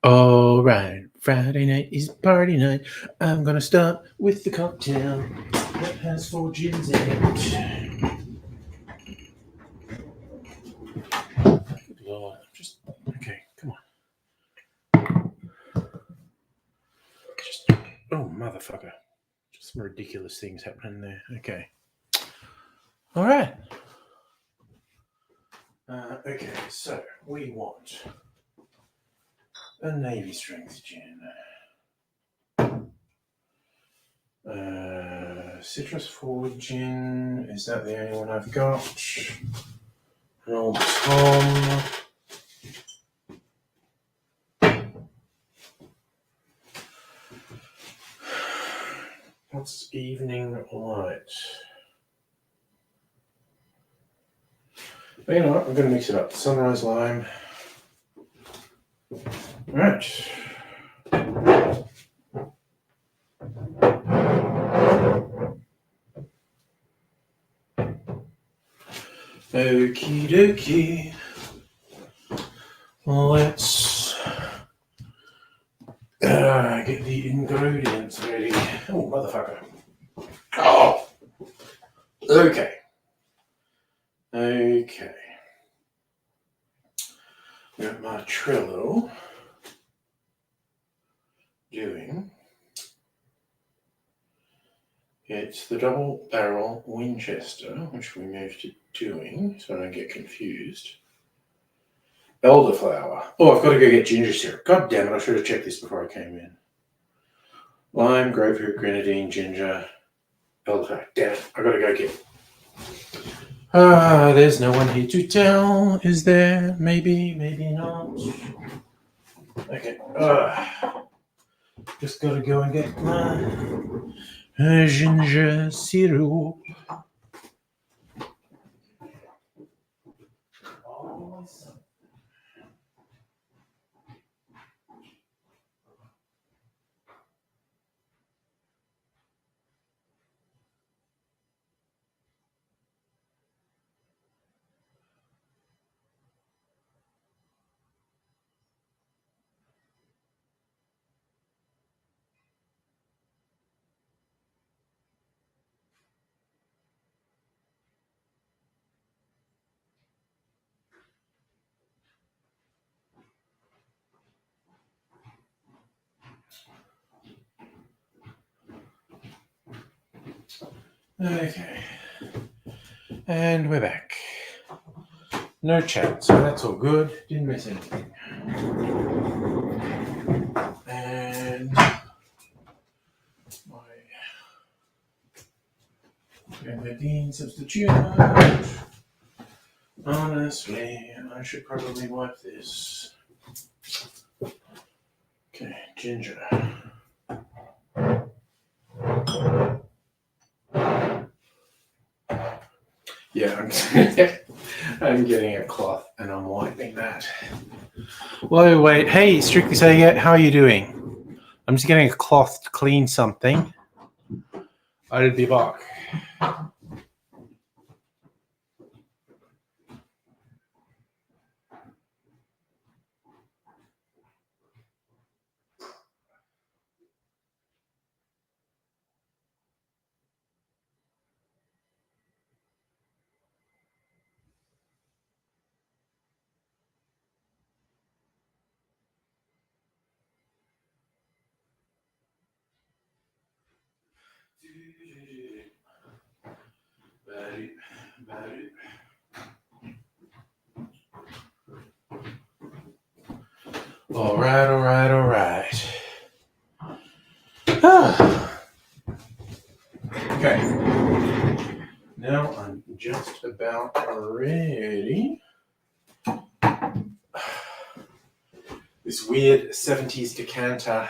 All right, Friday night is party night. I'm gonna start with the cocktail that has 4 gins in it. Good Lord, okay, come on. Oh, motherfucker. Just some ridiculous things happening there. Okay. All right. Okay, so we want a Navy strength gin. Citrus forward gin. Is that the only one I've got? An old Tom. What's evening light? But you know what? I'm going to mix it up. Sunrise lime. Right. Okie dokie. Let's get the ingredients ready. Oh, motherfucker. Oh! Okay. Got my Trello doing. It's the double barrel Winchester, which we moved to doing, so I don't get confused. Elderflower. Oh, I've got to go get ginger syrup. God damn it, I should have checked this before I came in. Lime, grapefruit, grenadine, ginger, elderflower. Damn it, I got to go get it. There's no one here to tell. Is there? Maybe, maybe not. Okay. Just gotta go and get my ginger syrup. Okay. And we're back. No chat, so that's all good. Didn't miss anything. And my grenadine substitute. Honestly, I should probably wipe this. Okay, ginger. Yeah, I'm getting a cloth and I'm wiping that. Whoa, wait. Hey, Strictly Sega, how are you doing? I'm just getting a cloth to clean something. I'll be back. All right. Okay. Now I'm just about ready. This weird 70s decanter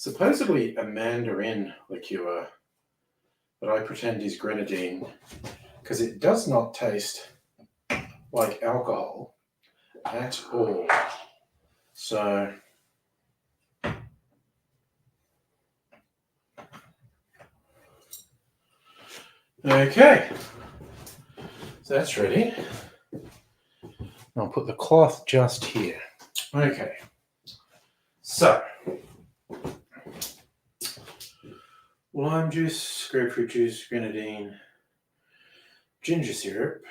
supposedly a mandarin liqueur, but I pretend is grenadine because it does not taste like alcohol at all. So okay, so that's ready. I'll put the cloth just here. Okay, so lime juice, grapefruit juice, grenadine, ginger syrup,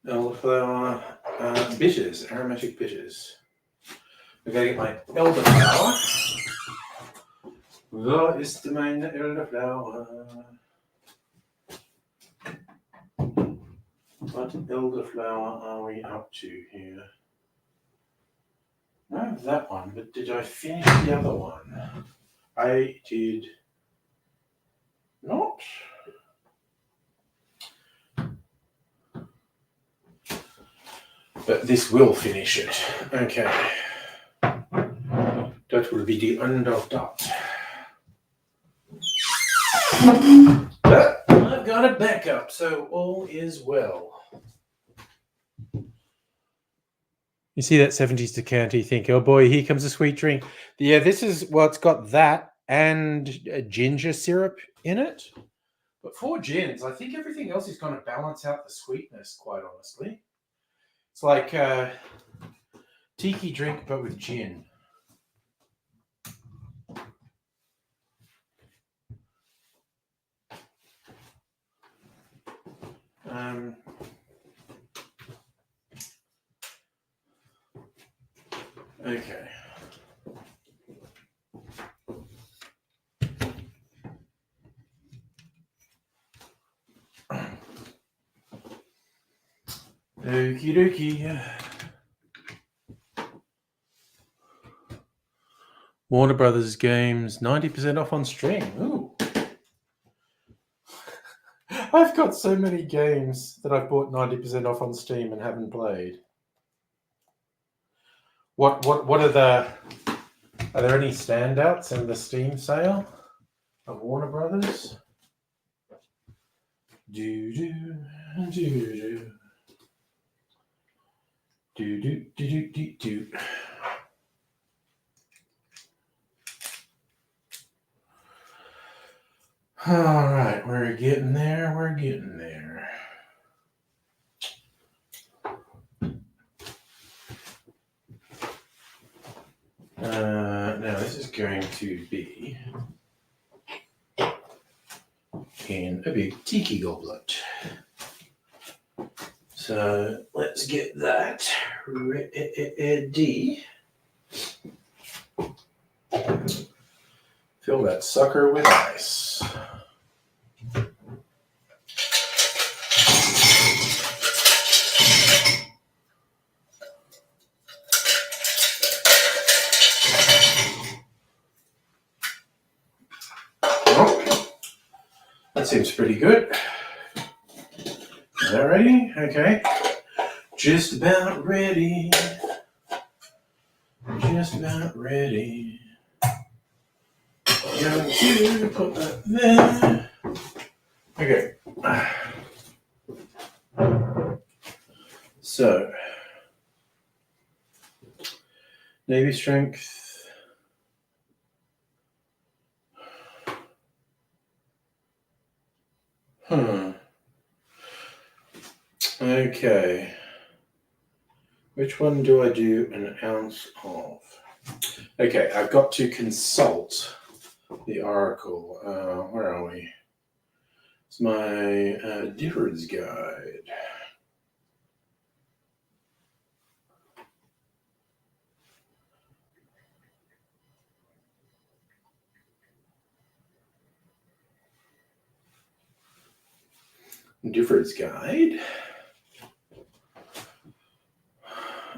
elderflower, bitters, aromatic bitters. I'm going to get my elderflower. Wo ist meine elderflower? What elderflower are we up to here? I have that one, but did I finish the other one? I did not. But this will finish it. Okay. That will be the end of that. But I've got a backup, so all is well. You see that 70s decanter, you think, oh boy, here comes a sweet drink. Yeah, this is, well, it's got that and ginger syrup in it. But for gins, I think everything else is going to balance out the sweetness, quite honestly. It's like a tiki drink, but with gin. Okay. Okie dokie. Warner Brothers games, 90% off on Steam. Ooh. I've got so many games that I've bought 90% off on Steam and haven't played. What are there any standouts in the Steam sale of Warner Brothers? Do do do do do do do do. All right, we're getting there. We're getting there. Now this is going to be in a big tiki goblet. So let's get that ready. Fill that sucker with ice. That seems pretty good. Is that ready? Okay. Just about ready. Just about ready. Going to put that there. Okay. So, Navy strength. Okay. Which one do I do an ounce of? Okay, I've got to consult the Oracle. Where are we? It's my difference guide. Difference guide.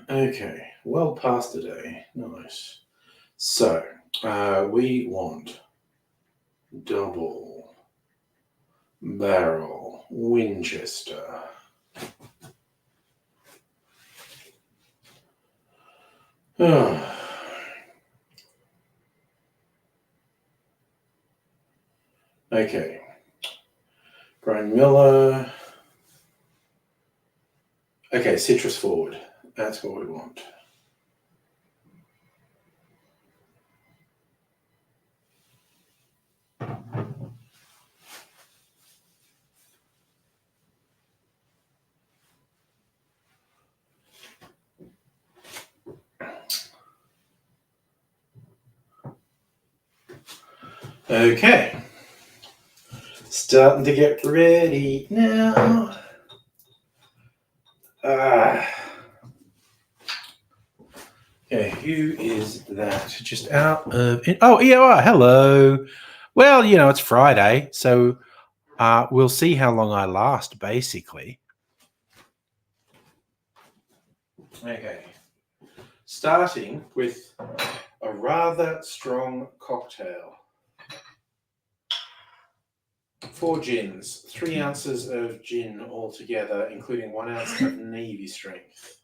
Okay, well past a day. Nice. So, we want double barrel Winchester. Oh. Okay. Brian Miller. Okay, citrus forward. That's what we want. Okay. Starting to get ready now. Okay, who is that? Just out of... Oh, EOR, hello. Well, it's Friday, so we'll see how long I last, basically. Okay. Starting with a rather strong cocktail. 4 gins, 3 ounces of gin altogether, including 1 ounce of Navy strength.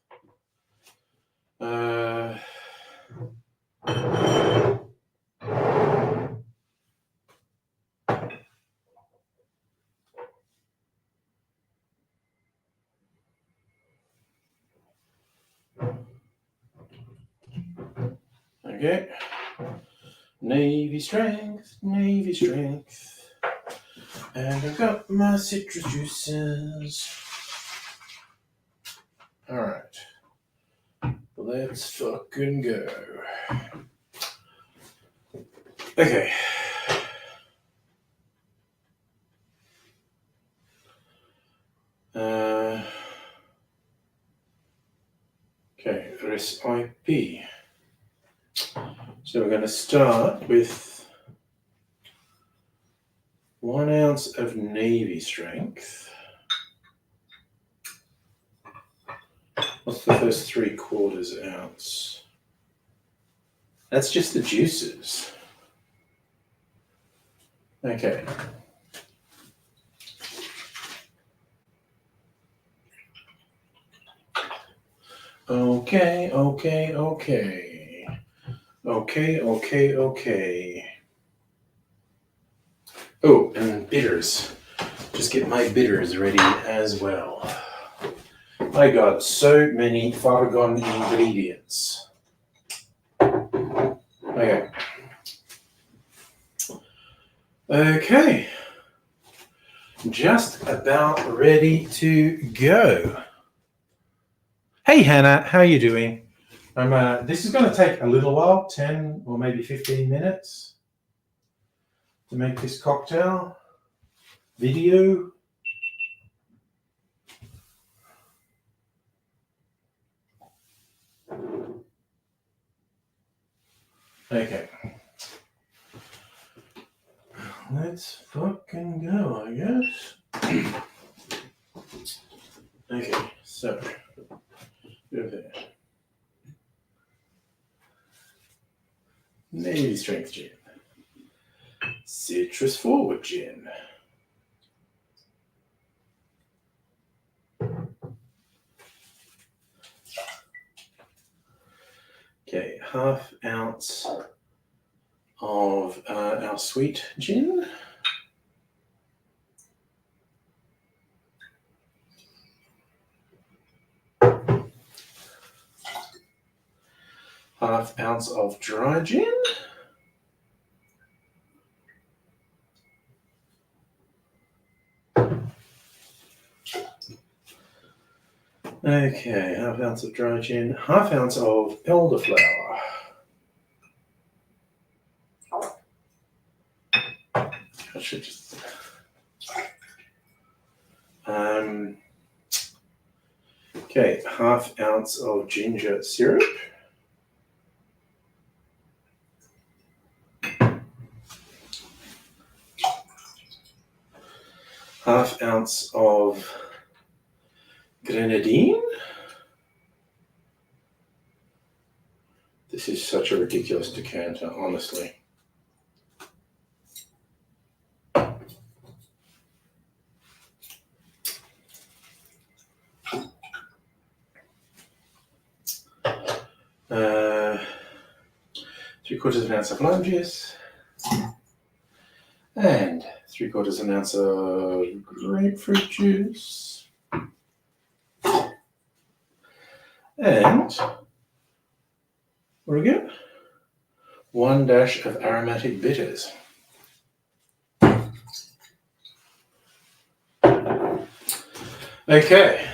Okay. Navy strength, Navy strength. And I've got my citrus juices. Alright. Let's fucking go. Okay. Okay, RSIP. So we're going to start with 1 ounce of Navy strength. What's the first 3/4 ounce? That's just the juices. Okay. Okay. Oh, and bitters. Just get my bitters ready as well. I got so many Fargon ingredients. Okay. Just about ready to go. Hey Hannah, how are you doing? This is going to take a little while, 10 or maybe 15 minutes to make this cocktail video. Okay. Let's fucking go, I guess. Okay, so go there. Navy strength gin. Citrus forward gin. Okay, 1/2 ounce of our sweet gin. Half ounce of dry gin. Okay, 1/2 ounce of dry gin, 1/2 ounce of elderflower. I should just. Okay, 1/2 ounce of ginger syrup. Half ounce of grenadine. This is such a ridiculous decanter, honestly. 3/4 ounce of lime juice, and 3/4 ounce of grapefruit juice, and what do we get? 1 dash of aromatic bitters. Okay,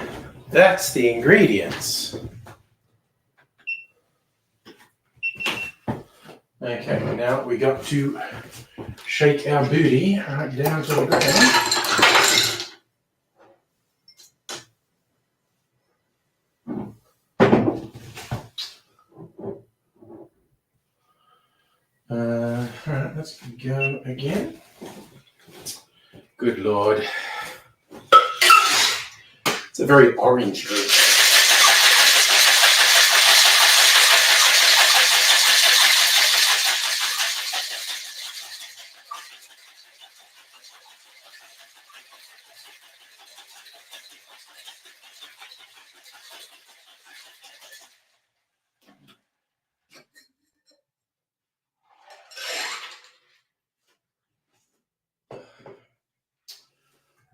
that's the ingredients. Okay, now we got to shake our booty right down to the ground. Alright, let's go again. Good Lord. It's a very orange drink.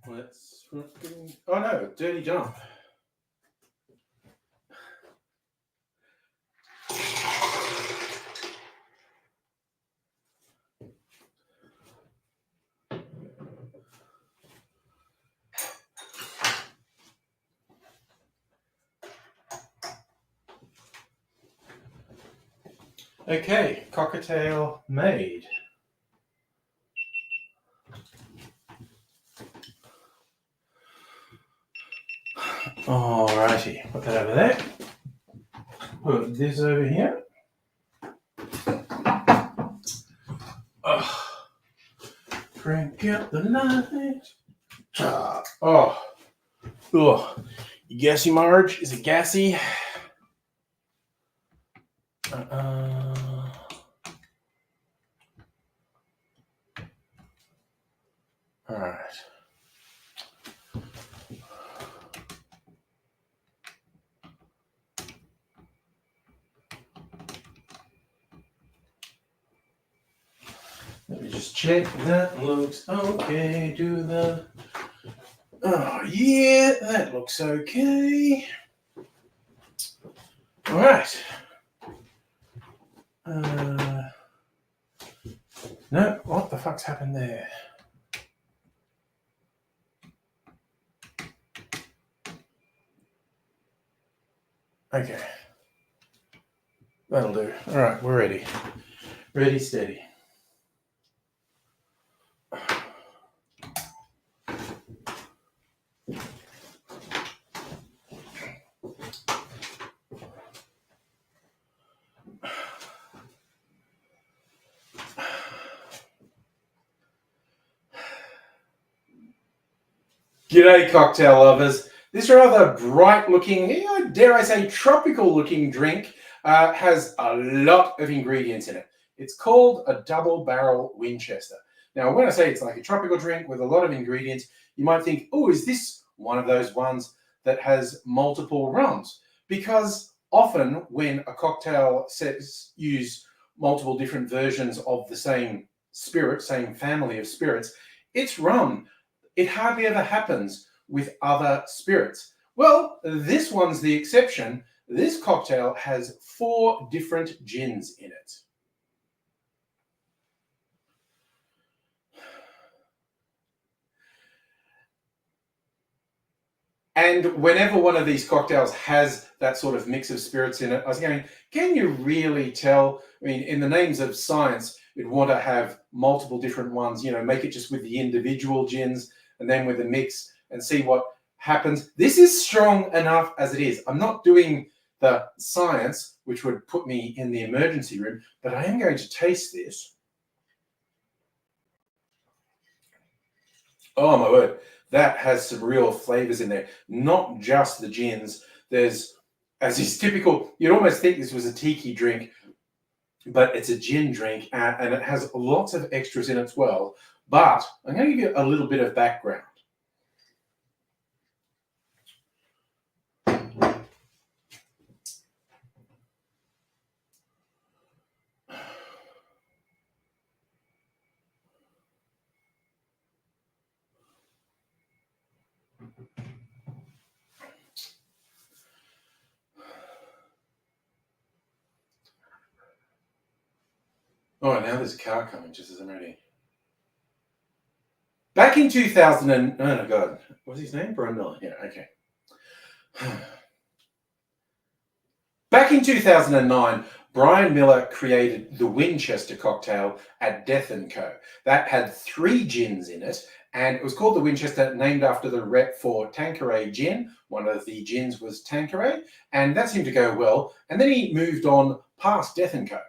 Let's fucking... Oh no, dirty jump. Okay, cocktail made. Alrighty, put that over there. Put this over here. Crank up the light. Oh. You gassy, Marge? Is it gassy? Alright. Let me just check that looks okay. Do the... Oh, yeah, that looks okay. Alright. No, what the fuck's happened there? Okay. That'll do. Alright, we're ready. Ready, steady. G'day, cocktail lovers. This rather bright-looking, dare I say tropical-looking drink has a lot of ingredients in it. It's called a double barrel Winchester. Now, when I say it's like a tropical drink with a lot of ingredients, you might think, oh, is this one of those ones that has multiple rums? Because often when a cocktail sets use multiple different versions of the same spirit, same family of spirits, it's rum. It hardly ever happens with other spirits. Well, this one's the exception. This cocktail has 4 different gins in it. And whenever one of these cocktails has that sort of mix of spirits in it, I was going, can you really tell? I mean, in the names of science, you'd want to have multiple different ones, make it just with the individual gins and then with a mix and see what happens. This is strong enough as it is. I'm not doing the science, which would put me in the emergency room, but I am going to taste this. Oh my word, that has some real flavors in there. Not just the gins. There's, as is typical, you'd almost think this was a tiki drink, but it's a gin drink and it has lots of extras in it as well. But I'm going to give you a little bit of background. Oh, now there's a car coming just as I'm ready. Back in 2000 and... Oh, no, God. What's his name? Brian Miller. Yeah, okay. Back in 2009, Brian Miller created the Winchester cocktail at Death & Co. That had 3 gins in it, and it was called the Winchester, named after the rep for Tanqueray gin. One of the gins was Tanqueray, and that seemed to go well. And then he moved on past Death & Co.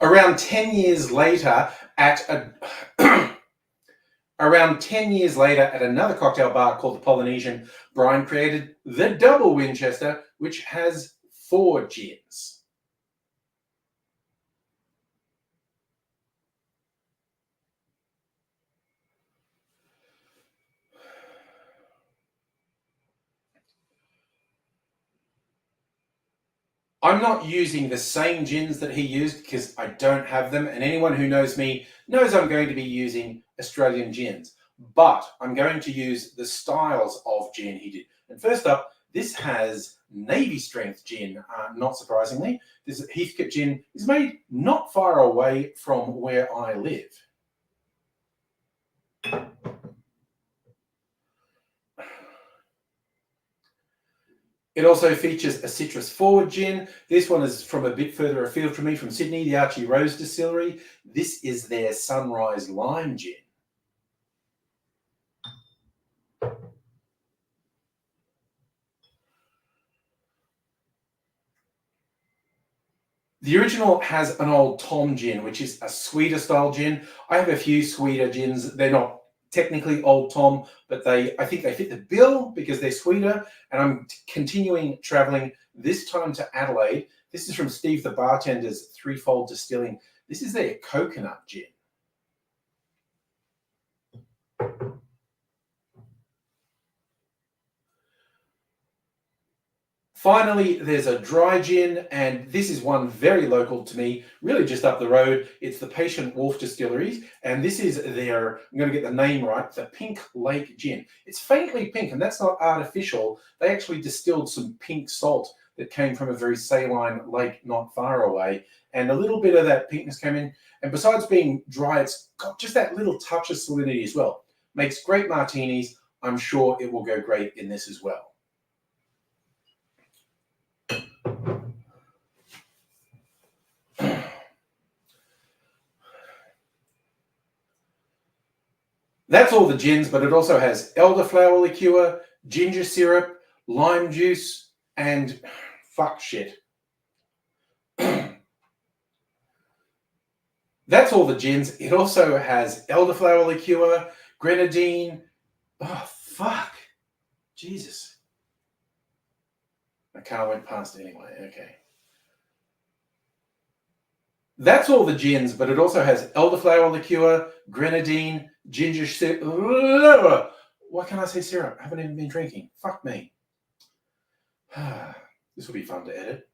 Around 10 years later, at another cocktail bar called the Polynesian, Brian created the Double Winchester, which has 4 gins. I'm not using the same gins that he used because I don't have them, and anyone who knows me knows I'm going to be using Australian gins. But I'm going to use the styles of gin he did. And first up, this has Navy Strength gin, not surprisingly. This Heathcote gin is made not far away from where I live. It also features a citrus forward gin. This one is from a bit further afield from me, from Sydney, the Archie Rose Distillery. This is their Sunrise Lime gin. The original has an Old Tom gin, which is a sweeter style gin. I have a few sweeter gins. They're not technically Old Tom, but I think they fit the bill because they're sweeter. And I'm continuing traveling, this time to Adelaide. This is from Steve the Bartender's Threefold Distilling. This is their coconut gin. Finally, there's a dry gin, and this is one very local to me, really just up the road. It's the Patient Wolf Distilleries, and this is their, I'm going to get the name right, the Pink Lake Gin. It's faintly pink, and that's not artificial. They actually distilled some pink salt that came from a very saline lake not far away, and a little bit of that pinkness came in. And besides being dry, it's got just that little touch of salinity as well. Makes great martinis. I'm sure it will go great in this as well. That's all the gins, but it also has elderflower liqueur, ginger syrup, lime juice, and fuck shit. That's all the gins. It also has elderflower liqueur, grenadine. Oh, fuck. Jesus. My car went past anyway. Okay. That's all the gins, but it also has elderflower liqueur, grenadine, ginger syrup. Why can't I say syrup? I haven't even been drinking. Fuck me. This will be fun to edit.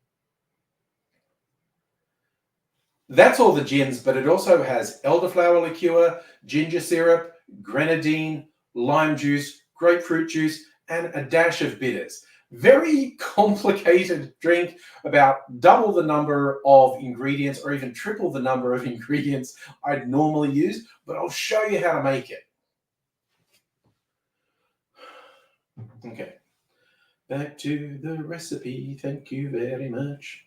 That's all the gins, but it also has elderflower liqueur, ginger syrup, grenadine, lime juice, grapefruit juice, and a dash of bitters. Very complicated drink, about double the number of ingredients or even triple the number of ingredients I'd normally use, but I'll show you how to make it. Okay, back to the recipe. Thank you very much.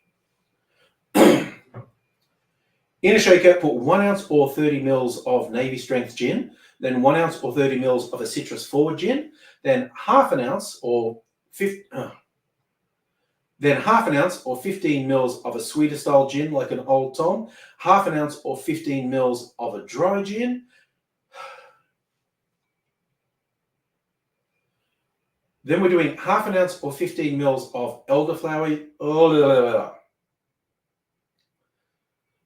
In a shaker, put 1 ounce or 30 mils of Navy Strength gin, then 1 ounce or 30 mils of a citrus forward gin, then half an ounce or 15 mils of a sweeter style gin like an Old Tom, half an ounce or 15 mils of a dry gin. Then we're doing half an ounce or 15 mils of elderflower.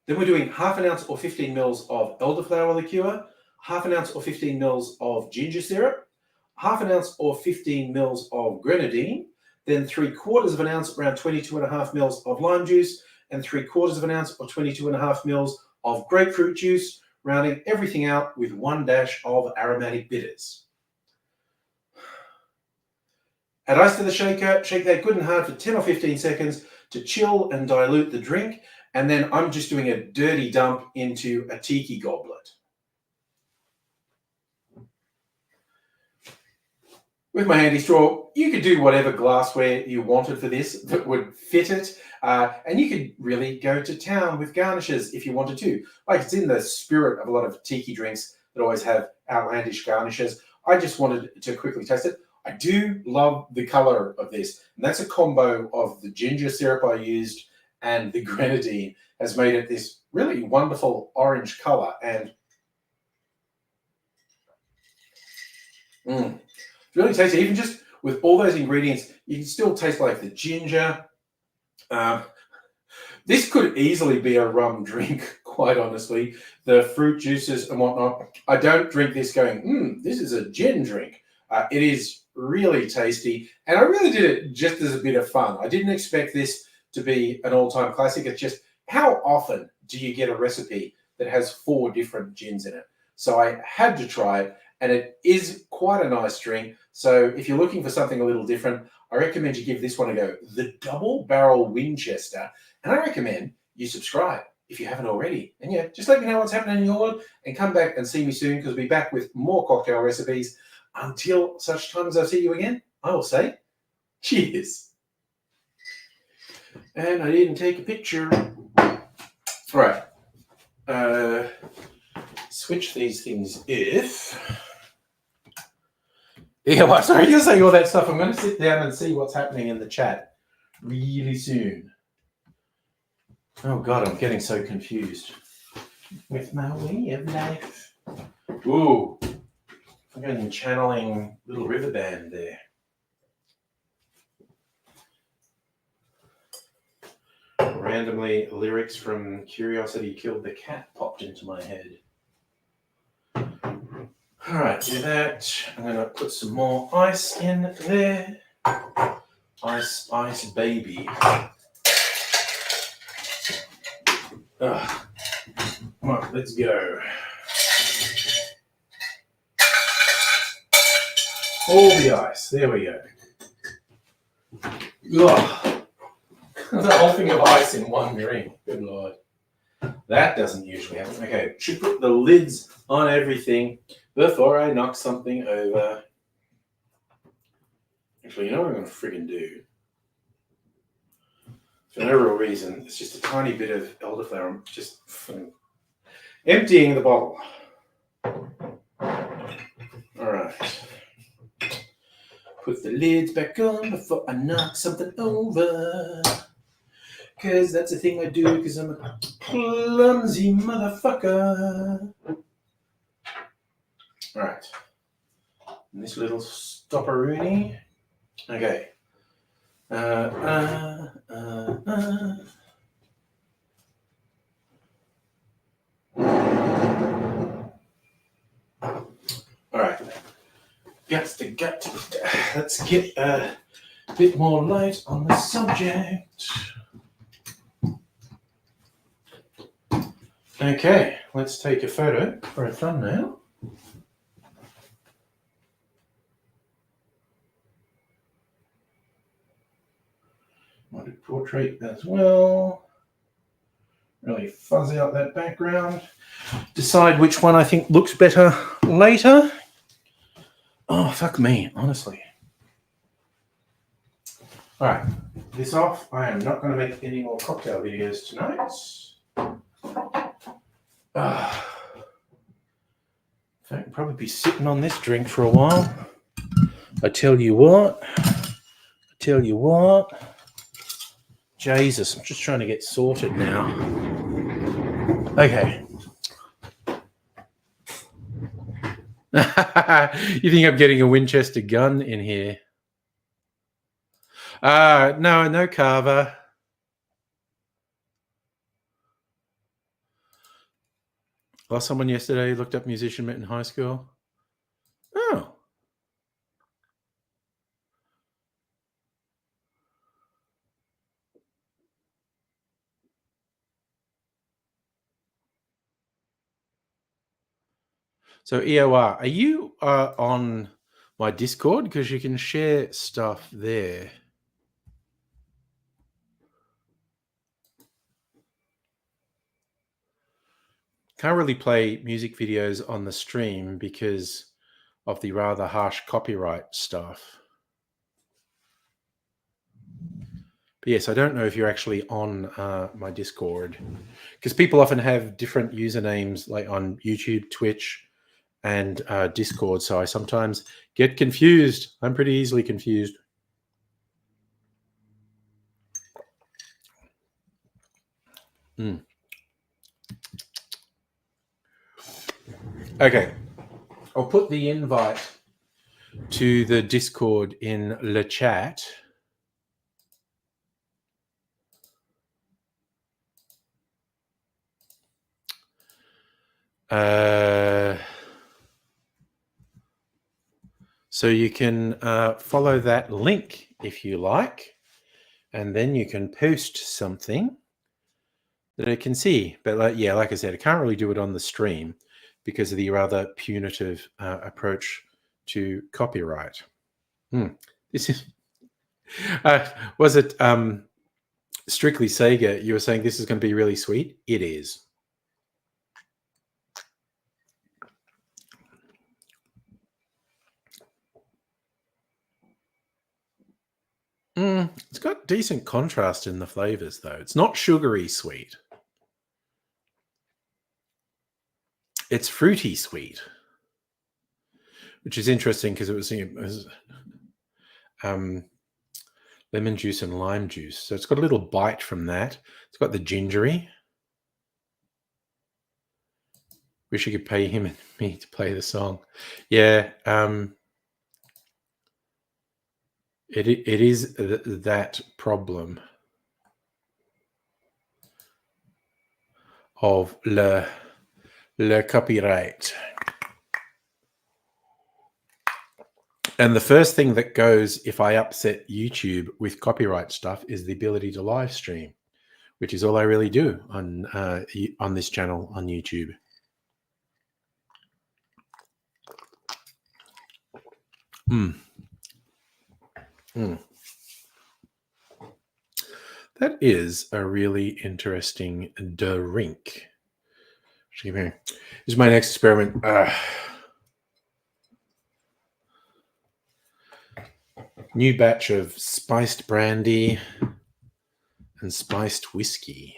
Then we're doing half an ounce or 15 mils of elderflower liqueur, half an ounce or 15 mils of ginger syrup, half an ounce or 15 mils of grenadine, then 3/4 of an ounce, around 22.5 mils of lime juice, and 3/4 of an ounce or 22.5 mils of grapefruit juice, rounding everything out with 1 dash of aromatic bitters. Add ice to the shaker, shake that good and hard for 10 or 15 seconds to chill and dilute the drink, and then I'm just doing a dirty dump into a tiki goblet. With my handy straw, you could do whatever glassware you wanted for this that would fit it, and you could really go to town with garnishes if you wanted to. Like, it's in the spirit of a lot of tiki drinks that always have outlandish garnishes. I just wanted to quickly taste it. I do love the color of this, and that's a combo of the ginger syrup I used and the grenadine has made it this really wonderful orange color. And it's really tasty. Even just with all those ingredients, you can still taste like the ginger. This could easily be a rum drink, quite honestly. The fruit juices and whatnot. I don't drink this going, this is a gin drink. It is really tasty, and I really did it just as a bit of fun. I didn't expect this to be an all-time classic. It's just, how often do you get a recipe that has 4 different gins in it? So I had to try it, and it is quite a nice drink. So if you're looking for something a little different, I recommend you give this one a go. The Double Barrel Winchester, and I recommend you subscribe if you haven't already. And yeah, just let me know what's happening in your world, and come back and see me soon, because I'll be back with more cocktail recipes. Until such time as I see you again, I will say cheers. And I didn't take a picture. All right. Switch these things if. Yeah, well, sorry, you're saying all that stuff. I'm going to sit down and see what's happening in the chat really soon. Oh, God, I'm getting so confused with my way of life. Ooh. I'm going channeling Little River Band there. Randomly, lyrics from Curiosity Killed the Cat popped into my head. All right, do that. I'm going to put some more ice in there. Ice, ice, baby. Come on, let's go. All the ice. There we go. Ugh. The whole thing of ice in one drink. Good Lord. That doesn't usually happen. Okay, should put the lids on everything before I knock something over. Actually, you know what I'm going to friggin' do? For no real reason, it's just a tiny bit of elderflower. I'm just emptying the bottle. All right. Put the lids back on before I knock something over. Because that's a thing I do, because I'm a clumsy motherfucker. All right. And this little stopperoonie. Okay. All right. Let's get a bit more light on the subject. Okay, let's take a photo for a thumbnail. Might do portrait as well. Really fuzz out that background. Decide which one I think looks better later. Oh, fuck me, honestly. All right, this off. I am not going to make any more cocktail videos tonight. In fact, I'll probably be sitting on this drink for a while. I tell you what. Jesus, I'm just trying to get sorted now. Okay. You think I'm getting a Winchester gun in here? No carver. Lost someone yesterday, looked up musician met in high school. Oh. So EOR, are you on my Discord? Because you can share stuff there. Can't really play music videos on the stream because of the rather harsh copyright stuff. But yes, I don't know if you're actually on my Discord, because people often have different usernames, like on YouTube, Twitch, and Discord. So I sometimes get confused. I'm pretty easily confused. Okay, I'll put the invite to the Discord in the chat. So you can follow that link if you like, and then you can post something that I can see. But like I said, I can't really do it on the stream because of the rather punitive approach to copyright. This is was it Strictly Sega? You were saying this is going to be really sweet. It is. It's got decent contrast in the flavors, though. It's not sugary sweet. It's fruity sweet, which is interesting because it was lemon juice and lime juice. So it's got a little bite from that. It's got the gingery. Wish you could pay him and me to play the song. Yeah. It is that problem of le copyright. And the first thing that goes if I upset YouTube with copyright stuff is the ability to live stream, which is all I really do on this channel on YouTube. That is a really interesting drink. This is my next experiment. New batch of spiced brandy and spiced whiskey.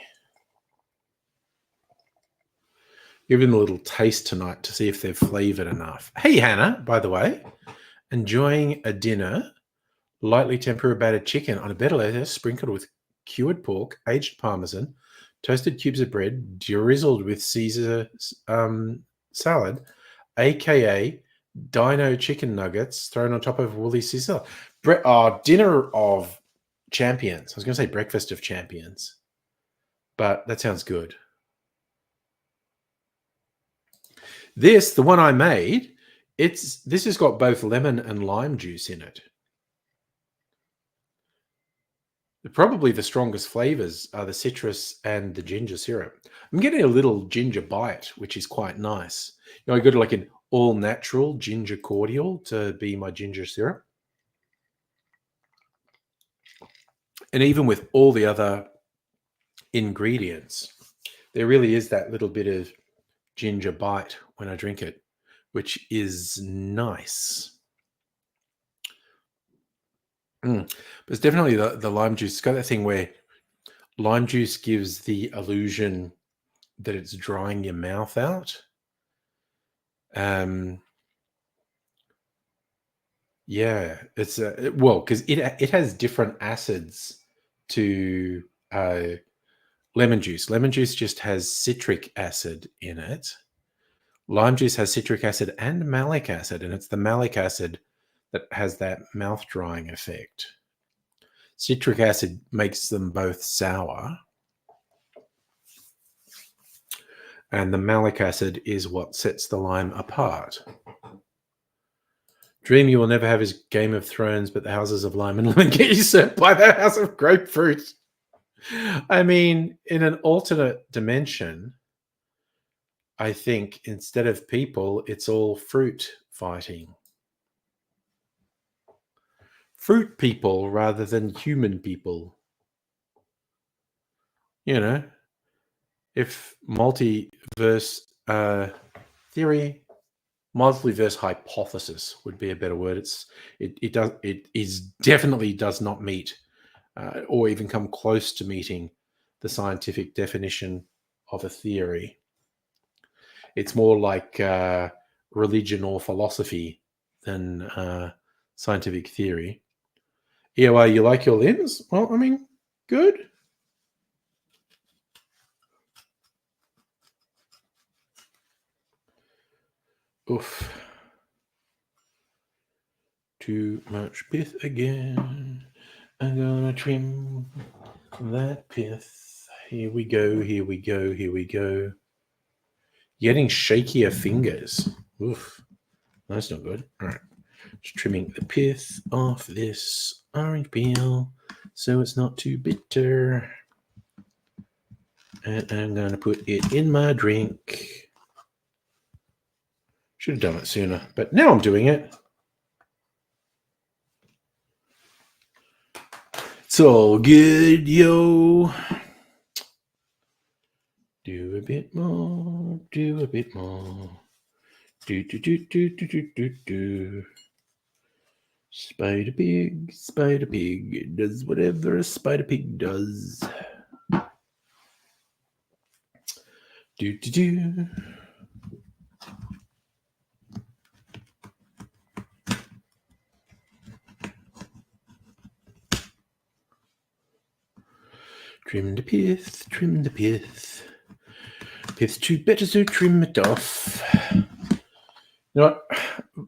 Give them a little taste tonight to see if they've flavored enough. Hey, Hannah, by the way, enjoying a dinner, lightly tempura battered chicken on a bed of lettuce sprinkled with cured pork, aged parmesan, toasted cubes of bread, drizzled with Caesar salad, aka dino chicken nuggets thrown on top of woolly Caesar. Dinner of champions. I was going to say breakfast of champions, but that sounds good. This, the one I made, this has got both lemon and lime juice in it. Probably the strongest flavors are the citrus and the ginger syrup. I'm getting a little ginger bite, which is quite nice. You know, I go to like an all-natural ginger cordial to be my ginger syrup. And even with all the other ingredients, there really is that little bit of ginger bite when I drink it, which is nice. But it's definitely the lime juice. It's got that thing where lime juice gives the illusion that it's drying your mouth out. Yeah, it's well, because it has different acids to lemon juice. Lemon juice just has citric acid in it. Lime juice has citric acid and malic acid, and it's the malic acid that has that mouth drying effect. Citric acid makes them both sour. And the malic acid is what sets the lime apart. Dream you will never have his Game of Thrones, but the houses of lime and lemon get usurped by the house of grapefruit. I mean, in an alternate dimension, I think instead of people, it's all fruit fighting. Fruit people rather than human people. You know, if multiverse theory, multiverse hypothesis would be a better word. It definitely does not meet or even come close to meeting the scientific definition of a theory. It's more like religion or philosophy than scientific theory. Yeah, well, you like your limbs? Well, I mean, good. Oof. Too much pith again. I'm gonna trim that pith. Here we go, here we go, here we go. Getting shakier fingers. Oof. That's not good. All right. Just trimming the pith off this orange peel so it's not too bitter. And I'm going to put it in my drink. Should have done it sooner, but now I'm doing it. It's all good, yo. Do a bit more, do a bit more. Do. Spider Pig does whatever a Spider Pig does. Do. Trim the pith, trim the pith. Pith's too bitter, so trim it off. You know what?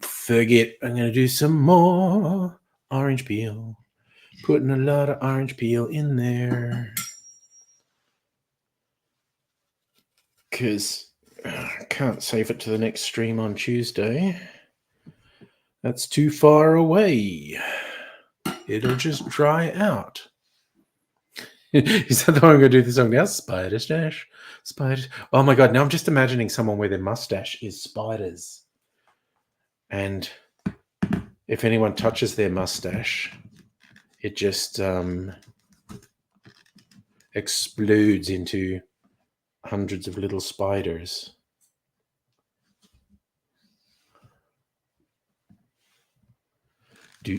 Forget, I'm going to do some more orange peel. Putting a lot of orange peel in there. Because I can't save it to the next stream on Tuesday. That's too far away. It'll just dry out. Is that the one I'm going to do the song now? Spider Stash. Spiders. Oh my God, now I'm just imagining someone where their mustache is spiders. And if anyone touches their mustache, it just explodes into hundreds of little spiders. There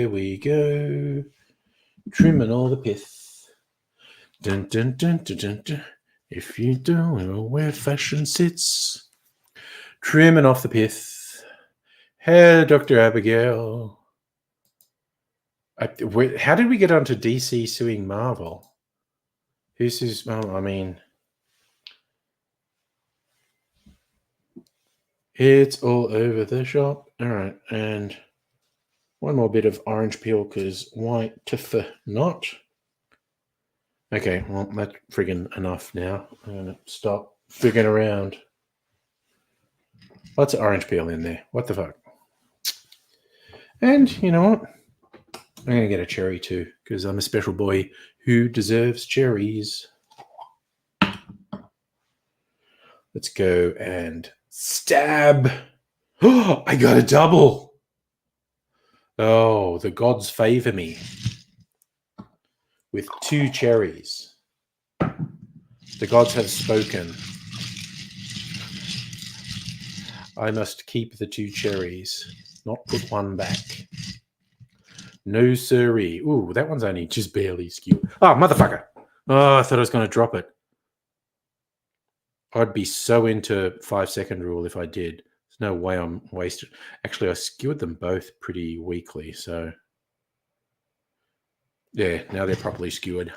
we go. Trimming all the pith. Dun, dun, dun, dun, dun, dun. If you don't know where fashion sits, trimming off the pith. Hey, Dr. Abigail. How did we get onto DC suing Marvel? This is, well, I mean, it's all over the shop. All right, and one more bit of orange peel, because why not? Okay, well, that's friggin' enough now. I'm going to stop figging around. Lots of orange peel in there. What the fuck? And you know what? I'm going to get a cherry too, because I'm a special boy who deserves cherries. Let's go and stab. Oh, I got a double. Oh, the gods favor me with 2 cherries. The gods have spoken. I must keep the 2 cherries, not put one back. No siree. Ooh, that one's only just barely skewed. Oh, motherfucker. Oh, I thought I was going to drop it. I'd be so into 5-second rule if I did. There's no way I'm wasted. Actually, I skewered them both pretty weakly, so yeah, now they're properly skewered.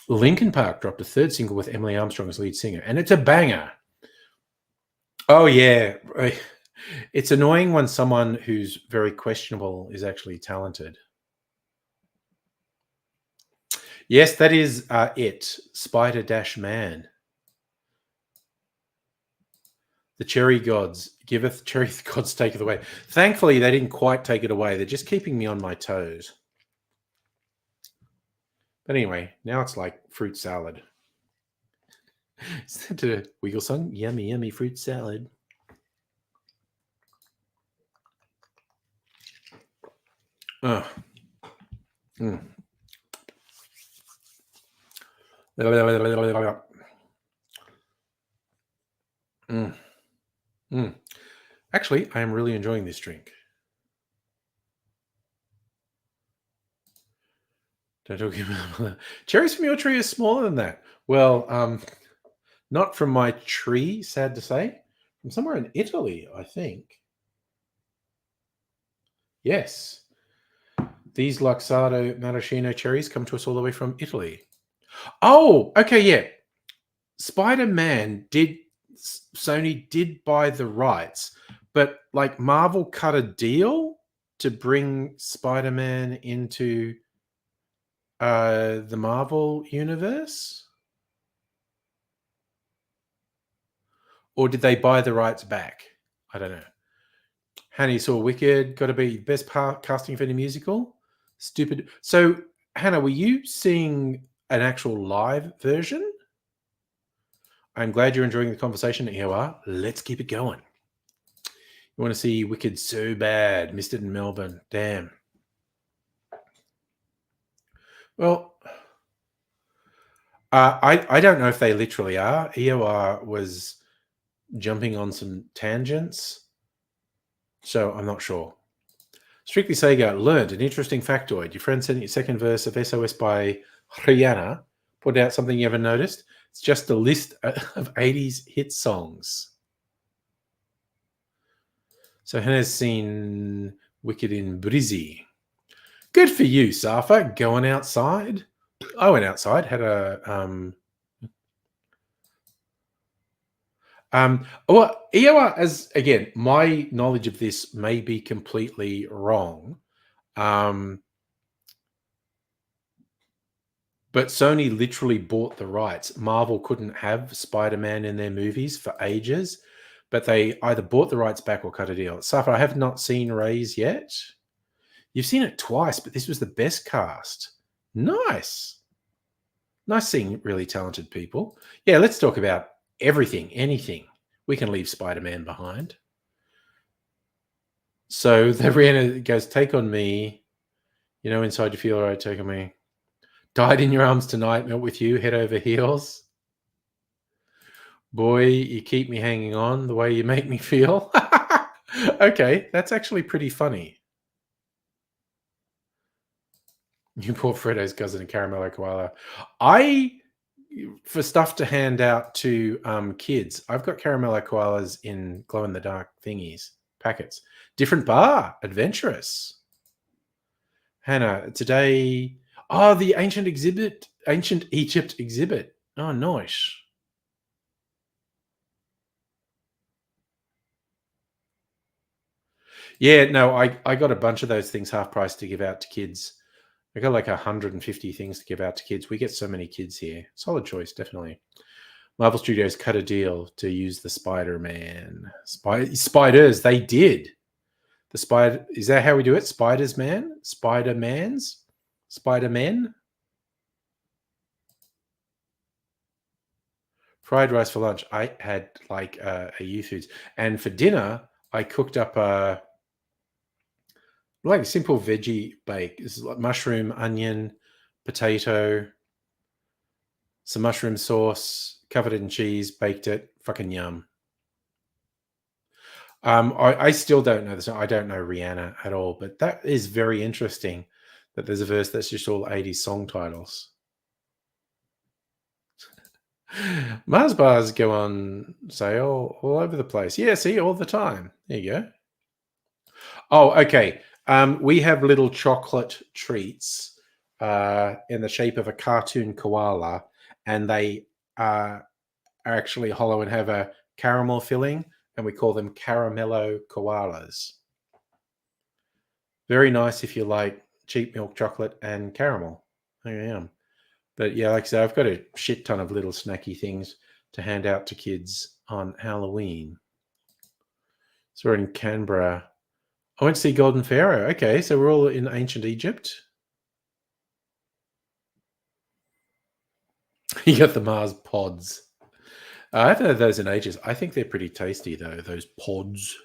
Linkin Park dropped a 3rd single with Emily Armstrong as lead singer, and it's a banger. Oh yeah, it's annoying when someone who's very questionable is actually talented. Yes, that is it. Spider Dash Man. The cherry gods giveth cherry gods taketh away. Thankfully, they didn't quite take it away. They're just keeping me on my toes. But anyway, now it's like fruit salad. Is that a Wiggle song? Yummy, yummy fruit salad. Oh. Mm. Mm. Mm. Actually, I am really enjoying this drink. Don't talk about cherries from your tree are smaller than that. Well, not from my tree, sad to say. From somewhere in Italy, I think. Yes. These Luxardo Maraschino cherries come to us all the way from Italy. Oh, okay, yeah. Spider-Man Sony did buy the rights, but like Marvel cut a deal to bring Spider-Man into the Marvel universe? Or did they buy the rights back? I don't know. Hannah, you saw Wicked, got to be best casting for any musical. Stupid. So, Hannah, were you seeing an actual live version? I'm glad you're enjoying the conversation. Here we are. Let's keep it going. You want to see Wicked so bad. Missed it in Melbourne. Damn. Well, I don't know if they literally are. EOR was jumping on some tangents, so I'm not sure. Strictly Sega learned an interesting factoid. Your friend sent you second verse of SOS by Rihanna. Put out something you ever noticed? It's just a list of 80s hit songs. So Hannah's seen Wicked in Brizzy. Good for you, Safa. Going outside. I went outside, had a well, EOR, as again, my knowledge of this may be completely wrong. But Sony literally bought the rights. Marvel couldn't have Spider-Man in their movies for ages, but they either bought the rights back or cut a deal. Safa, I have not seen Rays yet. You've seen it twice, but this was the best cast. Nice. Nice seeing really talented people. Yeah, let's talk about everything, anything. We can leave Spider-Man behind. So the Rihanna goes, take on me. You know, inside you feel all right, take on me. Died in your arms tonight, melt with you, head over heels. Boy, you keep me hanging on the way you make me feel. Okay, that's actually pretty funny. You poor Freddo's cousin and Caramello Koala. For stuff to hand out to kids, I've got Caramello Koalas in glow in the dark thingies, packets. Different bar, adventurous. Hannah, today. Oh, the ancient Egypt exhibit. Oh, nice. Yeah, no, I got a bunch of those things half price to give out to kids. I got like 150 things to give out to kids. We get so many kids here. Solid choice, definitely. Marvel Studios cut a deal to use the Spider-Man. Spiders, they did. The spider, is that how we do it? Spiders man? Spider-Mans? Spider-Men? Fried rice for lunch. I had like a youth foods. And for dinner, I cooked up a like a simple veggie bake. This is like mushroom, onion, potato, some mushroom sauce, covered it in cheese, baked it. Fucking yum. I still don't know this. I don't know Rihanna at all, but that is very interesting that there's a verse that's just all 80s song titles. Mars bars go on sale all over the place. Yeah, see, all the time. There you go. Oh, okay. We have little chocolate treats in the shape of a cartoon koala, and they are actually hollow and have a caramel filling, and we call them caramello koalas. Very nice if you like cheap milk chocolate and caramel. I am. But yeah, like I said, I've got a shit ton of little snacky things to hand out to kids on Halloween. So we're in Canberra. I went to see Golden Pharaoh. Okay, so we're all in ancient Egypt. You got the Mars pods. I haven't had those in ages. I think they're pretty tasty, though, those pods.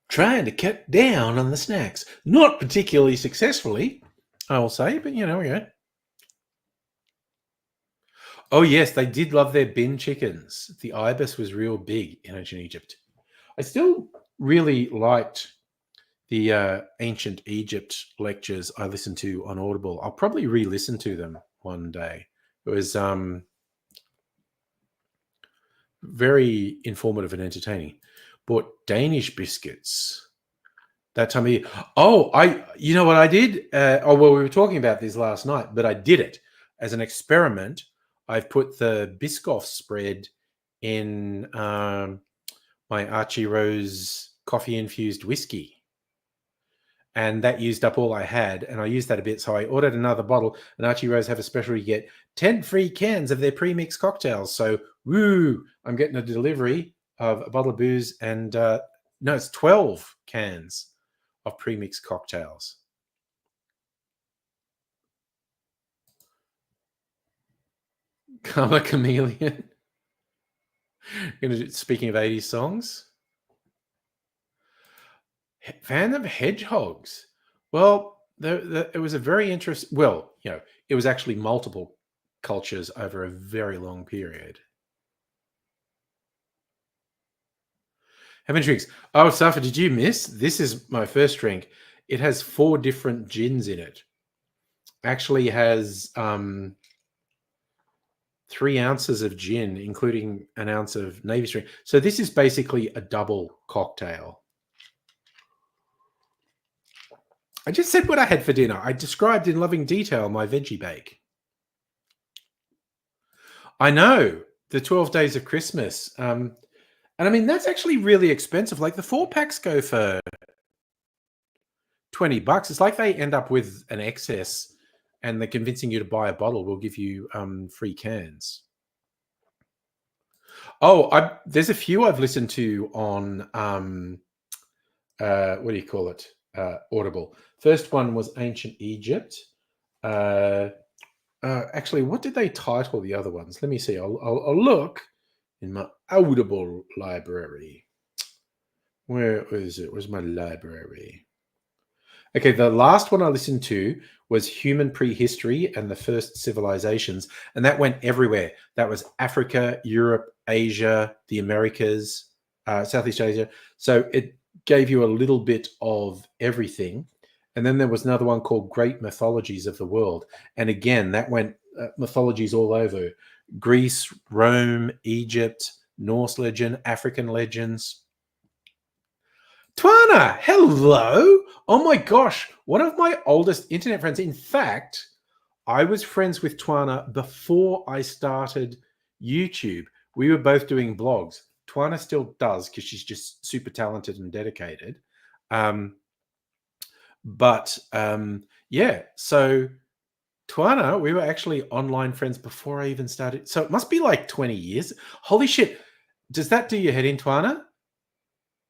Trying to cut down on the snacks. Not particularly successfully, I will say, but we go. Oh, yes, they did love their bin chickens. The ibis was real big in ancient Egypt. I still really liked the ancient Egypt lectures I listened to on Audible. I'll probably re-listen to them one day. It was very informative and entertaining. Bought Danish biscuits that time of year. Oh, you know what I did? Well, we were talking about this last night, but I did it as an experiment. I've put the Biscoff spread in my Archie Rose coffee infused whiskey. And that used up all I had, and I used that a bit. So I ordered another bottle, and Archie Rose have a special. You get 10 free cans of their pre-mixed cocktails. So, woo, I'm getting a delivery of a bottle of booze, and no, it's 12 cans of pre-mixed cocktails. Karma Chameleon. Speaking of 80s songs, fan of hedgehogs. Well, it was a very interesting. Well, it was actually multiple cultures over a very long period. How many drinks? Oh, Safa, did you miss? This is my first drink. It has 4 different gins in it. Actually has 3 ounces of gin, including an ounce of Navy String. So this is basically a double cocktail. I just said what I had for dinner. I described in loving detail my veggie bake. I know, the 12 Days of Christmas. And I mean, that's actually really expensive. Like the 4 packs go for $20. It's like they end up with an excess and they're convincing you to buy a bottle. We'll give you free cans. Oh, there's a few I've listened to on, what do you call it? Audible. First one was Ancient Egypt. Actually, what did they title the other ones? Let me see. I'll look in my Audible library. Where is it? Where's my library? Okay, the last one I listened to was Human Prehistory and the First Civilizations, and that went everywhere. That was Africa, Europe, Asia, the Americas, Southeast Asia. So it gave you a little bit of everything. And then there was another one called Great Mythologies of the World. And again, that went mythologies all over. Greece, Rome, Egypt, Norse legend, African legends. Twana, hello. Oh my gosh, one of my oldest internet friends. In fact, I was friends with Twana before I started YouTube. We were both doing blogs. Twana still does because she's just super talented and dedicated. Yeah, so Twana, we were actually online friends before I even started. So it must be like 20 years. Holy shit. Does that do your head in, Twana?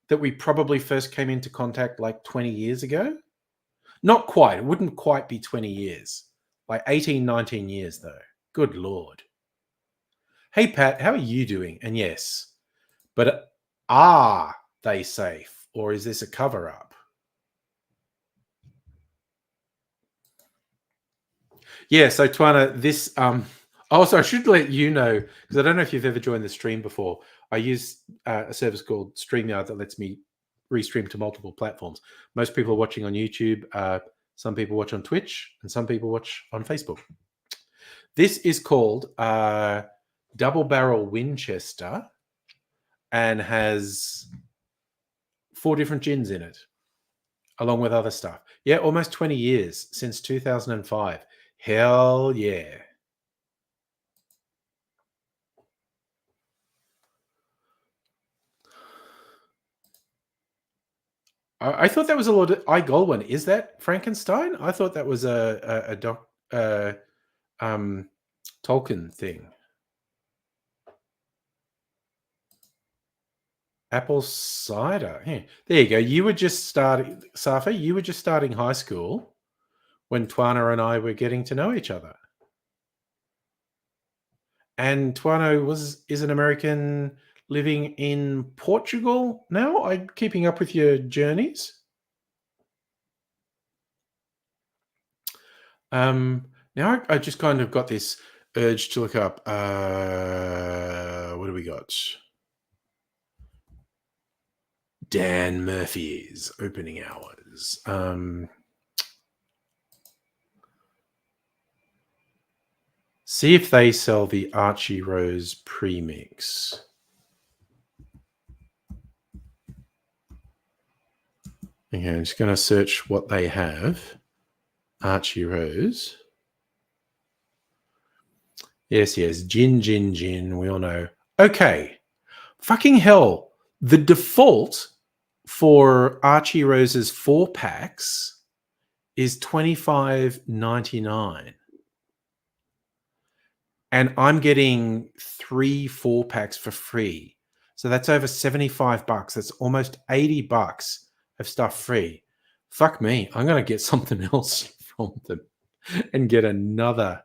That we probably first came into contact like 20 years ago? Not quite. It wouldn't quite be 20 years. Like 18, 19 years, though. Good Lord. Hey, Pat, how are you doing? And yes, but are they safe? Or is this a cover-up? Yeah, so Twana, this also I should let you know, because I don't know if you've ever joined the stream before. I use a service called StreamYard that lets me restream to multiple platforms. Most people are watching on YouTube, some people watch on Twitch, and some people watch on Facebook. This is called Double Barrel Winchester and has 4 different gins in it, along with other stuff. Yeah, almost 20 years, since 2005. Hell yeah. I thought that was a Lord I Goldwyn. Is that Frankenstein? I thought that was a Tolkien thing. Apple cider. Yeah. There you go. You were just starting, Safa. You were just starting high school when Twana and I were getting to know each other. And Tuano is an American living in Portugal now. I'm keeping up with your journeys. Now I just kind of got this urge to look up. What do we got? Dan Murphy's opening hours. See if they sell the Archie Rose premix. Okay, I'm just going to search what they have. Archie Rose. Yes. Gin. We all know. Okay. Fucking hell. The default for Archie Rose's 4-packs is $25.99. And I'm getting 3 4-packs for free. So that's over $75. That's almost $80 of stuff free. Fuck me. I'm going to get something else from them and get another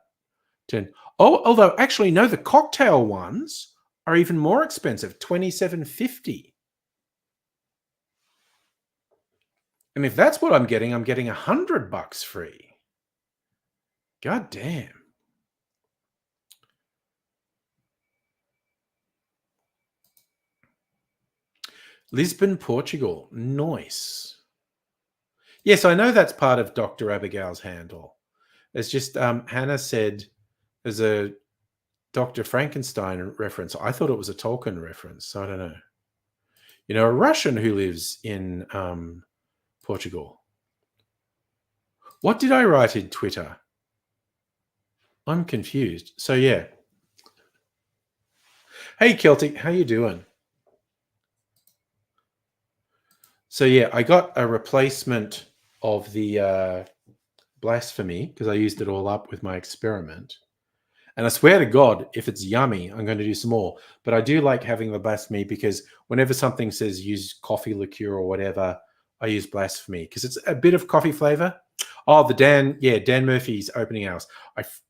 10. Oh, although actually, no, the cocktail ones are even more expensive, $27.50. And if that's what I'm getting $100 free. God damn. Lisbon, Portugal. Nice. Yes, I know that's part of Dr. Abigail's handle. It's just Hannah said there's a Dr. Frankenstein reference. I thought it was a Tolkien reference, so I don't know. You know, a Russian who lives in Portugal. What did I write in Twitter? I'm confused. So, yeah. Hey, Celtic, how you doing? So, yeah, I got a replacement of the blasphemy because I used it all up with my experiment. And I swear to God, if it's yummy, I'm going to do some more. But I do like having the blasphemy because whenever something says use coffee liqueur or whatever, I use blasphemy because it's a bit of coffee flavor. Oh, Dan Murphy's opening hours.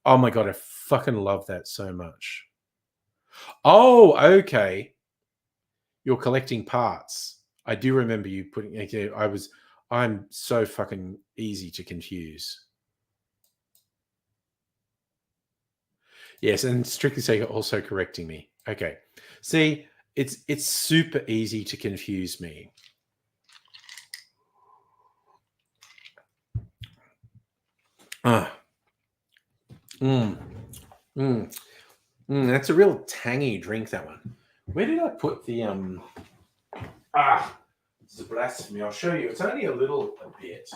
Oh my God, I fucking love that so much. Oh, okay. You're collecting parts. I do remember you putting. I'm so fucking easy to confuse. Yes, and Strictly Sega also correcting me. Okay. See, it's super easy to confuse me. That's a real tangy drink, that one. Where did I put the it's a blasphemy. I'll show you. It's only a bit,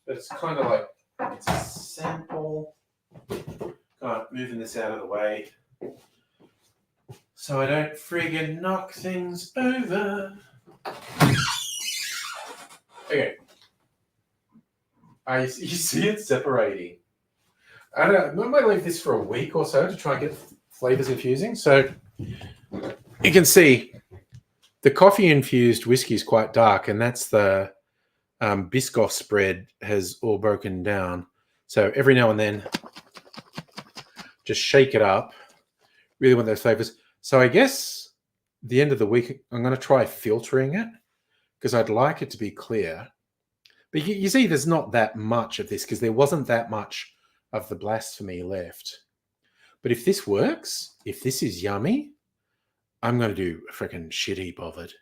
but it's kind of like it's a sample. Moving this out of the way so I don't friggin' knock things over. Okay. You see it separating. I don't know. I might leave this for a week or so to try and get flavors infusing. So you can see the coffee-infused whiskey is quite dark, and that's the Biscoff spread has all broken down. So every now and then, just shake it up. Really want those flavors. So I guess the end of the week, I'm going to try filtering it because I'd like it to be clear. But you see, there's not that much of this because there wasn't that much of the blasphemy left. But if this works, if this is yummy, I'm going to do a freaking shit heap of it.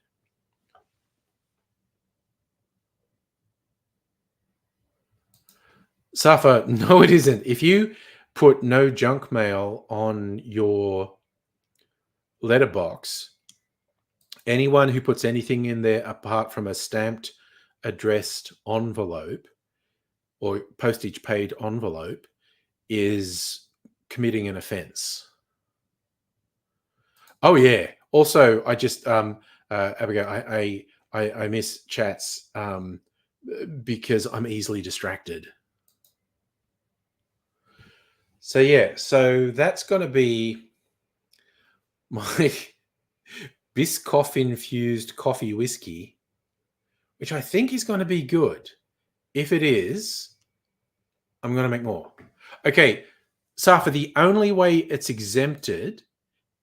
Safa, no, it isn't. If you put no junk mail on your letterbox, anyone who puts anything in there apart from a stamped, addressed envelope or postage paid envelope is committing an offense. Oh yeah. Also, I just Abigail, I miss chats because I'm easily distracted. So yeah, so that's going to be my Biscoff infused coffee whiskey, which I think is going to be good. If it is, I'm going to make more. Okay, Safa, the only way it's exempted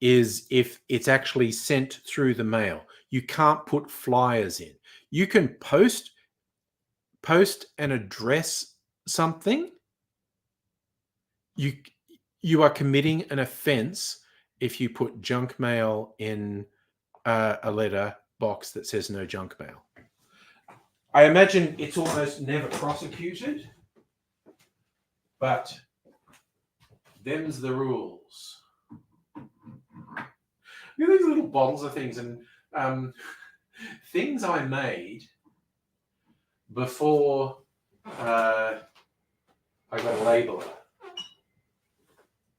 is if it's actually sent through the mail. You can't put flyers in. You can post and address something. You are committing an offense if you put junk mail in a letter box that says no junk mail. I imagine it's almost never prosecuted, but them's the rules. Look at these little bottles of things and things I made before I got a labeler.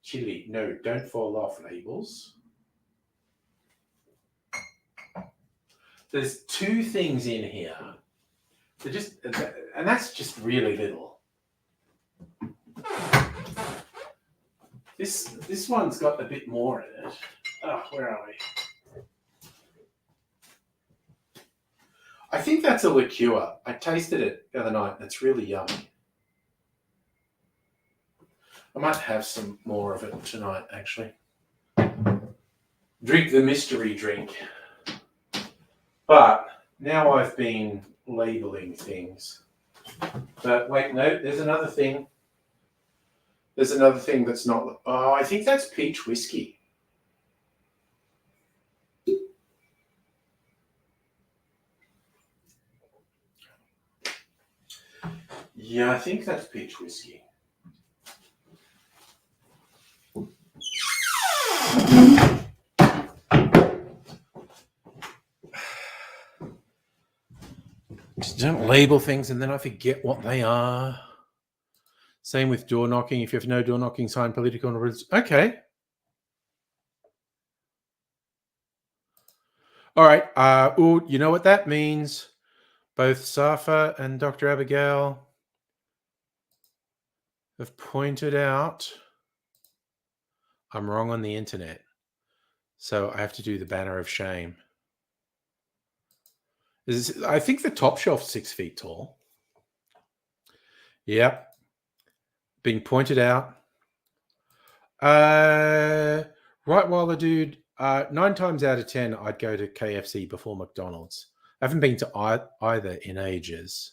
Chili, no, don't fall off labels. There's two things in here. They're just, and that's just really little. This one's got a bit more in it. Oh, where are we? I think that's a liqueur. I tasted it the other night. It's really yummy. I might have some more of it tonight, actually. Drink the mystery drink. But now I've been labeling things. But wait, no, there's another thing. There's another thing that's not. Oh, I think that's peach whiskey. Yeah, I think that's peach whiskey. Just don't label things and then I forget what they are. Same with door knocking. If you have no door knocking sign, political. Okay. All right. You know what that means? Both Safa and Dr. Abigail have pointed out I'm wrong on the internet. So I have to do the banner of shame. I think the top shelf's 6 feet tall. Yep. Being pointed out. Right while the dude, 9 times out of 10, I'd go to KFC before McDonald's. I haven't been to either in ages.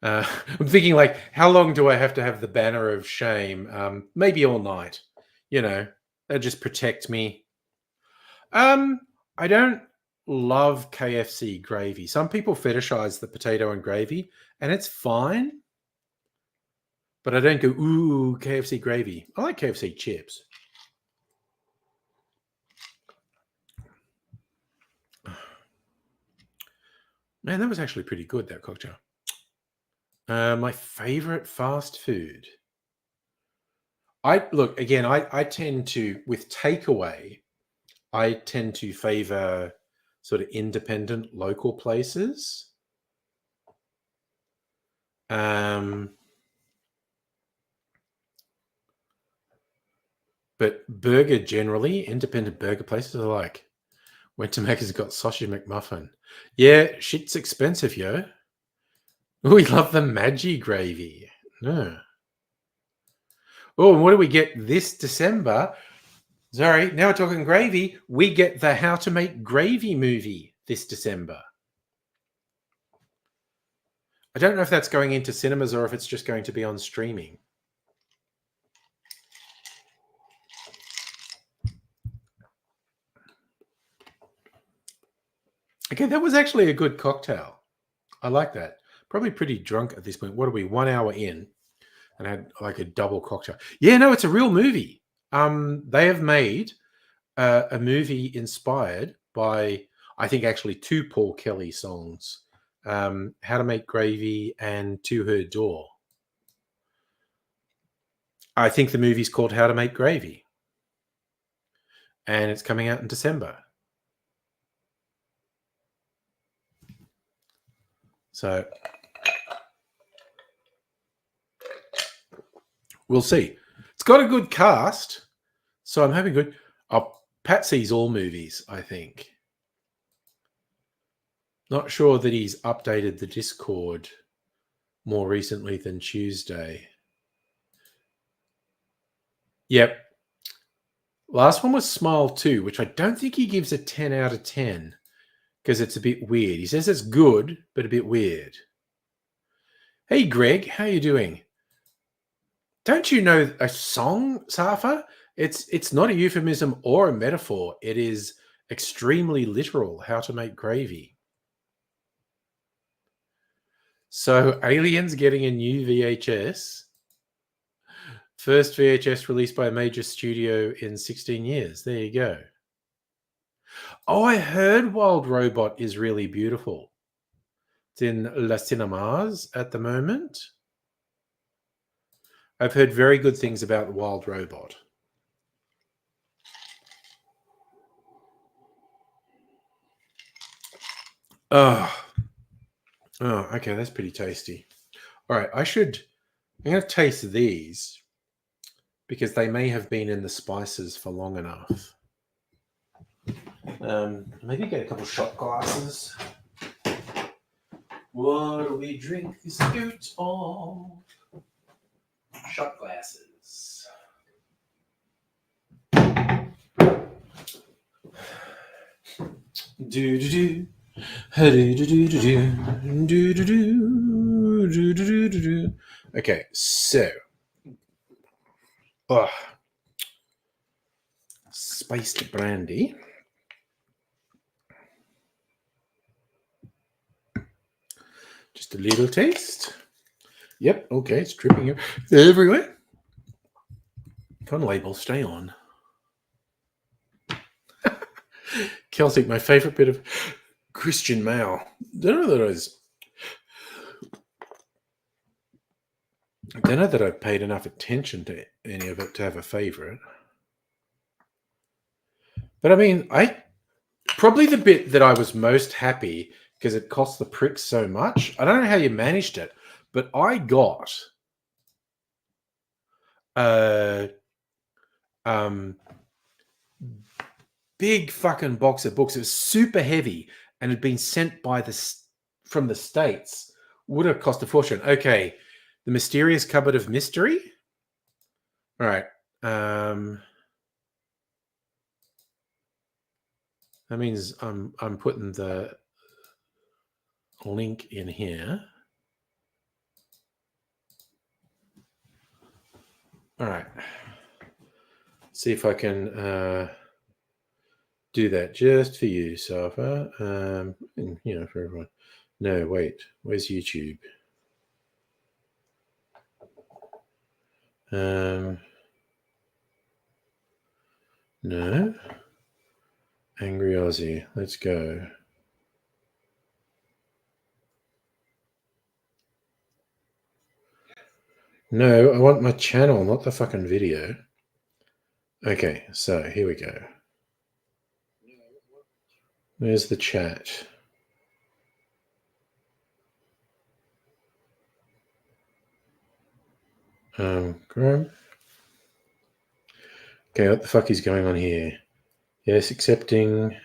I'm thinking, like, how long do I have to have the banner of shame? Maybe all night. You know, that'll just protect me. I don't love KFC gravy. Some people fetishize the potato and gravy, and it's fine. But I don't go, ooh, KFC gravy. I like KFC chips. Man, that was actually pretty good, that cocktail. My favorite fast food. I tend to, with takeaway, I tend to favor sort of independent local places. But burger generally, independent burger places are like, went to Macca's, got sausage McMuffin. Yeah, shit's expensive, yo. We love the Maggi gravy. No. Oh, and what do we get this December? Sorry, now we're talking gravy. We get the How to Make Gravy movie this December. I don't know if that's going into cinemas or if it's just going to be on streaming. Okay, that was actually a good cocktail. I like that. Probably pretty drunk at this point. What are we, 1 hour in? And I had like a double cocktail. Yeah, no, it's a real movie. They have made a movie inspired by, I think, actually 2 Paul Kelly songs, How to Make Gravy and To Her Door. I think the movie's called How to Make Gravy. And it's coming out in December. So we'll see. It's got a good cast, so I'm hoping good. Oh, Pat sees all movies, I think. Not sure that he's updated the Discord more recently than Tuesday. Yep. Last one was Smile 2, which I don't think he gives a 10 out of 10 because it's a bit weird. He says it's good, but a bit weird. Hey, Greg, how you doing? Don't you know a song, Safa? It's not a euphemism or a metaphor. It is extremely literal, how to make gravy. So Aliens getting a new VHS. First VHS released by a major studio in 16 years. There you go. Oh, I heard Wild Robot is really beautiful. It's in La Cinemas at the moment. I've heard very good things about Wild Robot. Oh, okay, that's pretty tasty. All right, I'm going to taste these because they may have been in the spices for long enough. Maybe get a couple shot glasses. What do we drink this out of? Shot glasses. Do do do. Okay, so spiced brandy. Just a little taste. Yep, okay, it's dripping everywhere. Fun label, stay on. Celtic, my favorite bit of Christian mail. Don't know that I've paid enough attention to any of it to have a favorite. But I mean, probably the bit that I was most happy because it cost the pricks so much. I don't know how you managed it, but I got big fucking box of books. It was super heavy and had been sent from the States. Would have cost a fortune. Okay, The Mysterious Cupboard of Mystery. All right. That means I'm putting the link in here. All right. See if I can do that just for you, Safa. For everyone. No, wait. Where's YouTube? No. Angry Aussie. Let's go. No, I want my channel, not the fucking video. Okay, so here we go. There's the chat. Graham. Okay, what the fuck is going on here? Yes, accepting.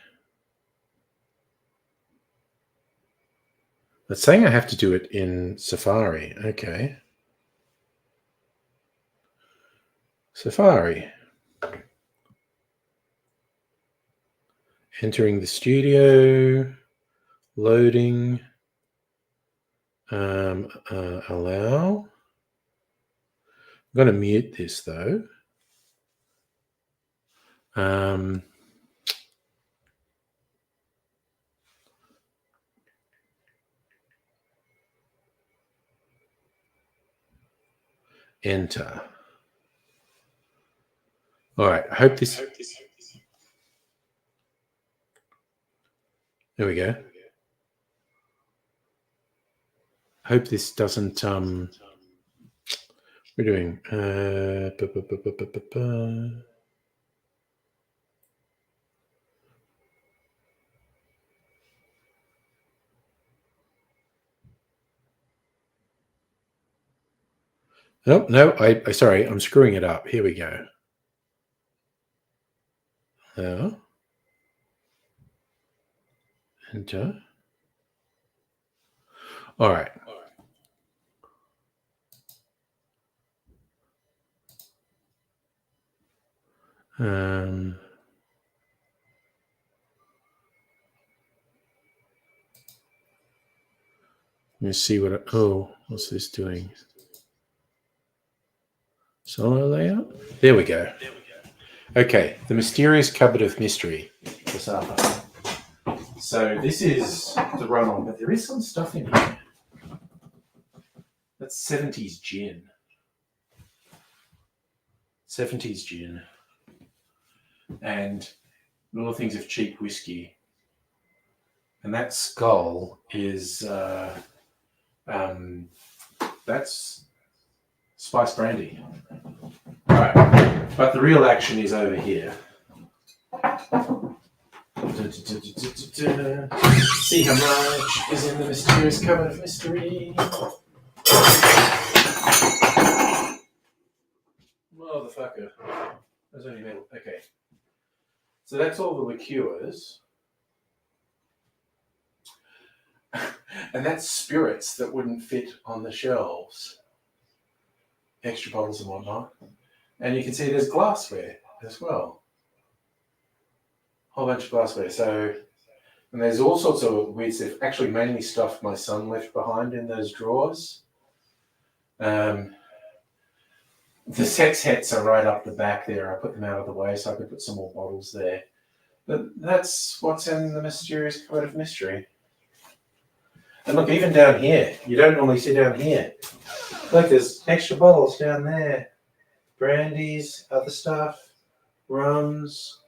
It's saying I have to do it in Safari. Okay. Safari. Entering the studio. Loading. Allow. I'm going to mute this though. Enter. All right. I hope this. There we go. Hope this doesn't. We're doing. Oh, no, I sorry, I'm screwing it up. Here we go. Enter. All right. Let me see what. What's this doing? Solo layout. There we go. Okay, the mysterious cupboard of mystery. So this is the run-on, but there is some stuff in here. That's 70s gin. 70s gin. And little things of cheap whiskey. And that skull is that's spice brandy. Right. But the real action is over here. See how much is in the mysterious cupboard of mystery. Motherfucker. There's only metal. Okay. So that's all the liqueurs. And that's spirits that wouldn't fit on the shelves. Extra bottles and whatnot. And you can see there's glassware as well. Whole bunch of glassware. So, and there's all sorts of weird stuff. Actually, mainly stuff my son left behind in those drawers. The sex hats are right up the back there. I put them out of the way so I could put some more bottles there. But that's what's in the mysterious cupboard of mystery. And look, even down here, you don't normally see down here. Look, there's extra bottles down there. Brandies, other stuff, rums,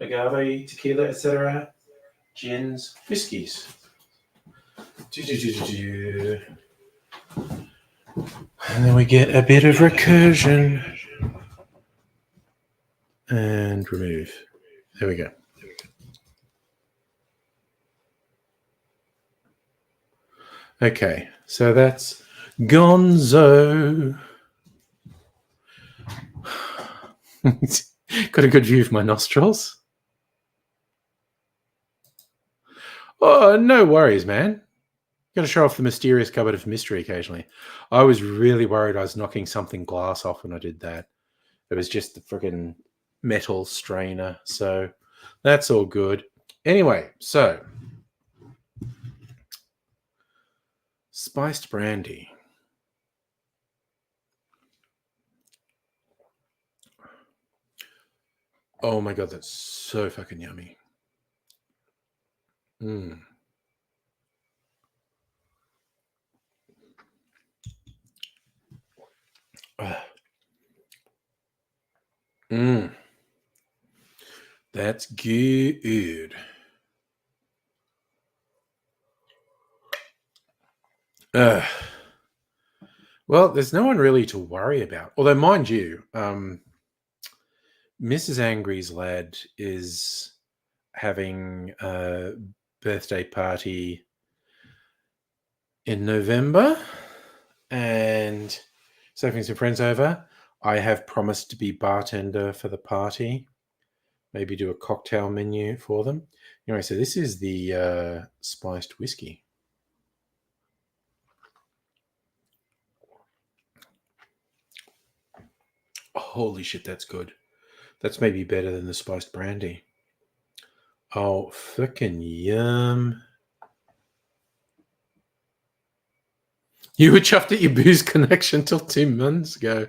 agave, tequila, etc. Gins, whiskies. And then we get a bit of recursion. And remove. There we go. Okay, so that's Gonzo. Got a good view of my nostrils. Oh, no worries, man. Got to show off the mysterious cupboard of mystery occasionally. I was really worried I was knocking something glass off when I did that. It was just the freaking metal strainer. So that's all good. Anyway, so spiced brandy. Oh my God, that's so fucking yummy. Mm. Mm. That's good. Well, there's no one really to worry about. Although, mind you, Mrs. Angry's lad is having a birthday party in November, and so having some friends over. I have promised to be bartender for the party. Maybe do a cocktail menu for them. Anyway, so this is the spiced whiskey. Holy shit, that's good. That's maybe better than the spiced brandy. Oh, frickin' yum. You were chuffed at your booze collection till 2 months ago.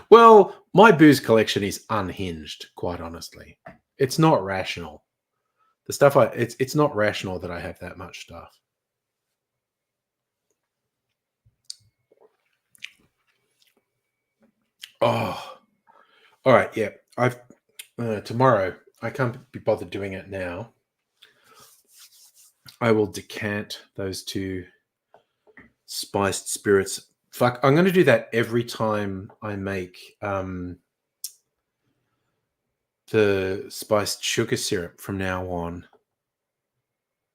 Well, my booze collection is unhinged, quite honestly. It's not rational. The stuff it's not rational that I have that much stuff. Oh, all right. Yeah, I've tomorrow. I can't be bothered doing it now. I will decant those 2 spiced spirits. Fuck, I'm going to do that every time I make the spiced sugar syrup from now on.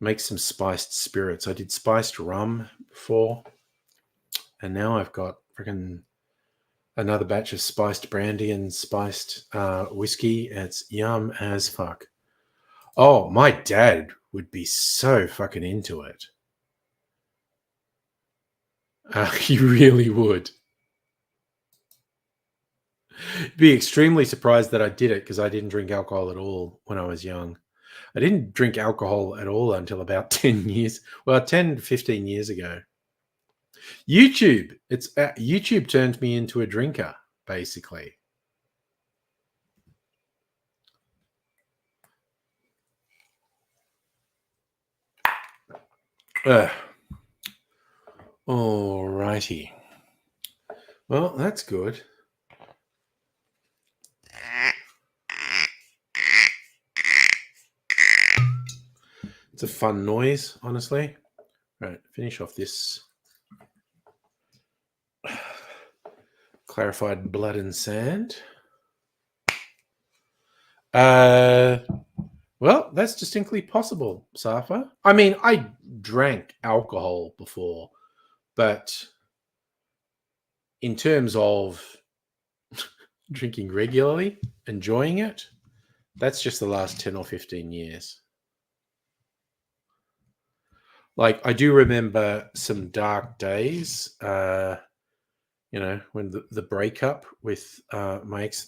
Make some spiced spirits. I did spiced rum before, and now I've got freaking Another batch of spiced brandy and spiced whiskey. It's yum as fuck. Oh, my dad would be so fucking into it. He really would. Be extremely surprised that I did it because I didn't drink alcohol at all when I was young. I didn't drink alcohol at all until about 10 years, 10 to 15 years ago. YouTube, YouTube turned me into a drinker, basically. All righty. Well, that's good. It's a fun noise, honestly. Right, finish off this clarified blood and sand. Well, that's distinctly possible, Safa. I mean, I drank alcohol before, but in terms of drinking regularly, enjoying it, that's just the last 10 or 15 years. Like, I do remember some dark days, when the breakup with my ex,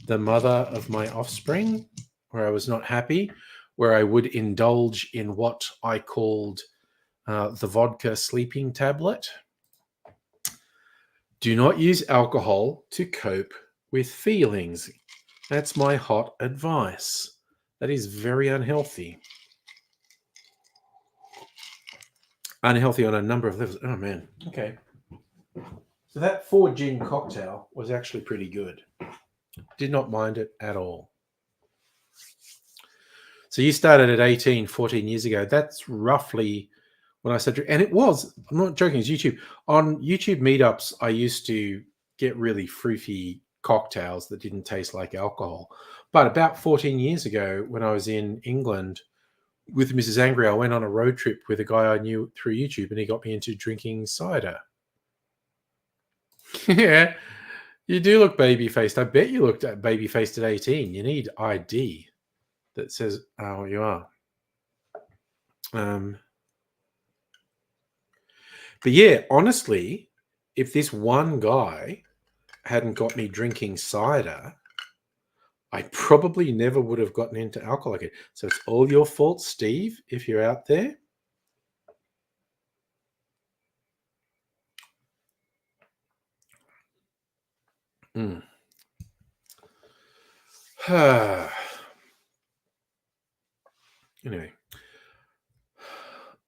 the mother of my offspring, where I was not happy, where I would indulge in what I called the vodka sleeping tablet. Do not use alcohol to cope with feelings. That's my hot advice. That is very unhealthy. Unhealthy on a number of levels. Oh, man. Okay. So that 4 gin cocktail was actually pretty good. Did not mind it at all. So you started at 18, 14 years ago. That's roughly when I started. And it was, I'm not joking, it's YouTube. On YouTube meetups, I used to get really fruity cocktails that didn't taste like alcohol. But about 14 years ago, when I was in England with Mrs. Angry, I went on a road trip with a guy I knew through YouTube, and he got me into drinking cider. Yeah, you do look baby-faced. I bet you looked at baby-faced at 18. You need ID that says what you are. But yeah, honestly, if this one guy hadn't got me drinking cider, I probably never would have gotten into alcohol again. So it's all your fault, Steve, if you're out there. Anyway,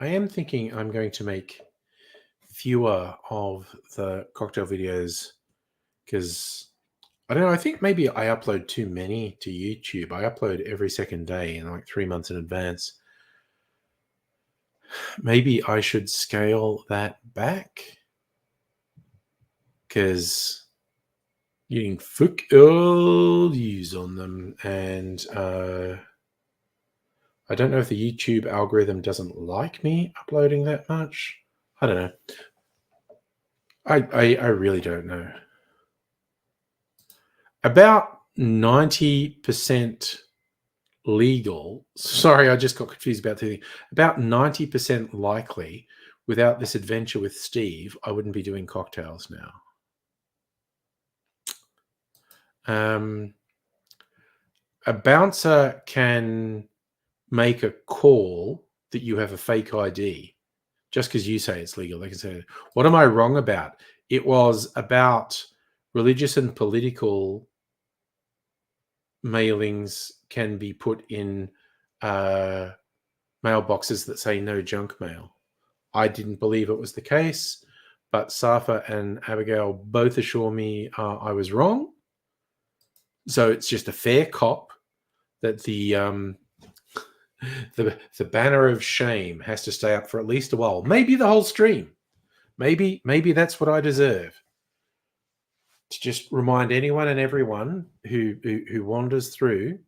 I am thinking I'm going to make fewer of the cocktail videos because I don't know. I think maybe I upload too many to YouTube. I upload every second day and like 3 months in advance. Maybe I should scale that back because getting fuck all views on them, and I don't know if the YouTube algorithm doesn't like me uploading that much. I don't know. I really don't know. About 90% legal. Sorry, I just got confused about the thing. About 90% likely, without this adventure with Steve, I wouldn't be doing cocktails now. A bouncer can make a call that you have a fake ID just because you say it's legal. They can say, what am I wrong about? It was about religious and political mailings can be put in mailboxes that say no junk mail. I didn't believe it was the case, but Safa and Abigail both assure me I was wrong. So it's just a fair cop that the banner of shame has to stay up for at least a while, maybe the whole stream. Maybe that's what I deserve. To just remind anyone and everyone who wanders through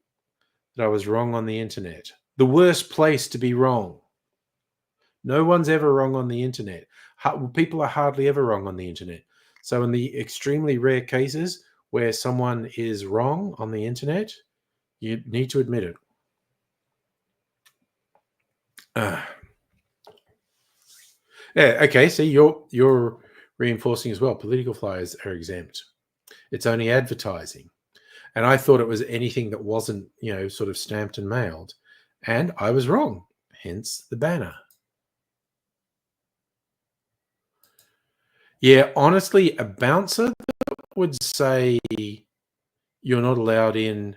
that I was wrong on the internet. The worst place to be wrong. No one's ever wrong on the internet. People are hardly ever wrong on the internet. So in the extremely rare cases where someone is wrong on the internet, you need to admit it. Yeah, okay, see, you're reinforcing as well. Political flyers are exempt. It's only advertising. And I thought it was anything that wasn't, sort of stamped and mailed. And I was wrong. Hence the banner. Yeah, honestly, a bouncer would say you're not allowed in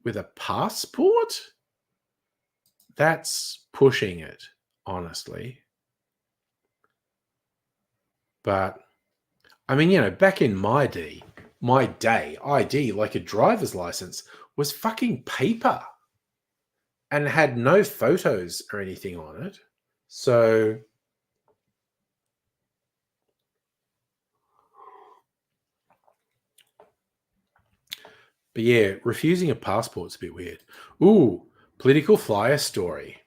with a passport. That's pushing it, honestly. But I mean, back in my day, ID, like a driver's license, was fucking paper and had no photos or anything on it. So, but yeah, refusing a passport's a bit weird. Ooh, political flyer story.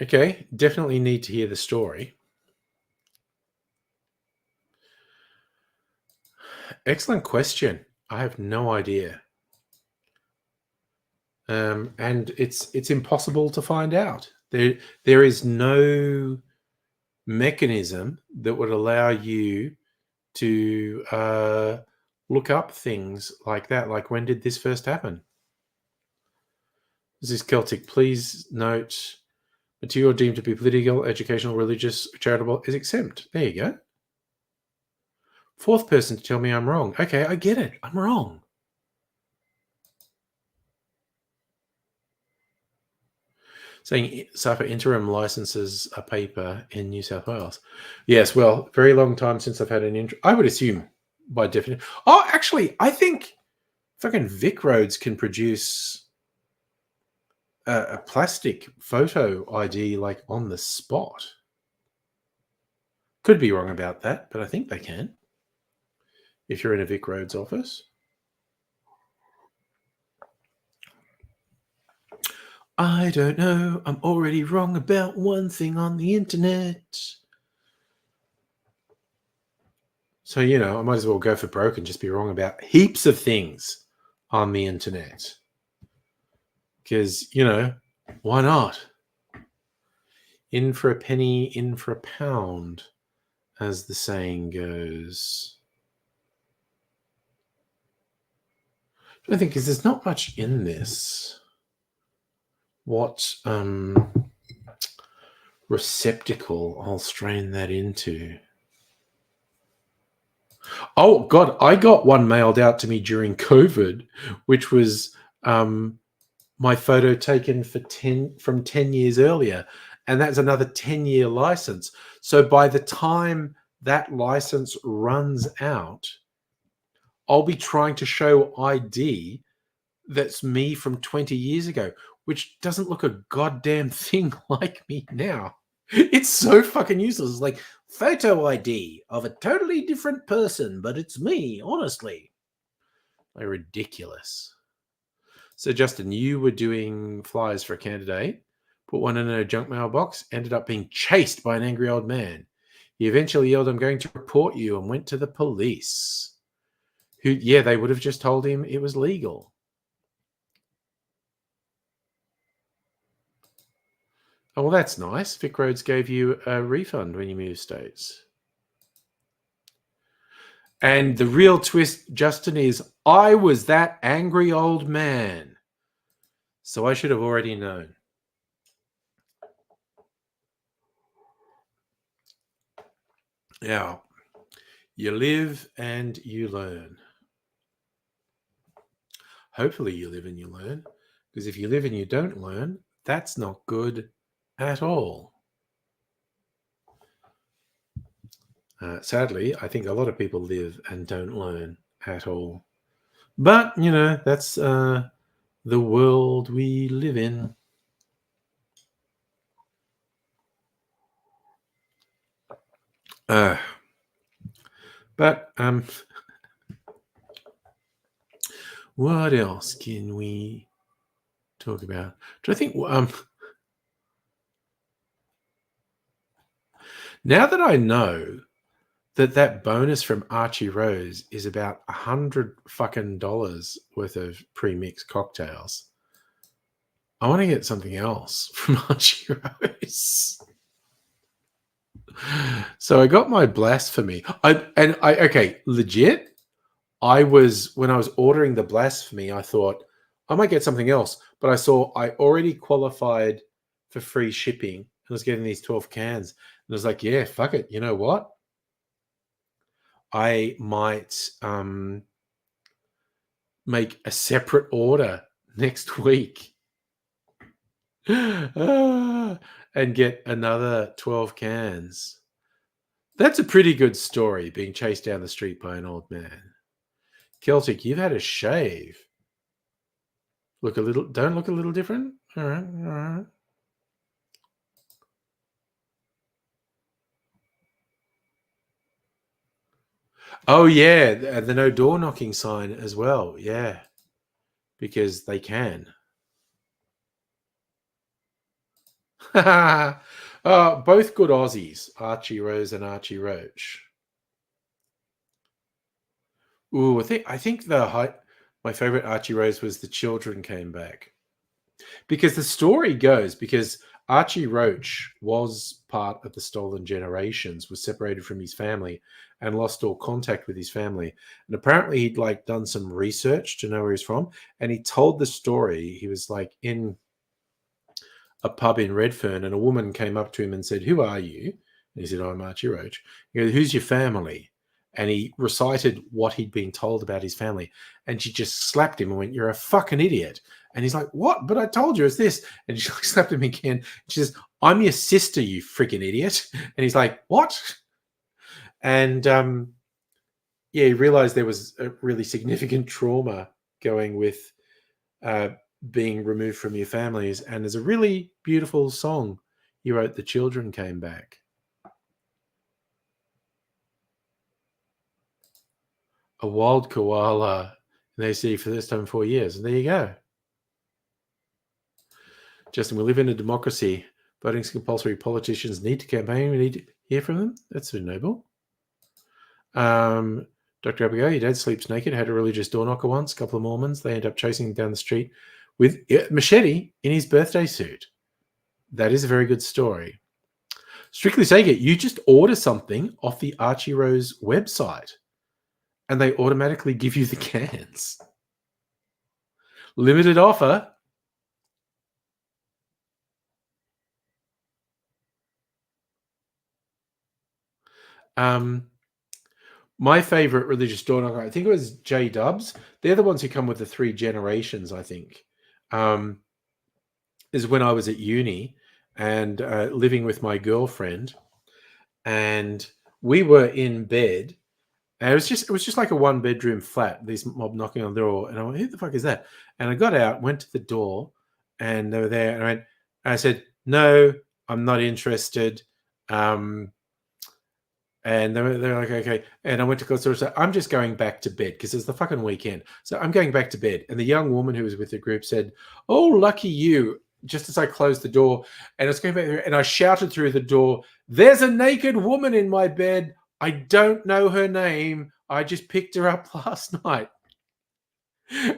Okay, definitely need to hear the story. Excellent question. I have no idea. And it's impossible to find out. There is no mechanism that would allow you to look up things like that. Like, when did this first happen? This is Celtic. Please note, material deemed to be political, educational, religious, charitable is exempt. There you go. Fourth person to tell me I'm wrong. Okay, I get it. I'm wrong. Saying SAFA interim licenses a paper in New South Wales. Yes, well, very long time since I've had an I would assume by definition. Oh, actually, I think fucking Vic Roads can produce a plastic photo ID like on the spot. Could be wrong about that, but I think they can. If you're in a Vic Roads office. I don't know. I'm already wrong about one thing on the internet. So, I might as well go for broke and just be wrong about heaps of things on the internet. Because, why not? In for a penny, in for a pound, as the saying goes. I think because there's not much in this. What receptacle I'll strain that into? Oh God, I got one mailed out to me during COVID, which was my photo taken from 10 years earlier, and that's another 10-year license. So by the time that license runs out, I'll be trying to show ID that's me from 20 years ago, which doesn't look a goddamn thing like me now. It's so fucking useless. It's like photo ID of a totally different person, but it's me, honestly. Like, ridiculous. So, Justin, you were doing flyers for a candidate, put one in a junk mail box, ended up being chased by an angry old man. He eventually yelled, "I'm going to report you," and went to the police. They would have just told him it was legal. Oh, well, that's nice. Vic Roads gave you a refund when you moved states. And the real twist, Justin, is I was that angry old man. So I should have already known. Now, you live and you learn. Hopefully you live and you learn. Because if you live and you don't learn, that's not good at all. Sadly, I think a lot of people live and don't learn at all. But, that's the world we live in. But what else can we talk about? Do I think now that I know that bonus from Archie Rose is about $100 worth of pre-mixed cocktails. I want to get something else from Archie Rose. So I got my blasphemy. Okay, legit. When I was ordering the blasphemy, I thought I might get something else, but I saw I already qualified for free shipping and was getting these 12 cans. And I was like, yeah, fuck it. You know what? I might make a separate order next week and get another 12 cans. That's a pretty good story, being chased down the street by an old man. Celtic, you've had a shave. Don't look a little different? All right, all right. Oh, yeah, the no door knocking sign as well. Yeah, because they can. Both good Aussies, Archie Rose and Archie Roach. Ooh, I think my favorite Archie Rose was The Children Came Back. Because the story goes, because Archie Roach was part of the Stolen Generations, was separated from his family and lost all contact with his family. And apparently he'd done some research to know where he's from. And he told the story. He was in a pub in Redfern, and a woman came up to him and said, "Who are you?" And he said, "Oh, I'm Archie Roach." He goes, "Who's your family?" And he recited what he'd been told about his family. And she just slapped him and went, "You're a fucking idiot." And he's like, "What? But I told you it's this." And she slapped him again. She says, "I'm your sister, you freaking idiot." And he's like, "What?" And yeah, he realized there was a really significant trauma going with being removed from your families. And there's a really beautiful song he wrote, "The Children Came Back." A wild koala, and they see for the first time in 4 years. And there you go. Justin, we live in a democracy. Voting's compulsory. Politicians need to campaign. We need to hear from them. That's so noble. Dr. Abigail, your dad sleeps naked, had a religious door knocker once, a couple of Mormons. They end up chasing him down the street with a machete in his birthday suit. That is a very good story. Strictly Sega, you just order something off the Archie Rose website and they automatically give you the cans. Limited offer. My favorite religious door knocker, I think it was J Dubs. They're the ones who come with the 3 generations, I think. Is when I was at uni and living with my girlfriend, and we were in bed. And it was just like a 1-bedroom flat. This mob knocking on the door, and I went, "Who the fuck is that?" And I got out, went to the door, and they were there. And I said, "No, I'm not interested." And they're like, "Okay." And I went to go to say, "I'm just going back to bed because it's the fucking weekend. So I'm going back to bed." And the young woman who was with the group said, "Oh, lucky you." Just as I closed the door, and I was going back there, and I shouted through the door, "There's a naked woman in my bed. I don't know her name. I just picked her up last night."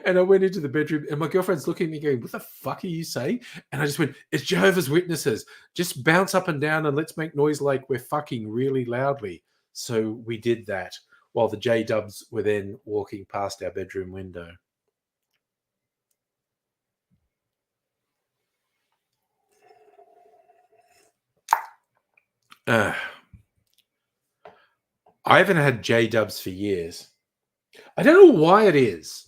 And I went into the bedroom, and my girlfriend's looking at me going, "What the fuck are you saying?" And I just went, "It's Jehovah's Witnesses. Just bounce up and down and let's make noise like we're fucking really loudly." So we did that while the J-Dubs were then walking past our bedroom window. I haven't had J-Dubs for years. I don't know why it is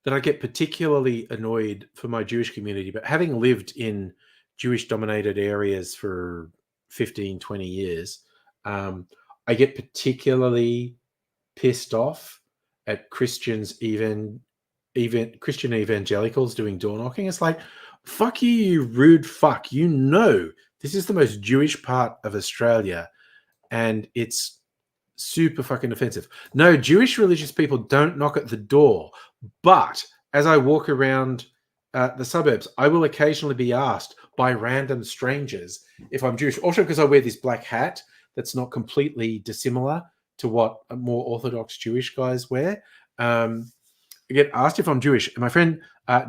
that I get particularly annoyed for my Jewish community, but having lived in Jewish-dominated areas for 15, 20 years, I get particularly pissed off at Christian evangelicals doing door knocking. It's like, fuck you, you rude fuck. You know this is the most Jewish part of Australia, and it's super fucking offensive. No, Jewish religious people don't knock at the door, but as I walk around the suburbs, I will occasionally be asked by random strangers if I'm Jewish. Also, because I wear this black hat that's not completely dissimilar to what more Orthodox Jewish guys wear. I get asked if I'm Jewish, and my friend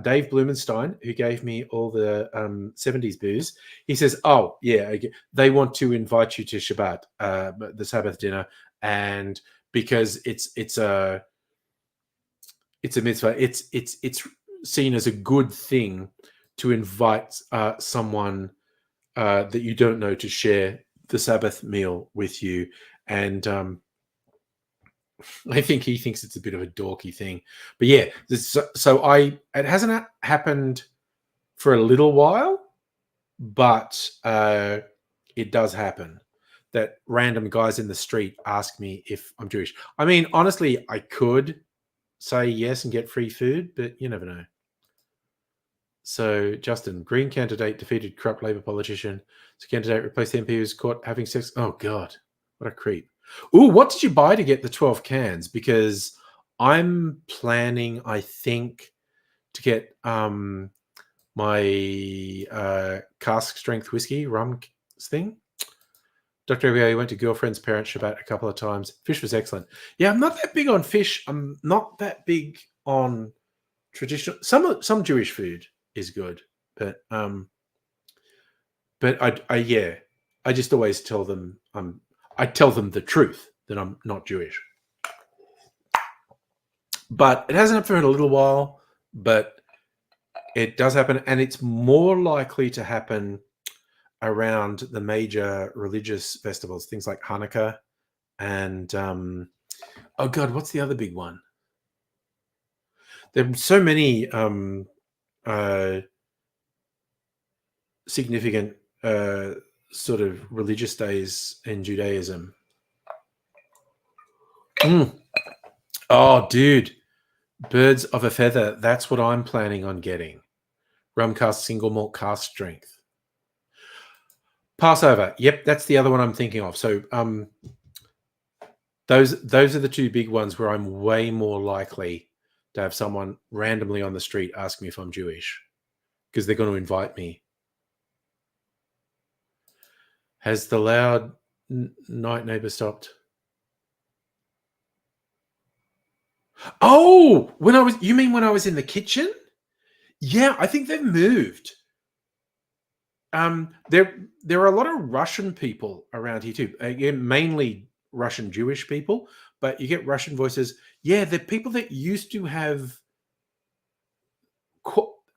Dave Blumenstein, who gave me all the 70s booze, he says, "Oh yeah, they want to invite you to Shabbat, the Sabbath dinner, and because it's a mitzvah, it's seen as a good thing to invite someone that you don't know to share the Sabbath meal with you." And I think he thinks it's a bit of a dorky thing, but yeah. So it hasn't happened for a little while, but it does happen that random guys in the street ask me if I'm Jewish. I mean, honestly, I could say yes and get free food, but you never know. So, Justin, Green candidate defeated corrupt Labor politician. So, candidate replaced the MP who's caught having sex. Oh, God. What a creep. Ooh, what did you buy to get the 12 cans? Because I'm planning, I think, to get my cask strength whiskey rum thing. Dr. Abiy went to girlfriend's parents' Shabbat a couple of times. Fish was excellent. Yeah, I'm not that big on fish. I'm not that big on traditional. Some Jewish food is good, but I just always tell them I tell them the truth that I'm not Jewish. But it hasn't happened for a little while, but it does happen, and it's more likely to happen around the major religious festivals, things like Hanukkah and oh God, what's the other big one? There are so many significant sort of religious days in Judaism. Oh, dude, birds of a feather. That's what I'm planning on getting. Rum cask single malt cask strength. Passover. Yep, that's the other one I'm thinking of. So those are the two big ones where I'm way more likely to have someone randomly on the street ask me if I'm Jewish because they're going to invite me. Has the loud night neighbor stopped? Oh, you mean when I was in the kitchen? Yeah, I think they've moved. There are a lot of Russian people around here too. Again, mainly Russian Jewish people, but you get Russian voices. Yeah, they're people that used to have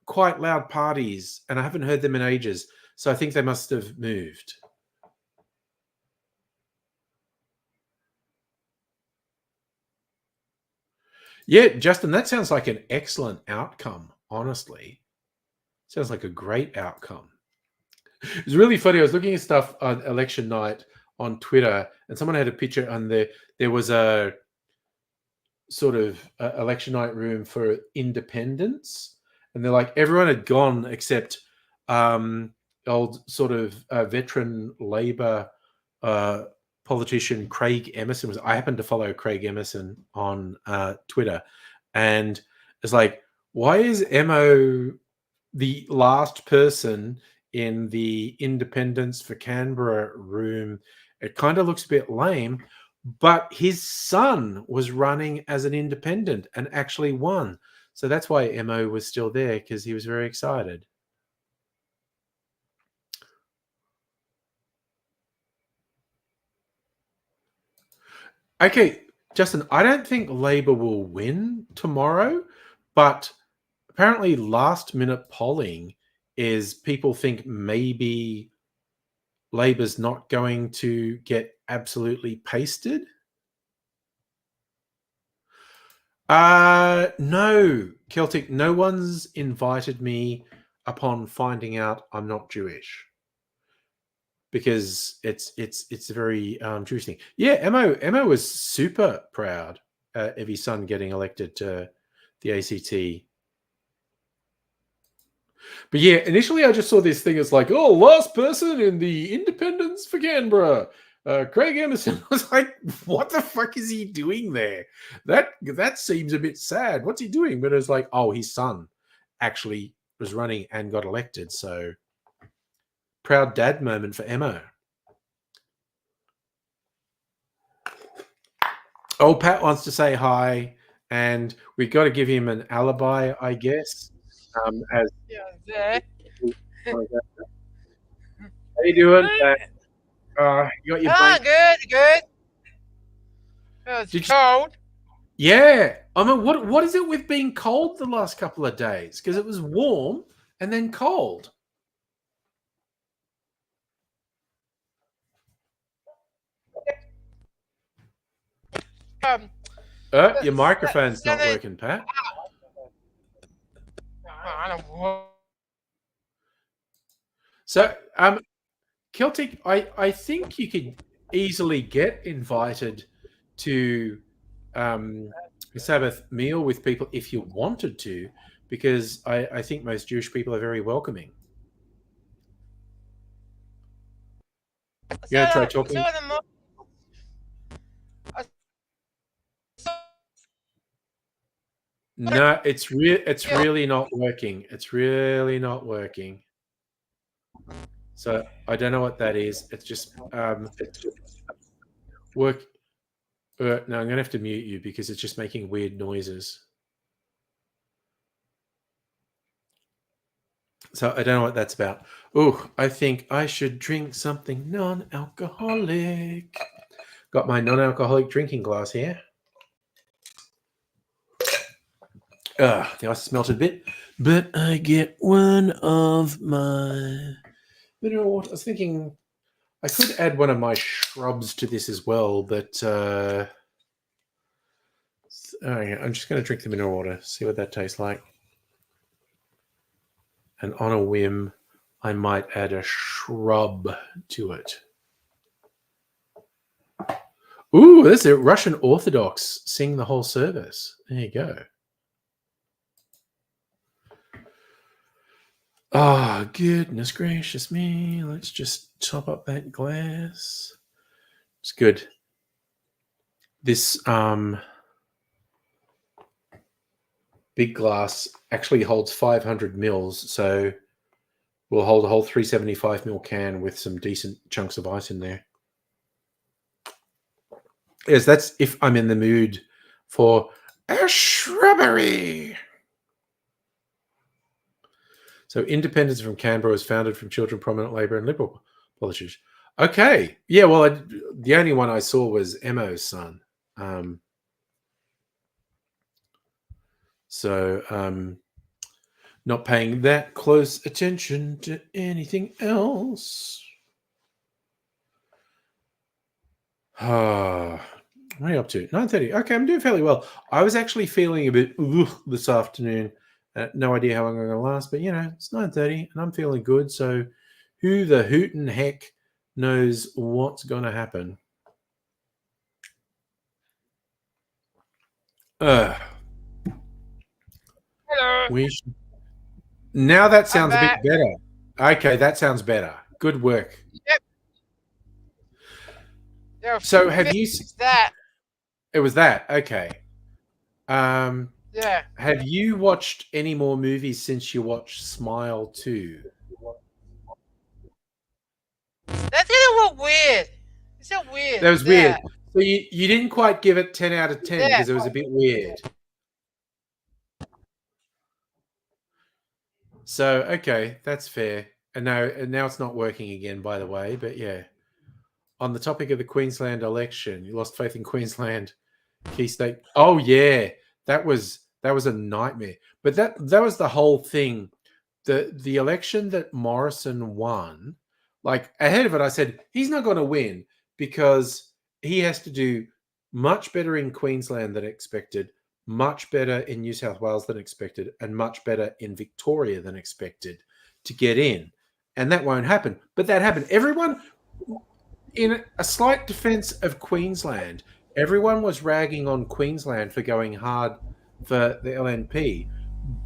quite loud parties, and I haven't heard them in ages. So I think they must have moved. Yeah, Justin, that sounds like an excellent outcome, honestly. Sounds like a great outcome. It was really funny. I was looking at stuff on election night on Twitter, and someone had a picture on there. There was a sort of election night room for independents, and they're like, everyone had gone except old sort of veteran Labor politician Craig Emerson. I happened to follow Craig Emerson on Twitter, and it's like, why is Emo the last person in the Independence for Canberra room? It kind of looks a bit lame, but his son was running as an independent and actually won. So that's why Emo was still there, because he was very excited. Okay, Justin, I don't think Labor will win tomorrow, but apparently last minute polling is people think maybe Labor's not going to get absolutely pasted. No, Celtic, no one's invited me upon finding out I'm not Jewish, because it's a very Jewish thing. Yeah, Emo was super proud of his son getting elected to the ACT. But yeah, initially I just saw this thing as like, oh, last person in the Independence for Canberra, Craig Emerson. I was like, what the fuck is he doing there? That seems a bit sad. What's he doing? But it's like, oh, his son actually was running and got elected. So proud dad moment for Emo. Oh, Pat wants to say hi, and we've got to give him an alibi, I guess. As Yeah, there. how you doing? You got your blanket? Good. Oh, it's Did you? cold. Yeah. I mean, what is it with being cold the last couple of days? Because it was warm and then cold. Your microphone's not working, Pat. I don't know. So, Celtic, I think you could easily get invited to a Sabbath meal with people if you wanted to, because I think most Jewish people are very welcoming. You're gonna try talking? No, it's really not working. It's really not working. So I don't know what that is. It's just work. No, I'm gonna have to mute you because it's just making weird noises. So I don't know what that's about. Oh, I think I should drink something non-alcoholic. Got my non-alcoholic drinking glass here. The ice melted a bit, but I get one of my mineral water. I was thinking I could add one of my shrubs to this as well, but yeah, I'm just going to drink the mineral water, see what that tastes like. And on a whim, I might add a shrub to it. Ooh, there's a Russian Orthodox sing the whole service. There you go. Oh, goodness gracious me. Let's just top up that glass. It's good. This big glass actually holds 500 mils, so we'll hold a whole 375 ml can with some decent chunks of ice in there. Yes, that's if I'm in the mood for a shrubbery. So Independence from Canberra was founded from children, prominent Labor and Liberal politicians. Okay. Yeah, well, the only one I saw was Emo's son. So not paying that close attention to anything else. What are you up to? 9:30. Okay, I'm doing fairly well. I was actually feeling a bit this afternoon. No idea how long I'm going to last, but it's 9:30 and I'm feeling good. So who the hoot and heck knows what's going to happen? Hello. Now that sounds a bit better. Okay, that sounds better. Good work. Yep. So have you? That. It was that. Okay. Yeah. Have you watched any more movies since you watched Smile 2? That's a little weird. It's so weird. That was weird. So you didn't quite give it 10 out of 10 because it was a bit weird. So, okay, that's fair. And now it's not working again, by the way. But yeah, on the topic of the Queensland election, you lost faith in Queensland, key state. Oh yeah, that was a nightmare. But that was the whole thing. The election that Morrison won, like ahead of it, I said he's not going to win because he has to do much better in Queensland than expected, much better in New South Wales than expected, and much better in Victoria than expected to get in. And that won't happen. But that happened. Everyone, in a slight defense of Queensland, everyone was ragging on Queensland for going hard for the LNP.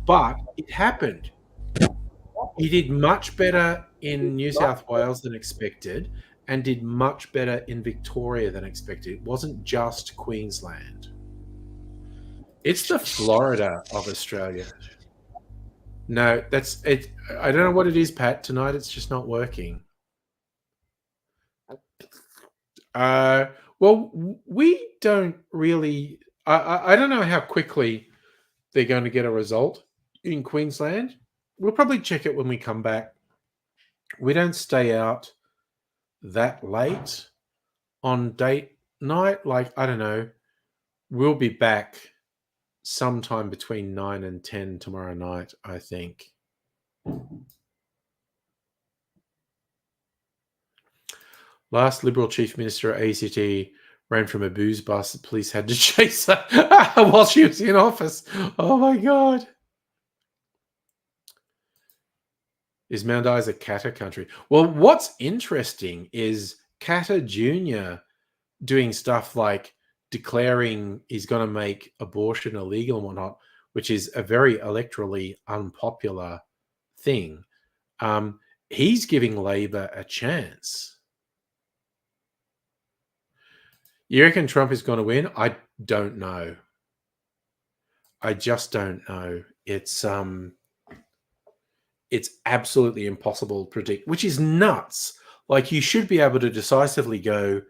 But it happened. He did much better in New South Wales than expected and did much better in Victoria than expected. It wasn't just Queensland. It's the Florida of Australia. No, that's it. I don't know what it is, Pat. Tonight it's just not working. Well, we don't really. I don't know how quickly they're going to get a result in Queensland. We'll probably check it when we come back. We don't stay out that late on date night. Like, I don't know. We'll be back sometime between 9 and 10 tomorrow night, I think. Last Liberal Chief Minister at ACT ran from a booze bus. The police had to chase her while she was in office. Oh my God. Is Mount Isa Katter country? Well, what's interesting is Katter Jr. doing stuff like declaring he's going to make abortion illegal and whatnot, which is a very electorally unpopular thing. He's giving Labor a chance. You reckon Trump is going to win? I don't know. I just don't know. It's absolutely impossible to predict, which is nuts. Like, you should be able to decisively go,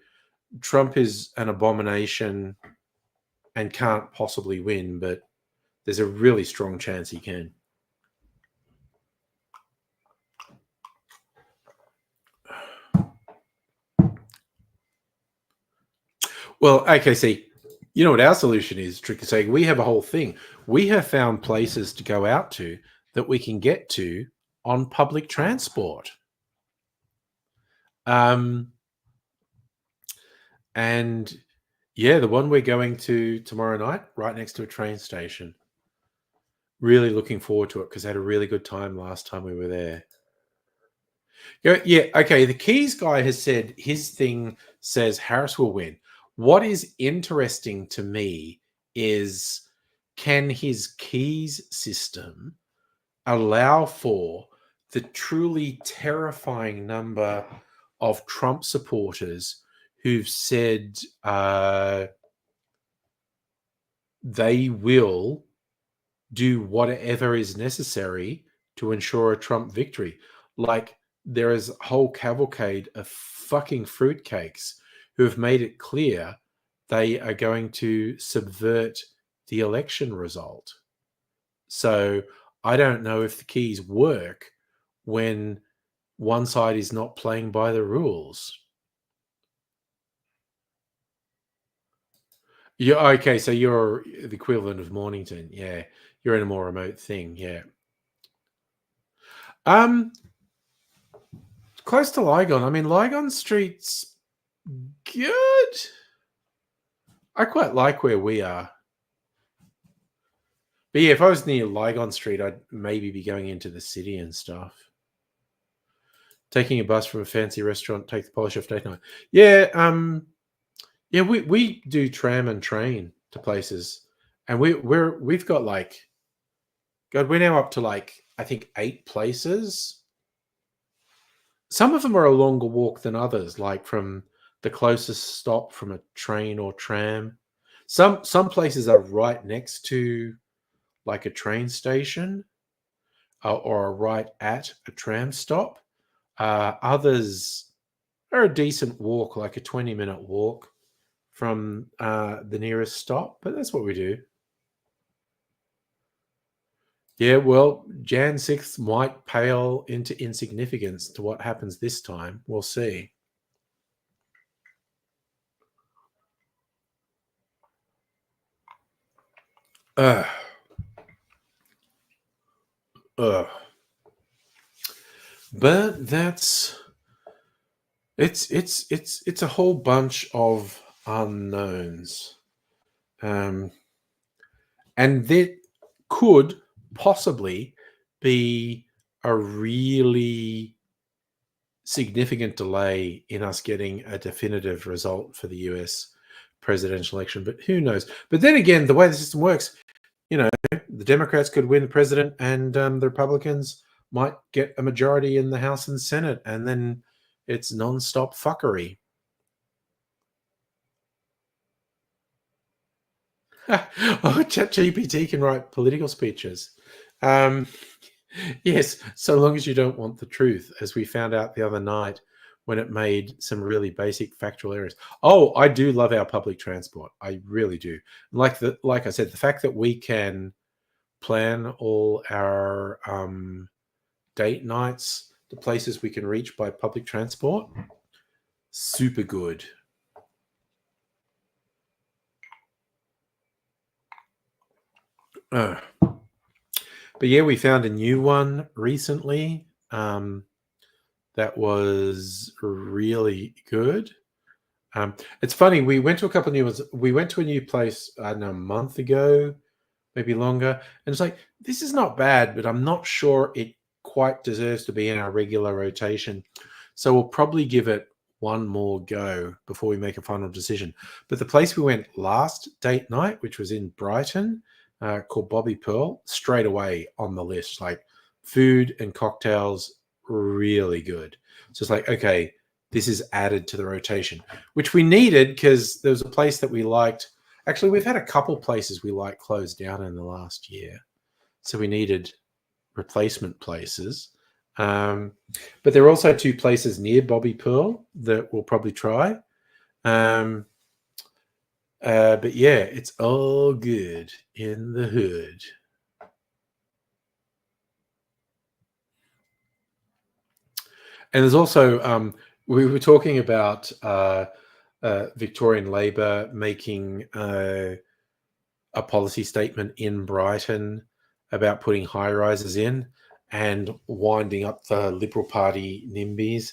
Trump is an abomination and can't possibly win, but there's a really strong chance he can. Well, okay, see, you know what our solution is, Tricky saying? We have a whole thing. We have found places to go out to that we can get to on public transport. And yeah, the one we're going to tomorrow night, right next to a train station. Really looking forward to it because I had a really good time last time we were there. Yeah, okay, the Keys guy has said his thing says Harris will win. What is interesting to me is, can his Keys system allow for the truly terrifying number of Trump supporters who've said they will do whatever is necessary to ensure a Trump victory? Like, there is a whole cavalcade of fucking fruitcakes who have made it clear they are going to subvert the election result. So I don't know if the keys work when one side is not playing by the rules. Yeah, okay, so you're the equivalent of Mornington. Yeah, you're in a more remote thing. Yeah. Close to Lygon. I mean, Lygon Street's good. I quite like where we are. But yeah, if I was near Lygon Street, I'd maybe be going into the city and stuff. Taking a bus from a fancy restaurant, take the polish off date night. Yeah, yeah, we do tram and train to places, and we've got like, God, we're now up to like, I think 8 places. Some of them are a longer walk than others, like from the closest stop from a train or tram. Some places are right next to like a train station or right at a tram stop. Others are a decent walk, like a 20-minute walk from the nearest stop, but that's what we do. Yeah, well, Jan 6th might pale into insignificance to what happens this time. We'll see. But that's it's a whole bunch of unknowns, and that could possibly be a really significant delay in us getting a definitive result for the US presidential election. But who knows? But then again, the way the system works, you know, the Democrats could win the president and the Republicans might get a majority in the House and Senate, and then it's nonstop fuckery. Oh, ChatGPT can write political speeches. Yes, so long as you don't want the truth, as we found out the other night when it made some really basic factual errors. Oh, I do love our public transport. I really do. Like I said, the fact that we can plan all our date nights, the places we can reach by public transport, super good. But yeah, we found a new one recently that was really good. It's funny, we went to a couple of new ones. We went to a new place, I don't know, a month ago, maybe longer. And it's like, this is not bad, but I'm not sure it quite deserves to be in our regular rotation. So we'll probably give it one more go before we make a final decision. But the place we went last date night, which was in Brighton, called Bobby Pearl, straight away on the list. Like food and cocktails, really good. So it's like, okay, this is added to the rotation, which we needed because there was a place that we liked. Actually, we've had a couple places we like closed down in the last year. So we needed replacement places. But there are also 2 places near Bobby Pearl that we'll probably try. But yeah, it's all good in the hood. And there's also, we were talking about Victorian Labor making a policy statement in Brighton about putting high rises in and winding up the Liberal Party NIMBYs.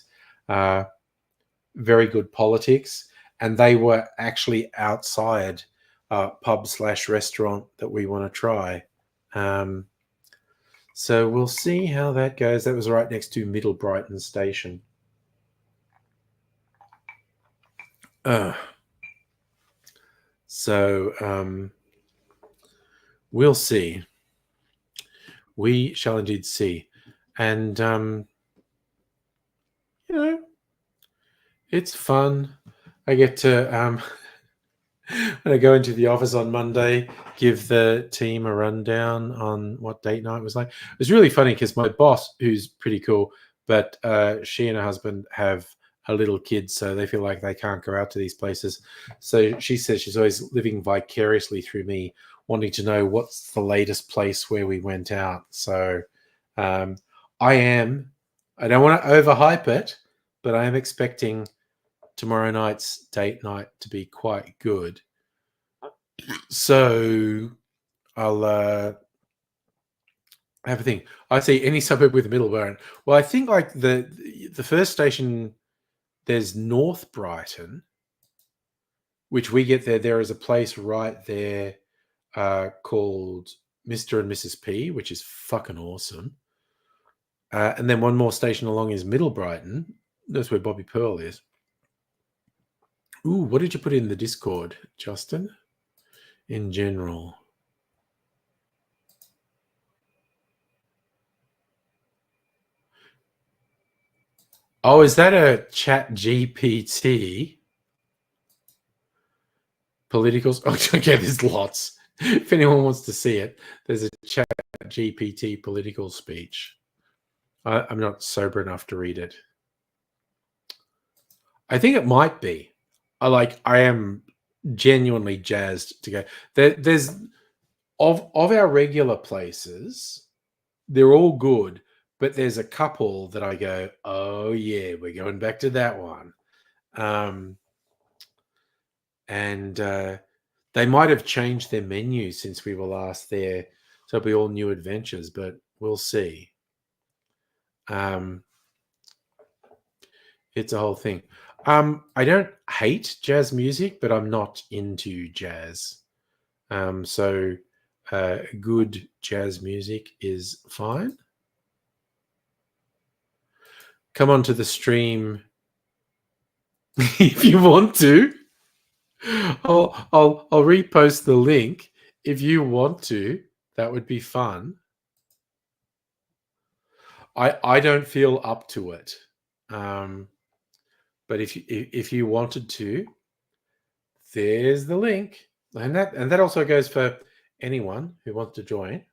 Very good politics. And they were actually outside pub/restaurant that we want to try. So we'll see how that goes. That was right next to Middle Brighton Station. So we'll see. We shall indeed see. And, you know, it's fun. I get to, when I go into the office on Monday, give the team a rundown on what date night was like. It was really funny because my boss, who's pretty cool, but she and her husband have a little kid, so they feel like they can't go out to these places. So she says she's always living vicariously through me, wanting to know what's the latest place where we went out. So I don't want to overhype it, but I am expecting tomorrow night's date night to be quite good. So I'll have a think. I see any suburb with a middle variant. Well, I think like the first station, there's North Brighton, which we get there. There is a place right there called Mr. and Mrs. P, which is fucking awesome. And then one more station along is Middle Brighton. That's where Bobby Pearl is. Ooh, what did you put in the Discord, Justin? In general. Oh, is that a ChatGPT? Politicals? Oh, okay, there's lots. If anyone wants to see it, there's a ChatGPT political speech. I'm not sober enough to read it. I think it might be. I am genuinely jazzed to go. There's of our regular places, they're all good, but there's a couple that I go, oh yeah, we're going back to that one. And they might have changed their menu since we were last there, so it'll be all new adventures, but we'll see. It's a whole thing. I don't hate jazz music, but I'm not into jazz. So good jazz music is fine. Come onto the stream if you want to. I'll repost the link if you want to. That would be fun. I don't feel up to it. But if you wanted to, there's the link. And that also goes for anyone who wants to join.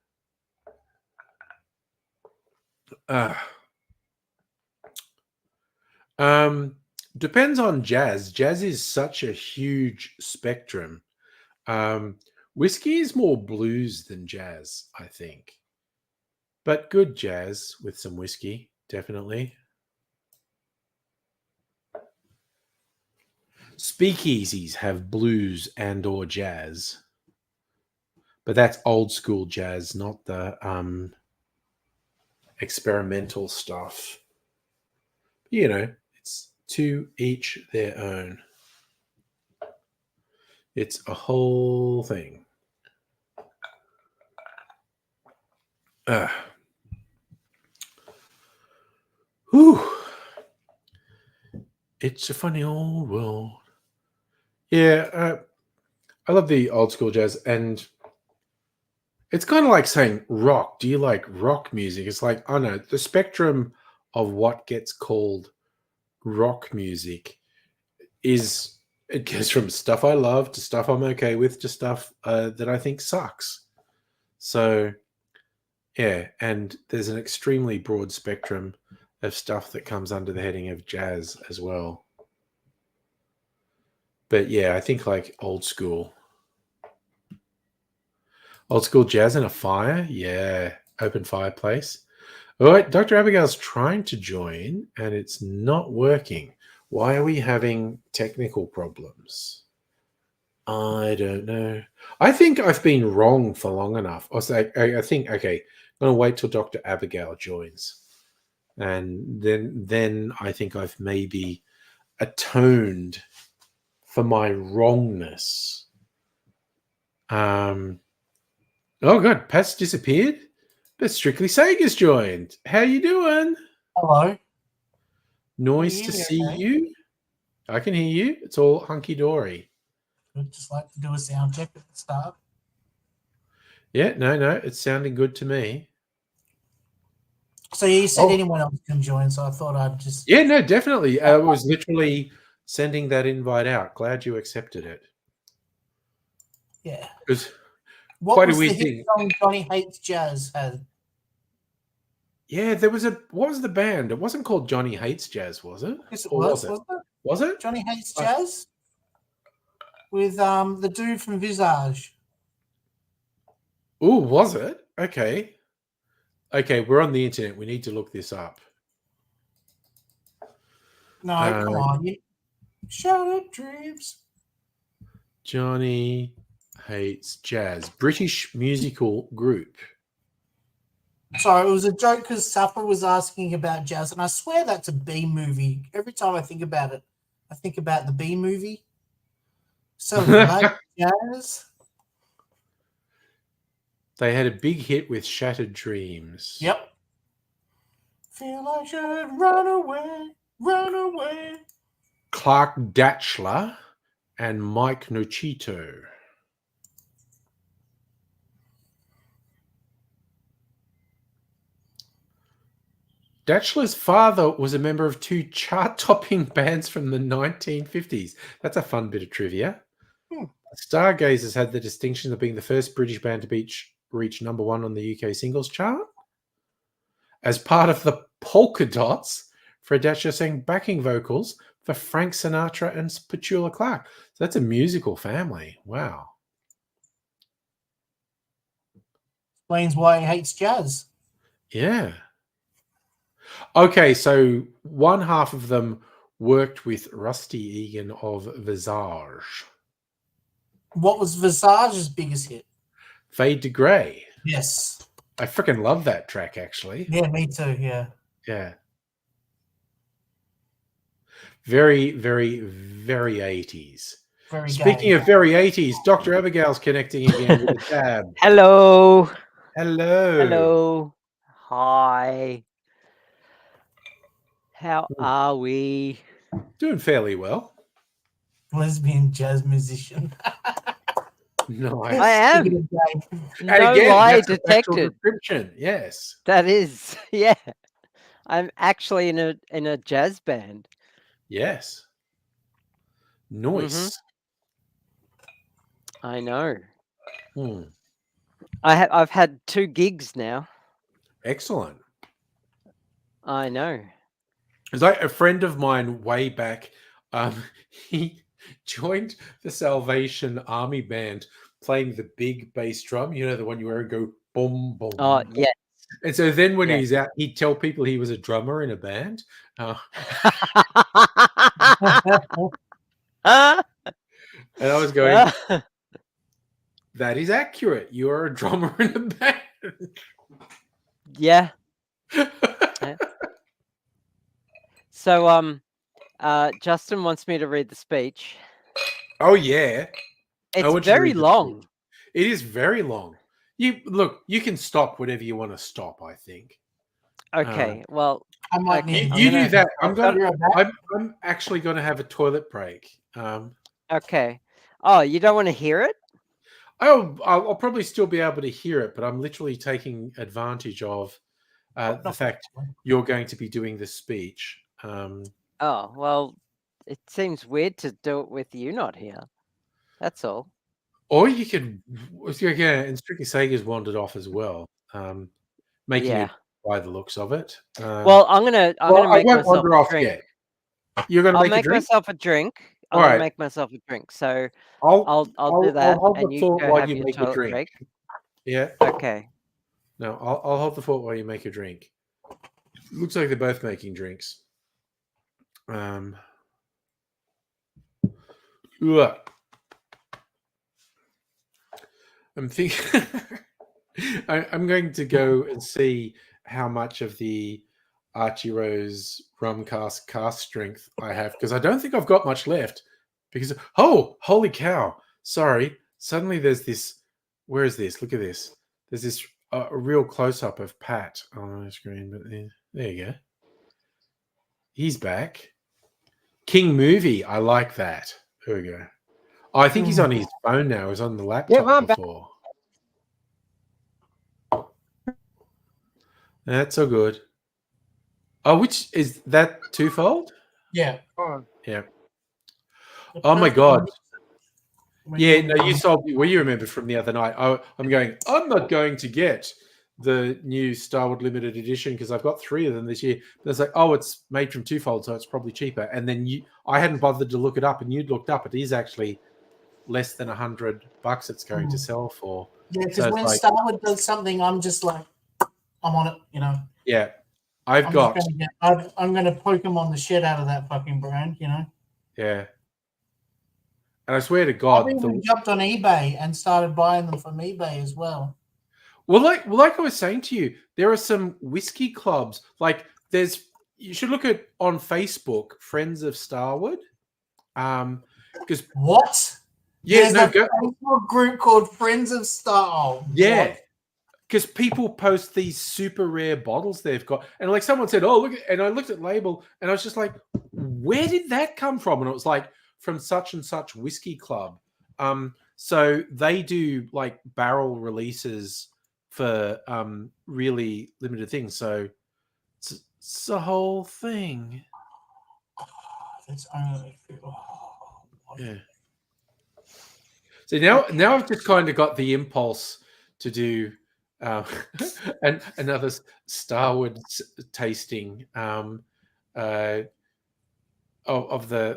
Depends on jazz. Jazz is such a huge spectrum. Whiskey is more blues than jazz, I think. But good jazz with some whiskey, definitely. Speakeasies have blues and or jazz. But that's old school jazz, not the experimental stuff. You know, it's to each their own. It's a whole thing. Whew. It's a funny old world. Yeah, I love the old school jazz, and it's kind of like saying rock. Do you like rock music? It's like, I know the spectrum of what gets called rock music is it goes from stuff I love to stuff I'm okay with to stuff that I think sucks. So, yeah, and there's an extremely broad spectrum of stuff that comes under the heading of jazz as well. But yeah, I think like old school jazz and a fire. Yeah, open fireplace. All right, Dr. Abigail's trying to join and it's not working. Why are we having technical problems? I don't know. I think I've been wrong for long enough. I think, okay, I'm going to wait till Dr. Abigail joins. And then I think I've maybe atoned for my wrongness. Oh, God, Pat's disappeared? But Strictly Sega's joined. How you doing? Hello. Nice Can to you hear see me okay? you. I can hear you. It's all hunky-dory. I'd just like to do a sound check at the start. Yeah, no, it's sounding good to me. So you said anyone else can join, so I thought I'd just... Yeah, no, definitely. I was literally sending that invite out. Glad you accepted it. Yeah. Because What quite a was the weird hit thing. song Johnny Hates Jazz had? Yeah, there was what was the band? It wasn't called Johnny Hates Jazz, was it? Yes, it Or was, it? wasn't it? Was it? Johnny Hates Jazz? With the dude from Visage. Oh, was it? Okay. Okay, we're on the internet. We need to look this up. No, come on. Shattered Dreams. Johnny Hates Jazz. British musical group. Sorry, it was a joke because Sapper was asking about jazz, and I swear that's a B movie. Every time I think about it, I think about the B movie. So like jazz. They had a big hit with Shattered Dreams. Yep. Feel I should run away, run away. Clark Datchler and Mike Nochito. Datchler's father was a member of two chart-topping bands from the 1950s. That's a fun bit of trivia. Stargazers had the distinction of being the first British band to reach number one on the UK singles chart. As part of the Polka Dots, Fred Datchler sang backing vocals for Frank Sinatra and Petula Clark. So that's a musical family. Wow. Explains why he hates jazz. Yeah. Okay, so one half of them worked with Rusty Egan of Visage. What was Visage's biggest hit? Fade to Grey. Yes. I freaking love that track, actually. Yeah, me too, yeah. Yeah. Very, very, very 80s. Very Speaking gay. of very 80s, Dr. Abigail's connecting again with a tab. Hello. Hello. Hello. Hi. How are we? Doing fairly well. Lesbian jazz musician. Nice. I am. Speaking of gay, And No again, lie that's a factual detected. description. Yes. That is, yeah. I'm actually in a jazz band. Yes. Nice. I know. Hmm. I've had 2 gigs now. Excellent. I know. It's like a friend of mine way back. He joined the Salvation Army band playing the big bass drum. You know, the one you wear and go boom, boom. Oh, boom. yeah. And so then when Yeah. he's out, he'd tell people he was a drummer in a band. And I was going, that is accurate. You are a drummer in a band. Yeah. So, Justin wants me to read the speech. Oh, yeah. I It's want you to very read the long. speech. It is very long. You can stop whatever you want to stop, I think. Okay, well, I might Okay, need I'm You gonna- do that. I'm I'll be right back. I'm actually gonna have a toilet break. okay. Oh, you don't want to hear it? I'll probably still be able to hear it, but I'm literally taking advantage of the fact you're going to be doing the speech. Oh, well, it seems weird to do it with you not here. That's all. Or you could, yeah, and Strictly Sega's wandered off as well, making Yeah. it by the looks of it. Well, I'm gonna I make won't myself wander a off drink. yet. You're going to I'll make a make drink? myself a drink. I'm All gonna right. make myself a drink. So I'll I'll do that, I'll hold and the you thought go while have you your make a toilet drink. break. Yeah. Okay. No, I'll hold the fort while you make a drink. Looks like they're both making drinks. Ugh. I'm thinking. I'm going to go and see how much of the Archieros rum cast strength I have, because I don't think I've got much left. Because holy cow! Sorry, suddenly there's this. Where is this? Look at this. There's this a real close up of Pat on the screen, but there you go. He's back. King Movie. I like that. There we go. Oh, I think he's on his phone now. He was on the laptop I'm back. before. That's so good. Oh, which is that twofold? Yeah. Yeah. Oh my god. Yeah, no, you sold me. Well, you remember from the other night. I'm going, I'm not going to get the new Star Wars limited edition because I've got 3 of them this year. But it's like, oh, it's made from twofold, so it's probably cheaper. And then I hadn't bothered to look it up, and you'd looked up. It is actually less than $100 it's going to sell for. Yeah, because So when it's like- Star Wars does something, I'm just like, I'm on it, you know. Yeah. I'm going to Pokemon the shit out of that fucking brand, you know. Yeah. And I swear to God, I've even jumped on eBay and started buying them from eBay as well. Well, like I was saying to you, there are some whiskey clubs. Like you should look at on Facebook, Friends of Starwood. Because what? Yeah, There's a Facebook group called Friends of Star. Yeah, because people post these super rare bottles they've got, and like someone said, "Oh, look!" And I looked at label, and I was just like, "Where did that come from?" And it was like from such and such whiskey club. So they do like barrel releases for really limited things. So it's the whole thing. It's only yeah. So now I've just kind of got the impulse to do and another Starwood tasting of the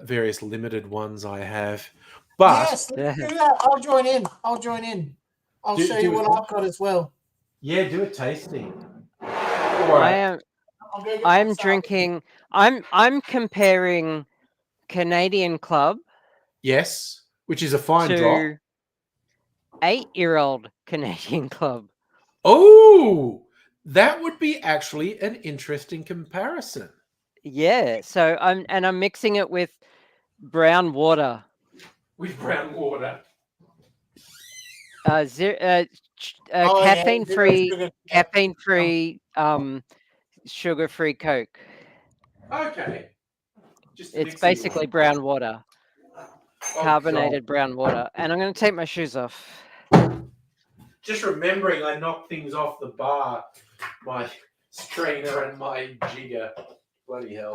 various limited ones I have. But yes, let's do that. I'll join in. I'll show you what I've got as well. Yeah, do a tasting. I am drinking. I'm comparing Canadian Club. Yes, which is a fine to drop. 8-year-old Canadian Club. Oh, that would be actually an interesting comparison. Yeah, so I'm mixing it with brown water. With brown water. Caffeine-free, sugar-free Coke. Okay. It's basically brown water. Carbonated brown water. And I'm going to take my shoes off. Just remembering I knocked things off the bar, my strainer and my jigger. Bloody hell.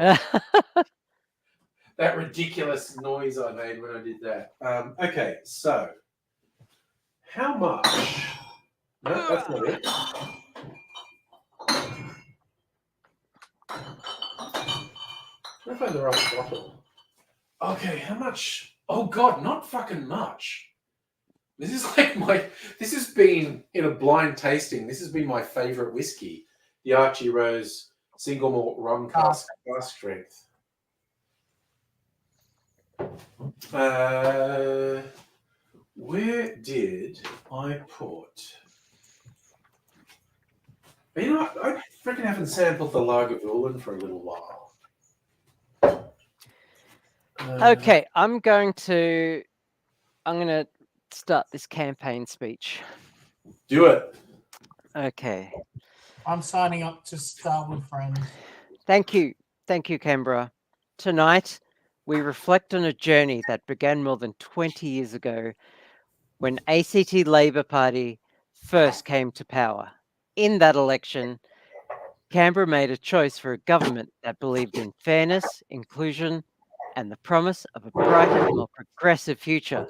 That ridiculous noise I made when I did that. Okay, so how much? No, that's not it. to find the right bottle. Okay, how much? Oh God, not fucking much. This is like this has been in a blind tasting. This has been my favorite whiskey, the Archie Rose single malt rum cask strength. Where did I put? You know what? I freaking haven't sampled the Lagavulin for a little while. Okay, I'm going to start this campaign speech. Do it. Okay. I'm signing up to Starwood Friends. Thank you, Canberra. Tonight, we reflect on a journey that began more than 20 years ago when ACT Labor Party first came to power. In that election, Canberra made a choice for a government that believed in fairness, inclusion, and the promise of a brighter, more progressive future.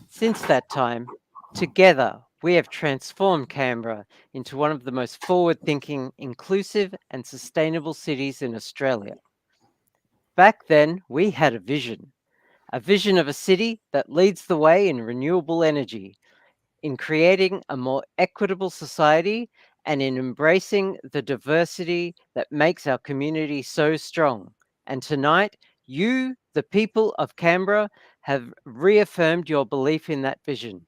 Since that time, together, we have transformed Canberra into one of the most forward-thinking, inclusive, and sustainable cities in Australia. Back then, we had a vision of a city that leads the way in renewable energy, in creating a more equitable society, and in embracing the diversity that makes our community so strong. And tonight, you, the people of Canberra, have reaffirmed your belief in that vision.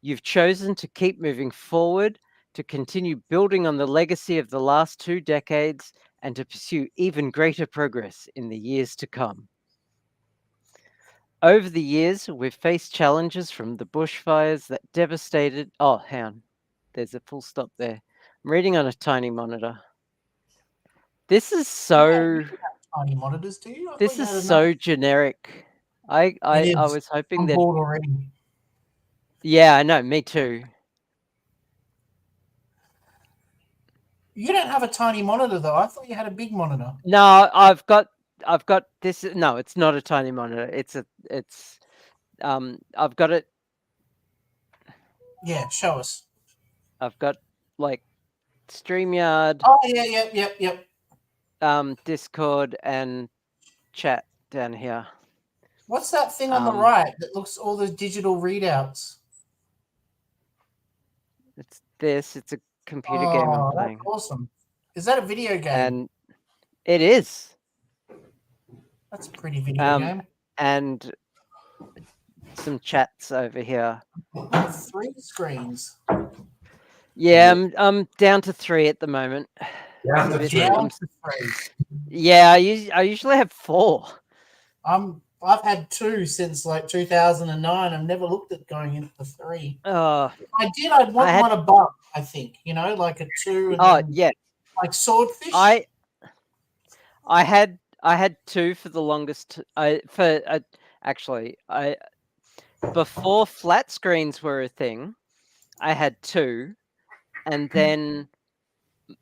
You've chosen to keep moving forward, to continue building on the legacy of the last 2 decades, and to pursue even greater progress in the years to come. Over the years, we've faced challenges from the bushfires that devastated... Oh, hang on. There's a full stop there. I'm reading on a tiny monitor. This is so... Tiny monitors, do you? This is so generic. I was hoping I'm that... bored already. Yeah, I know. Me too. You don't have a tiny monitor, though. I thought you had a big monitor. No, I've got this. No, it's not a tiny monitor. I've got it. Yeah, show us. I've got like StreamYard. Oh yep. Discord and chat down here. What's that thing on the right that looks all the digital readouts? It's this. It's a computer game I'm playing. That's awesome. Is that a video game? And it is. That's a pretty video game. And some chats over here. 3 screens. Yeah, I'm down to 3 at the moment. Down to 3. Yeah, I usually have 4. I've had 2 since like 2009. I've never looked at going into 3. If I did, I'd want one above, I think. You know, like a 2. And yeah. Like Swordfish. I had 2 for the longest. Before flat screens were a thing, I had 2, and then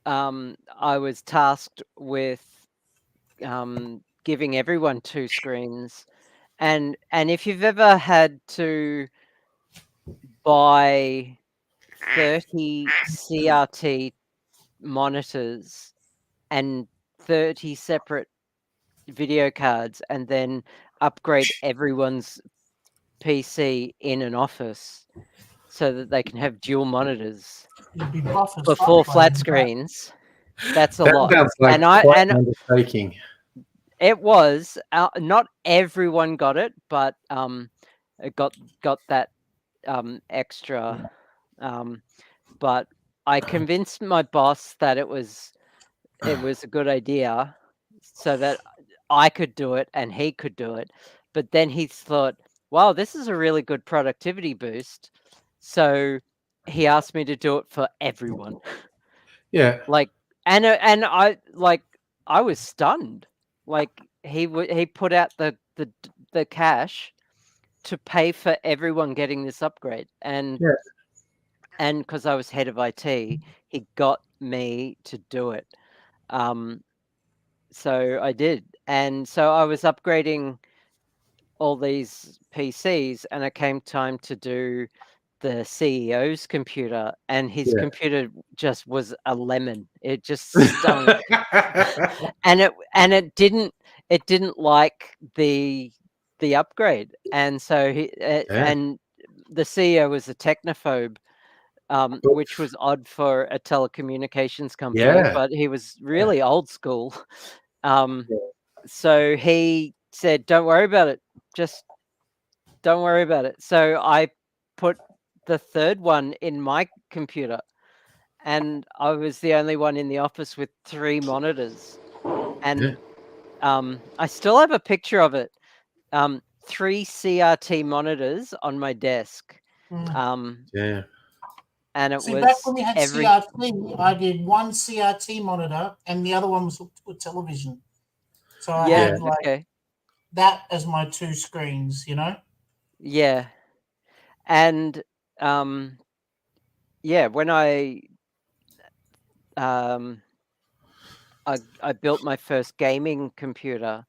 I was tasked with giving everyone 2 screens, and if you've ever had to buy 30 CRT monitors and 30 separate video cards and then upgrade everyone's PC in an office so that they can have dual monitors before flat screens, that's a lot. Like and undertaking. It was not everyone got it, but it got that extra. But I convinced my boss that it was a good idea so that I could do it and he could do it. But then he thought, wow, this is a really good productivity boost. So he asked me to do it for everyone. Yeah. Like, and I was stunned. Like he put out the cash to pay for everyone getting this upgrade. And because I was head of IT, he got me to do it. So I did. And so I was upgrading all these PCs, and it came time to do the CEO's computer, and his computer just was a lemon. It just stunk. and it it didn't like the upgrade, and so and the CEO was a technophobe, which was odd for a telecommunications company. Yeah. But he was really old school. So he said, "Don't worry about it. Just don't worry about it." So I put the third one in my computer, and I was the only one in the office with 3 monitors. And I still have a picture of it. 3 CRT monitors on my desk. Yeah. And it See, was back when we had every CRT, I did one CRT monitor and the other one was hooked to a television. So I yeah, had like okay. that as my 2 screens, you know? Yeah. And yeah, when I built my first gaming computer,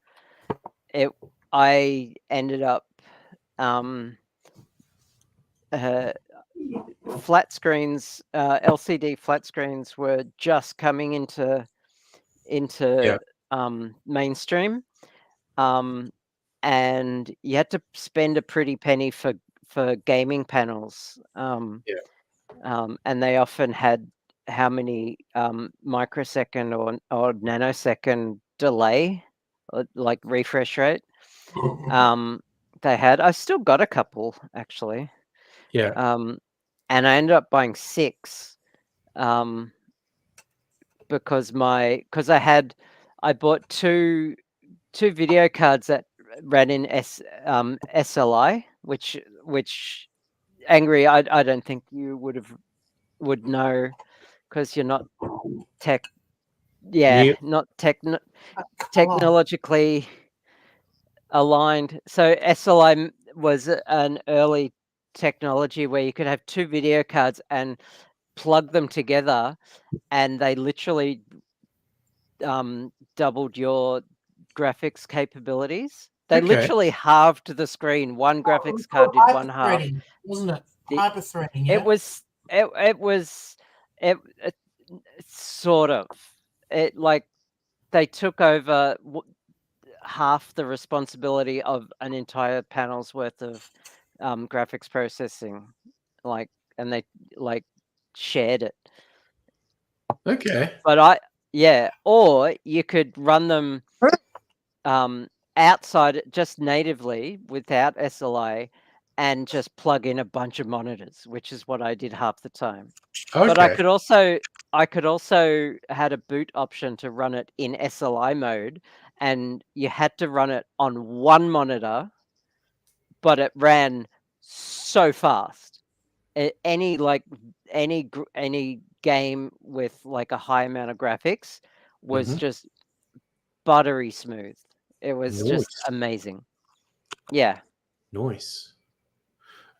I ended up flat screens, LCD flat screens were just coming into mainstream, and you had to spend a pretty penny for gaming panels, and they often had how many microsecond or nanosecond delay, like refresh rate. They had. I still got a couple actually. Yeah. And I ended up buying 6, because I bought two video cards that ran in SLI, which Angry, I don't think you would know, because you're not tech. Yeah, not technologically aligned. So SLI was an early technology where you could have 2 video cards and plug them together, and they literally doubled your graphics capabilities. They literally halved the screen. One graphics card did one half. Wasn't it? The- Hyper-threading, yeah? It was it sort of, it like they took over half the responsibility of an entire panel's worth of graphics processing, and they shared it. Okay. But or you could run them outside just natively without SLI, and just plug in a bunch of monitors, which is what I did half the time. Okay. But I could also had a boot option to run it in SLI mode, and you had to run it on one monitor, but it ran so fast. Any game with like a high amount of graphics was just buttery smooth. It was just amazing. Yeah. Nice.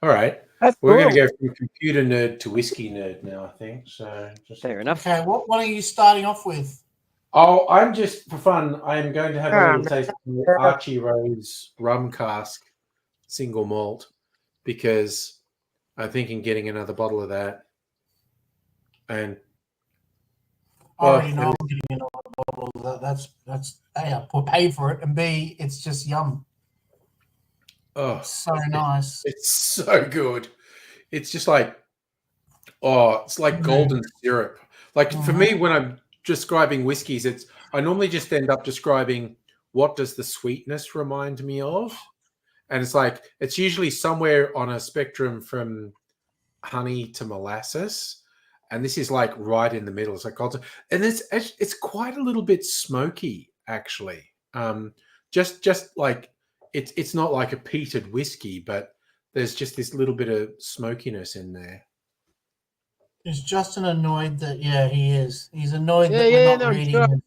All right. That's We're going cool. to go from computer nerd to whiskey nerd now, I think. So just Fair enough. Okay, what are you starting off with? Oh, I'm just for fun. I am going to have a little taste of the Archie Rose rum cask single malt, because I'm thinking getting another bottle of that. And I already know I'm getting another bottle of that. That's A, I pay for it, and B, it's just yum. oh, So nice. it's so good. It's just like, it's like golden syrup. Like for me, when I'm describing whiskeys, I normally just end up describing what does the sweetness remind me of, and it's usually somewhere on a spectrum from honey to molasses, and this is like right in the middle. It's like and it's quite a little bit smoky actually. Just like it's not like a peated whiskey, but there's just this little bit of smokiness in there. Is Justin annoyed that? Yeah, he is. He's annoyed that we're not reading.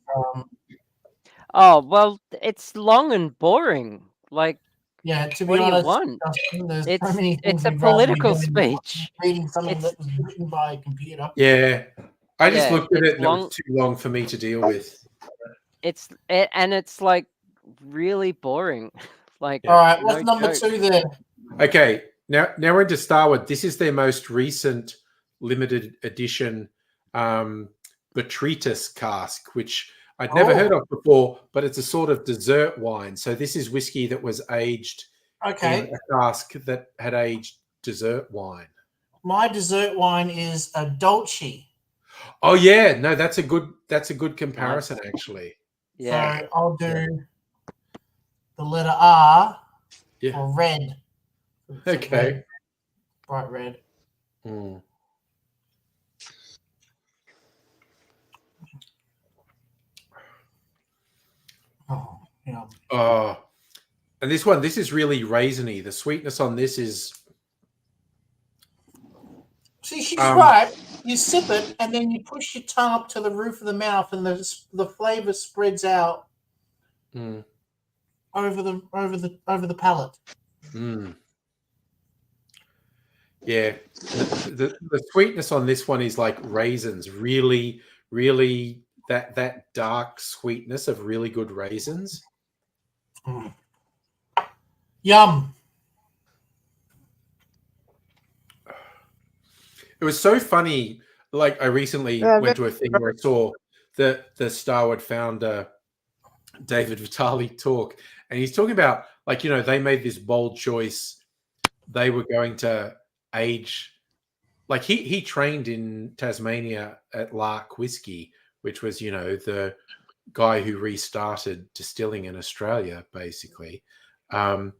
Oh well, it's long and boring. Like, yeah, to be what do you honest, want? Justin, there's so many things It's a we'd rather be political doing speech. than reading something that was written by a computer. Yeah, I just looked at it and it long. was too long for me to deal with. And it's like really boring. Like, All right, what's no number joke. 2 there? Okay, now we're into Starwood. This is their most recent limited edition Botrytis cask, which I'd never heard Oh. of before, but it's a sort of dessert wine. So this is whiskey that was aged in Okay. a cask that had aged dessert wine. My dessert wine is a Dolce. Oh yeah, no, that's a good comparison actually. Yeah. So I'll do the letter R Yeah. for red. It's a Okay. red, bright red. Mm. Oh, yeah. Oh, and this is really raisiny. The sweetness on this is See, she's Um, right. You sip it, and then you push your tongue up to the roof of the mouth, and the flavor spreads out mm, over the palate. mm. Yeah, the sweetness on this one is like raisins. Really, really that dark sweetness of really good raisins. Mm. Yum. It was so funny. Like I recently went to a thing where I saw the Starwood founder David Vitale talk, and he's talking about like they made this bold choice. They were going to age, like he trained in Tasmania at Lark Whiskey, which was the guy who restarted distilling in Australia, basically. And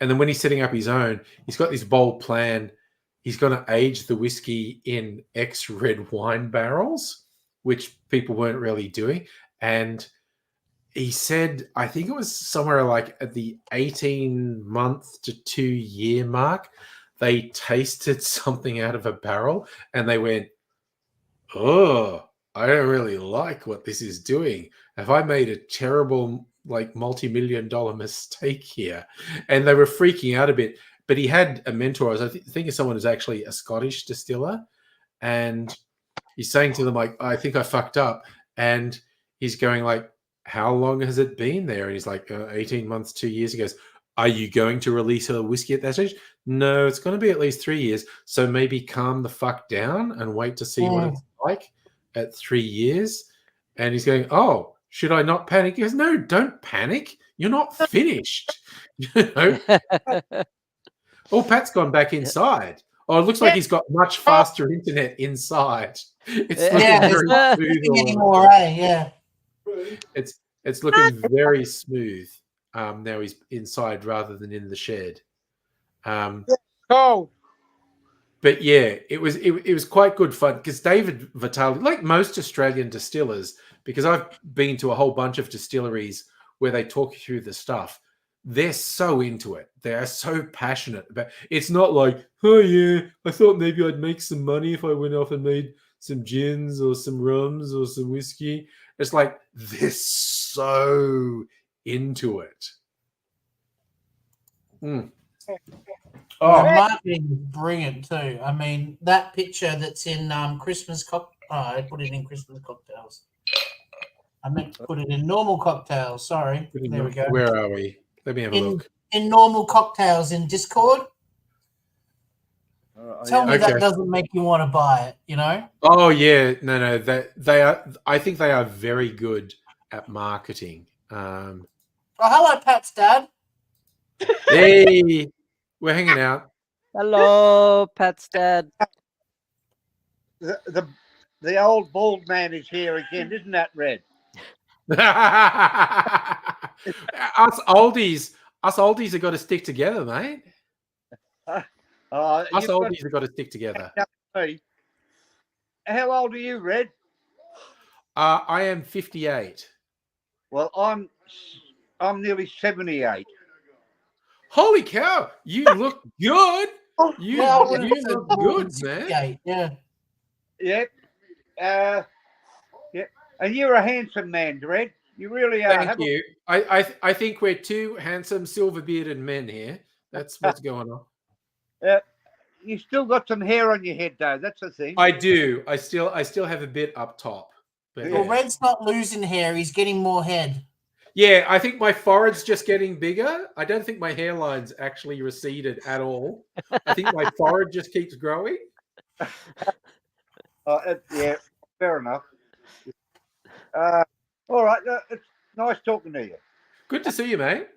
then when he's setting up his own, he's got this bold plan. He's going to age the whiskey in ex-red wine barrels, which people weren't really doing. And he said, I think it was somewhere like at the 18-month to 2-year mark, they tasted something out of a barrel and they went, oh, I don't really like what this is doing. Have I made a terrible, like, multi-million-dollar mistake here? And they were freaking out a bit. But he had a mentor. I think of someone who's actually a Scottish distiller, and he's saying to them like, "I think I fucked up," and he's going like, "How long has it been there?" And he's like, 18 months, 2 years. He goes, "Are you going to release a whiskey at that stage?" No, it's going to be at least 3 years. So maybe calm the fuck down and wait to see what it's like at 3 years. And he's going, "Oh, should I not panic?" He goes, "No, don't panic. You're not finished." Oh, Pat's gone back inside. Oh, it looks like he's got much faster internet inside. It's looking Yeah, it's very not smooth dripping all anymore, eh? Yeah. It's looking very smooth. Now he's inside rather than in the shed. Cold. But yeah, it was quite good fun because David Vitale, like most Australian distillers, because I've been to a whole bunch of distilleries where they talk you through the stuff. They're so into it. They are so passionate about. It's not like, oh yeah, I thought maybe I'd make some money if I went off and made some gins or some rums or some whiskey. It's like they're so into it. Mm. Oh, marketing is brilliant too. I mean, that picture that's in Christmas I put it in Christmas cocktails. I meant to put it in normal cocktails. Sorry. There we go. Where are we? Let me have a look. In normal cocktails in Discord. Tell me that doesn't make you want to buy it, Oh yeah, no, they are. I think they are very good at marketing. Oh, hello, Pat's dad. Hey, we're hanging out. Hello, Pat's dad. The old bald man is here again, isn't that, Red? us oldies have got to stick together, mate. Us oldies have got to stick together. How old are you, Red? I am 58. Well, I'm nearly 78. Holy cow! You look good. You look good, man. Yeah. Yep. Yep. And you're a handsome man, Red. You really are. Thank you. I think we're two handsome, silver-bearded men here. That's what's going on. You still got some hair on your head, though. That's the thing. I do. I still have a bit up top. But Well, Red's not losing hair. He's getting more head. yeah, I think my forehead's just getting bigger. I don't think my hairline's actually receded at all. I think my forehead just keeps growing. Yeah, fair enough. All right. It's nice talking to you. Good to see you, mate.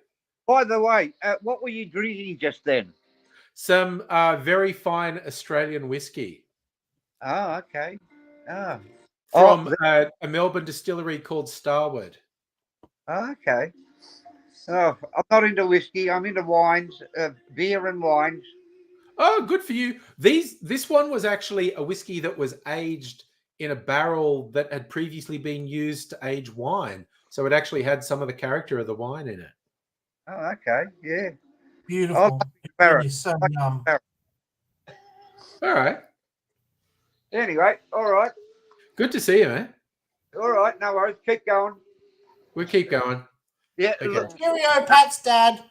By the way, what were you drinking just then? Some very fine Australian whiskey Oh, okay. Ah, from a Melbourne distillery called Starwood. okay. Oh, I'm not into whiskey. I'm into wines, beer and wines. Oh, good for you. This one was actually a whiskey that was aged in a barrel that had previously been used to age wine. So it actually had some of the character of the wine in it. Oh, okay. Yeah. Beautiful. It really is so yum. All right. Anyway, all right. Good to see you, man. All right. No worries. Keep going. We'll keep going. Yeah. Okay. Look, Cheerio, Pat's dad.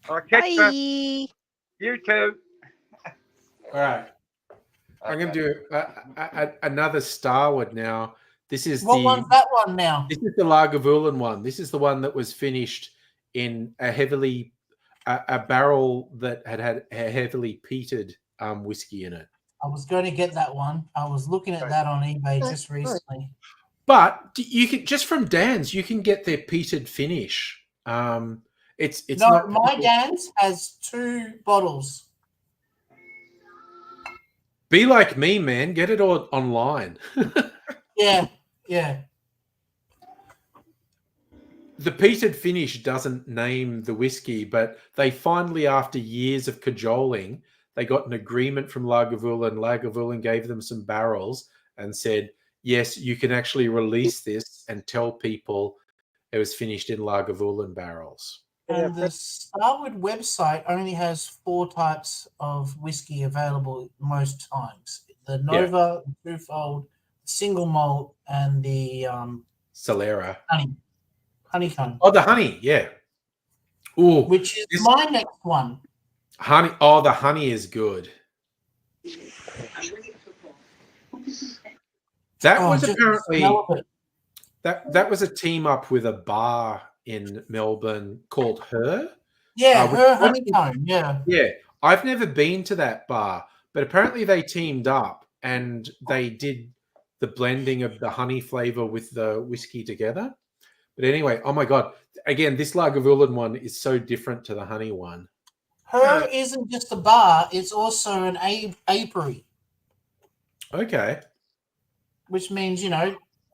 I'll catch Bye. you too. All right. I'm going to do another Starwood now. This is What one's that one now? This is the Lagavulin one. This is the one that was finished in a barrel that had a heavily peated whiskey in it. I was going to get that one. I was looking at that on eBay just recently. But you can just from Dan's, you can get their peated finish. It's No, not my Dan's has 2 bottles. Be like me, man. Get it all online. Yeah, yeah. The peated finish doesn't name the whiskey, but they finally, after years of cajoling, they got an agreement from Lagavulin. Lagavulin gave them some barrels and said, yes, you can actually release this and tell people it was finished in Lagavulin barrels. And the Starwood website only has 4 types of whiskey available most times. The Nova, the Twofold, single malt, and the Solera. honeycomb. Oh, the honey, yeah. Ooh, Which is my next one. honey. Oh, the honey is good. That was just apparently smell of it. that was a team up with a bar in Melbourne called Her. Yeah, which- her honeycomb. Yeah. Yeah, I've never been to that bar, but apparently they teamed up and they did the blending of the honey flavor with the whiskey together. But anyway, oh my God. Again, this Lagavulin one is so different to the honey one. Her isn't just a bar, it's also an apiary, Okay. which means,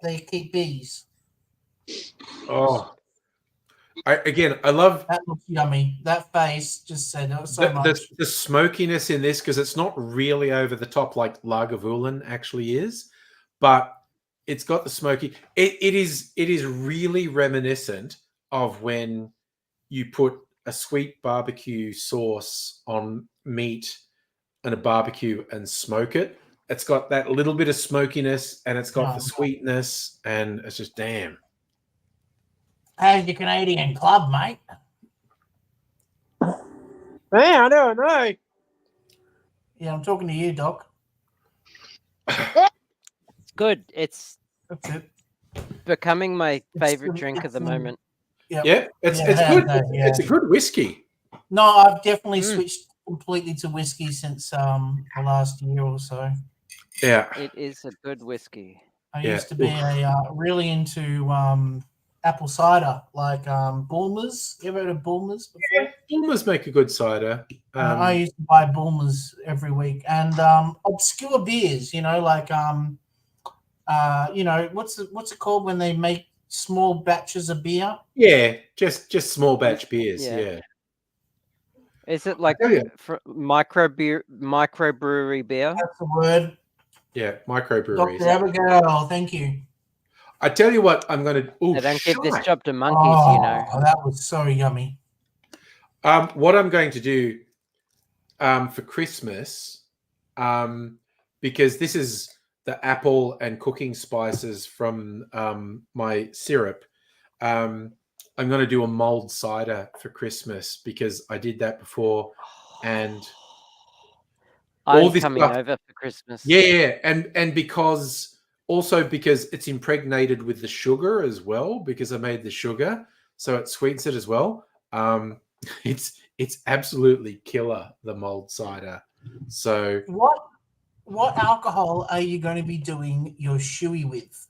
they keep bees. Oh, I love That looks yummy. That face just said it so much. the smokiness in this because it's not really over the top like Lagavulin actually is, but it's got the smoky. It is really reminiscent of when you put a sweet barbecue sauce on meat and a barbecue and smoke it. It's got that little bit of smokiness and it's got the sweetness and it's just damn. How's your Canadian club, mate? Man, I don't know. Yeah, I'm talking to you, Doc. It's good. It's That's it. becoming my favorite good- drink at it's, the moment. Yep. Yeah, it's Yeah, good. yeah. It's a good whiskey. No, I've definitely Mm. switched completely to whiskey since the last year or so. Yeah. It is a good whiskey. I Yeah. used to be really into apple cider, like Bulmers. You ever heard of Bulmers before? Bulmers make a good cider. I used to buy Bulmers every week, and obscure beers. Like what's it called when they make small batches of beer? Yeah, just small batch beers. Yeah. Yeah. Is it like Oh, yeah. microbrewery beer? That's the word. Yeah, microbreweries. Dr. Abigail, thank you. I tell you what, I'm going to. Oh, They don't give this shite. job to monkeys, That was so yummy. What I'm going to do for Christmas, because this is the apple and cooking spices from my syrup. I'm going to do a mulled cider for Christmas because I did that before, and all I'm this coming stuff- over for Christmas. yeah, and because it's impregnated with the sugar as well because I made the sugar, so it sweetens it as well. It's absolutely killer, the mulled cider. So What alcohol are you going to be doing your shoey with?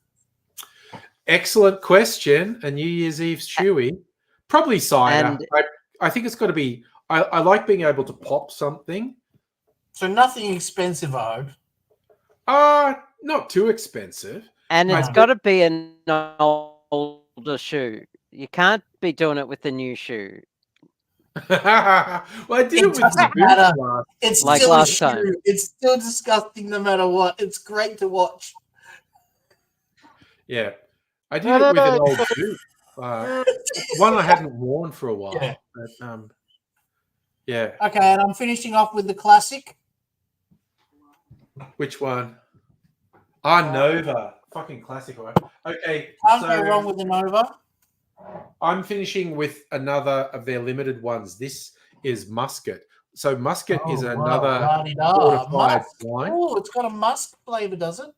Excellent question. A New Year's Eve chewy. Probably cider. And- I think it's got to be. I like being able to pop something. So nothing expensive, I hope. Not too expensive. And it's No. got to be an older shoe. You can't be doing it with the new shoe. Well, I did It it with the doesn't boots matter. last. It's Like still a last time. shoe. It's still disgusting no matter what. It's great to watch. Yeah, I did it with an old boot. One I hadn't worn for a while. Yeah. But, yeah. Okay, and I'm finishing off with the classic. Which one? Nova. Fucking classic one. Okay, Can't go wrong with the Nova. I'm finishing with another of their limited ones. This is Muscat. So Muscat is another fortified wine. Oh, it's got a musk flavor, does it?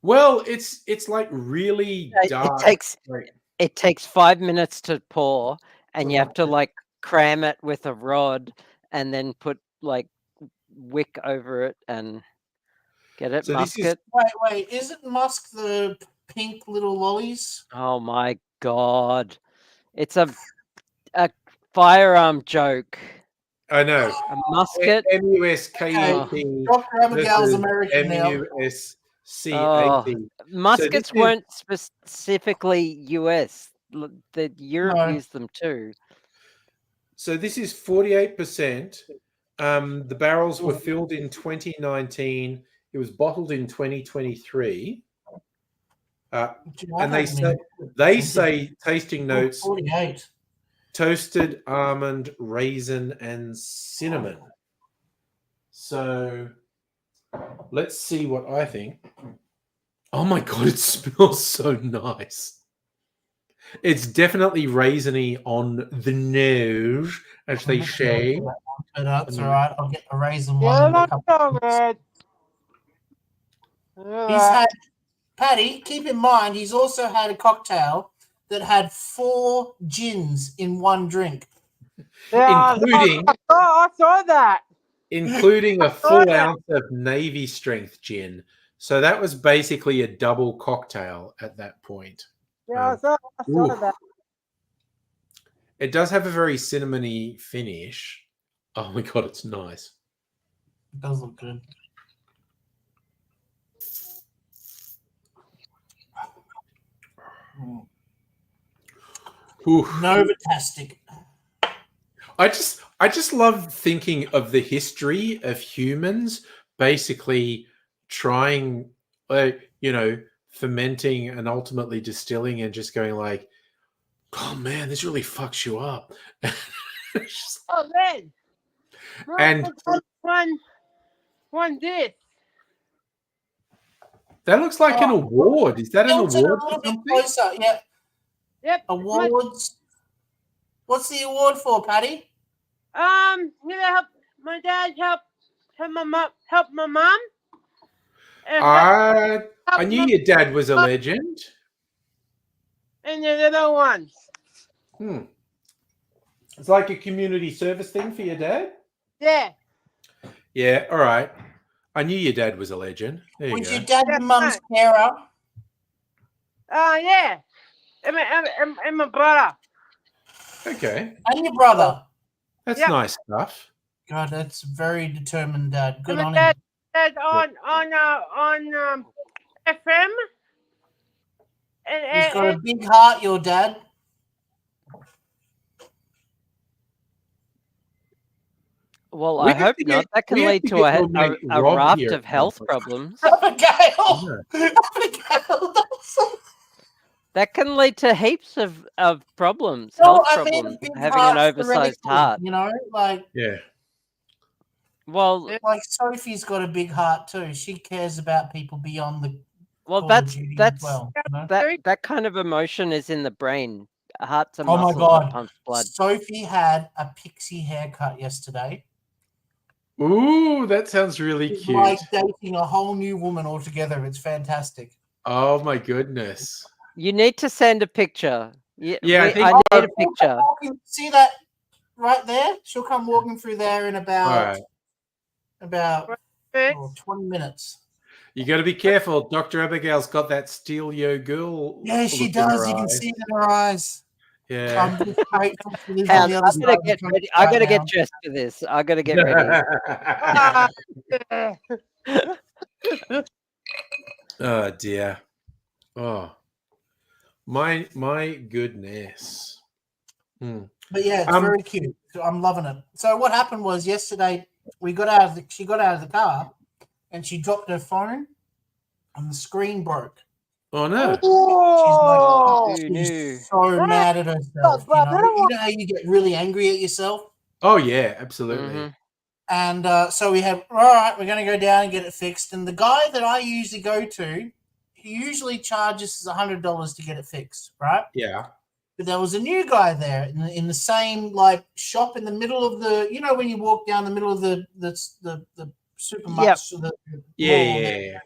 Well, it's like really dark. It takes 5 minutes to pour, and you have to like cram it with a rod, and then put like wick over it and get it So this is- Muscat. Wait. Isn't musk the pink little lollies? Oh my god! It's a firearm joke. I know. A musket. MUSKAT Dr. Abigail's versus American now. MUSCAT. Muskets this is- weren't specifically US. The Europe No. used them too. So this is 48%. The barrels were filled in 2019. It was bottled in 2023. And they say tasting notes 48. toasted almond, raisin, and cinnamon. So let's see what I think. Oh my god, it smells so nice. It's definitely raisiny on the nose, as they say. But that's all right. I'll get the raisin one. in a couple of minutes. He's had Paddy. Keep in mind, he's also had a cocktail that had 4 gins in one drink. Including I saw that. including a full ounce of Navy strength gin. So that was basically a double cocktail at that point. Yeah, I saw Ooh. that. It does have a very cinnamony finish. Oh my god, it's nice. It does look good. Ooh. Novatastic. I just love thinking of the history of humans basically trying, fermenting and ultimately distilling and just going like, oh man, this really fucks you up. Oh man. And one did. that looks like an award. Is that an Tilt it award a for little bit something? closer. Yeah. Yep. Awards. What's the award for, Paddy? Help my dad, help my mom. And I knew your dad was a legend. and the other ones. It's like a community service thing for your dad. Yeah. Yeah, all right. I knew your dad was a legend. There you Was go. your dad and mum's carer? Yeah. And my brother. Okay, And your brother? that's Yep. nice stuff. God, that's very determined, Dad. Good And on my him. dad on FM. He's got a big heart, your dad. Well, We I have hope to not. get- That can we have lead to to get a, your mate a Rob raft here of at health some point. problems. Abigail! Abigail! That can lead to heaps of problems, No, health I mean a problems, big having heart an oversized theoretically, heart. You know, like Yeah. Well, Sophie's got a big heart too. She cares about people beyond the well, Call of that's Duty as that's well. You know? that kind of emotion is in the brain. Hearts and Oh my muscles God. that pump blood. Sophie had a pixie haircut yesterday. Ooh, that sounds really It's cute. like dating a whole new woman altogether. It's fantastic. Oh my goodness. You need to send a picture. Yeah, I think- I need a picture. See that right there? She'll come walking through there in All about right. about Six. 20 minutes. You got to be careful. Dr. Abigail's got that steel yo girl. Yeah, she look in her does. You can eye. see it in her eyes. Yeah. I'm just grateful for this Hang on the on, other I side gotta of the get country ready. I right gotta now. get dressed for this. I gotta get ready. Oh dear. Oh, my goodness. But yeah, it's Um, very cute. I'm loving it. So what happened was yesterday she got out of the car and she dropped her phone and the screen broke. Oh no. She's Who knew? so mad at herself. You know how you get really angry at yourself? Oh yeah, absolutely. Mhm. And so we have, all right, we're going to go down and get it fixed. And the guy that I usually go to, he usually charges us $100 to get it fixed, right? Yeah. But there was a new guy there in the same like shop in the middle of the, you know, when you walk down the middle of the supermarket, the Yeah, mall yeah, there. yeah.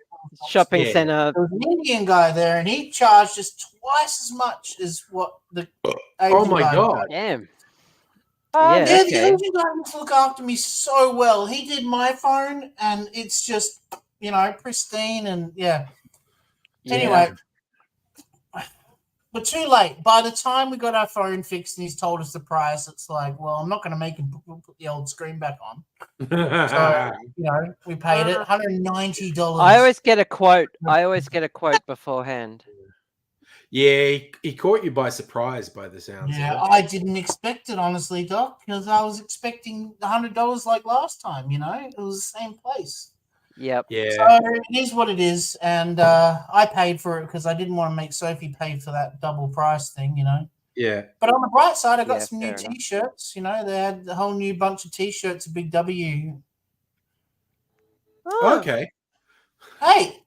Shopping Yeah. center. There was an Indian guy there, and he charged us twice as much as what the Oh Asian my guy god. Damn. Yeah, Yeah, the okay. Asian guy must look after me so well. He did my phone, and it's just, you know, pristine, and yeah. Yeah. Anyway, we're too late. By the time we got our phone fixed and he's told us the price, it's like, well, I'm not going to make him put the old screen back on. So, you know, we paid it $190. I always get a quote. Beforehand. Yeah, he caught you by surprise by the sounds Yeah, of it. I didn't expect it, honestly, Doc, because I was expecting $100 like last time, you know? It was the same place. Yep. Yeah. So it is what it is, and I paid for it because I didn't want to make Sophie pay for that double price thing, you know? Yeah. But on the bright side, I got Yeah, some new fair enough. T-shirts, you know? They had a whole new bunch of T-shirts, a Big W. Oh, Okay. Hey,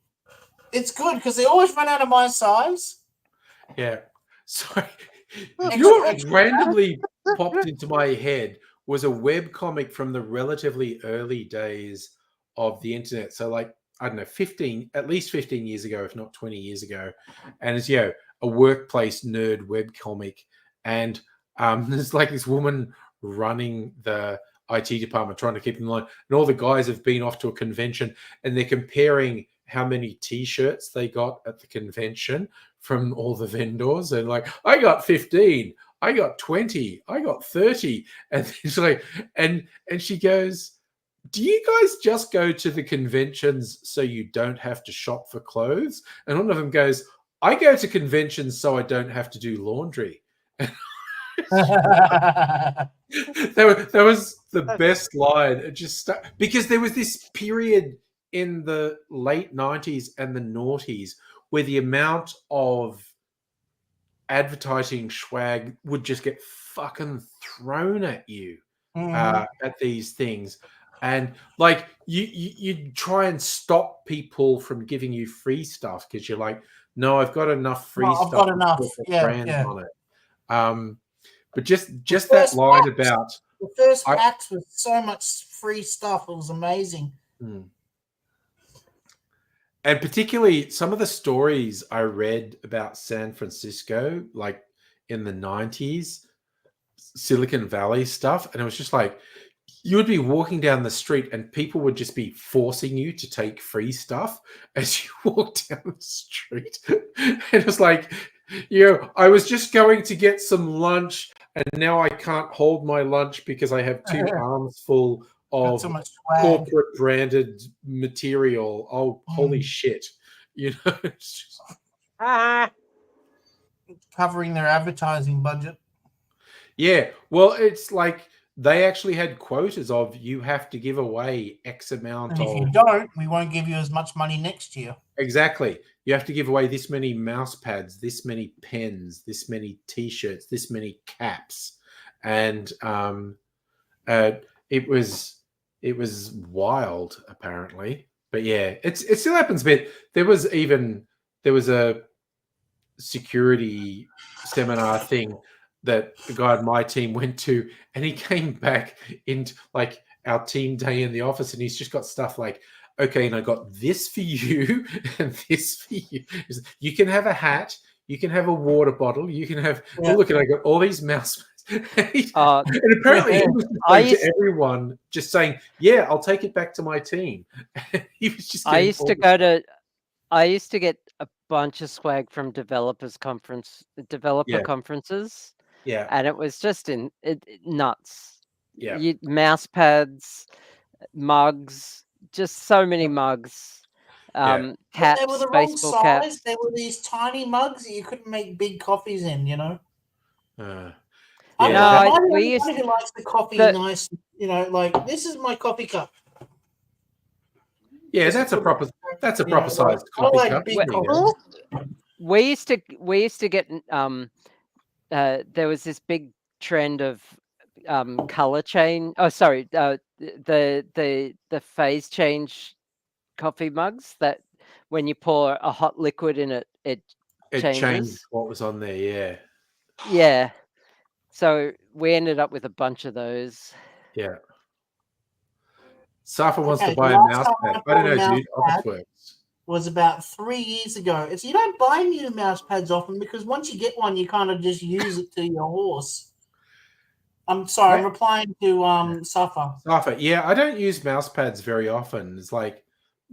it's good because they always run out of my size. Yeah. Sorry. Extra- You know what extra- randomly popped into my head was a web comic from the relatively early days of the internet. So like, I don't know, at least 15 years ago, if not 20 years ago. And it's, a workplace nerd web comic. And there's like this woman running the IT department trying to keep them in line. And all the guys have been off to a convention and they're comparing how many T-shirts they got at the convention from all the vendors. And like, I got 15, I got 20, I got 30. And she's like, and she goes, do you guys just go to the conventions so you don't have to shop for clothes? And one of them goes, I go to conventions so I don't have to do laundry. That was the best line. It just because there was this period in the late 90s and the noughties where the amount of advertising swag would just get fucking thrown at you at these things. And like you try and stop people from giving you free stuff because you're like, no, I've got enough free stuff. I've got enough. To put Yeah, brands yeah. on it. But just that line packs, about the first packs with so much free stuff, it was amazing. And particularly some of the stories I read about San Francisco, like in the 90s, Silicon Valley stuff, and it was just like you would be walking down the street and people would just be forcing you to take free stuff as you walk down the street. And it was like, I was just going to get some lunch and now I can't hold my lunch because I have 2 arms full of so much swag. Corporate branded material. Oh, holy shit. It's just, Covering their advertising budget. yeah. Well, it's like they actually had quotas of you have to give away X amount And if of. you don't, we won't give you as much money next year. Exactly. You have to give away this many mouse pads, this many pens, this many T-shirts, this many caps, and it was wild, apparently. But yeah, it still happens a bit. There was a security seminar thing that the guy on my team went to, and he came back into like our team day in the office, and he's just got stuff like, okay, and I got this for you and this for you. You can have a hat, you can have a water bottle, you can have. Yeah. Oh, look, and I got all these mouse. And apparently, he was just I going to everyone, just saying, "Yeah, I'll take it back to my team." He was just. I used to go to I used to get a bunch of swag from developer Yeah. conferences, Yeah. and it was just nuts. Yeah. Mouse pads, mugs, just so many mugs. Yeah. But they were Caps, the wrong baseball size. caps. They were these tiny mugs that you couldn't make big coffees in, you know? Uh, I'm yeah, No, not that- I'm the we only used one who likes the coffee the- nice, you know, like this is my coffee cup. yeah, This that's is a proper you know, proper size I coffee like cup. big There you go. coffee. we used to get there was this big trend of color change. Oh, sorry, the phase change coffee mugs that when you pour a hot liquid in it, it Changed changes. what was on there. Yeah. Yeah. So we ended up with a bunch of those. Yeah. Safa wants Okay, to buy the a last mouse time pad. I I don't bought a know, mouse dude. Office pad- works. Was about 3 years ago. It's you don't buy new mouse pads often because once you get one, you kind of just use it to your horse. I'm sorry, I'm Yeah. replying to Safa. Safa, yeah, I don't use mouse pads very often. It's like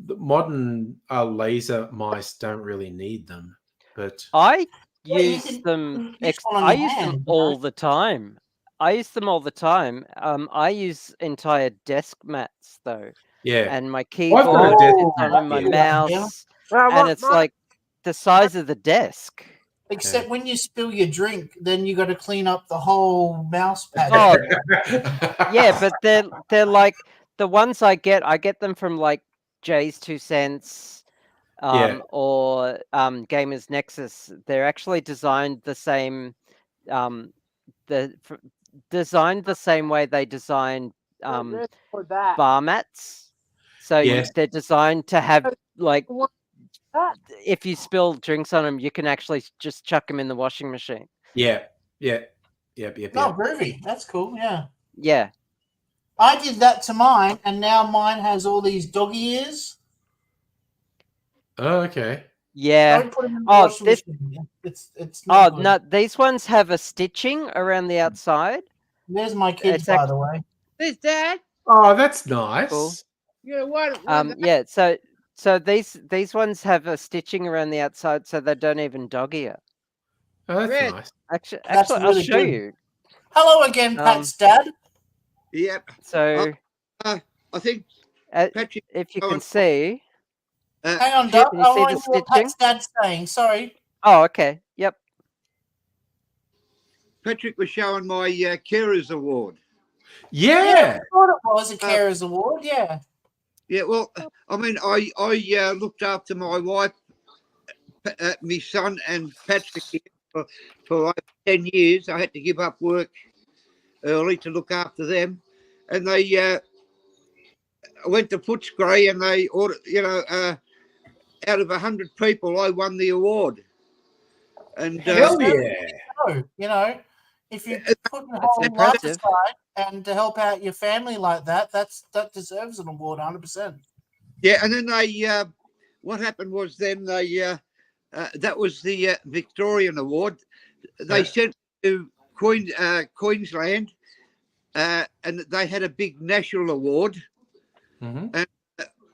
the modern laser mice don't really need them. But I Yeah, you use can them. use one on I your use them hand, you all know? the time. I use them all the time. I use entire desk mats though, yeah, and my Well, I've got a keyboard desk sits mat on my here. mouse, Well, and it's like the size of the desk. Except when you spill your drink, then you got to clean up the whole mouse pad. Oh, yeah, but they're like the ones I get them from like Jay's 2 Cents, Yeah. or Gamers Nexus. They're actually designed the same, designed the same way they designed for that. bar mats. So Yes. they're designed to have like, if you spill drinks on them, you can actually just chuck them in the washing machine. yeah, yep. No, groovy. That's cool. Yeah. Yeah. I did that to mine, and now mine has all these doggy ears. Oh, okay. Yeah. Don't put them in the Oh, washing this- machine. It's Oh not good. no, these ones have a stitching around the outside. There's my kids, It's by the way. This dad. Oh, that's nice. Cool. You know what? Yeah, so these ones have a stitching around the outside, so they don't even dog ear. Oh, that's Red. nice. Actually, That's I'll really show good. you. Hello again, Pat's dad. Yep. So I think Patrick. if you oh, can see, Hang on, Chip, Doug. can I you see want the to hear what stitching? Pat's dad's saying. Sorry. oh, okay, yep. Patrick was showing my Carers Award. Yeah. I thought it was a Carers Award. Yeah. Yeah, well, I mean, I looked after my wife, my son, and Patrick for like 10 years. I had to give up work early to look after them, and they I went to Footscray, and they ordered, out of 100 people, I won the award. And Hell yeah. So, you know, if you put your That's whole life impressive. aside and to help out your family like that, that deserves an award, 100%. yeah, and then they what happened was then they that was the Victorian Award. They Yeah. sent to Queensland, and they had a big national award. Mhm.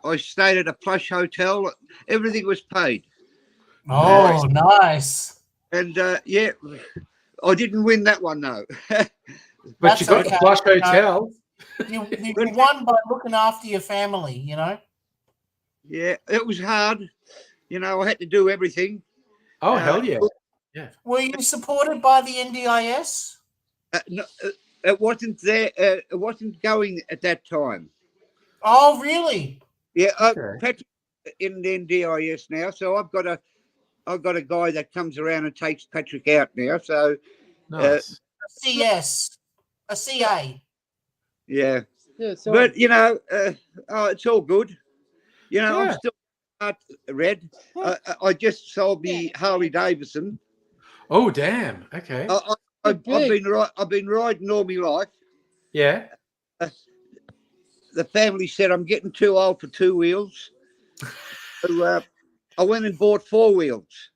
I stayed at a plush hotel. Everything was paid, Oh, nice. and yeah, I didn't win that one though. But That's you got okay. the plush You know, hotel. You won by looking after your family, you know? Yeah, it was hard. You know, I had to do everything. Oh, hell yeah. Were you supported by the NDIS? No, it wasn't there. It wasn't going at that time. Oh, really? Yeah, Okay. Patrick in the NDIS now, so I've got a guy that comes around and takes Patrick out now. So Nice. A CS, a CA. yeah, Yeah, so but you know, it's all good. You know, Yeah. I'm still not red. I just sold me Harley Davidson. Oh, damn. Okay. I've been riding all my life. Yeah. The family said I'm getting too old for two wheels. So I went and bought four wheels.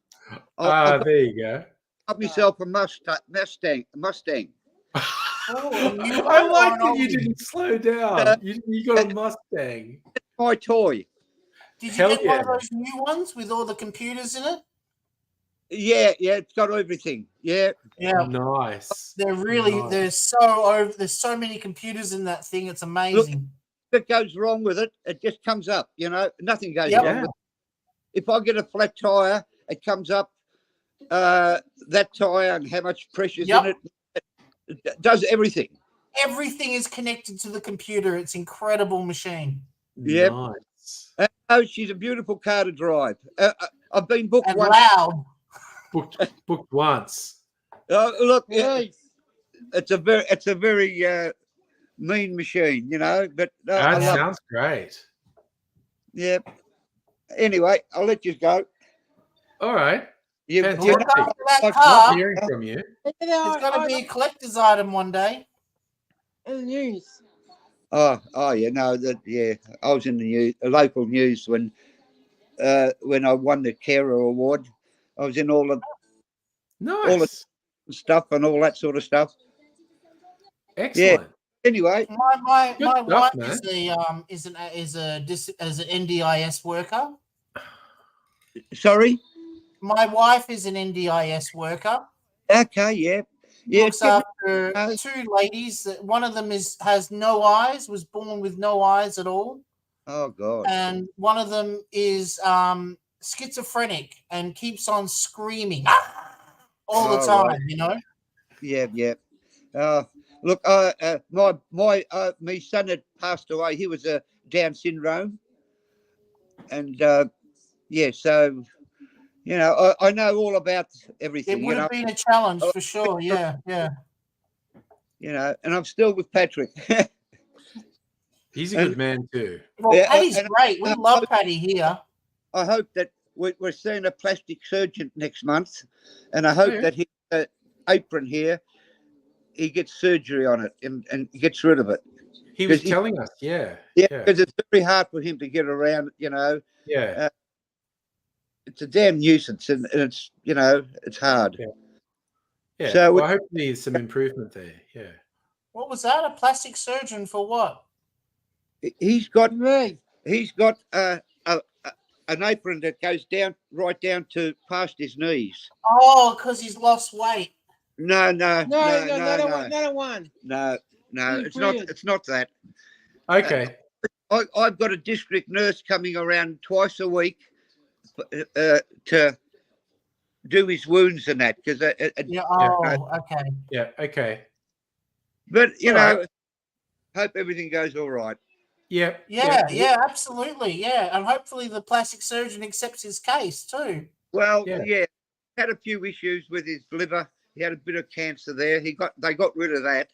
I There you go. got myself a Mustang. I like that you didn't slow down. You got a Mustang. My toy. Did you Hell get one yeah. of those new ones with all the computers in it? Yeah, it's got everything. Yeah, Yeah. Nice. They're really Nice. there's so many computers in that thing. It's amazing. if it goes wrong with it, it just comes up. Nothing goes Yep. wrong Yeah. with it. If I get a flat tire, it comes up that tire and how much pressure's Yep. in it. It does everything. Everything is connected to the computer. It's incredible machine. Yep. Nice. Oh, she's a beautiful car to drive. I've been booked And once. loud. Booked once. Look, it's a very mean machine, But I That love sounds great. Yeah. Anyway, I'll let you go. All right. You, Fantastic. you, Look after that like Love car. hearing from you. It's going to be a collector's item one day. In the news. oh yeah, no, I was in the news, local news when I won the Carer Award. I was in all the Nice. stuff and all that sort of stuff. Excellent. Anyway, My Good stuff, wife man. is an NDIS worker. sorry. My wife is an NDIS worker. Okay, yeah. Looks Yeah, after two ladies. One of them has no eyes, was born with no eyes at all, oh God. and one of them is schizophrenic and keeps on screaming all the Oh, time. right. Yeah. Look, my son had passed away. He was a Down syndrome, and so I know all about everything. It would have been a challenge for sure. Yeah. And I'm still with Patrick. He's a good man too. Well, Yeah, Patty's and- great. We love Patty here. I hope that we're seeing a plastic surgeon next month, and I hope yeah. that his apron here, he gets surgery on it and gets rid of it. He was 'Cause he- telling us, yeah. Yeah, because it's very hard for him to get around. Yeah. It's a damn nuisance, and it's it's hard. Yeah. So well, hopefully there's some improvement there. Yeah. What was that? A plastic surgeon for what? He's got an apron that goes right down to past his knees. Oh, because he's lost weight. No. Not a one. No, it's Brilliant. not that. Okay. I've got a district nurse coming around twice a week to do his wounds and that because Yeah. Oh, okay. Yeah. Okay. but All right. hope everything goes all right. Yeah. Yeah, absolutely. Yeah. And hopefully the plastic surgeon accepts his case too. Well, Yeah. had a few issues with his liver. He had a bit of cancer there. They got rid of that.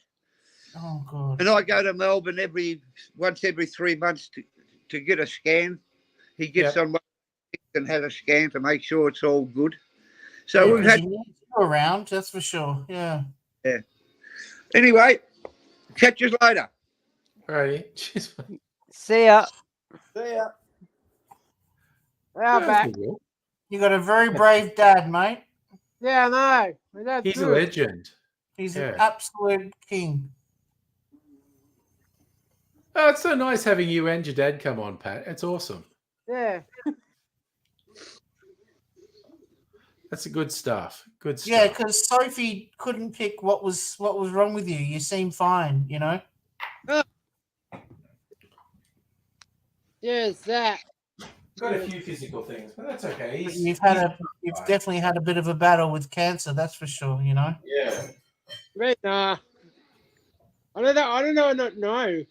Oh, God. And I go to Melbourne once every 3 months to get a scan. He gets on my and has a scan to make sure it's all good. So Yeah, we've 'cause had he needs to go around, that's for sure. Yeah. anyway. Catch you later. All righty. Cheers. See ya. See ya. Yeah, Yeah, back. that's good. You got a very brave dad, mate. Yeah, I know. My dad's He's a good. legend. He's Yeah. an absolute king. Oh, it's so nice having you and your dad come on, Pat. It's awesome. Yeah. That's the good stuff. Good stuff. Yeah, because Sophie couldn't pick what was wrong with you. You seem fine, you know. Yes, that. Got a few physical things, but that's okay. You've definitely had a bit of a battle with cancer, that's for sure. You know. Yeah. Right, nah. I don't know.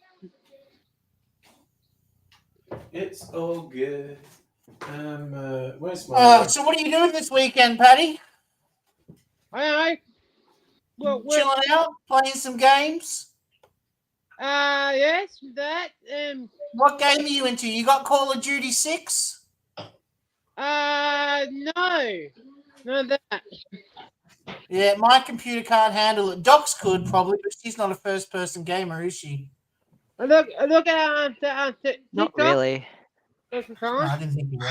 It's all good. Where's my? So what are you doing this weekend, Patty? I know. Well, Chilling out, playing some games. yes, that. What game are you into? You got Call of Duty 6? No. Not that. Yeah, my computer can't handle it. Doc's could probably, but she's not a first-person gamer, is she? I look at Not TikTok. really. That's the No, time. I didn't think you were.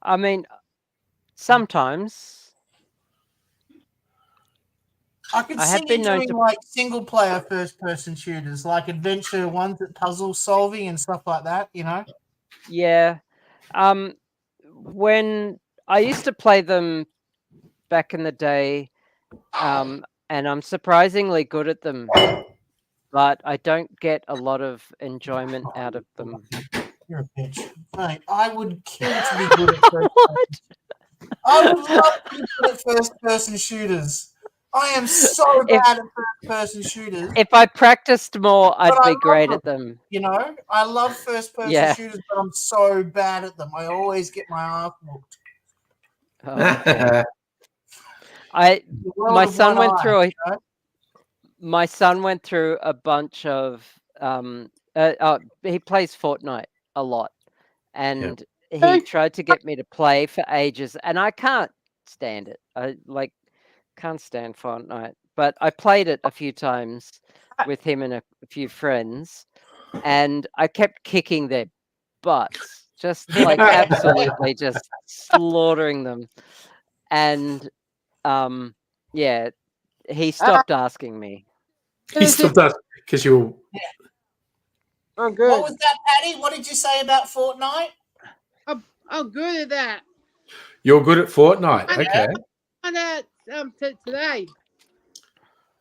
I mean, sometimes. I could I see have you been known doing to- like single-player first-person shooters, like adventure ones, at puzzle solving and stuff like that. You know. Yeah. When I used to play them back in the day, and I'm surprisingly good at them, but I don't get a lot of enjoyment out of them. You're a bitch, mate. I would kill to be good at first. What? I would love to be good at first-person shooters. I am so bad at first-person shooters. If I practiced more, I'd But I be great love at them. You know, I love first-person Yeah. shooters, but I'm so bad at them. I always get my ass whooped. Oh, okay. The world My of son one went eye, through a you know? my son went through a bunch of he plays Fortnite a lot, and he tried to get me to play for ages, and I can't stand it. I can't stand Fortnite, but I played it a few times with him and a few friends, and I kept kicking their butts, just like absolutely just slaughtering them, and yeah, he stopped asking me. He still does because you're. I'm good. What was that, Patty? What did you say about Fortnite? I'm good at that. You're good at Fortnite. Okay. On that today.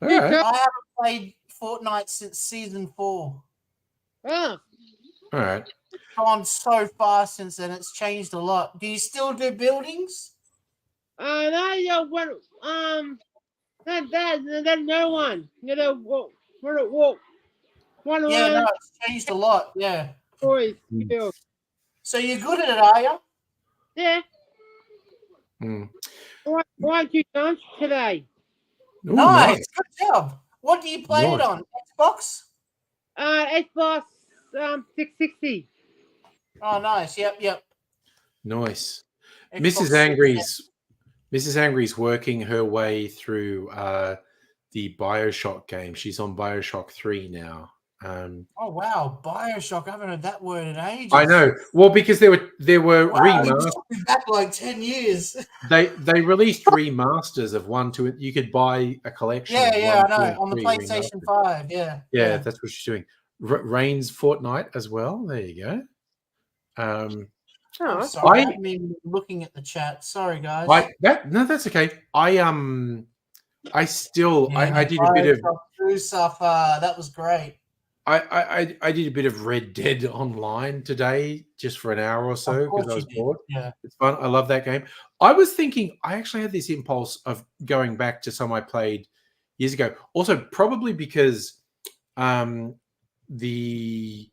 All right. I haven't played Fortnite since season 4. Oh, All right. It's gone so far since then. It's changed a lot. Do you still do buildings? no, you what? That no one. You know what? One Yeah, of no, it's changed a lot. Yeah. boys. Mm. You. So you're good at it, are you? Yeah. Mm. Why you dance today? Ooh, Nice. Good job. What do you play it Nice. on? Xbox? Xbox 660. Oh, nice. Yep. Nice. Xbox Mrs. Angry's working her way through the BioShock game. She's on BioShock 3 now. Oh wow, Bioshock! I haven't heard that word in ages. I know. Well, because there were Wow, you remasters. took me back like 10 years. They released remasters of 1, 2. You could buy a collection. Yeah, of yeah, 1, I 2, know. and On the 3 PlayStation remastered. 5, yeah. Yeah, that's what she's doing. Reigns Fortnite as well. There you go. I'm Oh, sorry, I I- haven't even been looking at the chat. Sorry, guys. That's okay. I still I did a bit of Bioshock 2 stuff. That was great. I did a bit of Red Dead Online today, just for an hour or so Of course because I was you did, bored. Yeah. It's fun. I love that game. I was thinking I actually had this impulse of going back to some I played years ago. Also, probably because the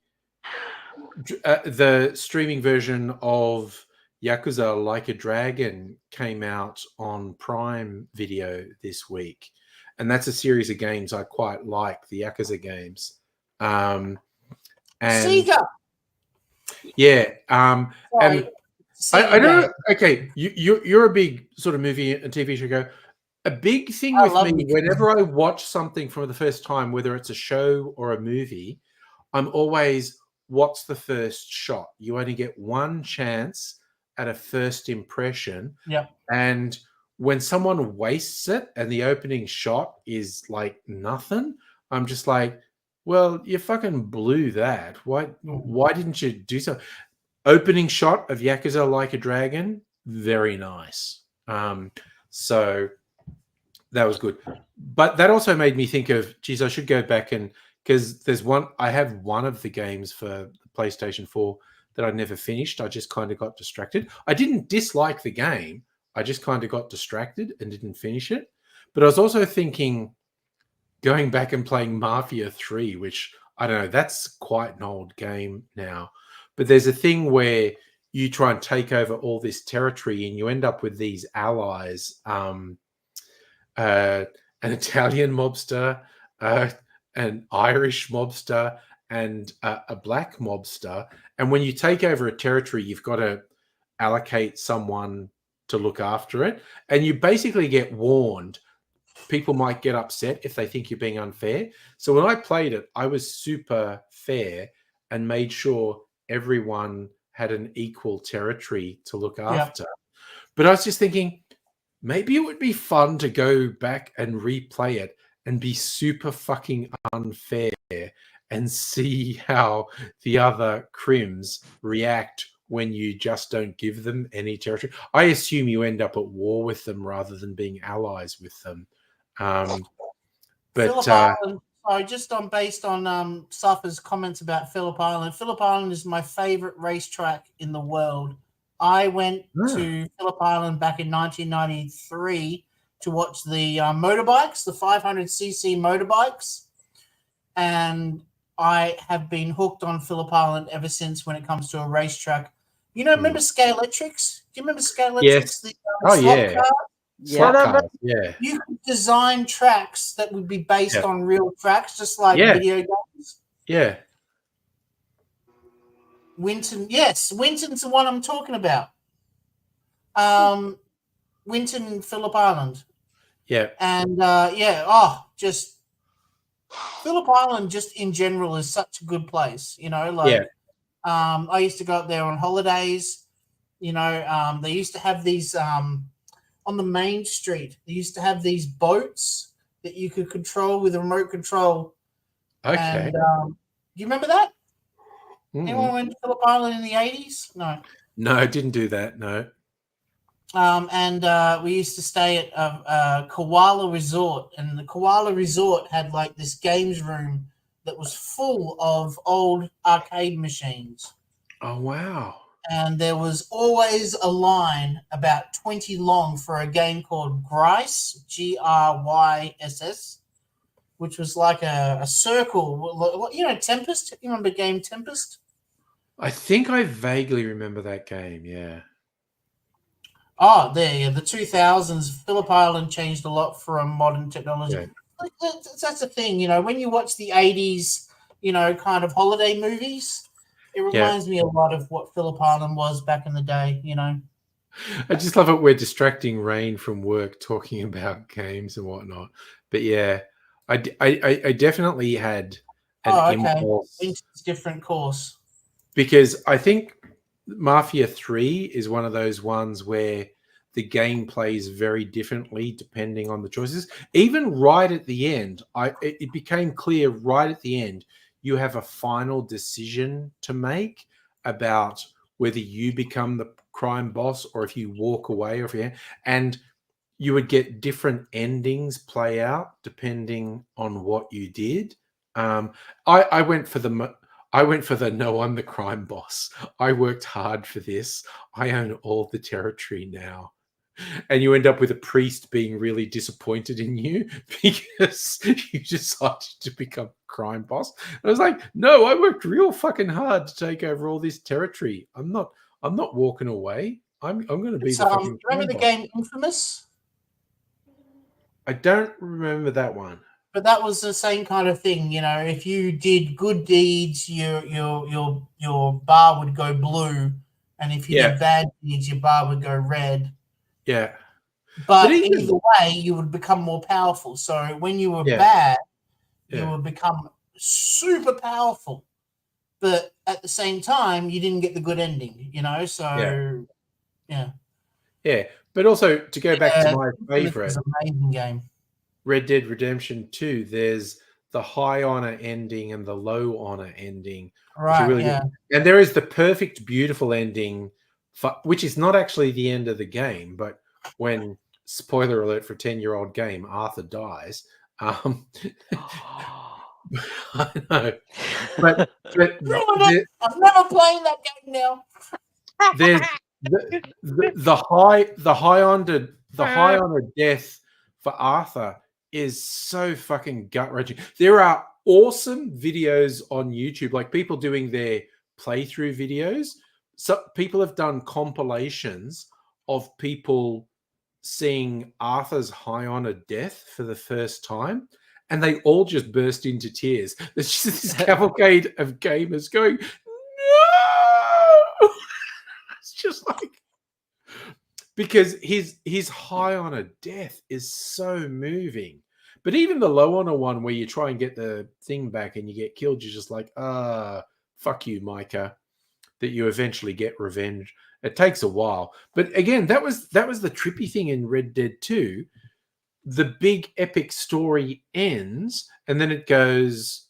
streaming version of Yakuza Like a Dragon came out on Prime Video this week, and that's a series of games I quite like, the Yakuza games. And Sega. yeah, Sorry. I don't know. Okay, you're a big sort of movie and TV show go. A big thing I with love me, Yakuza. whenever I watch something for the first time, whether it's a show or a movie, I'm always, what's the first shot? You only get one chance at a first impression. Yeah. And when someone wastes it and the opening shot is like nothing, I'm just like, well, you fucking blew that. Why didn't you do so? Opening shot of Yakuza Like a Dragon, very nice. So that was good. But that also made me think of, geez, I should go back and, because I have one of the games for the PlayStation 4 that I never finished. I just kind of got distracted. I didn't dislike the game. I just kind of got distracted and didn't finish it. But I was also thinking, going back and playing Mafia 3, which I don't know, that's quite an old game now. But there's a thing where you try and take over all this territory and you end up with these allies, an Italian mobster, an Irish mobster, and a black mobster. And when you take over a territory, you've got to allocate someone to look after it. And you basically get warned. People might get upset if they think you're being unfair. So when I played it, I was super fair and made sure everyone had an equal territory to look after. But I was just thinking, maybe it would be fun to go back and replay it and be super fucking unfair and see how the other crims react when you just don't give them any territory. I assume you end up at war with them rather than being allies with them. Phillip But Island. Sorry, just on based on Suffer's comments about Phillip Island. Phillip Island is my favorite racetrack in the world. I went to Phillip Island back in 1993 to watch the motorbikes, the 500cc motorbikes, and I have been hooked on Phillip Island ever since when it comes to a racetrack. You know, remember Scalextrics? Do you remember Scalextrics? Yes. The, Oh, slot yeah. car? slot Yeah. cars, yeah. You could design tracks that would be based Yeah. on real tracks, just like Yeah. video games. Yeah. Winton, yes, Winton's the one I'm talking about. Winton, Phillip Island, Yeah. and just Phillip Island, just in general, is such a good place. You know, like I used to go up there on holidays. You know, they used to have these on the main street. They used to have these boats that you could control with a remote control. Okay. And do you remember that? Anyone Mm. went to Phillip Island in the 80s? No. No, I didn't do that. No. And we used to stay at Koala Resort, and the Koala Resort had like this games room that was full of old arcade machines. Oh, wow. And there was always a line about 20 long for a game called Gryss, Gryss, which was like a circle. You know, Tempest? You remember game Tempest? I think I vaguely remember that game. Yeah. Oh, there, the 2000s, Phillip Island changed a lot from modern technology. Yeah. That's the thing, you know, when you watch the 80s, you know, kind of holiday movies, it reminds me a lot of what Phillip Island was back in the day, you know. I just love it. We're distracting Rain from work talking about games and whatnot. But yeah, I definitely had an impulse. It's a different course. Because I think Mafia 3 is one of those ones where the game plays very differently depending on the choices. Even right at the end, it became clear right at the end, you have a final decision to make about whether you become the crime boss or if you walk away, and you would get different endings play out depending on what you did. I went for the no, I'm the crime boss. I worked hard for this. I own all the territory now. And you end up with a priest being really disappointed in you because you decided to become crime boss. And I was like, no, I worked real fucking hard to take over all this territory. I'm not walking away. I'm going to be the fucking remember the crime game Infamous? I don't remember that one. But that was the same kind of thing, you know. If you did good deeds, your bar would go blue, and if you did bad deeds, your bar would go red. Yeah. But either way, you would become more powerful. So when you were bad, you would become super powerful. But at the same time, you didn't get the good ending, you know. So yeah. But also to go back to my favorite, it's an amazing game. Red Dead Redemption 2, there's the high honor ending and the low honor ending. Right, really good. And there is the perfect, beautiful ending, which is not actually the end of the game, but when, spoiler alert for a 10-year-old game, Arthur dies. I know. But I'm never playing that game now. There's the high honor death for Arthur is so fucking gut-wrenching. There are awesome videos on YouTube, like people doing their playthrough videos. So people have done compilations of people seeing Arthur's high honor death for the first time, and they all just burst into tears. There's just this cavalcade of gamers going, no! It's just like, because his high honor death is so moving. But even the low honor one where you try and get the thing back and you get killed, you're just like, fuck you, Micah, that you eventually get revenge. It takes a while. But again, that was the trippy thing in Red Dead 2. The big epic story ends, and then it goes,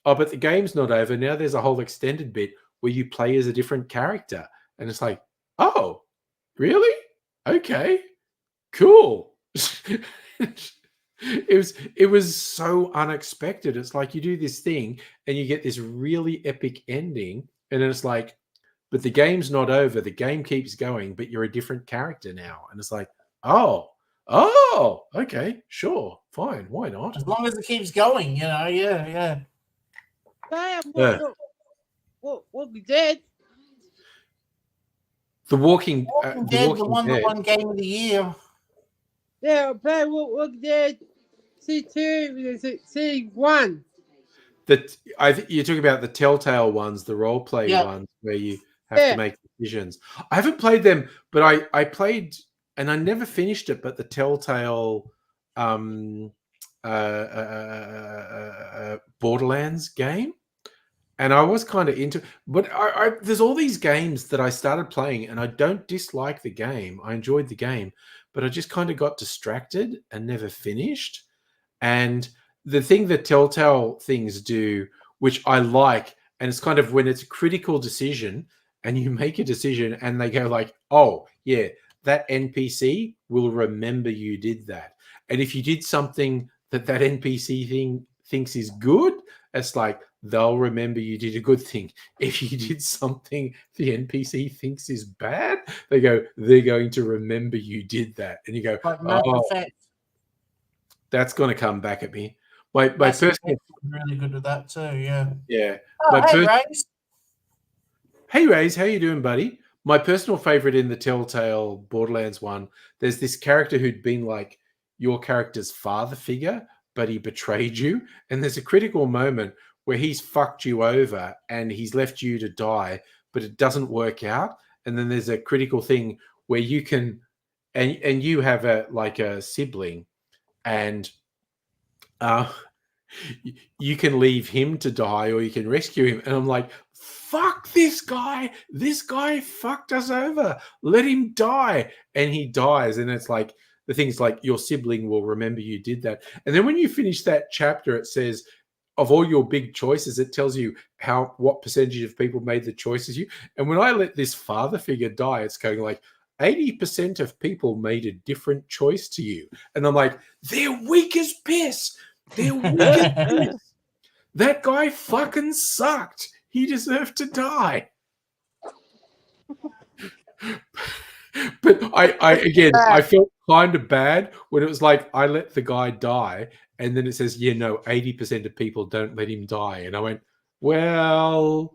oh, but the game's not over. Now there's a whole extended bit where you play as a different character. And it's like, oh, really? Okay, cool. It was so unexpected. It's like you do this thing and you get this really epic ending, and then it's like, but the game's not over. The game keeps going, but you're a different character now. And it's like, oh, okay, sure, fine, why not? As long as it keeps going, yeah. Damn, Yeah. Walking Dead. The Walking Walking Dead, the one that won Game of the Year. Yeah, I'm playing Walking Dead. C2, C1. That you're talking about the Telltale ones, the role play ones where you have to make decisions. I haven't played them, but I played and I never finished it. But the Telltale Borderlands game, and I was kind of into. But there's all these games that I started playing, and I don't dislike the game. I enjoyed the game, but I just kind of got distracted and never finished. And the thing that Telltale things do, which I like, and it's kind of when it's a critical decision and you make a decision and they go like, oh, yeah, that NPC will remember you did that. And if you did something that NPC thing thinks is good, it's like they'll remember you did a good thing. If you did something the NPC thinks is bad, they're going to remember you did that. And you go, Like Mass Effect. That's going to come back at me. My personal really good at that too. Yeah. Yeah. Oh, hey, Race. Hey, Rays, how you doing, buddy? My personal favorite in the Telltale Borderlands one, there's this character who'd been like your character's father figure, but he betrayed you. And there's a critical moment where he's fucked you over and he's left you to die, but it doesn't work out. And then there's a critical thing where you can, and you have a sibling, and you can leave him to die or you can rescue him. And I'm like, fuck this guy. This guy fucked us over. Let him die. And he dies. And it's like, the thing's like, your sibling will remember you did that. And then when you finish that chapter, it says, of all your big choices, it tells you what percentage of people made the choices you. And when I let this father figure die, it's going like, 80% of people made a different choice to you. And I'm like, they're weak as piss. They're weak as piss. That guy fucking sucked. He deserved to die. But I felt kind of bad when it was like, I let the guy die. And then it says, 80% of people don't let him die. And I went, well,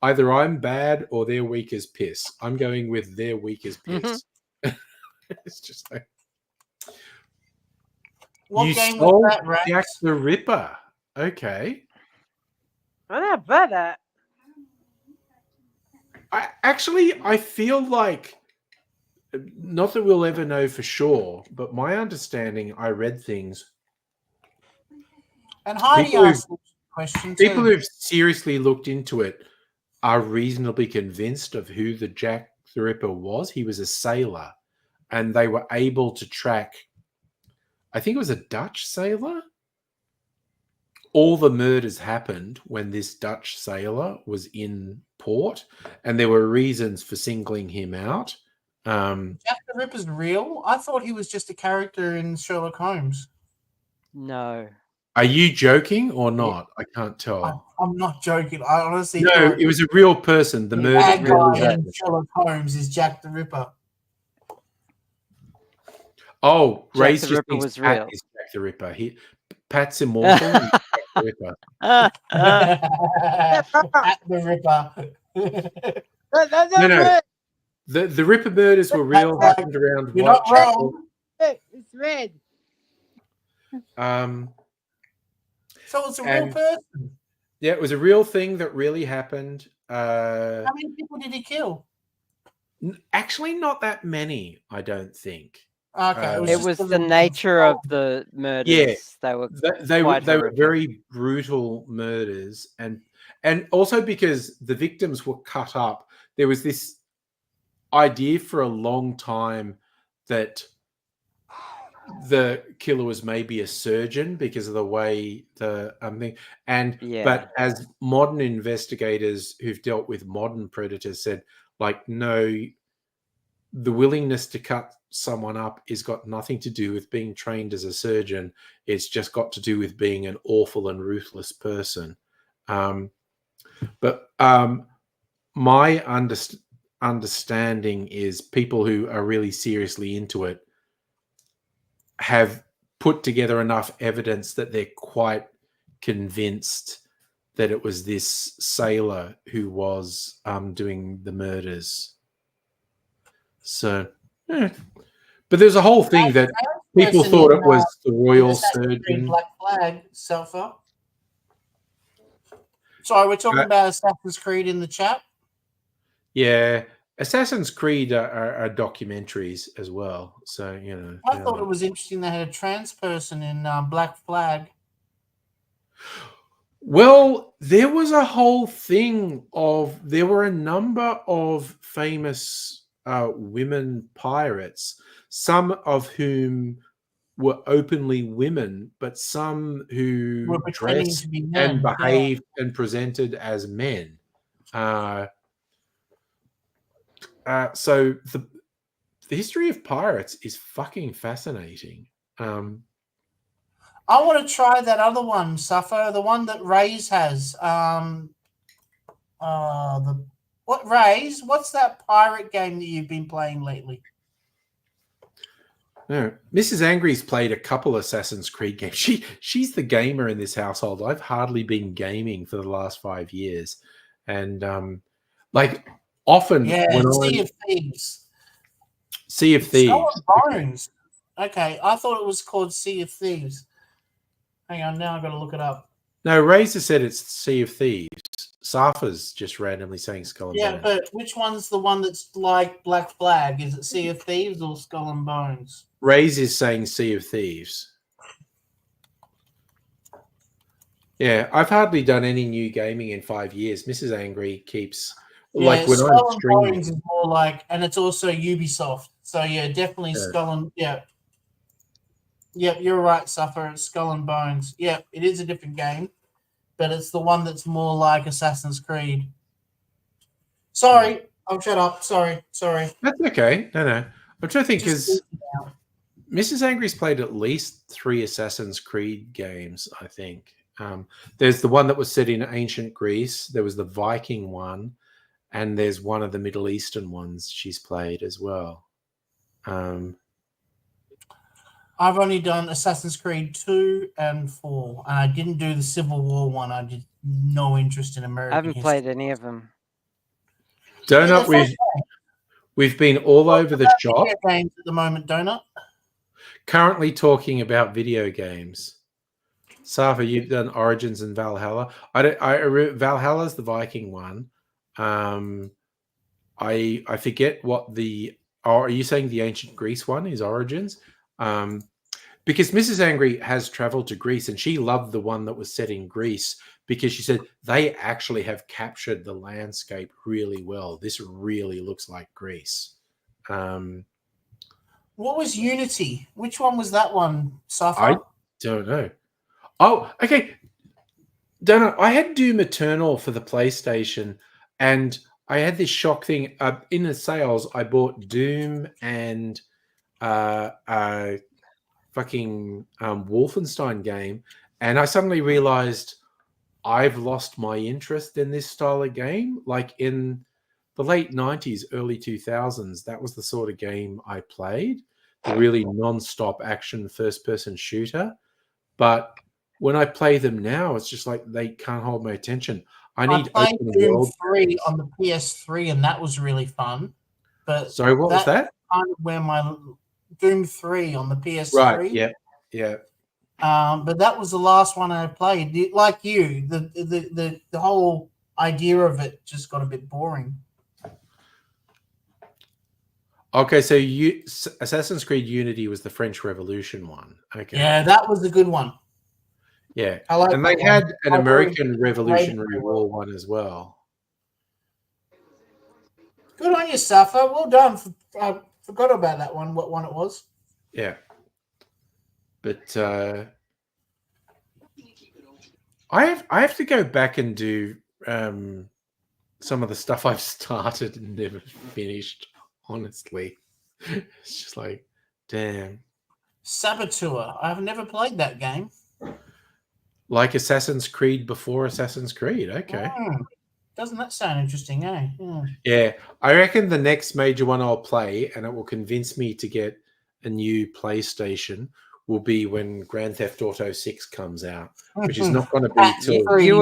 either I'm bad or they're weak as piss. I'm going with they're weak as piss. It's just like, what you game stole was that, Race? Jack the Ripper. Okay. I'm not bad at. I feel like, not that we'll ever know for sure, but my understanding, I read things. And Heidi asked a question too. People who've seriously looked into it are reasonably convinced of who the Jack the Ripper was. He was a sailor, and they were able to track, I think it was a Dutch sailor. All the murders happened when this Dutch sailor was in port, and there were reasons for singling him out. Jack the Ripper's real? I thought he was just a character in Sherlock Holmes. No. Are you joking or not? I can't tell. I'm not joking. I honestly No, thought it was a real person. The the murder bad really guy in happened. Sherlock Holmes is Jack the Ripper. Oh, Jack Ray's the just Ripper thinks was Pat real. is Jack the Ripper. Pat's immortal. And he's Jack the Ripper. Jack the Ripper. That's No. red. The Ripper murders were real. That's Happened around You're not Whitechapel. wrong. It's red. So it's a real And- person. Yeah, it was a real thing that really happened. How many people did he kill? Actually, not that many, I don't think. Okay, It just was a the little- nature of the murders. They were They were quite horrific. very brutal murders, and also because the victims were cut up. There was this idea for a long time that the killer was maybe a surgeon because of the way the thing. And Yeah. but as modern investigators who've dealt with modern predators said, like, no, the willingness to cut someone up has got nothing to do with being trained as a surgeon. It's just got to do with being an awful and ruthless person. But my understanding is people who are really seriously into it have put together enough evidence that they're quite convinced that it was this sailor who was doing the murders. So, yeah. But there's a whole thing that people thought it was the royal Assassin's Creed surgeon. Black Flag, Sulfur. Sorry, we're talking about Assassin's Creed in the chat. Yeah, Assassin's Creed are documentaries as well. So, you know. I thought it was interesting they had a trans person in Black Flag. Well, there was a whole thing of there were a number of famous women pirates, some of whom were openly women, but some who Were pretending dressed to be men, and yeah. behaved and presented as men. So the history of pirates is fucking fascinating. I want to try that other one, Suffer, the one that Rays has. Rays? What's that pirate game that you've been playing lately? No, Mrs. Angry's played a couple Assassin's Creed games. She's the gamer in this household. I've hardly been gaming for the last 5 years, and like often when Sea of Thieves. Sea of Thieves. Skull and Bones. Okay, I thought it was called Sea of Thieves. Hang on, now I've got to look it up. No, Razor said it's Sea of Thieves. Safa's just randomly saying Skull and Bones. Yeah, but which one's the one that's like Black Flag? Is it Sea of Thieves or Skull and Bones? Raze is saying Sea of Thieves. Yeah, I've hardly done any new gaming in 5 years. Mrs. Angry keeps like when Skull I'm and streaming. Bones is more like, and it's also Ubisoft. So yeah, definitely Skull and Yep, you're right, Suffer. It's Skull and Bones. Yep, it is a different game, but it's the one that's more like Assassin's Creed. Sorry, I'll shut up. Sorry. That's okay. No. I'm trying to think because Mrs. Angry's played at least 3 Assassin's Creed games, I think. There's the one that was set in ancient Greece. There was the Viking one, and there's one of the Middle Eastern ones she's played as well. I've only done Assassin's Creed 2 and 4, and I didn't do the Civil War one. I did no interest in American I haven't history. played any of them. Donut, we've been all over the shop. Video games at the moment, Donut. Currently talking about video games. Safa, you've done Origins and Valhalla. Valhalla's the Viking one. I forget what the. Are you saying the ancient Greece one is Origins? Because Mrs. Angry has traveled to Greece and she loved the one that was set in Greece because she said they actually have captured the landscape really well. This really looks like Greece. What was Unity? Which one was that one, Safa? I don't know. Oh, okay. Don't know. I had Doom Eternal for the PlayStation, and I had this shock thing. In the sales, I bought Doom and fucking Wolfenstein game, and I suddenly realized I've lost my interest in this style of game. Like in the late 90s, early 2000s, that was the sort of game I played, the really non-stop action first-person shooter. But when I play them now, it's just like they can't hold my attention. I need played open Doom world 3 on the PS3, and that was really fun. But Sorry, what was that? Kind of where my Doom 3 on the PS3. Right, yeah. But that was the last one I played. Like you, the whole idea of it just got a bit boring. Okay, so Assassin's Creed Unity was the French Revolution one. Okay. Yeah, that was a good one. Yeah. I like And they that had one. an I American really Revolutionary liked War one as well. Good on you, Safa. Well done. I forgot about that one, what one it was. Yeah. But I have to go back and do some of the stuff I've started and never finished. Honestly, it's just like, damn. Saboteur. I've never played that game. Like Assassin's Creed before Assassin's Creed. Okay. Doesn't that sound interesting, eh? Yeah. Yeah, I reckon the next major one I'll play, and it will convince me to get a new PlayStation, will be when Grand Theft Auto 6 comes out, which is not going to be till You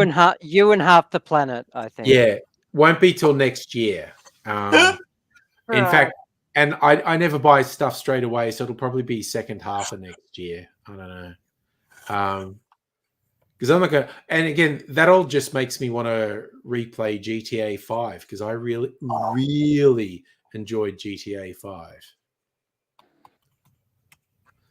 and half the planet, I think. yeah, won't be till next year. In fact, and I never buy stuff straight away, so it'll probably be second half of next year. I don't know. Because I'm not going to, and again, that all just makes me want to replay GTA 5 because I really, really enjoyed GTA 5.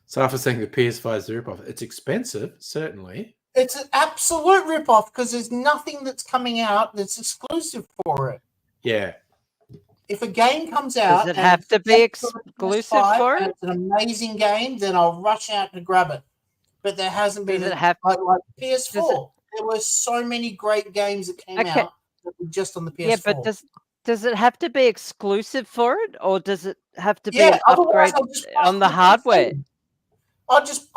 So after saying the PS5 is a ripoff, it's expensive, certainly. It's an absolute ripoff because there's nothing that's coming out that's exclusive for it. Yeah. If a game comes out, Does it have to be exclusive for it? It's an amazing game, then I'll rush out to grab it. But there hasn't been Does it have like PS4. There were so many great games that came out that were just on the PS4. Yeah, but does it have to be exclusive for it, or does it have to be an otherwise upgrade I'll just on the PC. hardware?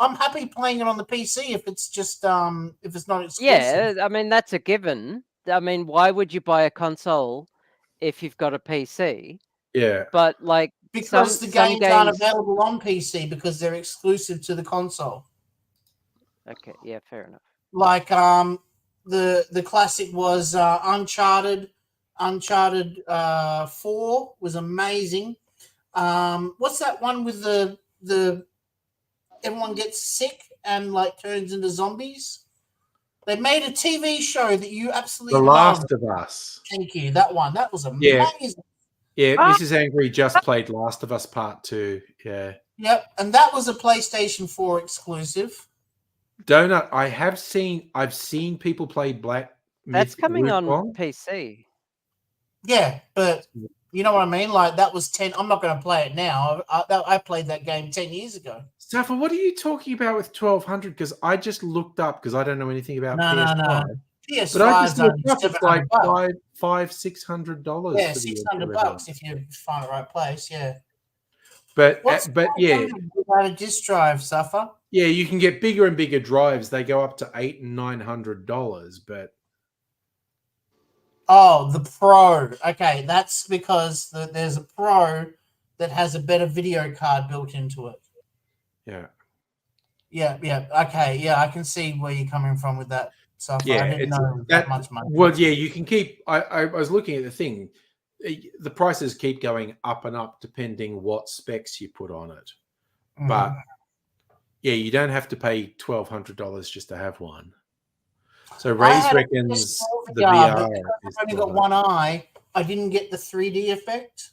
I'm happy playing it on the PC if it's just if it's not exclusive. Yeah, I mean that's a given. I mean, why would you buy a console if you've got a PC? Yeah. because But like the games aren't available on PC because they're exclusive to the console. Okay, yeah, fair enough. Like the classic was Uncharted 4 was amazing. What's that one with the everyone gets sick and like turns into zombies? They made a TV show that you absolutely The loved. Last of Us. Thank you. That one. That was amazing. Yeah, Mrs. Angry just played Last of Us Part 2. Yeah. Yep. And that was a PlayStation 4 exclusive. Donut, I've seen people play Black Myth That's coming on Wukong. PC. Yeah, but you know what I mean? Like that was 10. I'm not going to play it now. I played that game 10 years ago. Safa, what are you talking about with 1200? Because I just looked up because I don't know anything about PS5. No. PS5 But I just looked up, it's like $700. $600. Yeah, for the $600 if you find the right place. Yeah. But yeah, without a disk drive, Safa. Yeah, you can get bigger and bigger drives. They go up to $800 and $900. But oh, the Pro. Okay, that's because there's a Pro that has a better video card built into it. yeah, Yeah. Okay, yeah, I can see where you're coming from with that stuff. Yeah, I didn't it's- know that much money. well, yeah, you can keep. I was looking at the thing. The prices keep going up and up depending what specs you put on it. But yeah, you don't have to pay $1,200 just to have one. So Ray's reckons the VR. I've only got one eye. I didn't get the 3D effect.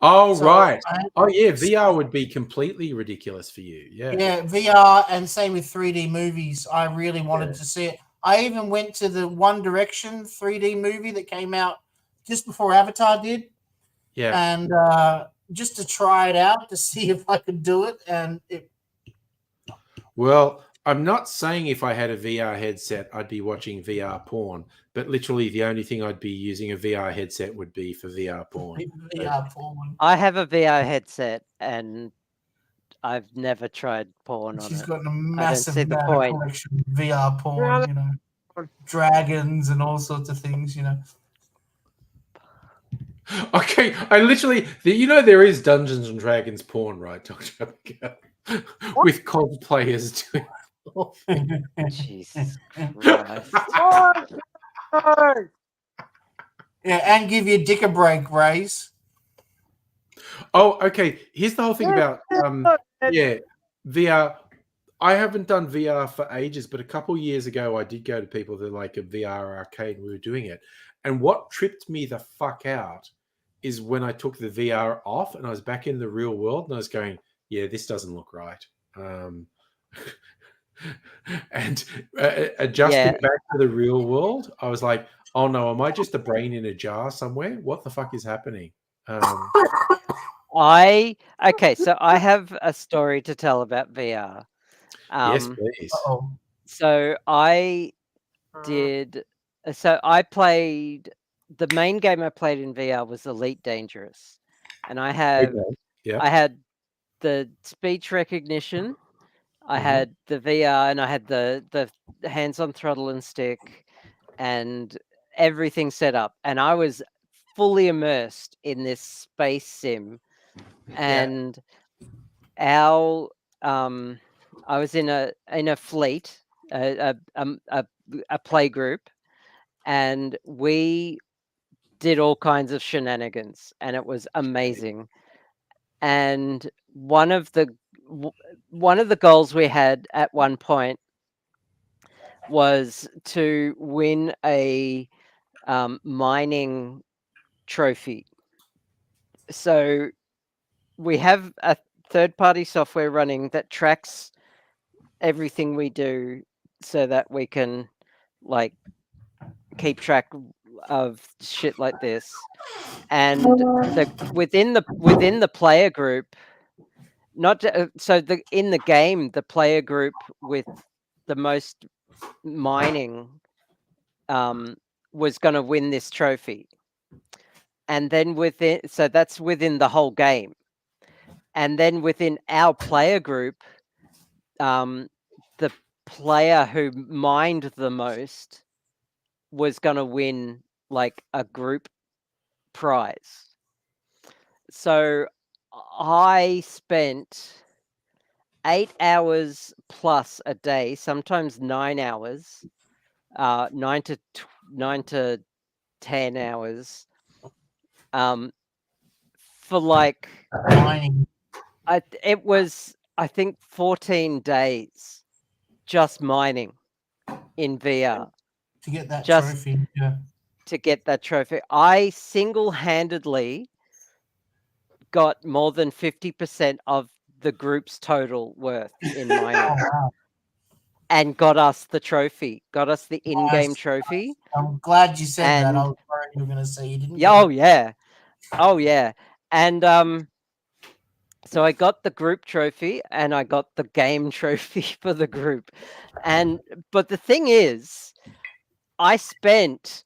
Oh, So right. I- Oh, yeah. VR would be completely ridiculous for you. Yeah. Yeah, VR and same with 3D movies. I really wanted to see it. I even went to the One Direction 3D movie that came out just before Avatar did. Yeah. And just to try it out to see if I could do it. And Well, I'm not saying if I had a VR headset, I'd be watching VR porn, but literally the only thing I'd be using a VR headset would be for VR porn. VR porn. I have a VR headset and I've never tried porn on She's it. got a massive see the amount point. of collection of VR porn, you know, dragons and all sorts of things, you know. Okay, I literally, there is Dungeons and Dragons porn, right, Dr. Abigail? With cosplayers doing. Jesus Christ. Yeah, and give your dick a break, Rays. Oh, okay. Here's the whole thing about VR. I haven't done VR for ages, but a couple years ago, I did go to people that like a VR arcade. And we were doing it, and what tripped me the fuck out is when I took the VR off and I was back in the real world, and I was going, "Yeah, this doesn't look right." And adjusting back to the real world, I was like, "Oh no, am I just a brain in a jar somewhere? What the fuck is happening?" Okay, so I have a story to tell about VR. Yes, please. Uh-oh. So I did. So I played. The main game I played in VR was Elite Dangerous, and I had the speech recognition. I Mhm. had the VR, and I had the hands on throttle and stick, and everything set up, and I was fully immersed in this space sim. And our I was in a fleet, a play group, and we did all kinds of shenanigans, and it was amazing. And one of the goals we had at one point was to win a mining trophy. So we have a third-party software running that tracks everything we do, so that we can like keep track of shit like this. And within the player group, in the game, the player group with the most mining was going to win this trophy. And then that's within the whole game. And then within our player group, the player who mined the most was going to win like a group prize. So I spent 8 hours plus a day, sometimes 9 hours, 9 to 10 hours, for like Mining. it was, I think, 14 days just mining in VR To get that Just- trophy. Yeah. to get that trophy. I single-handedly got more than 50% of the group's total worth in Oh, mining wow. and got us the trophy, got us the in-game Nice. trophy. I'm glad you said that. I And- was worried you were going to say you didn't. Yeah, oh yeah. And so I got the group trophy and I got the game trophy for the group. But the thing is, I spent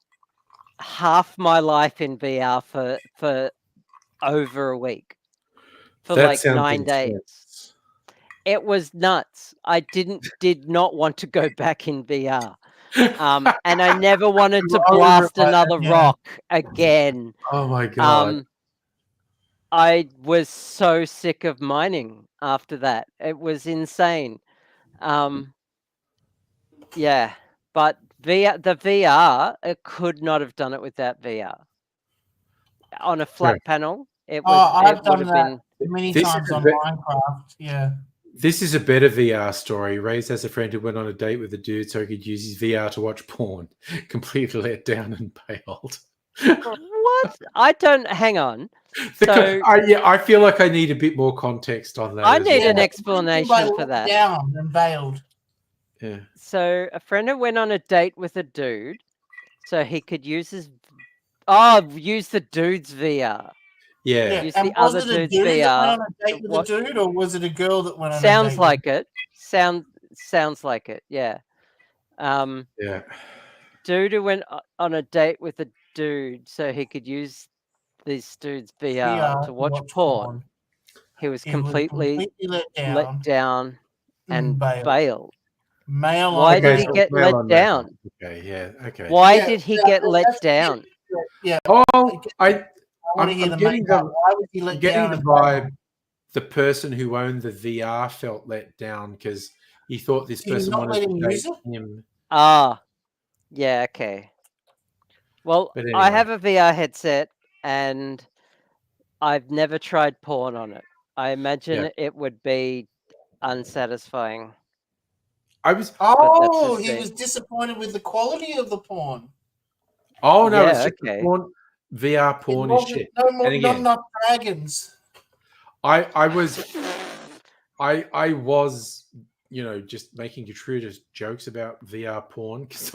half my life in VR for over a week, for That like sounds 9 days. intense. It was nuts. I did not want to go back in VR. And I never wanted to I blast remember that, another yeah. rock again. Oh my god. I was so sick of mining after that. It was insane. Yeah, but the VR, it could not have done it without VR. On a flat panel, it I've would done have that been. many This times is a on bit- Minecraft. Yeah. This is a better VR story. Ray's has a friend who went on a date with a dude so he could use his VR to watch porn. Completely let down and bailed. What? I don't. Hang on. So I feel like I need a bit more context on that. I as need well. an explanation for that. Down and bailed. Yeah. So a friend who went on a date with a dude, so he could use use the dude's VR. Yeah. Use And the was other it a dude's dude that VR. went on a date with What- a dude, or was it a girl that went on a Sounds date? like it. Sounds like it. Yeah. Yeah. Dude who went on a date with a dude, so he could use this dude's VR to watch porn. He was He was completely let down. let down and bailed. Male Why on did male. he get Well let on that. down? Okay. Yeah. Okay. Why Yeah, did he yeah, get let that's- down? Yeah. Oh, I I want to I'm hear the getting main the- part. Why was he let I'm getting down? the and vibe. bailed? The person who owned the VR felt let down because he thought this Did he person not wanted let to him date use it? him. Ah, yeah, okay. Well, But I anyway. have a VR headset and I've never tried porn on it. I imagine Yeah. it would be unsatisfying. I was. Oh, just he me. was disappointed with the quality of the porn. Oh no! It's Yeah, just okay. porn, VR porn is shit. No more, And not again- enough dragons. I was just making gratuitous jokes about VR porn because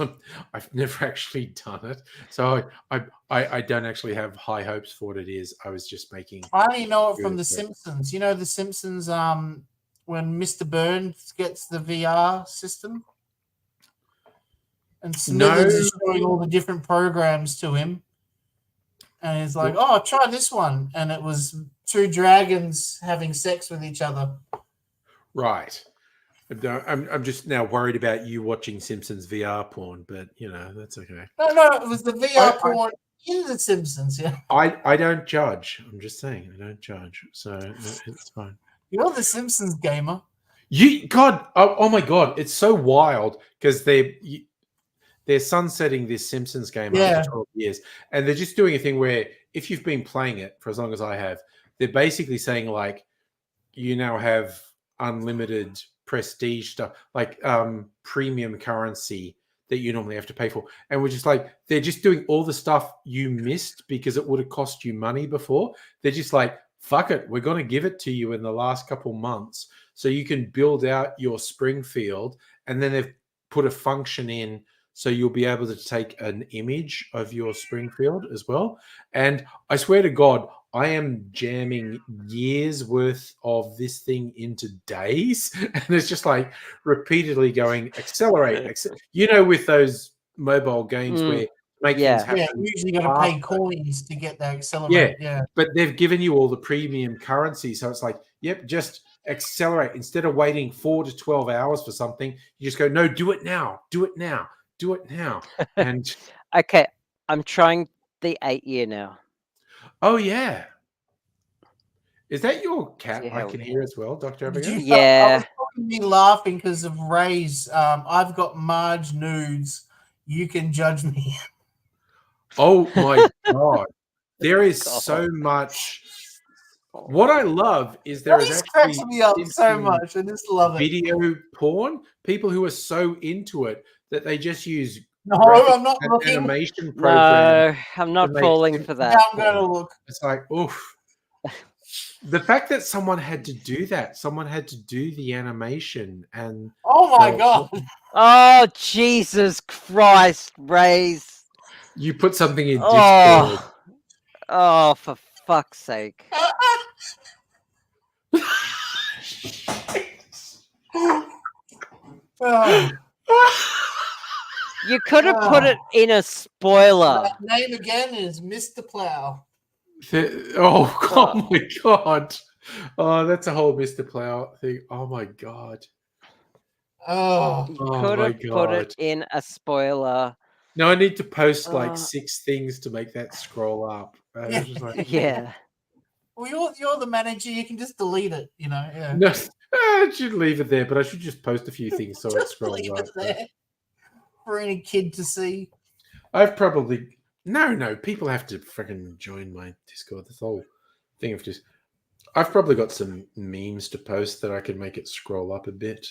I've never actually done it, so I don't actually have high hopes for what it is. I was just making. I only know it from The Good, but- Simpsons. You know The Simpsons. When Mr. Burns gets the VR system, and Smithers is showing all the different programs to him, and he's like, "Oh, try this one," and it was two dragons having sex with each other. Right. I'm just now worried about you watching Simpsons VR porn, but that's okay. No, it was the VR I- porn in The Simpsons. Yeah, I don't judge. I'm just saying I don't judge, so it's fine. you're the Simpsons gamer. Oh my God, it's so wild because they're sunsetting this Simpsons game Yeah. after 12 years, and they're just doing a thing where if you've been playing it for as long as I have, they're basically saying like you now have unlimited prestige stuff, like premium currency that you normally have to pay for, and we're just like they're just doing all the stuff you missed because it would have cost you money before. They're just like, fuck it, we're going to give it to you in the last couple months so you can build out your Springfield, and then they've put a function in so you'll be able to take an image of your Springfield as well. And I swear to God, I am jamming years worth of this thing into days, and it's just like repeatedly going accelerate. With those mobile games where make things happen. Yeah, you usually got to pay coins to get that accelerate. Yeah. But they've given you all the premium currency, so it's like, yep, just accelerate. Instead of waiting 4 to 12 hours for something, you just go, no, do it now, do it now, do it now. And Okay, I'm trying the 8-year now. oh yeah, is that your cat? See I how can we- hear as well, Dr. Did Abigail. you- I Yeah. was probably laughing because of Ray's. I've got Marge nudes. You can judge me. Oh my God, there is God. so much. What I love is there is This actually cracks me up so Simpsons much. I just love it. video porn. People who are so into it that they just use No, graphic I'm not and looking. animation programs. No, I'm not make falling Sim- for Now that. I'm going to look. It's like, oof. The fact that someone had to do that, someone had to do the animation, and Oh my So- god. Oh, Jesus Christ, Rays. you put something in Discord. Oh, for fuck's sake. Oh, You could have put it in a spoiler. that name again is Mr. Plow. Oh my God. Oh, that's a whole Mr. Plow thing. Oh my God. Oh, You Oh could my have put it God. in a spoiler. No, I need to post like Uh, 6 things to make that scroll up. I was Yeah. just like, Yeah. well, you're the manager. You can just delete it. Yeah. no, I should leave it there, but I should just post a few things so it Just scrolls leave up. it there for any kid to see. I've probably no. People have to freaking join my Discord. This whole thing of just. I've probably got some memes to post that I can make it scroll up a bit.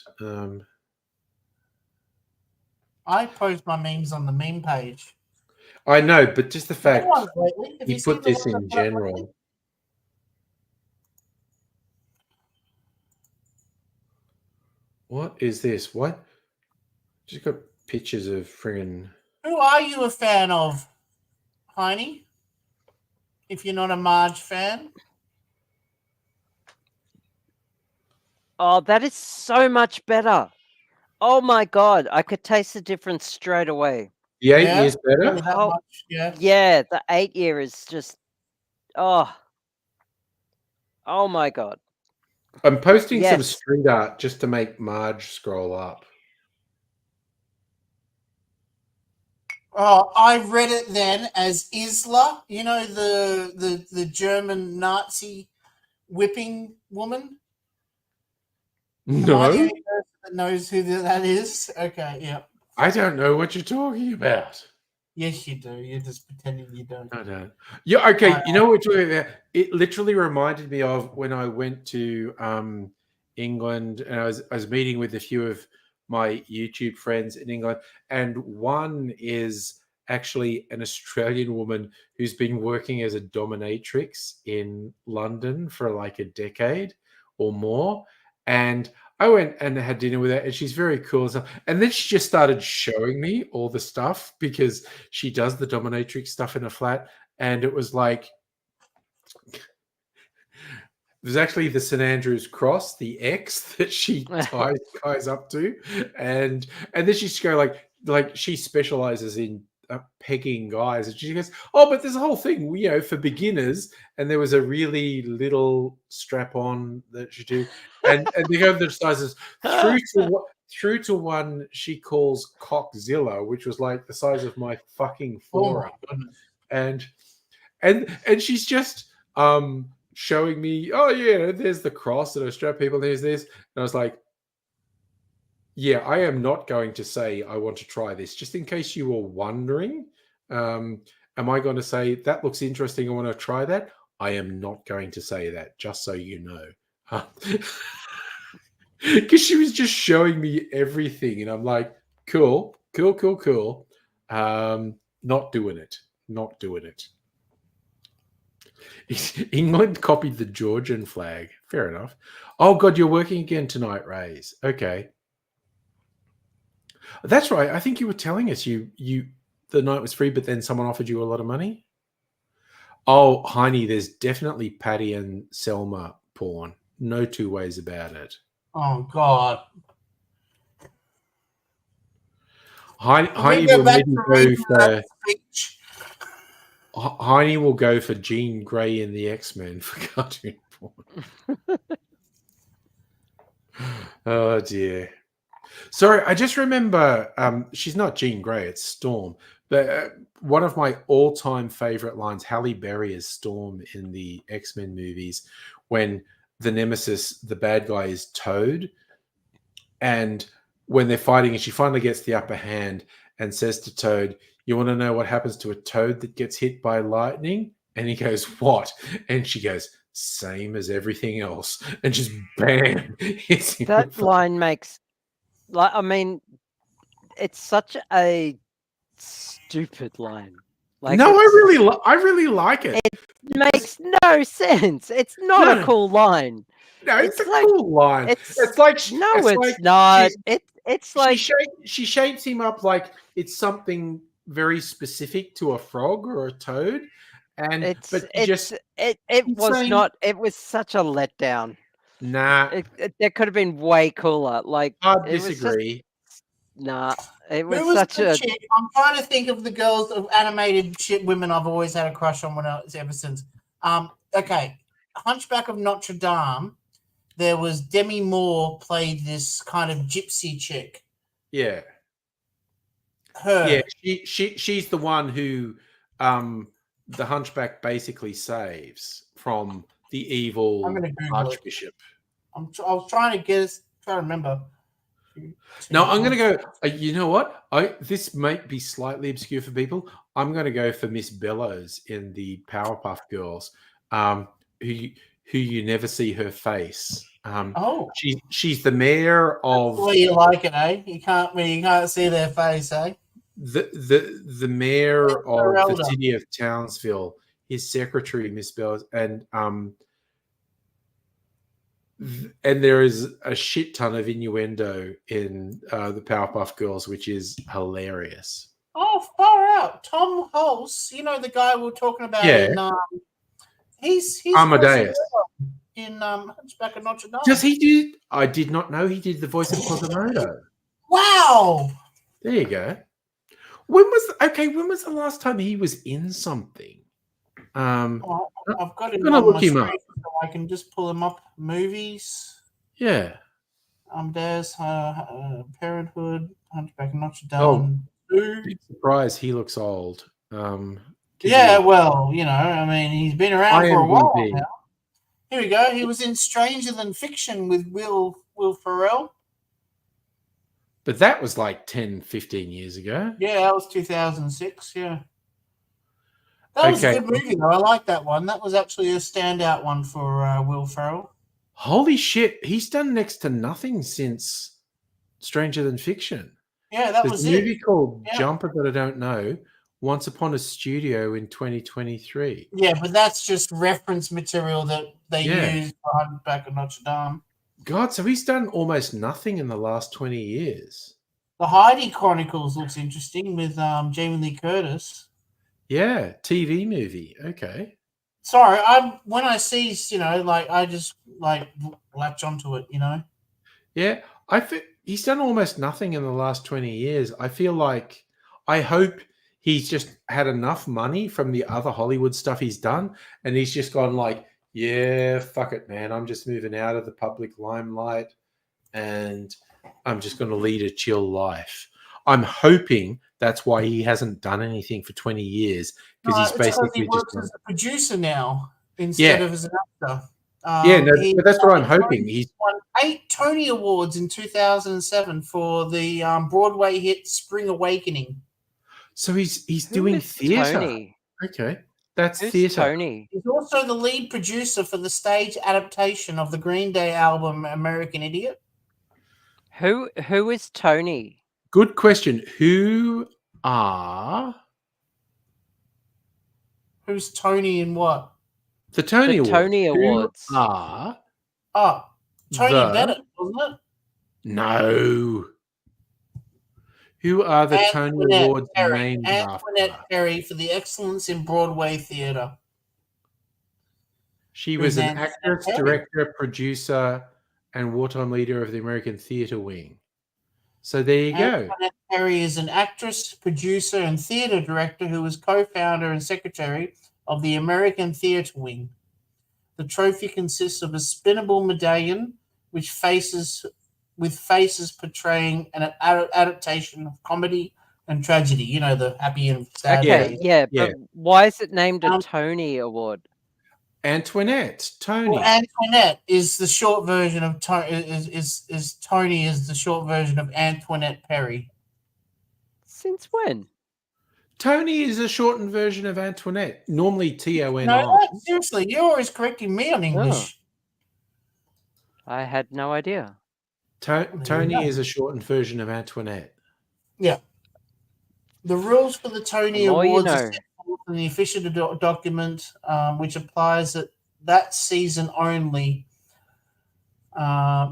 I post my memes on the meme page. I know, but just the fact Good ones lately. Have you seen put the this ones I in put up lately? general. What is this? What? Just got pictures of friggin'. Who are you a fan of, Heine? If you're not a Marge fan, Oh, that is so much better. Oh my God. I could taste the difference straight away. The 8 Yeah? years better. really that Oh, much? Yeah. Yeah, the 8-year is just. Oh. Oh my God. I'm posting some Yes. street art just to make Marge scroll up. Oh, I read it then as Isla. You know the German Nazi whipping woman. Am I the No, only person that knows who that is? Okay, yeah. I don't know what you're talking about. Yes, you do. You're just pretending you don't. I don't. Yeah, okay. You know what we're talking about? It literally reminded me of when I went to England, and I was meeting with a few of my YouTube friends in England, and one is actually an Australian woman who's been working as a dominatrix in London for like a decade or more. And I went and had dinner with her, and she's very cool and stuff. And then she just started showing me all the stuff because she does the dominatrix stuff in a flat, and it was like there's actually the St Andrew's cross, the X that she ties guys up to, and then she's go like she specializes in pegging guys, and she goes, "Oh, but there's a whole thing, for beginners." And there was a really little strap on that she do, and they go the sizes through to one she calls Cockzilla, which was like the size of my fucking forearm, and she's just showing me, oh yeah, there's the cross that I strap people, there's this, and I was like, yeah, I am not going to say I want to try this. Just in case you were wondering, am I going to say that looks interesting, I want to try that? I am not going to say that, just so you know. Because she was just showing me everything, and I'm like, cool. Not doing it. England copied the Georgian flag. Fair enough. Oh God, you're working again tonight, Rays. Okay. That's right. I think you were telling us you the night was free, but then someone offered you a lot of money. Oh, Heine, there's definitely Patty and Selma porn. No two ways about it. Oh God. Heine will maybe go for Heine will go for Jean Grey in the X-Men for cartoon porn. Oh dear. Sorry, I just remember she's not Jean Grey, it's Storm. But one of my all-time favorite lines, Halle Berry as Storm in the X-Men movies, when the nemesis, the bad guy, is Toad, and when they're fighting, and she finally gets the upper hand and says to Toad, "You want to know what happens to a toad that gets hit by lightning?" And he goes, "What?" And she goes, "Same as everything else." And just bam, hits him. That line makes, it's such a stupid line. I really like it. It makes no sense. It's not a cool line. No, it's a cool line. It's like not. It's like she shapes him up like it's something very specific to a frog or a toad, and it was such a letdown. Nah, it could have been way cooler. Like I disagree. It was such a. Chick? I'm trying to think of the girls of animated shit women I've always had a crush on ever since. Okay, Hunchback of Notre Dame. There was Demi Moore played this kind of gypsy chick. Yeah. Her. Yeah, she's the one who the Hunchback basically saves from the evil Archbishop. I was trying to remember. No, I'm going to go. You know what? This might be slightly obscure for people. I'm going to go for Miss Bellows in the Powerpuff Girls, who you never see her face. She's the mayor of. Well, you like it, eh? You can't see their face, eh? The mayor of the city of Townsville, his secretary, Miss Bellows, and there is a shit ton of innuendo in the Powerpuff Girls, which is hilarious. Oh, far out! Tom Hulse, the guy we were talking about. Yeah. He's Amadeus in Hunchback of Notre Dame. Does he do? I did not know he did the voice of Quasimodo. Wow! There you go. When was the last time he was in something? I've got him. I'm gonna look him up. So I can just pull him up. Movies. Yeah. There's Parenthood, Hunchback of Notre Dame. Oh, big surprise! He looks old. Yeah, well, he's been around for a while now. Here we go. He was in Stranger Than Fiction with Will Ferrell. But that was like 10, 15 years ago. Yeah, that was 2006, yeah. That was a good movie, though. I like that one. That was actually a standout one for Will Ferrell. Holy shit. He's done next to nothing since Stranger Than Fiction. Yeah, that was it. There's a movie called Jumper that I don't know. Once Upon a Studio in 2023. Yeah, but that's just reference material that they used for Hunchback of Notre Dame. God, so he's done almost nothing in the last 20 years. The Heidi Chronicles looks interesting with Jamie Lee Curtis. Yeah, TV movie. Okay. Sorry, when I see, I just latch onto it, Yeah, I think he's done almost nothing in the last 20 years. I hope he's just had enough money from the other Hollywood stuff he's done, and he's just gone like, yeah, fuck it, man. I'm just moving out of the public limelight, and I'm just going to lead a chill life. I'm hoping that's why he hasn't done anything for 20 years, because he's basically he works just as a producer now instead of as an actor. but that's what I'm hoping. He's won 8 Tony Awards in 2007 for the Broadway hit "Spring Awakening." so he's Who doing is theatre. Tony? Okay, that's Who's theatre. Tony? He's also the lead producer for the stage adaptation of the Green Day album "American Idiot." Who is Tony? Good question. Who are Who's Tony and what? the Tony The Awards? Tony Who Awards. are Oh, Tony The- Bennett, wasn't it? no? Who are the Tony Antoinette Awards Perry. named Antoinette after? Perry for the excellence in Broadway theatre. She was an Antoinette actress, Perry? director, producer, and wartime leader of the American Theatre Wing. So there you go. Antoinette Perry is an actress, producer, and theatre director who was co-founder and secretary of the American Theatre Wing. The trophy consists of a spinnable medallion with faces portraying an adaptation of comedy and tragedy. You know, the happy and sad. Okay, yeah, yeah. but why is it named a Um, Tony Award? Antoinette, Tony. Well, Antoinette is the short version of Tony. Is Tony is the short version of Antoinette Perry. Since when? Tony is a shortened version of Antoinette. Normally T-O-N-I. No, seriously, you're always correcting me on English. I had no idea. Tony go. is a shortened version of Antoinette. The rules for the Tony The more you Awards are know. set forth in the official document, which applies that season only.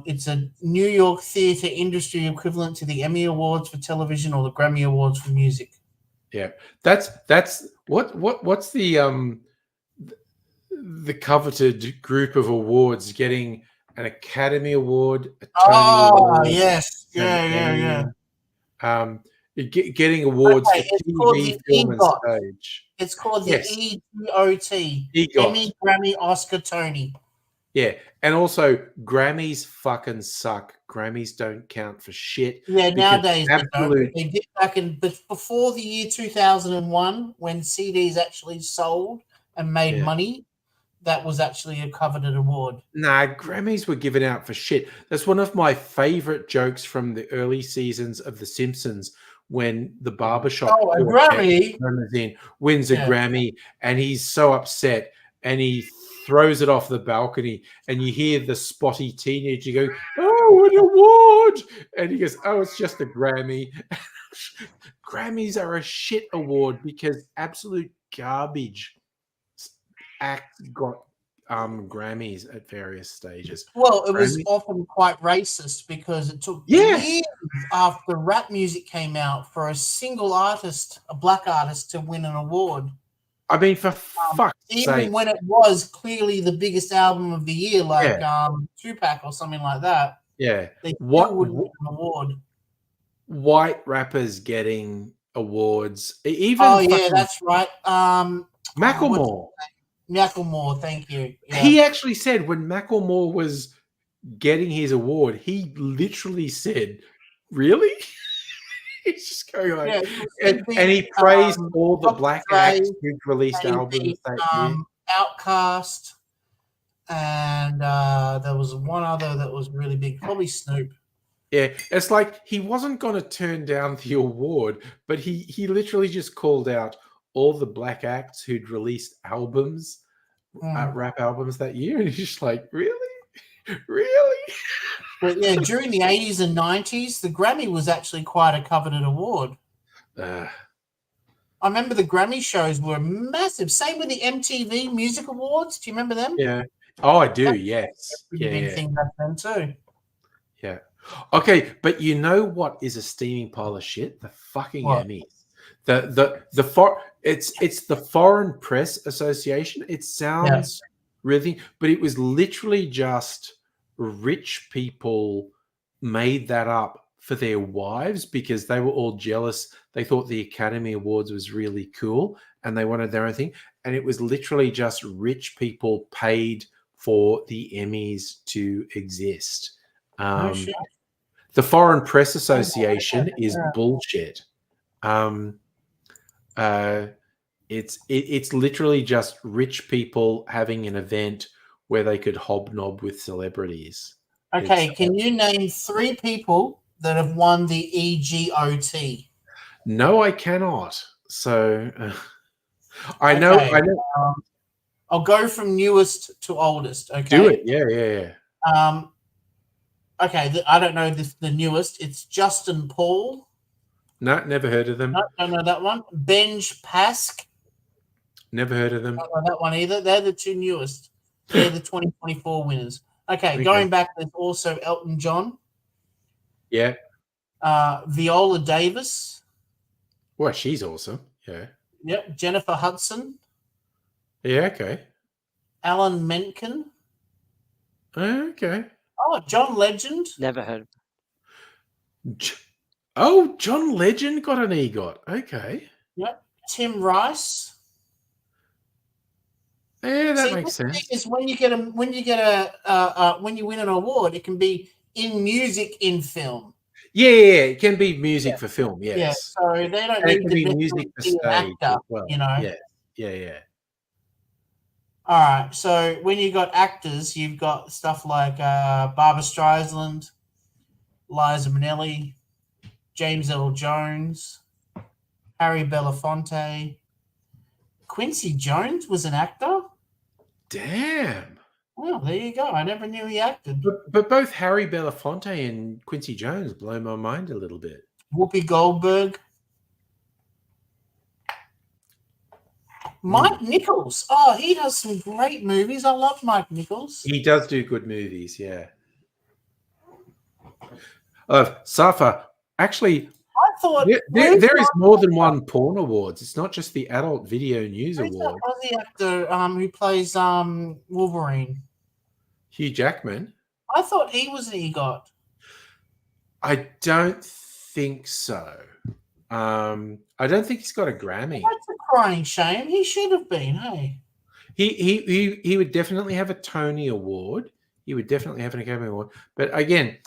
It's a New York theatre industry equivalent to the Emmy Awards for television or the Grammy Awards for music. Yeah, that's what's the coveted group of awards getting an Academy Award, a Tony Award, yes, an Emmy, getting awards Okay, for it's called TV, the film, and EGOT. stage. It's called the Yes. EGOT. EGOT. Emmy, Grammy, Oscar, Tony. Yeah, and also Grammys fucking suck. Grammys don't count for shit. Yeah, Because nowadays they don't. absolute- They did but before the year 2001, when CDs actually sold and made Yeah. money, that was actually a coveted award. Nah, Grammys were given out for shit. That's one of my favorite jokes from the early seasons of The Simpsons when the barbershop Oh, a quartet Grammy? limousine wins a Yeah. Grammy, and he's so upset and he throws it off the balcony, and you hear the spotty teenager go, "Oh, an award!" And he goes, "Oh, it's just a Grammy." Grammys are a shit award because absolute garbage acts got Grammys at various stages. Well, it was Grammy? often quite racist because it took Yeah. years after rap music came out for a single artist, a black artist, to win an award. I mean, for fuck's Even sake. when it was clearly the biggest album of the year, like Tupac or something like that, Yeah. they What- still would win an award. White rappers getting awards. Even Oh yeah, fucking that's right. Macklemore. Macklemore, thank you. Yeah. He actually said when Macklemore was getting his award, he literally said, "Really?" He's just going like, Yeah, it was and he praised all the Dr. black Dre, acts who'd released Jay-Z, albums that year. Outkast, and there was one other that was really big, probably Snoop. Yeah, it's like he wasn't going to turn down the award, but he literally just called out all the black acts who'd released albums, rap albums that year, and he's just like, "Really, really?" But yeah, during the 80s and 90s, the Grammy was actually quite a coveted award. I remember the Grammy shows were massive. Same with the MTV Music Awards. Do you remember them? Yeah, Oh, I do. Yes. Pretty Yeah. big Yeah. thing back then too. Yeah. Okay, but you know what is a steaming pile of shit? The fucking What? Emmys. It's the Foreign Press Association. It sounds really, but it was literally just rich people made that up for their wives because they were all jealous. They thought the Academy Awards was really cool and they wanted their own thing. And it was literally just rich people paid for the Emmys to exist. Oh, shit. The Foreign Press Association is bullshit. It's literally just rich people having an event where they could hobnob with celebrities. Okay, can you name 3 people that have won the EGOT? No, I cannot. So I know. I'll go from newest to oldest. Okay, Do it. Yeah. Okay, I don't know the newest. It's Justin Paul. No, never heard of them. No, don't know that one. Benj Pask. Never heard of them. Don't know that one either. They're the 2 newest. They're the 2024 winners. Okay, going back, there's also Elton John. Yeah. Viola Davis. Well, she's awesome. Yeah. Yep. Jennifer Hudson. Yeah. Okay. Alan Menken. Okay. Oh, John Legend. Never heard. Oh, John Legend got an EGOT. Okay. Yep. Tim Rice. Yeah, that See, makes the thing sense. is when you win an award, it can be in music, in film. Yeah. It can be music for film. Yes. Yeah, so they don't And it need can to be be music for an stage actor, as well. you know. Yeah. All right. So when you got actors, you've got stuff like Barbara Streisand, Liza Minnelli, James Earl Jones, Harry Belafonte. Quincy Jones was an actor? Damn. Well, there you go. I never knew he acted. But both Harry Belafonte and Quincy Jones blow my mind a little bit. Whoopi Goldberg. Mike Nichols. Oh, he does some great movies. I love Mike Nichols. He does do good movies, yeah. Safa, actually, I thought there is more than one porn awards. It's not just the Adult Video News who's Award. that Aussie actor who plays Wolverine? Hugh Jackman. I thought he was an EGOT. I don't think so. I don't think he's got a Grammy. That's a crying shame. He should have been, hey. He would definitely have a Tony Award. He would definitely have an Academy Award. But again,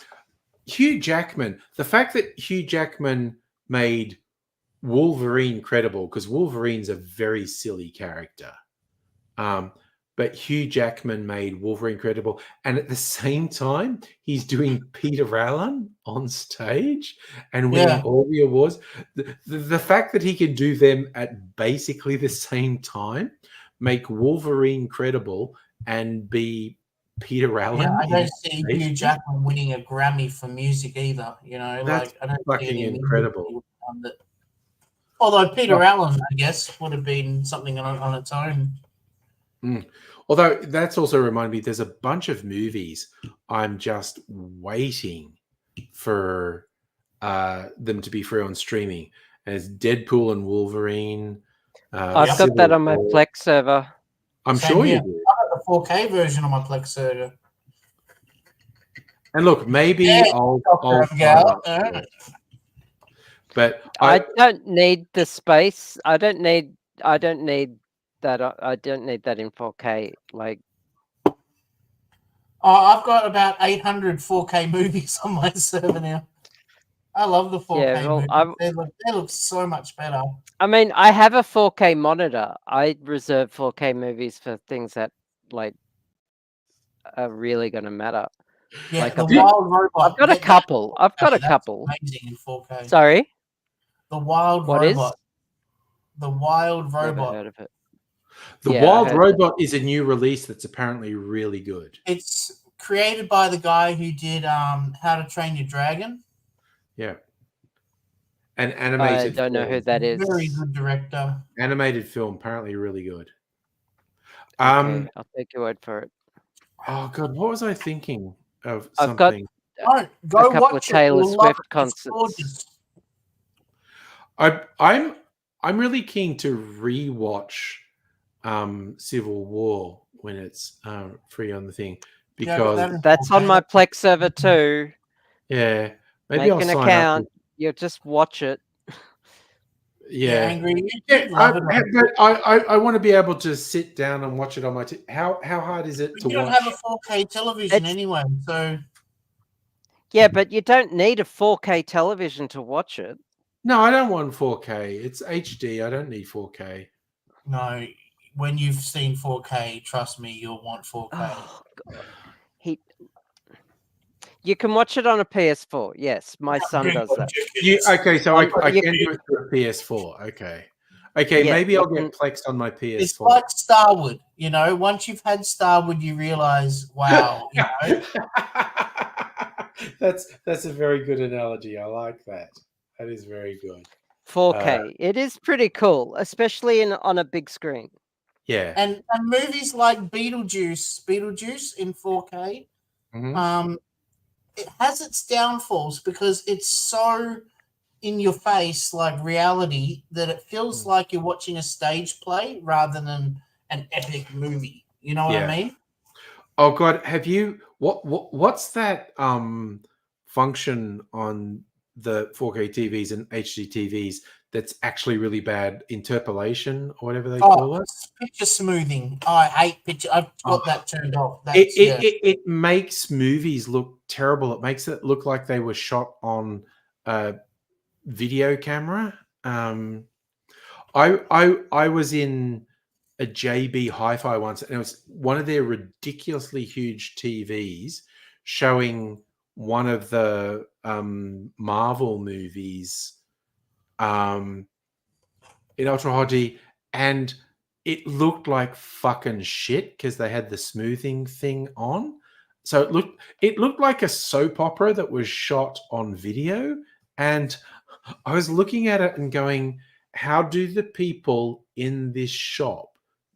Hugh Jackman, the fact that Hugh Jackman made Wolverine credible, because Wolverine's a very silly character. But Hugh Jackman made Wolverine credible. And at the same time, he's doing Peter Allen on stage and winning all the awards. The fact that he can do them at basically the same time, make Wolverine credible and be Peter Allen. Yeah, I don't see Hugh Jackman winning a Grammy for music either. You know, that's I don't fucking see incredible. Although Peter Allen, I guess, would have been something on its own. Although that's also reminded me, there's a bunch of movies I'm just waiting for them to be free on streaming. And it's Deadpool and Wolverine. I've got that on my Plex server. I'm sure you do. I have the 4K version on my Plex server. And look, maybe I'll but I don't need the space. I don't need that. I don't need that in 4K. Like, I've got about 800 4K movies on my server now. I love the 4K movies. They look so much better. I mean, I have a 4K monitor. I reserve 4K movies for things that like are really going to matter. Yeah, like the Wild Robot. I've got a couple. I've got a couple. Amazing in 4K. Sorry. The Wild Robot. The Wild Never Robot. heard of it. The Wild Robot is a new release that's apparently really good. It's created by the guy who did How to Train Your Dragon. Yeah. And animated. I don't know who that is. Very good director. Animated film, apparently really good. Okay, I'll take your word for it. Oh God, what was I thinking of? I've got Something. Don't a go couple of watch it. Taylor You'll love Swift it. It's concerts. gorgeous. I'm really keen to rewatch Civil War when it's free on the thing Yeah, because That's on my Plex server too. yeah, maybe Make I'll an sign account. up. You just watch it. Yeah, Yeah, angry. yeah. You'd love it. But I want to be able to sit down and watch it on my. How hard is it But to you don't watch? have a 4K television It's- anyway, so Yeah, but you don't need a 4K television to watch it. No, I don't want 4K. It's HD. I don't need 4K. no. When you've seen 4K, trust me, you'll want 4K. Oh God. You can watch it on a PS4. Yes, my son does that. Okay, so I you can do it through a PS4. Okay, Yeah, maybe you I'll can- get Plex on my PS4. It's like Starwood, you know. Once you've had Starwood, you realize, wow, you know. That's a very good analogy. I like that. That is very good. 4K. It is pretty cool, especially on a big screen. Yeah. And movies like Beetlejuice in 4K, Mhm. it has its downfalls because it's so in your face like reality that it feels like you're watching a stage play rather than an epic movie. You know what Yeah. I mean? Oh God, have you what's that function on the 4K TVs and HD TVs that's actually really bad? Interpolation or whatever they call it. Picture smoothing. I hate picture. I've got that turned off. That's, It makes movies look terrible. It makes it look like they were shot on a video camera. I was in a JB Hi-Fi once, and it was one of their ridiculously huge TVs showing one of the Marvel movies in Ultra HD, and it looked like fucking shit because they had the smoothing thing on. So it looked like a soap opera that was shot on video, and I was looking at it and going, how do the people in this shop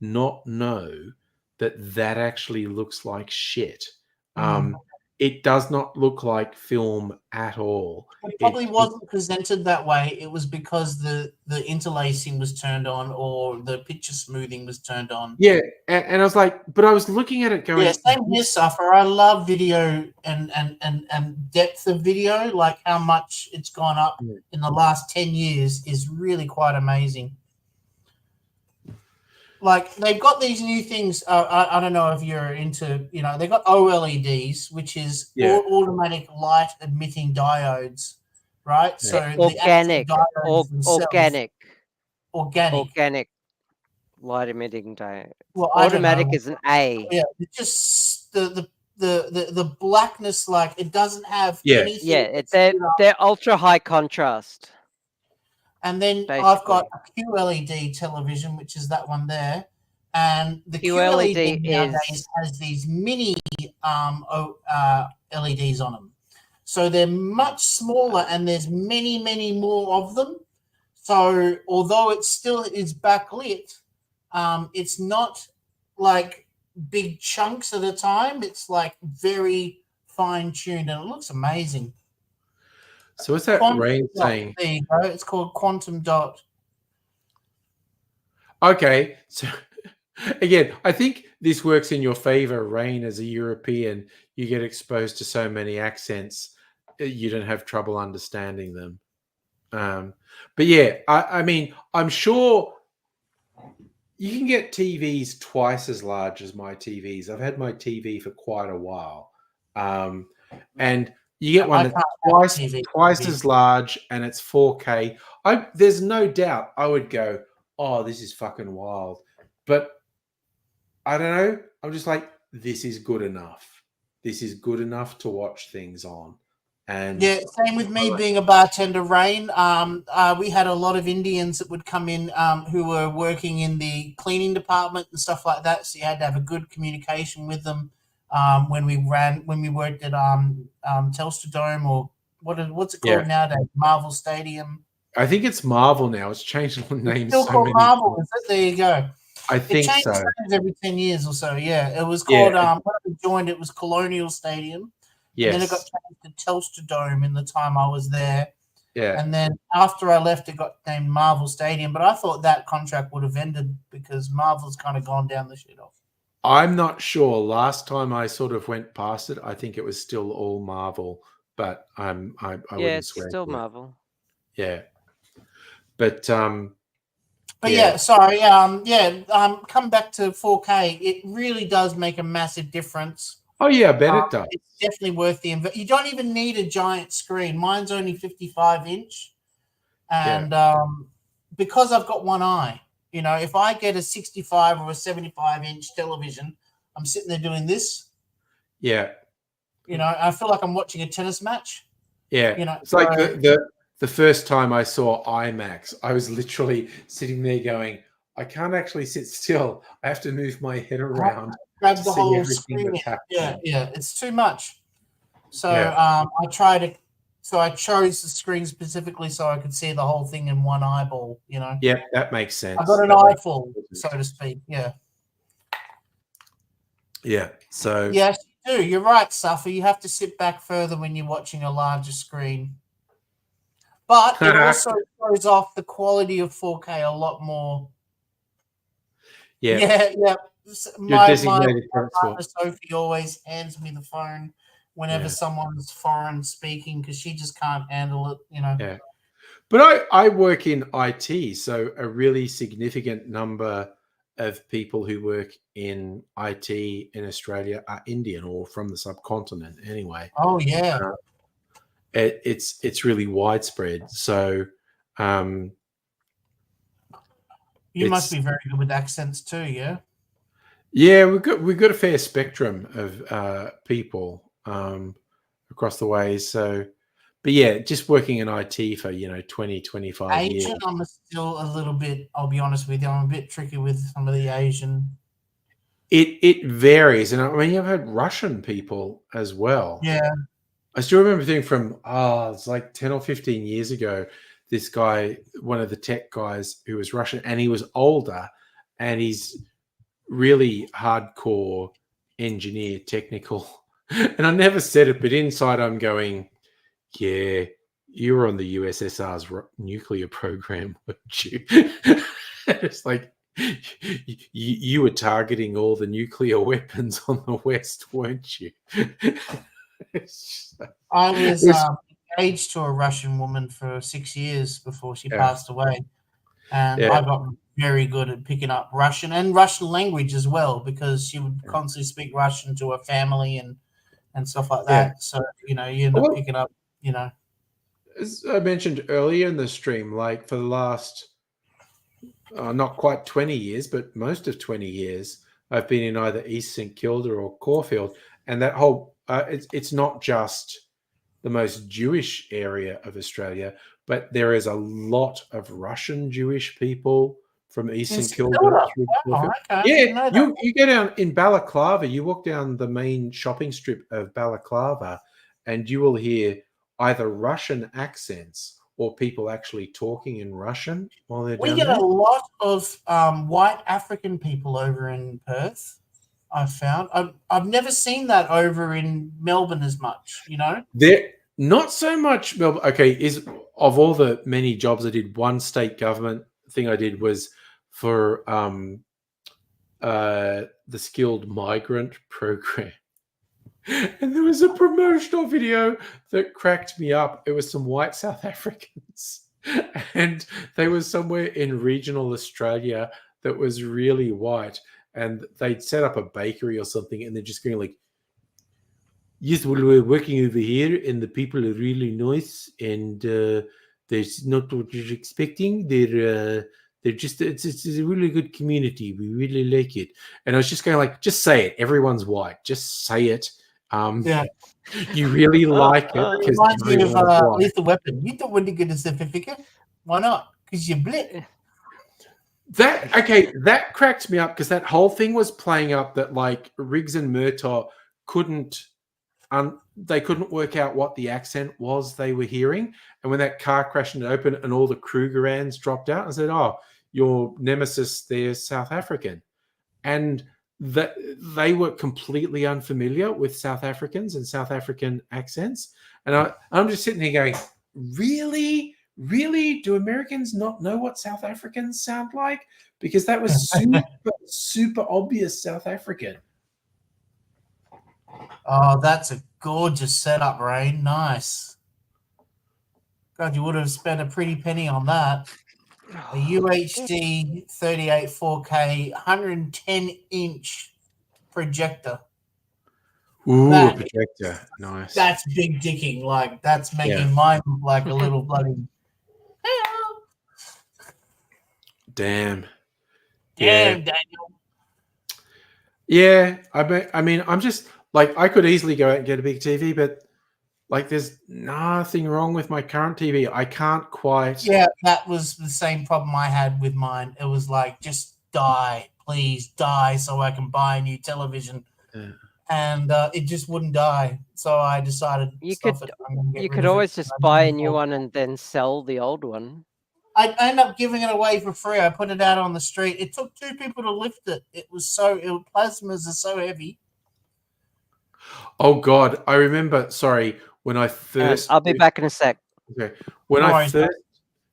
not know that actually looks like shit? It does not look like film at all. It probably wasn't presented that way. It was because the interlacing was turned on or the picture smoothing was turned on. Yeah, and I was like, but I was looking at it going, Yeah, same here, Suffer. I love video and depth of video, like how much it's gone up in the last 10 years is really quite amazing. Like they've got these new things. I don't know if you're into, you know, they've got OLEDs, which is automatic light emitting diodes, right? Yeah. So Organic, the actual diodes organic light emitting diode. Well, I don't Automatic know. is an A. Yeah, it's just the blackness, like it doesn't have anything. Yeah, they're ultra high contrast. And then basically. I've got a QLED television, which is that one there. And the QLED nowadays has these mini LEDs on them. So they're much smaller and there's many, many more of them. So although it still is backlit, it's not like big chunks at a time. It's like very fine-tuned and it looks amazing. So what's that Rain saying? There you go. It's called Quantum Dot. Okay. So again, I think this works in your favor, Rain, as a European. You get exposed to so many accents, you don't have trouble understanding them. But yeah, I mean, I'm sure you can get TVs twice as large as my TVs. I've had my TV for quite a while. And you get one that's twice as large and it's 4K. There's no doubt I would go, oh, this is fucking wild. But I don't know. I'm just like, this is good enough. This is good enough to watch things on. And yeah, same with me being a bartender, Rain. We had a lot of Indians that would come in who were working in the cleaning department and stuff like that. So you had to have a good communication with them. When we worked at Telstra Dome or what's it called nowadays? Marvel Stadium. I think it's Marvel now. It's changed the name. Still called Marvel, is it? There you go. I It think changed so. names every 10 years or so. Yeah, it was Yeah. called. When I joined, it was Colonial Stadium, and then it got Yes. changed to Telstra Dome in the time I was there. Yeah. And then after I left, it got named Marvel Stadium. But I thought that contract would have ended because Marvel's kind of gone down the shit off. I'm not sure. Last time I sort of went past it, I think it was still all Marvel, but I Yeah, wouldn't it's swear still to it. Marvel. Yeah. But But Yeah. yeah, sorry. Come back to 4K. It really does make a massive difference. oh yeah, I bet it does. It's definitely worth the investment. You don't even need a giant screen. Mine's only 55 inch, and because I've got one eye, if I get a 65 or a 75 inch television, I'm sitting there doing this. Yeah. I feel like I'm watching a tennis match. Yeah. It's like the first time I saw IMAX, I was literally sitting there going, I can't actually sit still. I have to move my head around. Grab to the see whole everything screen. that's happening. Yeah, it's too much. So Yeah. I chose the screen specifically so I could see the whole thing in one eyeball. Yeah, that makes sense. I got an That makes eyeful, sense. so to speak. Yeah. Yeah. So Yes, you do. You're right, Suffer. You have to sit back further when you're watching a larger screen. But it also shows off the quality of 4K a lot more. yeah. Yeah. Your My designated partner transport. Sophie always hands me the phone whenever Yeah. someone's foreign speaking because she just can't handle it. Yeah. But I work in IT, so a really significant number of people who work in IT in Australia are Indian or from the subcontinent anyway. Oh yeah. It's really widespread. So You must it's- be very good with accents too, yeah? yeah, we've got a fair spectrum of people across the way. So but yeah, just working in IT for 20, 25 years. Asian, I'm still a little bit, I'll be honest with you, I'm a bit tricky with some of the Asian. It varies, and I mean I've had Russian people as well. Yeah. I still remember thinking from it's like 10 or 15 years ago, this guy, one of the tech guys who was Russian, and he was older, and he's really hardcore engineer, technical. And I never said it, but inside I'm going, yeah, you were on the USSR's nuclear program, weren't you? It's like you were targeting all the nuclear weapons on the West, weren't you? I was engaged to a Russian woman for 6 years before she passed away. And I got very good at picking up Russian and Russian language as well because she would constantly speak Russian to her family and stuff like that. So, you end up picking up, As I mentioned earlier in the stream, like for the last, not quite 20 years, but most of 20 years, I've been in either East St Kilda or Caulfield. And that whole, it's not just the most Jewish area of Australia, but there is a lot of Russian Jewish people from East St Kilda. Yeah, you go down in Balaclava, you walk down the main shopping strip of Balaclava, and you will hear either Russian accents or people actually talking in Russian while they're down We get there. a lot of white African people over in Perth. I've found. I've never seen that over in Melbourne as much. There, not so much Melbourne. Okay, is of all the many jobs I did, one state government thing I did was for the skilled migrant program. And there was a promotional video that cracked me up. It was some white South Africans, and they were somewhere in regional Australia that was really white, and they'd set up a bakery or something, and they're just going like, yes, well, we're working over here, and the people are really nice, and there's not what you're expecting. They're just it's a really good community. We really like it. And I was just going like, just say it. Everyone's white. Just say it. You really like it because reminds me of Lethal Weapon. You don't want to get a certificate. Why not? Because you're black. That cracked me up because that whole thing was playing up that like Riggs and Murtaugh couldn't work out what the accent was they were hearing. And when that car crashed and opened and all the Krugerrands dropped out, I said, oh, your nemesis there is South African, and that they were completely unfamiliar with South Africans and South African accents. And I'm just sitting here going, really? Really? Do Americans not know what South Africans sound like? Because that was super, super obvious South African. Oh, that's a gorgeous setup, Rain. Nice. God, you would have spent a pretty penny on that. A UHD 38 4K 110-inch projector. Ooh, That- a projector. Nice. That's big dicking. Like, that's making mine look like a little bloody. Damn. Damn, Daniel. Yeah. I mean, I'm just like, I could easily go out and get a big TV, but like, there's nothing wrong with my current TV. I can't quite. Yeah, that was the same problem I had with mine. It was like, just die, please die, so I can buy a new television. Yeah. And it just wouldn't die. So I decided You stuff could- it. I'm gonna get You rid could of it. always just I'm buy a moving new forward. one and then sell the old one. I ended up giving it away for free. I put it out on the street. It took 2 people to lift it. Plasmas are so heavy. Oh God, I remember. Sorry, when I first. I'll be back in a sec. Okay. When No I worries, mate. first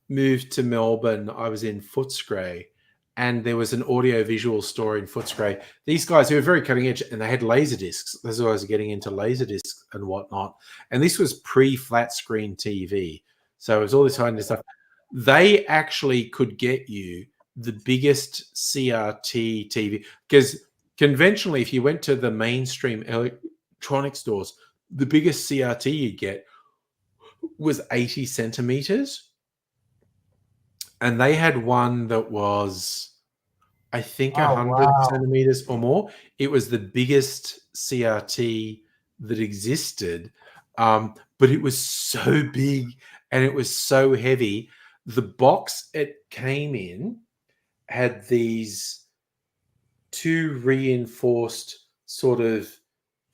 moved to Melbourne, I was in Footscray, and there was an audio-visual store in Footscray. These guys who were very cutting edge, and they had laser discs. That's why I was getting into laser discs and whatnot. And this was pre-flat screen TV, so it was all this kind of stuff. They actually could get you the biggest CRT TV, because conventionally, if you went to the mainstream electronic stores, the biggest CRT you'd get was 80 centimeters. And they had one that was, I think, 100 centimeters or more. It was the biggest CRT that existed. But it was so big and it was so heavy. The box it came in had these 2 reinforced sort of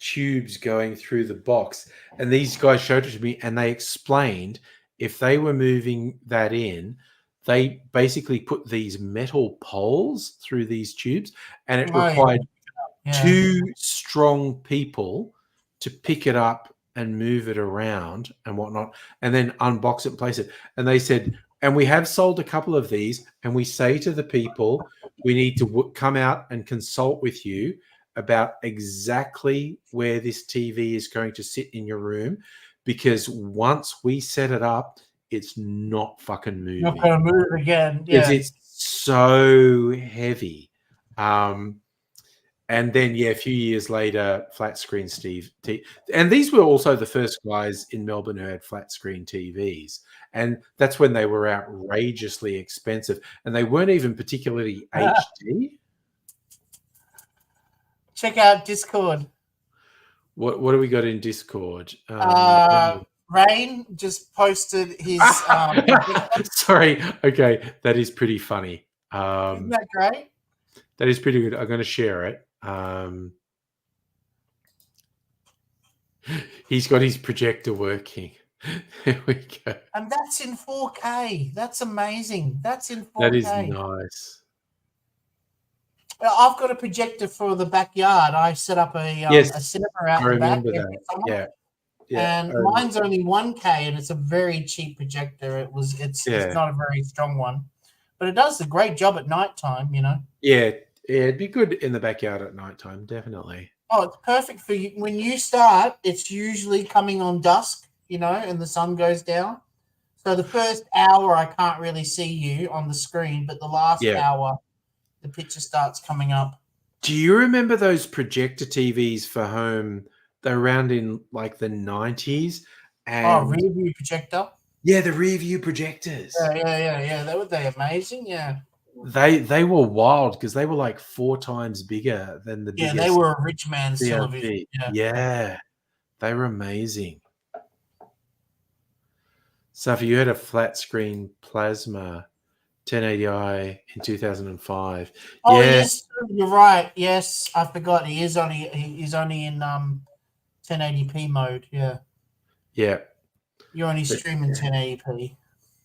tubes going through the box, and these guys showed it to me, and they explained if they were moving that in, they basically put these metal poles through these tubes, and it required 2 strong people to pick it up and move it around and whatnot, and then unbox it and place it. And they said, and we have sold a couple of these, and we say to the people, we need to come out and consult with you about exactly where this TV is going to sit in your room, because once we set it up, it's not fucking moving. Not going to move again. Yeah. It's so heavy. And then, a few years later, flat screen and these were also the first guys in Melbourne who had flat screen TVs. And that's when they were outrageously expensive. And they weren't even particularly HD. Check out Discord. What do we got in Discord? Rain just posted his. Sorry. Okay. That is pretty funny. Isn't that great? That is pretty good. I'm going to share it. He's got his projector working. There we go. And that's in 4K. That's amazing. That's in 4K. That is nice. I've got a projector for the backyard. I set up a cinema out the back. Yeah. And mine's only 1K, and it's a very cheap projector. It's not a very strong one, but it does a great job at nighttime. Yeah, it'd be good in the backyard at nighttime, definitely. Oh, it's perfect for you. When you start, it's usually coming on dusk, and the sun goes down. So the first hour, I can't really see you on the screen, but the last hour, the picture starts coming up. Do you remember those projector TVs for home? They're around in like the 90s. And rear view projector. Yeah, the rear view projectors. Yeah. Were they amazing? Yeah. They were wild because they were like 4 times bigger than the biggest. Yeah, they were a rich man's CRT. television. Yeah, they were amazing. So if you had a flat screen plasma 1080i in 2005. Oh, yes, you're right. Yes, I forgot. He's only in 1080p mode. Yeah. Yeah. You're only streaming 1080p.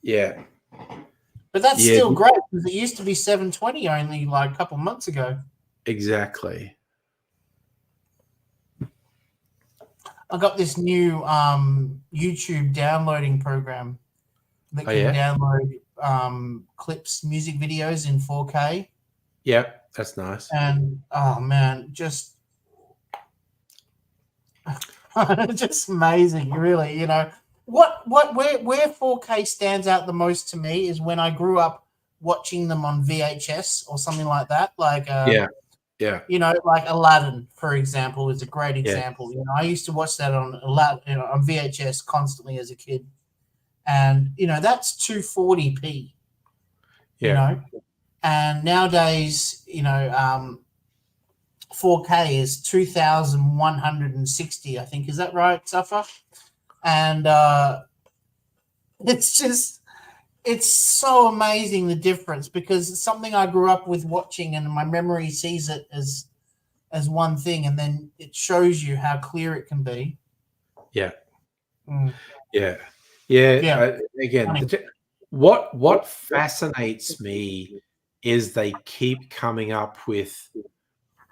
Yeah. But that's Yeah. still great because it used to be 720 only like a couple months ago. Exactly. I got this new YouTube downloading program that Oh, can yeah? download clips, music videos in 4K. Yep, that's nice. And oh man, just just amazing, really. You know where 4K stands out the most to me is when I grew up watching them on VHS or something like that. Like Yeah. Yeah. you know, like Aladdin, for example, is a great example. You know, I used to watch that on Aladdin, you know, on VHS constantly as a kid, and you know that's 240p. Yeah. You know, and nowadays, you know, 4K is 2,160. I think, is that right, Safa? And it's just. It's so amazing the difference because it's something I grew up with watching, and my memory sees it as one thing, and then it shows you how clear it can be. Yeah. Mm. Yeah. Yeah. Again, Funny. what fascinates me is they keep coming up with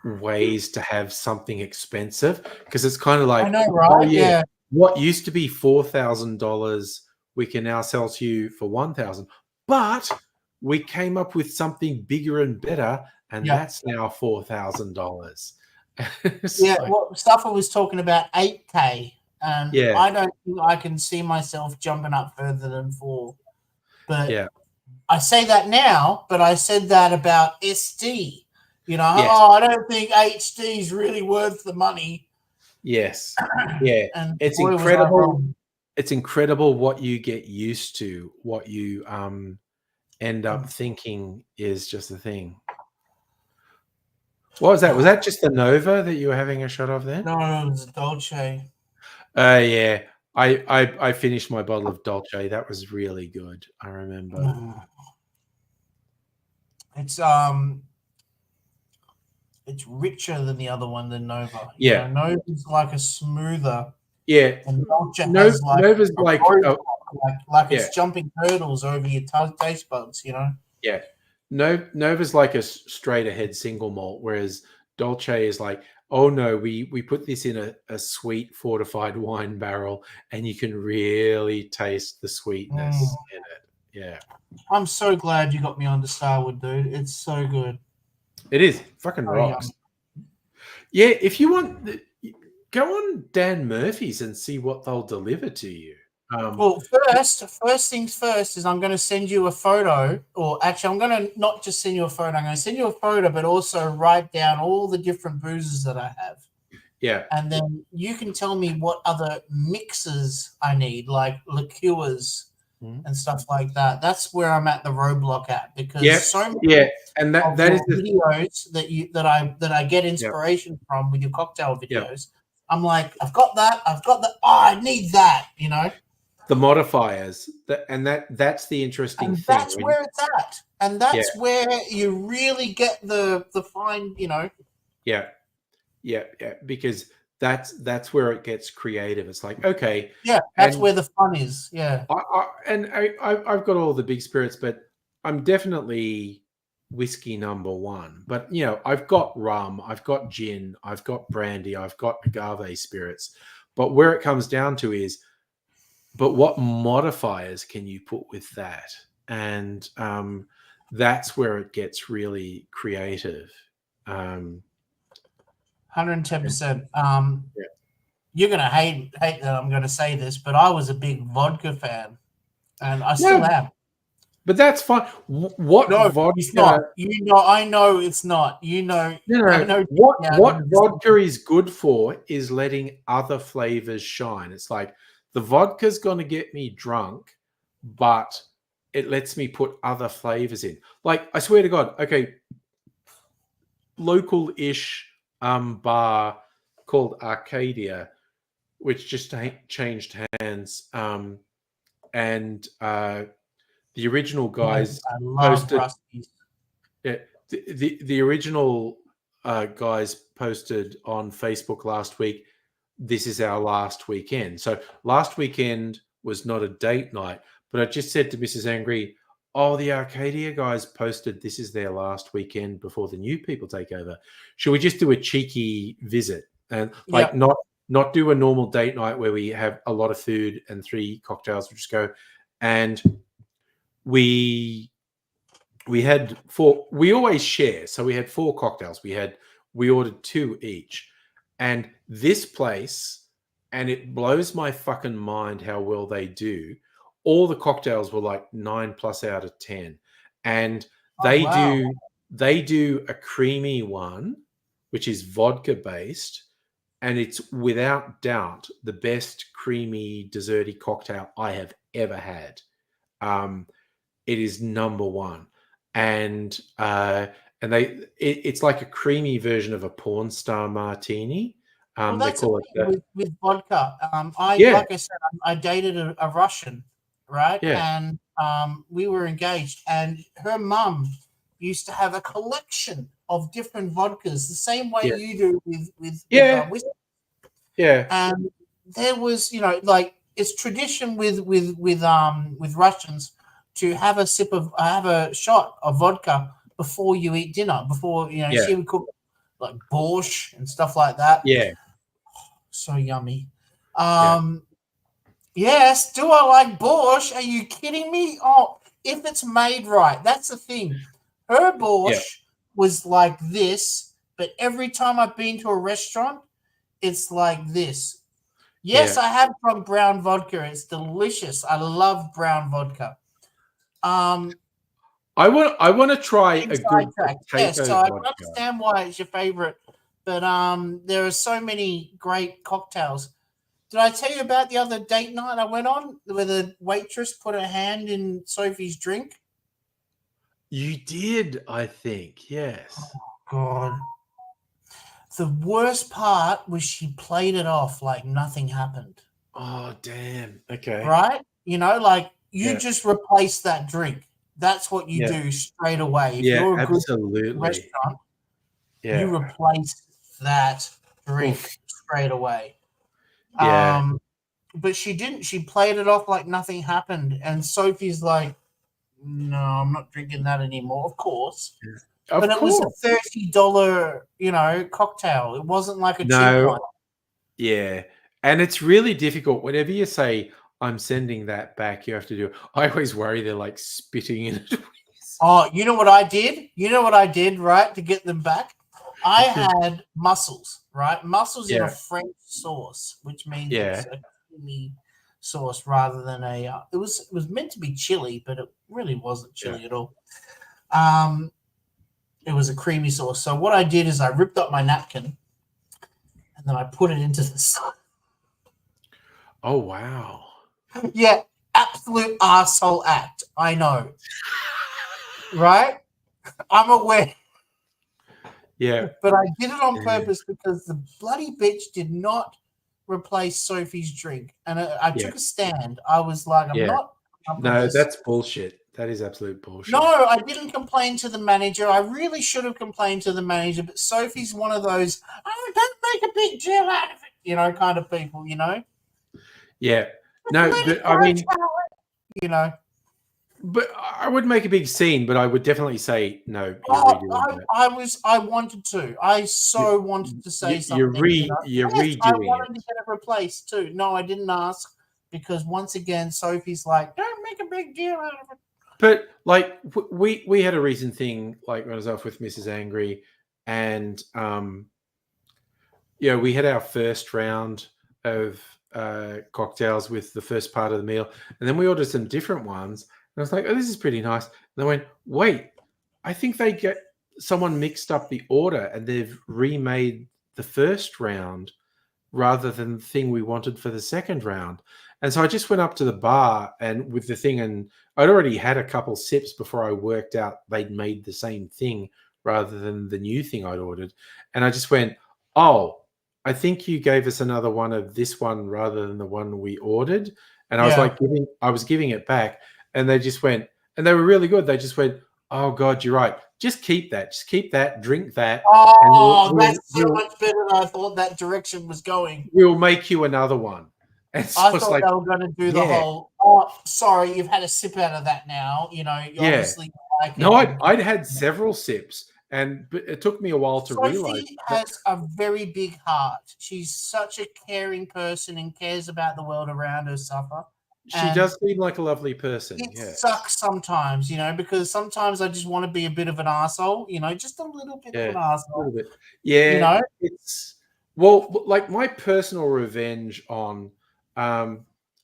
ways to have something expensive because it's kind of like, I know, right? oh, Yeah. what used to be $4,000 we can now sell to you for 1,000, but we came up with something bigger and better, and Yeah. that's now $4,000. Yeah. What Stuffer was talking about 8K, and Yeah. I don't think I can see myself jumping up further than 4. But Yeah. I say that now, but I said that about SD. You know, Yes. oh, I don't think HD is really worth the money. Yes. Yeah. And It's boy, was I incredible. wrong. It's incredible what you get used to, what you end up thinking is just the thing. What was that? Was that just the Nova that you were having a shot of then? No, it was a Dolce. Yeah. I finished my bottle of Dolce. That was really good. I remember. It's richer than the other one, than Nova. Yeah. You know, Nova's like a smoother, Yeah. and Dolce has like Nova's a like roadblock, like yeah. it's jumping hurdles over your taste buds. You know. Yeah. Nova's like a straight ahead single malt, whereas Dolce is like, oh no, we put this in a sweet fortified wine barrel, and you can really taste the sweetness in it. Yeah. I'm so glad you got me onto Starwood, dude. It's so good. It is fucking Very rocks. Yeah, if you want, go on Dan Murphy's and see what they'll deliver to you. Well, first things first is I'm going to send you a photo, or actually I'm going to not just send you a photo, I'm going to send you a photo, but also write down all the different boozes that I have. Yeah. And then you can tell me what other mixes I need, like liqueurs and stuff like that. That's where I'm at the roadblock at, because so many and of that is your the videos that I get inspiration from with your cocktail videos. I'm like, I've got that. Oh, I need that, you know. the modifiers, that's the interesting And thing. that's where it's at, and that's where you really get the fine, you know. Yeah, because that's where it gets creative. It's like, okay, that's where the fun is. Yeah, I've got all the big spirits, but I'm definitely whiskey number one. But you know, I've got rum, I've got gin, I've got brandy, I've got agave spirits. But where it comes down to is, but what modifiers can you put with that? And that's where it gets really creative. 110%. You're gonna hate that I'm gonna say this, but I was a big vodka fan, and I still am. But that's fine. What vodka? It's not. You know, I know it's not. You know, I know what vodka is good for is letting other flavors shine. It's like the vodka's going to get me drunk, but it lets me put other flavors in. Like, I swear to God, okay, local-ish bar called Arcadia, which just changed hands, and the original guys posted. The original guys posted on Facebook last week, this is our last weekend. So last weekend was not a date night, but I just said to Mrs. Angry, Oh, the Arcadia guys posted this is their last weekend before the new people take over. Should we just do a cheeky visit and like not do a normal date night where we have a lot of food and 3 cocktails? We just go and we had 4. We always share, so we had 4 cocktails. We ordered 2 each, and this place, and it blows my fucking mind how well they do. All the cocktails were like 9+ out of 10, and they do a creamy one, which is vodka based, and it's without doubt the best creamy desserty cocktail I have ever had. It is number 1, and it's like a creamy version of a porn star martini. Well, They that's call it that. with vodka. Yeah. Like I said, I dated a Russian, right? Yeah. And we were engaged, and her mum used to have a collection of different vodkas, the same way Yeah. you do with whiskey. Yeah. And there was, like it's tradition with Russians to have a shot of vodka before you eat dinner. Before she would cook like borscht and stuff like that. Yeah. So yummy. Yes, do I like borscht? Are you kidding me? Oh, if it's made right, that's the thing. Her borscht was like this, but every time I've been to a restaurant, it's like this. Yes, I have drunk brown vodka. It's delicious. I love brown vodka. I want to try a good potato Yes, so I vodka. understand why it's your favorite, but there are so many great cocktails. Did I tell you about the other date night I went on where the waitress put her hand in Sophie's drink? You did, I think. Yes. God. The worst part was she played it off like nothing happened. Oh, damn. Okay. Right? Like you just replace that drink. That's what you do straight away. If you're a absolutely. good restaurant, you replace that drink straight away. Yeah. But she didn't. She played it off like nothing happened. And Sophie's like, no, I'm not drinking that anymore. Of course. Of But course. it was a $30, cocktail. It wasn't like a cheap one. Yeah. And it's really difficult. Whenever you say, I'm sending that back, you have to do it. I always worry they're like spitting in it. Oh, you know what I did? Right, to get them back? I had mussels, right? Mussels in a French sauce, which means it's a creamy sauce rather than a. It was meant to be chili, but it really wasn't chili at all. It was a creamy sauce. So what I did is I ripped up my napkin, and then I put it into the sauce. Oh, wow. Yeah, absolute arsehole act. I know. Right? I'm aware. Yeah. But I did it on purpose because the bloody bitch did not replace Sophie's drink. And I took a stand. I was like, I'm not. No, that's bullshit. That is absolute bullshit. No, I didn't complain to the manager. I really should have complained to the manager, but Sophie's one of those, don't make a big deal out of it, kind of people, Yeah. No, but I mean, but I would make a big scene, but I would definitely say no. I wanted to. I wanted to say something. You're redoing I wanted to get it replaced too. No, I didn't ask because once again, Sophie's like, don't make a big deal out of it. But like we had a recent thing, like when I was off with Mrs. Angry, and we had our first round of cocktails with the first part of the meal, and then we ordered some different ones. And I was like, oh, this is pretty nice. And I went, wait, I think someone mixed up the order and they've remade the first round rather than the thing we wanted for the second round. And so I just went up to the bar and with the thing, and I'd already had a couple sips before I worked out they'd made the same thing rather than the new thing I'd ordered. And I just went, oh, I think you gave us another one of this one rather than the one we ordered. And I was like, I was giving it back. And they just went, and they were really good. They just went, oh, God, you're right. Just keep that. Just keep that. Drink that. Oh, that's so much better than I thought that direction was going. We'll make you another one. And so I thought they were going to do the whole, oh, sorry, you've had a sip out of that now. You know, you Yeah. obviously like No, it. I'd had several sips, but it took me a while to realize. Sophie has a very big heart. She's such a caring person and cares about the world around her, Suffer. She And does seem like a lovely person. it Yeah. sucks sometimes, you know, because sometimes I just want to be a bit of an asshole, you know, just a little bit of an A asshole. little bit. Yeah. You know? It's like my personal revenge on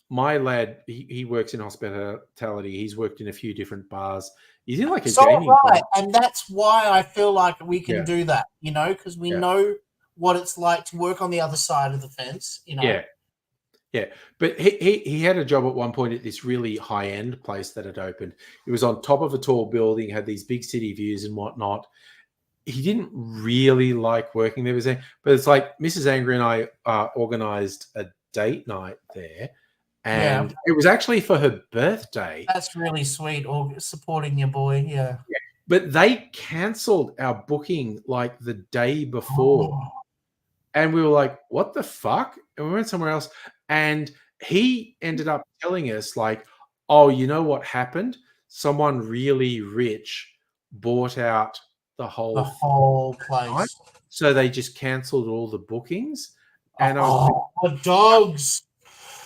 my lad. He works in hospitality. He's worked in a few different bars. He's in like a So gaming right, bar. and that's why I feel like we can Yeah. do that, you know, because we Yeah. know what it's like to work on the other side of the fence, you know. Yeah. But he had a job at one point at this really high end place that had opened. It was on top of a tall building, had these big city views and whatnot. He didn't really like working there, but it's like Mrs. Angry and I organized a date night there, and it was actually for her birthday. That's really sweet, or supporting your boy, yeah. But they cancelled our booking like the day before. Oh. And we were like, what the fuck? And we went somewhere else. And he ended up telling us, like, oh, you know what happened? Someone really rich bought out the whole place. night. So they just cancelled all the bookings. And I was the dogs.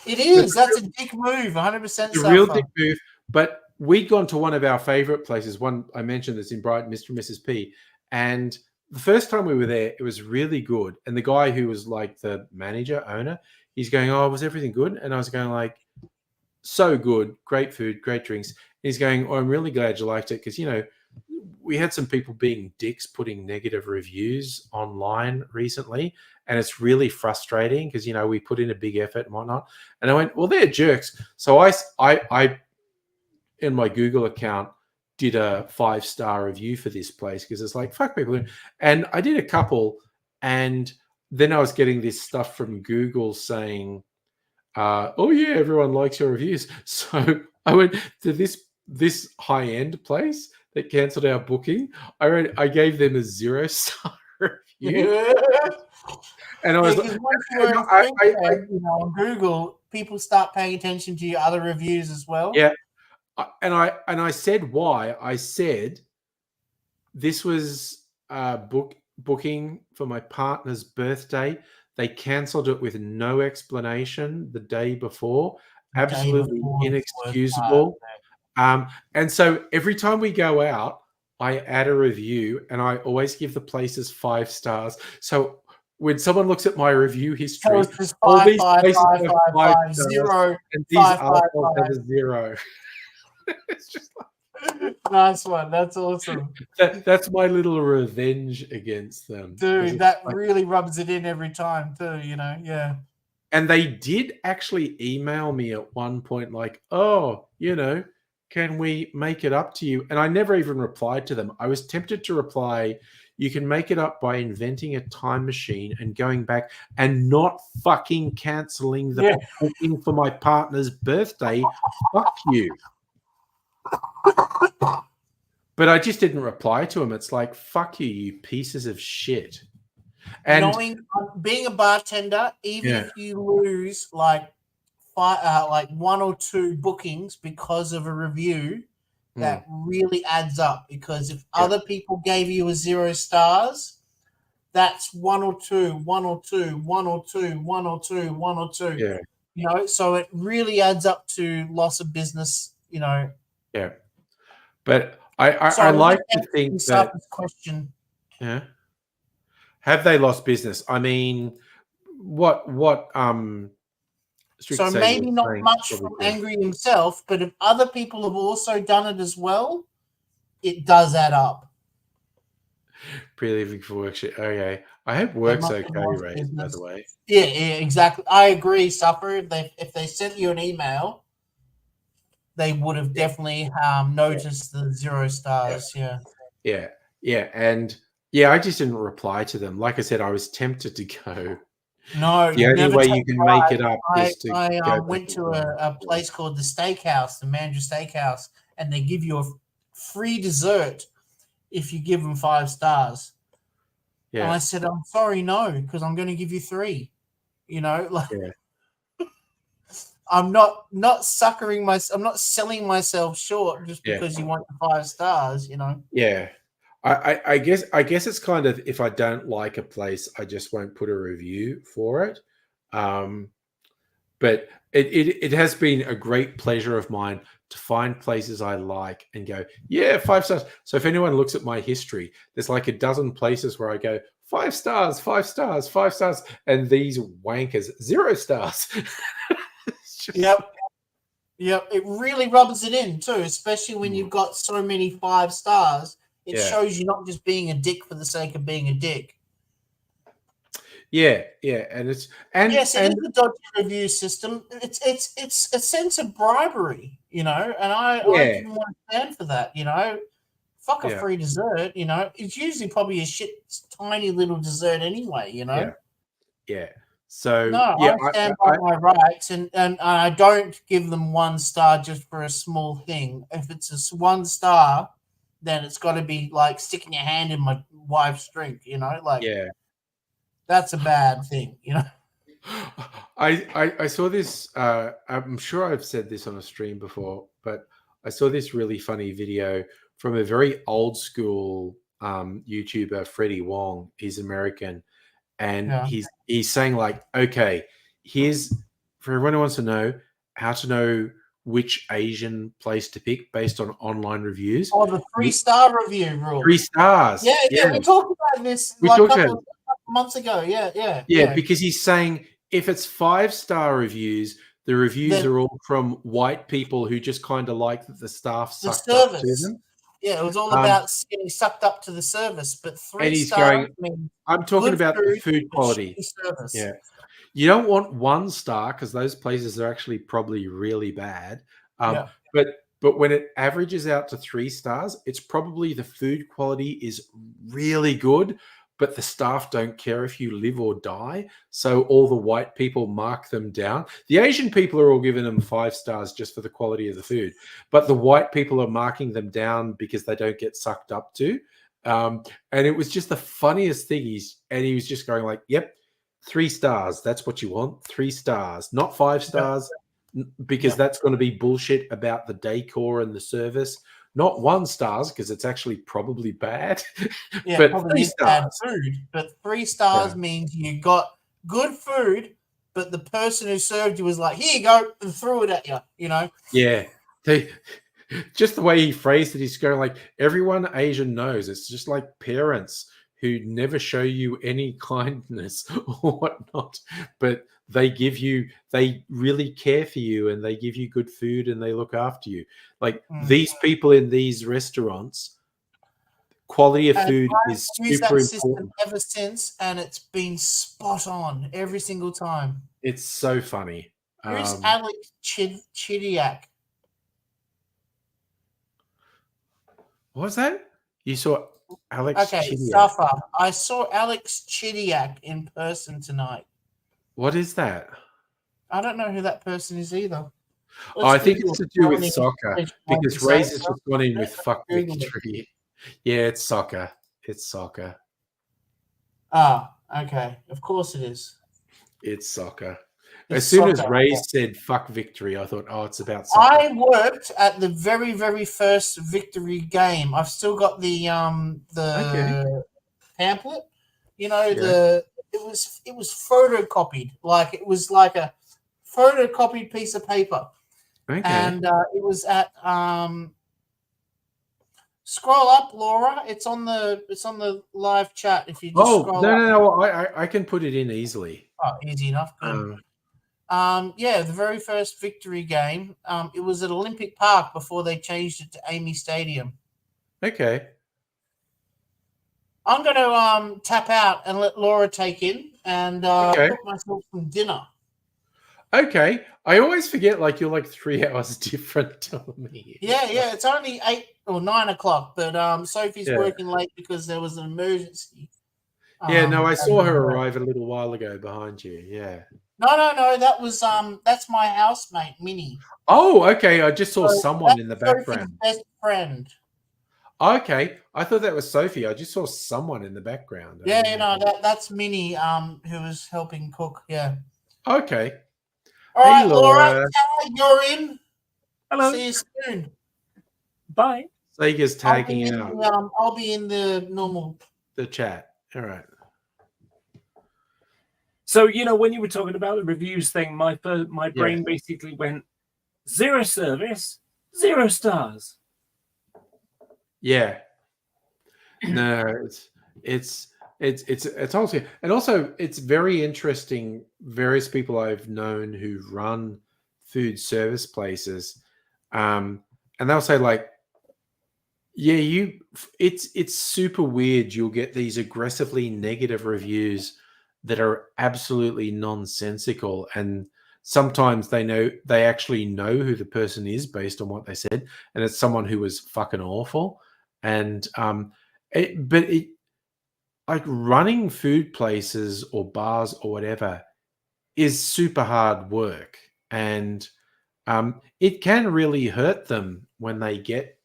It is. That's a dick move, 100%. a real dick move. But we'd gone to one of our favorite places, one I mentioned that's in Brighton, Mr. and Mrs. P. And the first time we were there, it was really good. And the guy who was like the manager, owner, he's going, oh, was everything good? And I was going like, so good, great food, great drinks. And he's going, oh, I'm really glad you liked it because, you know, we had some people being dicks putting negative reviews online recently. And it's really frustrating because, you know, we put in a big effort and whatnot. And I went, well, they're jerks. So I in my Google account, did a 5-star review for this place because it's like, fuck people. And I did a couple, and then I was getting this stuff from Google saying, oh yeah, everyone likes your reviews. So I went to this high-end place that cancelled our booking. I gave them a 0-star review. And I was you know, on Google, people start paying attention to your other reviews as well. Yeah. And I said why. I said this was booking for my partner's birthday. They cancelled it with no explanation the day before. Absolutely inexcusable. And so every time we go out, I add a review, and I always give the places 5 stars. So when someone looks at my review history, all these places have 5 stars, and these articles have a 0. It's just like, nice one. That's awesome. That's my little revenge against them. Dude, that really rubs it in every time too, you know? Yeah. And they did actually email me at one point like, oh, you know, can we make it up to you? And I never even replied to them. I was tempted to reply, you can make it up by inventing a time machine and going back and not fucking cancelling the booking for my partner's birthday. Fuck you. But I just didn't reply to him. It's like, fuck you, you pieces of shit. And being a bartender, even if you lose like 1 or 2 bookings because of a review, that really adds up. Because if other people gave you a 0 stars, that's 1 or 2, 1 or 2, 1 or 2, 1 or 2, 1 or 2. Yeah. You know, so it really adds up to loss of business, you know. Yeah. But I like to think that question. Yeah. Have they lost business? I mean, what so maybe not much from Angry himself, but if other people have also done it as well, it does add up. Pre-leaving for work shit. Okay. I hope work's okay, Ray, by the way. Yeah, exactly. I agree, Suffer. If they sent you an email, they would have definitely noticed the 0 stars. Yeah. And I just didn't reply to them. Like I said, I was tempted to go. No, the only way you can make it up is to I went to a place called the Steakhouse, the Mandurah Steakhouse, and they give you a free dessert if you give them 5 stars. Yeah. And I said, I'm sorry, no, because I'm going to give you 3. You know, like I'm not suckering myself. I'm not selling myself short just Yeah. because you want the 5 stars. You know. Yeah. I guess it's kind of, if I don't like a place, I just won't put a review for it. But it has been a great pleasure of mine to find places I like and go, yeah, 5 stars. So if anyone looks at my history, there's like a dozen places where I go 5 stars, 5 stars, 5 stars, and these wankers 0 stars. It's just- Yep. It really rubs it in too, especially when you've got so many 5 stars. It Yeah. shows you're not just being a dick for the sake of being a dick. Yeah, and it's and Yes, it and is a dodgy review system. It's a sense of bribery, you know, and I Yeah. didn't want to stand for that, you know. Fuck a Yeah. free dessert, you know. It's usually probably a shit tiny little dessert anyway, you know. Yeah. So No, yeah, I stand by my rights, and I don't give them 1 star just for a small thing. If it's a 1 star, then it's got to be like sticking your hand in my wife's drink, you know. Like yeah. that's a bad thing, you know. I saw this. I'm sure I've said this on a stream before, but I saw this really funny video from a very old school YouTuber, Freddie Wong. He's American, and Yeah. he's saying like, okay, here's for everyone who wants to know how to know which Asian place to pick based on online reviews. Or the 3-star review rule. 3 stars. Yeah, we talked about this We like a talked couple about of months ago. Yeah. Yeah, because he's saying if it's 5-star reviews, the reviews Then- are all from white people who just kind of like that the staff The sucked up to service. them. Yeah, it was all Um, about getting sucked up to the service. But 3 And he's stars going, means I'm talking good about the food, food but quality. shitty service. Yeah. You don't want 1 star because those places are actually probably really bad. Yeah. But when it averages out to 3 stars, it's probably the food quality is really good, but the staff don't care if you live or die. So all the white people mark them down. The Asian people are all giving them 5 stars just for the quality of the food, but the white people are marking them down because they don't get sucked up to. And it was just the funniest thing. He was just going like, "Yep, 3 stars. That's what you want. 3 stars, not 5 stars." Because that's going to be bullshit about the decor and the service. Not 1 stars because it's actually probably bad. Yeah, but probably 3 is bad stars. food. But 3 stars Yeah. means you got good food, but the person who served you was like, "Here you go," and threw it at you. You know. Yeah, just the way he phrased it, he's going like, everyone Asian knows it's just like parents who never show you any kindness or whatnot, but they really care for you and they give you good food and they look after you. Like these people in these restaurants, quality of And food I've is used super that system important. ever since, and it's been spot on every single time. It's so funny. Who's Alex Chidiak? What was that? You saw Alex Okay, Chidiak. Safa. I saw Alex Chidiak in person tonight. What is that? I don't know who that person is either. I think Google it's to do with it. soccer because Ray's has just gone in with fuck victory. Yeah, it's soccer. It's soccer. Ah, okay. Of course it is. It's soccer. It's As soon as soccer, Ray yeah. said fuck victory, I thought, oh, it's about soccer. I worked at the very, very first victory game. I've still got the pamphlet. You know, it was photocopied. Like it was like a photocopied piece of paper. Okay. And it was at scroll up, Laura. It's on the live chat. If you just scroll up. No. I can put it in easily. Oh, easy enough. Good. Yeah, the very first victory game. It was at Olympic Park before they changed it to Amy Stadium. Okay. I'm going to tap out and let Laura take in and cook myself some dinner. Okay. I always forget like you're like 3 hours different to me. Yeah. It's only 8 or 9 o'clock, but Sophie's Yeah. working late because there was an emergency. Yeah, no, I saw her and, arrive a little while ago behind you. Yeah. No. That was that's my housemate, Minnie. Oh, okay. I just saw So someone in the that's Sophie's background. best friend. Okay. I thought that was Sophie. I just saw someone in the background. Yeah, that's Minnie, who was helping cook. Yeah. Okay. All Hey, right, Laura, Laura. you're in. Hello. See you soon. Bye. Sega's tagging out I'll be in the normal. the chat. All right. So when you were talking about the reviews thing, my brain basically went 0 service, 0 stars. Yeah. No, it's also, and also it's very interesting. Various people I've known who run food service places, and they'll say like, yeah, it's super weird. You'll get these aggressively negative reviews that are absolutely nonsensical, and sometimes they actually know who the person is based on what they said, and it's someone who was fucking awful. And like running food places or bars or whatever is super hard work, and it can really hurt them when they get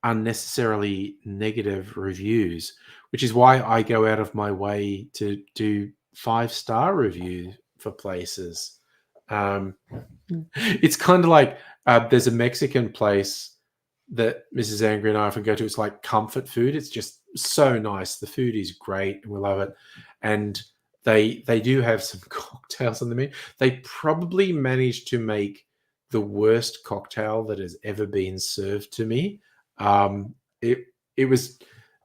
unnecessarily negative reviews, which is why I go out of my way to do 5-star reviews for places. It's kind of like there's a Mexican place that Mrs. Angry and I often go to. It's like comfort food. It's just so nice. The food is great and we love it. And they do have some cocktails on the menu. They probably managed to make the worst cocktail that has ever been served to me. It was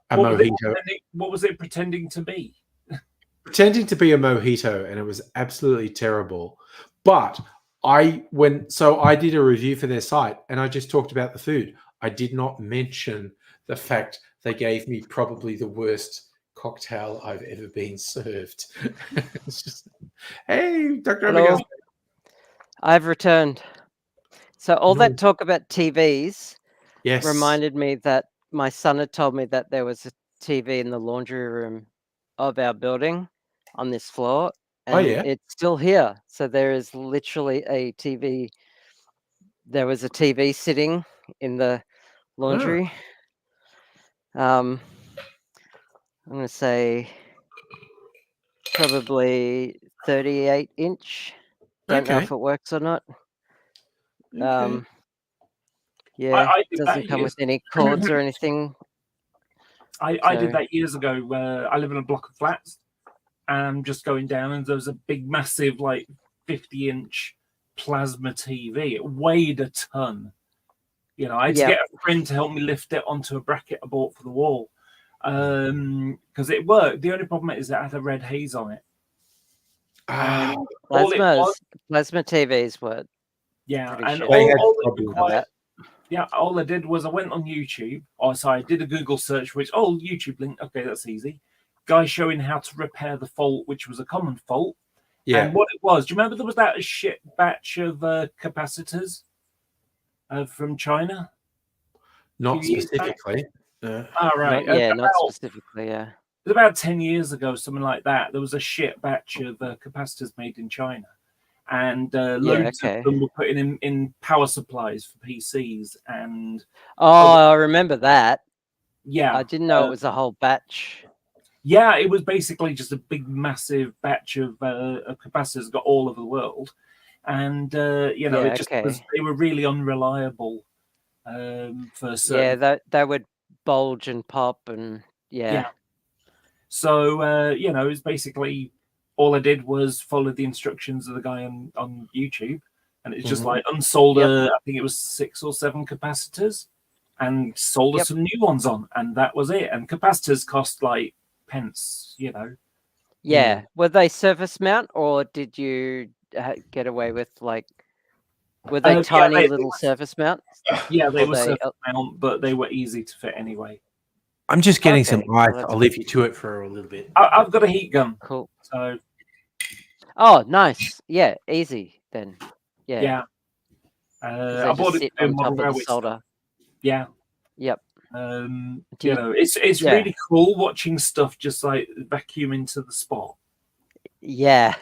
a mojito. What was it pretending to be? Pretending to be a mojito, and it was absolutely terrible. But I did a review for their site, and I just talked about the food. I did not mention the fact they gave me probably the worst cocktail I've ever been served. It's just, hey, Dr. Hello. I've returned. So all that talk about TVs reminded me that my son had told me that there was a TV in the laundry room of our building on this floor, and it's still here. So there is literally a TV. There was a TV sitting in the laundry. I'm going to say probably 38-inch. Don't know if it works or not. Yeah, it doesn't come with any cords or anything. I did that years ago. Where I live in a block of flats, and I'm just going down, and there was a big, massive, like 50-inch plasma TV. It weighed a ton. I had to get a friend to help me lift it onto a bracket I bought for the wall, because it worked. The only problem is it had a red haze on it. Plasma TVs were. Yeah, and all all I did was I went on YouTube. I did a Google search, which YouTube link. Okay, that's easy. Guy showing how to repair the fault, which was a common fault. Yeah. And what it was, do you remember there was that shit batch of capacitors from China? Not specifically. Right. Not specifically. Yeah. It was about 10 years ago, something like that. There was a shit batch of capacitors made in China. And loads of them were put in power supplies for PCs. And I remember that. Yeah. I didn't know it was a whole batch. Yeah, it was basically just a big, massive batch of capacitors got all over the world. And, it just was, they were really unreliable for certain. Yeah, they would bulge and pop and, So, it's basically all I did was follow the instructions of the guy on YouTube. And it's just like unsolder, I think it was 6 or 7 capacitors, and solder some new ones on. And that was it. And capacitors cost like pence, Yeah. Were they surface mount, or did you get away with were they tiny little surface mounts? Yeah, they were surface mount, but they were easy to fit anyway. I'm just getting some ice. I'll leave you to it for a little bit. I've got a heat gun. Cool. So. Oh, nice. Yeah, easy then. Yeah. Yeah. I bought it on top of the solder. Yeah. Yep. It's really cool watching stuff just like vacuum into the spot. Yeah.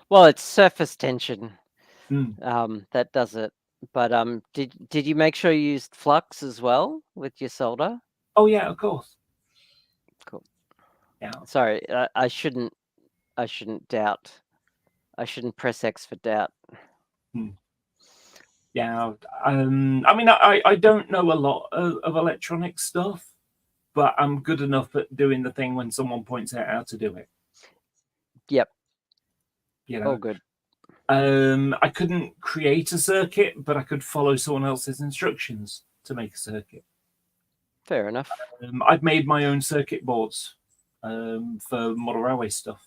Well, it's surface tension that does it. But did you make sure you used flux as well with your solder? Oh yeah, of course. Cool. Yeah. Sorry, I shouldn't doubt I shouldn't press X for doubt. Yeah, I mean, I don't know a lot of electronic stuff, but I'm good enough at doing the thing when someone points out how to do it. Yep. You All know, good. I couldn't create a circuit, but I could follow someone else's instructions to make a circuit. Fair enough. I've made my own circuit boards for model railway stuff.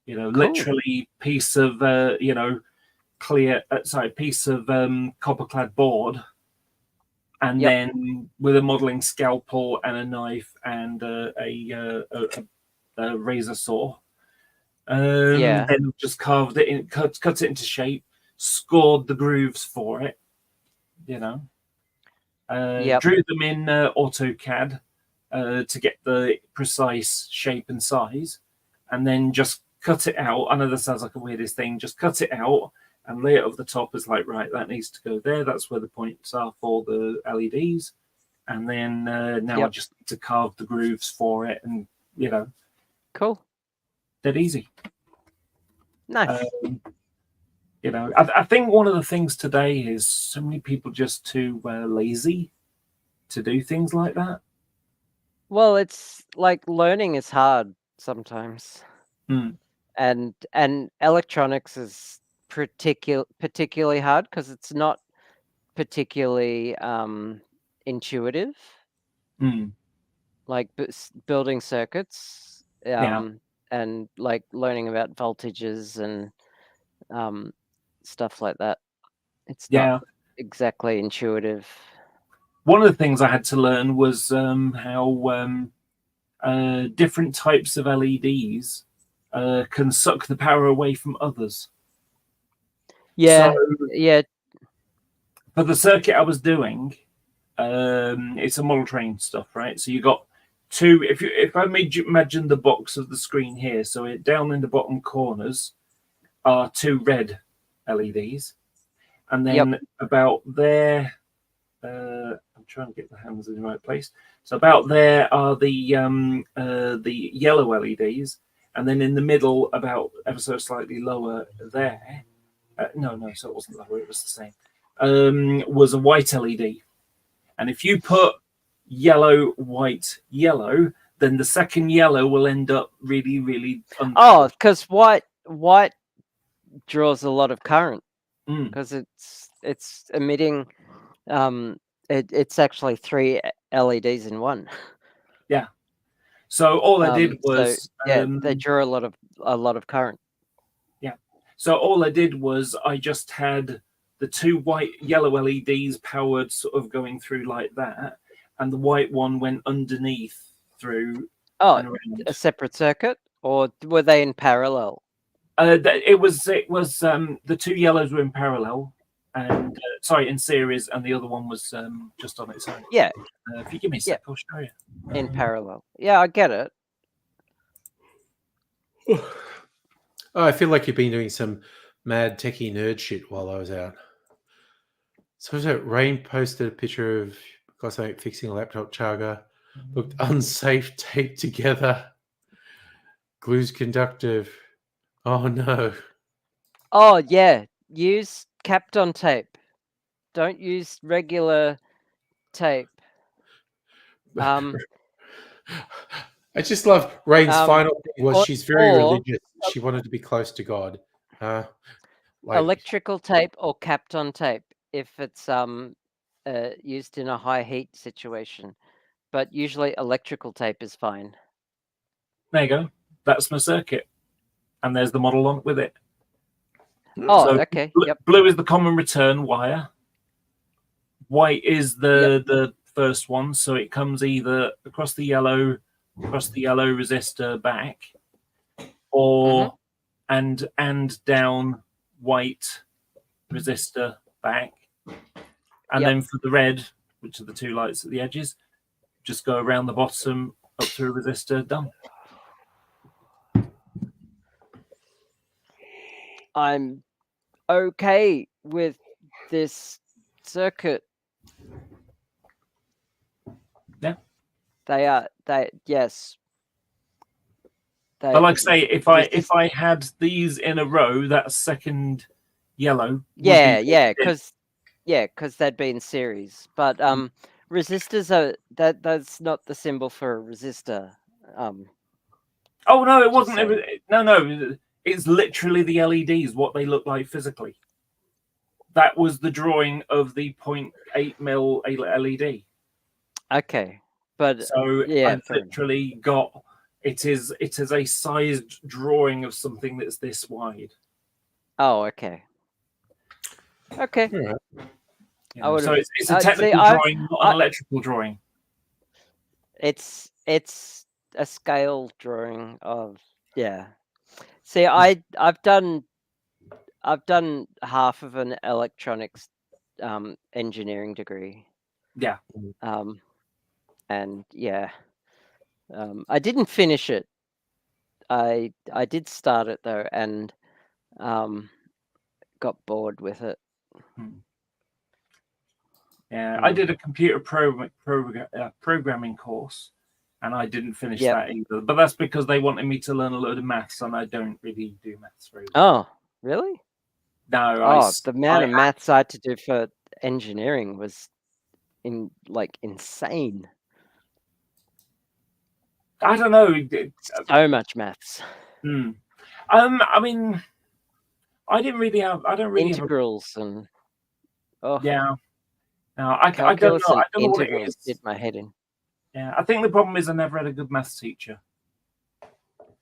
You know, literally piece of piece of copper-clad board, and Yep. then with a modeling scalpel and a knife and a razor saw. Yeah. Then just carved it in, cut it into shape, scored the grooves for it. You know, Yep. drew them in AutoCAD to get the precise shape and size, and then just cut it out. I know that sounds like a weirdest thing. Just cut it out and lay it over the top as like, right, that needs to go there. That's where the points are for the LEDs. And then now I Yep. just need to carve the grooves for it, and you know, Cool. dead easy. Nice. You know, I think one of the things today is so many people just too lazy to do things like that. Well, it's like learning is hard sometimes. Mm. And electronics is particularly hard because it's not particularly intuitive. Mm. Like building circuits, Yeah. and like learning about voltages and stuff like that. It's Yeah. not exactly intuitive. One of the things I had to learn was how different types of LEDs can suck the power away from others. Yeah, So yeah, for the circuit I was doing, it's a model train stuff, right? So you got two. If I made you imagine the box of the screen here, so down in the bottom corners are two red LEDs, and then about there, I'm trying to get the hands in the right place. So about there are the yellow LEDs, and then in the middle, about ever so slightly lower there. No, so it wasn't lower; it was the same. Was a white LED, and if you put yellow, white, yellow, then the second yellow will end up really, really. Oh, because white draws a lot of current because it's emitting. It's actually 3 LEDs in one. Yeah. So all I did was they draw a lot of current. Yeah. So all I did was I just had the two yellow LEDs powered, sort of going through like that, and the white one went underneath through. Oh, a separate circuit, or were they in parallel? It was the two yellows were in parallel, and in series, and the other one was just on its own. Yeah. If you give me a sec, I'll show you. In parallel. Yeah, I get it. Oh, I feel like you've been doing some mad techie nerd shit while I was out. So was it Rain posted a picture of Cosmate fixing a laptop charger, looked unsafe, taped together, glue's conductive. Oh no. Oh yeah, use Kapton tape. Don't use regular tape. I just love Rain's final thing was she's very religious. She wanted to be close to God. Electrical tape or Kapton tape if it's used in a high heat situation, but usually electrical tape is fine. There you go. That's my circuit, and there's the model on with it. Oh, so okay. Blue is the common return wire. White is the first one, so it comes either across the yellow resistor back, or and down white resistor back, and then for the red, which are the two lights at the edges, just go around the bottom up through a resistor. Done. I'm okay with this circuit. Yeah. Yes. They, But like I say, if Resist- I had these in a row, that second yellow. would yeah, be- yeah, because they'd be in series. But resistors are that's not the symbol for a resistor. Oh no, it Just wasn't. saying. No, it's literally the LEDs, what they look like physically. That was the drawing of the 0.8 mil LED. Okay, but So yeah, I've fair enough. literally got it is a sized drawing of something that's this wide. Oh, okay. Okay. Yeah. You I know, would've- so it's a see, technical I've- drawing, not an electrical drawing. It's a scale drawing of See, I've done half of an electronics engineering degree. Yeah. And I didn't finish it. I did start it though, and got bored with it. Yeah, I did a computer programming course, and I didn't finish Yep. that either. But that's because they wanted me to learn a load of maths, and I don't really do maths very well. Oh, really? No, The amount of maths I had to do for engineering was insane. I don't know. So much maths. I mean, I don't really have Integrals and yeah. No, I don't calculus know. and I don't know what it integrals is. did my head in. Yeah, I think the problem is I never had a good maths teacher.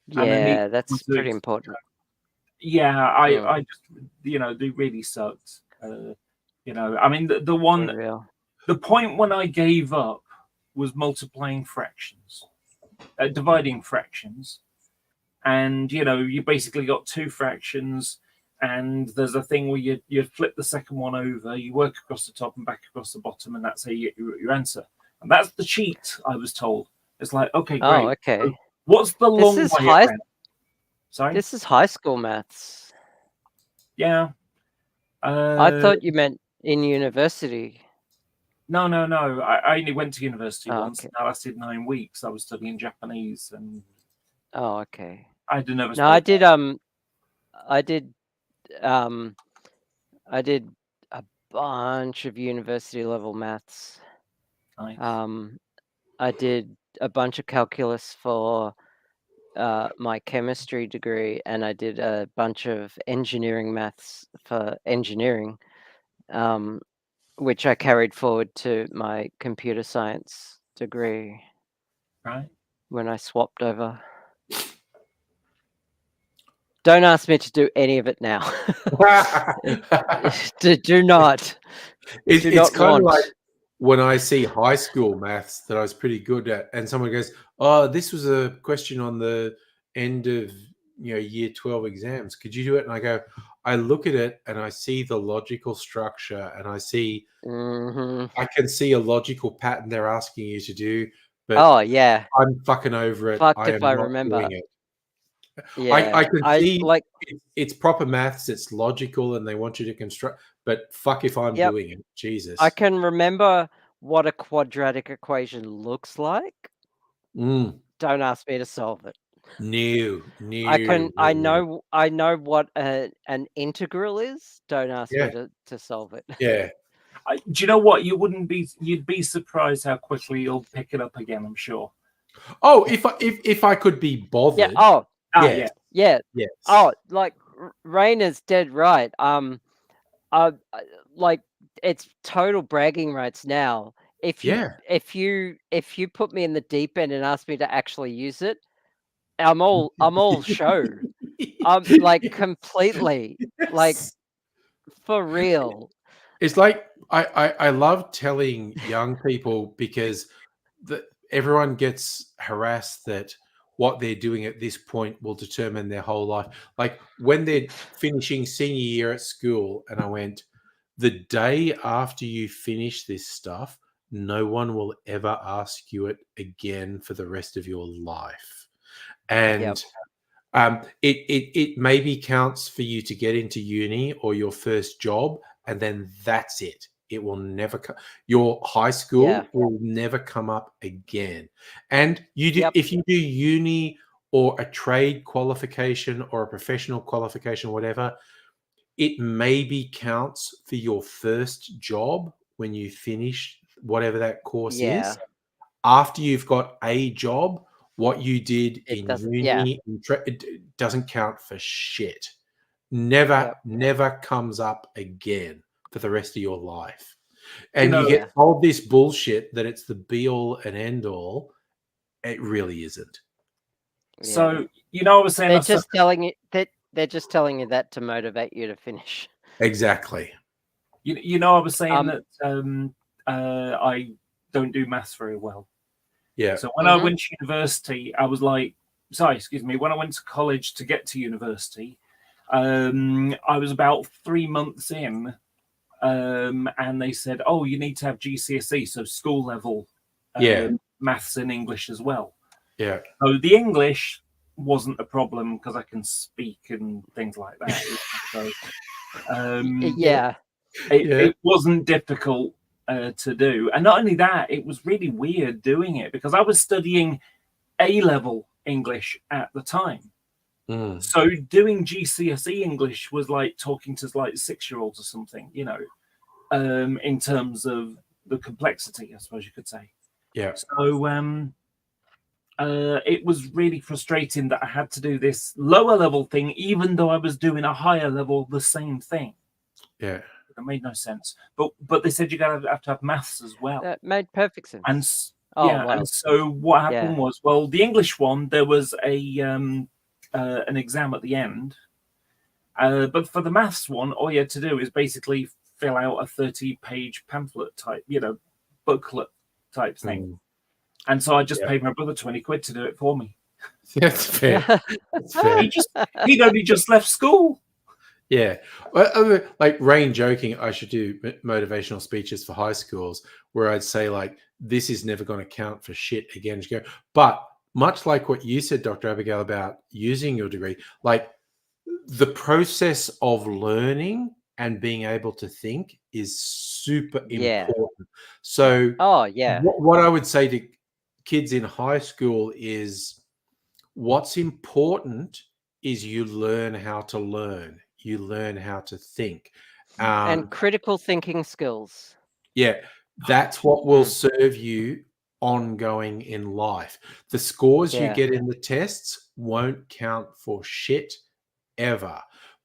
Yeah, that's to- pretty important. Yeah, I just they really sucked. I mean the one For real. the point when I gave up was multiplying fractions, dividing fractions, and you basically got two fractions, and there's a thing where you flip the second one over, you work across the top and back across the bottom, and that's how you get your answer. And that's the cheat, I was told. It's like, okay, great. Oh, okay. What's the long is way high- around? Sorry? This is high school maths. Yeah. I thought you meant in university. No. I only went to university Oh, once. okay. That lasted 9 weeks. I was studying Japanese, and Oh, okay. I had never. No, I did I did a bunch of university level maths. Nice. I did a bunch of calculus for my chemistry degree, and I did a bunch of engineering maths for engineering, which I carried forward to my computer science degree Right. when I swapped over. Don't ask me to do any of it now. Do not. It's Do not kind of want. like when I see high school maths that I was pretty good at, and someone goes, "Oh, this was a question on the end of year 12 exams. Could you do it?" And I go, I look at it and I see the logical structure, and I see I can see a logical pattern they're asking you to do, but Oh yeah. I'm fucking over it. Fucked if am I not remember. doing it. Yeah. I can see like it's proper maths, it's logical, and they want you to construct, but fuck if I'm Yep. doing it. Jesus. I can remember what a quadratic equation looks like. Mm. Don't ask me to solve it. No. I know what an integral is. Don't ask Yeah. me to solve it. Yeah. Do you know what? You'd be surprised how quickly you'll pick it up again. I'm sure. Oh, if I could be bothered. Yeah. Oh, yeah. yeah. Yes. Oh, like Raina's dead right. Like it's total bragging rights now. If you put me in the deep end and ask me to actually use it, I'm all show. I'm like completely like for real. It's like I love telling young people, because everyone gets harassed that what they're doing at this point will determine their whole life. Like when they're finishing senior year at school, and I went, the day after you finish this stuff, no one will ever ask you it again for the rest of your life. And it maybe counts for you to get into uni or your first job, and then that's it. It will never your high school will never come up again. And if you do uni or a trade qualification or a professional qualification, whatever, it maybe counts for your first job when you finish whatever that course Yeah. is. After you've got a job, what you did It in doesn't- uni, it doesn't count for shit. Never comes up again for the rest of your life. And you get told this bullshit that it's the be all and end all. It really isn't. So I was saying they're just telling you that they're just telling you that to motivate you to finish. Exactly. I was saying that I don't do maths very well. Yeah. So when I went to university, I was like, when I went to college to get to university, I was about 3 months in, and they said, "Oh, you need to have GCSE, so school level, maths and English as well." Yeah. So the English wasn't a problem because I can speak and things like that. So, it wasn't difficult to do. And not only that, it was really weird doing it because I was studying A-level English at the time. So doing GCSE English was like talking to like 6-year-olds or something, in terms of the complexity, I suppose you could say. Yeah. So it was really frustrating that I had to do this lower level thing, even though I was doing a higher level, the same thing. Yeah. It made no sense. But they said you have to have maths as well. That made perfect sense. And and so what happened was, well, the English one, there was an exam at the end. But for the maths one, all you had to do is basically fill out a 30-page pamphlet type, booklet type thing. And so I just paid my brother 20 quid to do it for me. That's fair. That's fair. He'd only just left school. Yeah. Well, like Rain joking, I should do motivational speeches for high schools where I'd say, like, this is never going to count for shit again. But much like what you said, Dr. Abigail, about using your degree, like the process of learning and being able to think is super important. So what I would say to kids in high school is what's important is you learn how to learn. You learn how to think. And critical thinking skills. Yeah, that's what will serve you ongoing in life. The scores you get in the tests won't count for shit ever.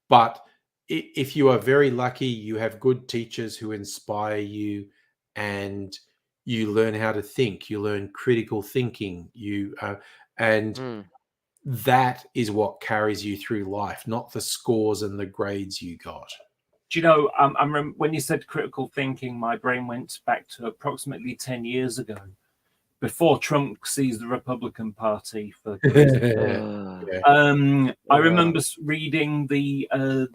But if you are very lucky, you have good teachers who inspire you and you learn how to think, you learn critical thinking, that is what carries you through life, not the scores and the grades you got. Do you know, I remember when you said critical thinking, my brain went back to approximately 10 years ago, before Trump seized the Republican Party for I remember reading there's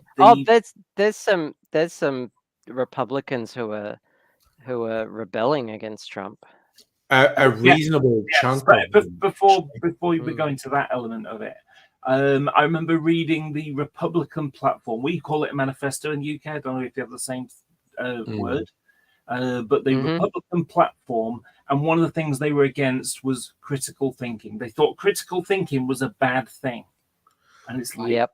some Republicans who are rebelling against Trump. A reasonable chunk of them. Before we go into that element of it, I remember reading the Republican platform. We call it a manifesto in the UK. I don't know if you have the same word, but the Republican platform, and one of the things they were against was critical thinking. They thought critical thinking was a bad thing. And it's like...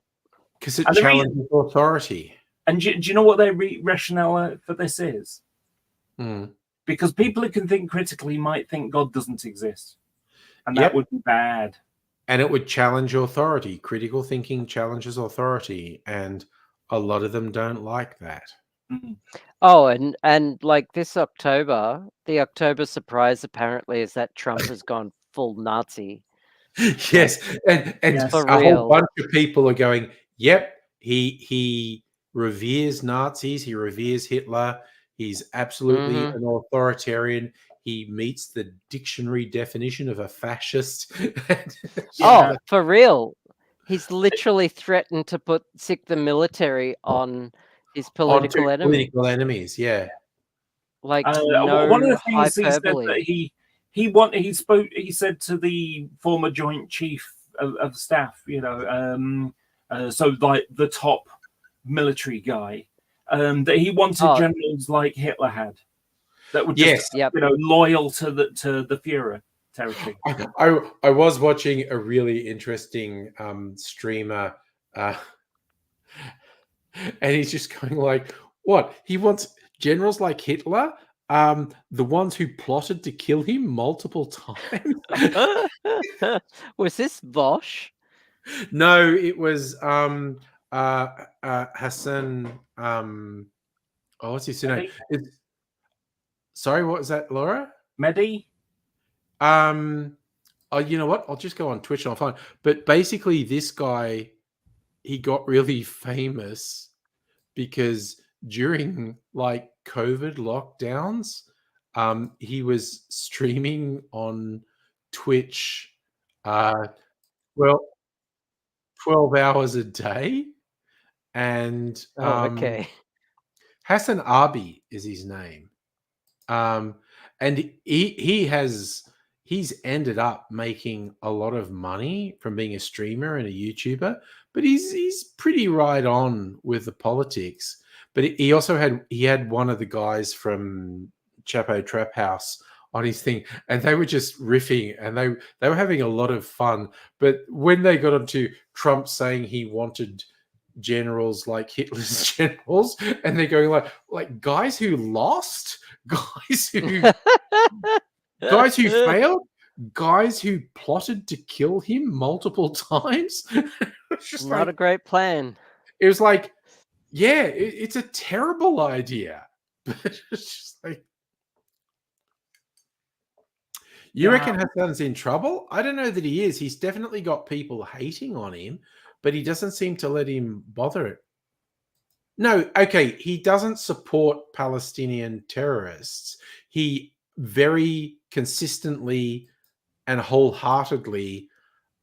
Because it challenges authority. And do you know what their rationale for this is? Because people who can think critically might think God doesn't exist. And that would be bad. And it would challenge authority. Critical thinking challenges authority. And a lot of them don't like that. Oh, and like this October, the October surprise apparently is that Trump has gone full Nazi. Yes. And a whole bunch of people are going, yep, he reveres Nazis. He reveres Hitler. He's absolutely an authoritarian. He meets the dictionary definition of a fascist. For real. He's literally threatened to sick the military on his political enemies, yeah. Like one of the things he said that he said to the former Joint Chief of Staff, so like the top military guy, that he wanted generals like Hitler had, that were just loyal to the Führer, territory. I was watching a really interesting streamer, and he's just going like, "What? He wants generals like Hitler, the ones who plotted to kill him multiple times." Was this Bosch? No, it was Hassan. What's his name? Sorry, what was that, Laura? Mehdi? Oh, you know what? I'll just go on Twitch and I'll find. But basically, this guy, he got really famous because during like COVID lockdowns, he was streaming on Twitch, 12 hours a day, and Okay. Hassan Abi is his name. And he's ended up making a lot of money from being a streamer and a YouTuber, but he's pretty right on with the politics. But he also had one of the guys from Chapo Trap House on his thing, and they were just riffing, and they were having a lot of fun. But when they got onto Trump saying he wanted generals like Hitler's generals, and they're going like guys who lost, guys who failed, guys who plotted to kill him multiple times. It's just Not a great plan. It was like, yeah, it's a terrible idea. But it's just like, you reckon Hassan's in trouble? I don't know that he is. He's definitely got people hating on him, but he doesn't seem to let him bother it. No, okay, he doesn't support Palestinian terrorists. He very consistently and wholeheartedly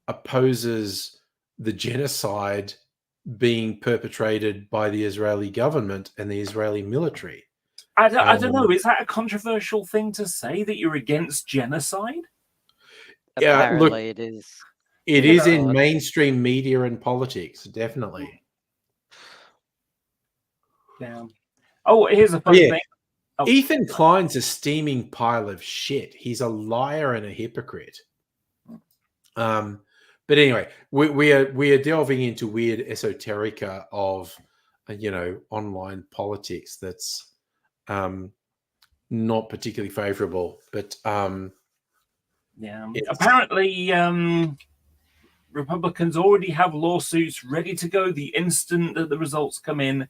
opposes the genocide being perpetrated by the Israeli government and the Israeli military. I don't know. Is that a controversial thing to say, that you're against genocide? Yeah, Apparently look, it is. it is in mainstream media and politics, definitely. Yeah. Oh, here's a funny thing. Oh. Ethan Klein's a steaming pile of shit. He's a liar and a hypocrite. But anyway, we are delving into weird esoterica of online politics that's not particularly favorable. But yeah, apparently Republicans already have lawsuits ready to go the instant that the results come in,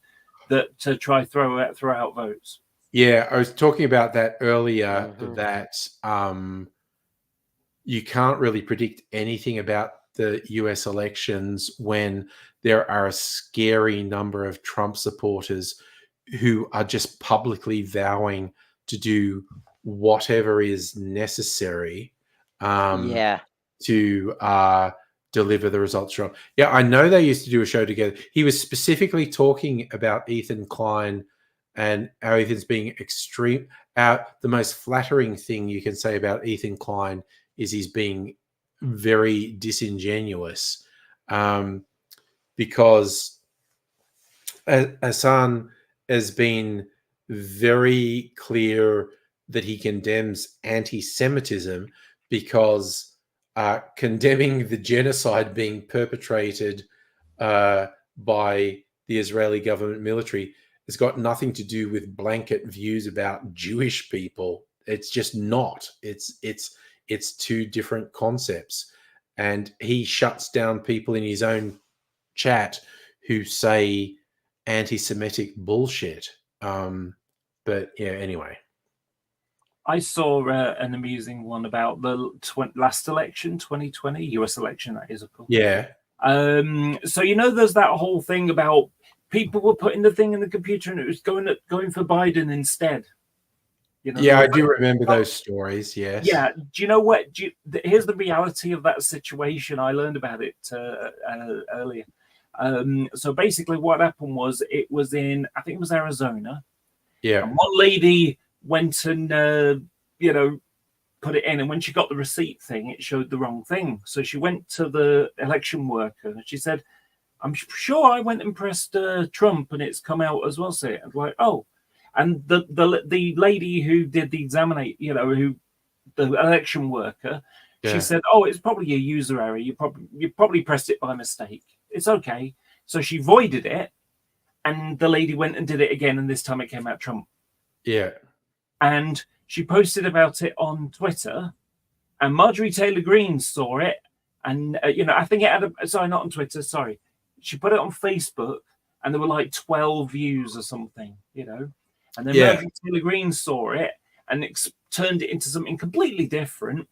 that to try throw out votes. Yeah, I was talking about that earlier, that you can't really predict anything about the US elections when there are a scary number of Trump supporters who are just publicly vowing to do whatever is necessary to deliver the results from. Yeah, I know they used to do a show together. He was specifically talking about Ethan Klein and how Ethan's being extreme. The most flattering thing you can say about Ethan Klein is he's being very disingenuous, because Hassan has been very clear that he condemns anti-Semitism, because condemning the genocide being perpetrated by the Israeli government military has got nothing to do with blanket views about Jewish people. It's just not. It's two different concepts. And he shuts down people in his own chat who say anti-Semitic bullshit. But yeah, anyway. I saw an amusing one about the last election, 2020, US election, that is, of course. Yeah. So, there's that whole thing about people were putting the thing in the computer and it was going for Biden instead. Yeah, I do remember those stories, yes. Yeah. Do you know what? Here's the reality of that situation. I learned about it earlier. So basically what happened was, it was in, I think it was Arizona. Yeah. And one lady went and, put it in. And when she got the receipt thing, it showed the wrong thing. So she went to the election worker and she said, I'm sure I went and pressed Trump and it's come out as well. So I'm like, oh. And the lady who did the examination, who the election worker. Yeah. She said, "Oh, it's probably a user error. You probably pressed it by mistake. It's okay." So she voided it, and the lady went and did it again, and this time it came out Trump. Yeah. And she posted about it on Twitter, and Marjorie Taylor Greene saw it, and I think it had sorry, not on Twitter. Sorry, she put it on Facebook, and there were like 12 views or something, And then Marjorie Taylor Greene saw it and turned it into something completely different.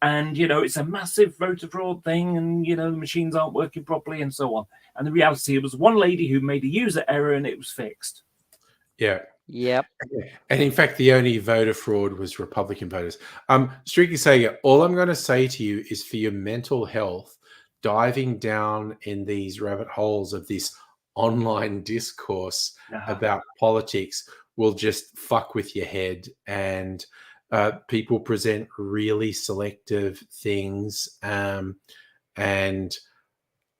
And, it's a massive voter fraud thing, and, the machines aren't working properly and so on. And the reality, it was one lady who made a user error and it was fixed. Yeah. Yep. And in fact, the only voter fraud was Republican voters. Strictly Sega, all I'm going to say to you is for your mental health, diving down in these rabbit holes of this online discourse about politics will just fuck with your head, and people present really selective things, and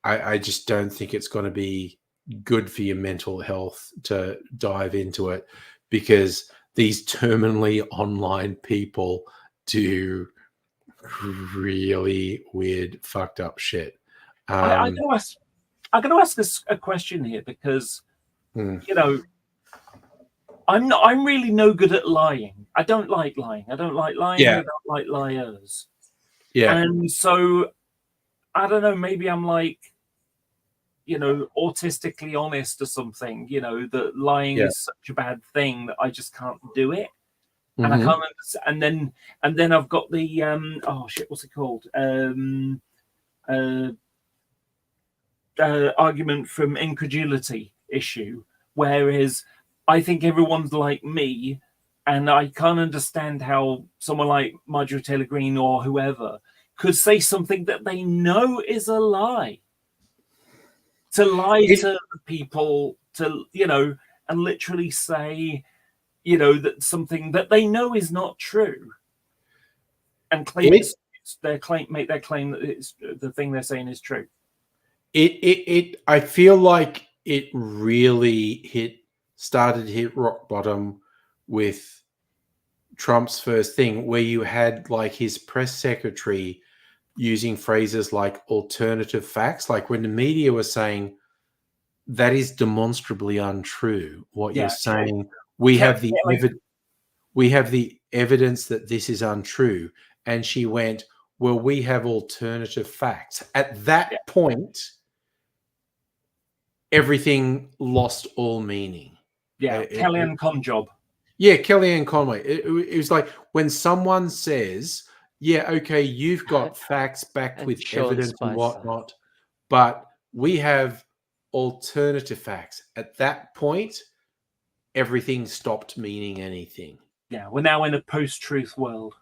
I just don't think it's going to be good for your mental health to dive into it, because these terminally online people do really weird, fucked up shit. I'm going to ask this a question here, because I'm really no good at lying. I don't like lying. I don't like lying. Yeah. I don't like liars. Yeah. And so I don't know. Maybe I'm like, autistically honest or something. That lying is such a bad thing that I just can't do it. And I can't understand. And then I've got the what's it called? Argument from incredulity issue, whereas I think everyone's like me, and I can't understand how someone like Marjorie Taylor Greene or whoever could say something that they know is a lie. To lie to people, and literally say, that something that they know is not true, and make their claim that it's the thing they're saying is true. I feel like it really started to hit rock bottom with Trump's first thing, where you had like his press secretary using phrases like alternative facts, like when the media was saying that is demonstrably untrue what you're saying. We have the evidence that this is untrue. And she went, well, we have alternative facts. At that point, everything lost all meaning. Yeah, Kellyanne Conjob. Yeah, Kellyanne Conway. It was like when someone says, yeah, okay, you've got facts backed with evidence and whatnot, but we have alternative facts. At that point, everything stopped meaning anything. Yeah, we're now in a post-truth world.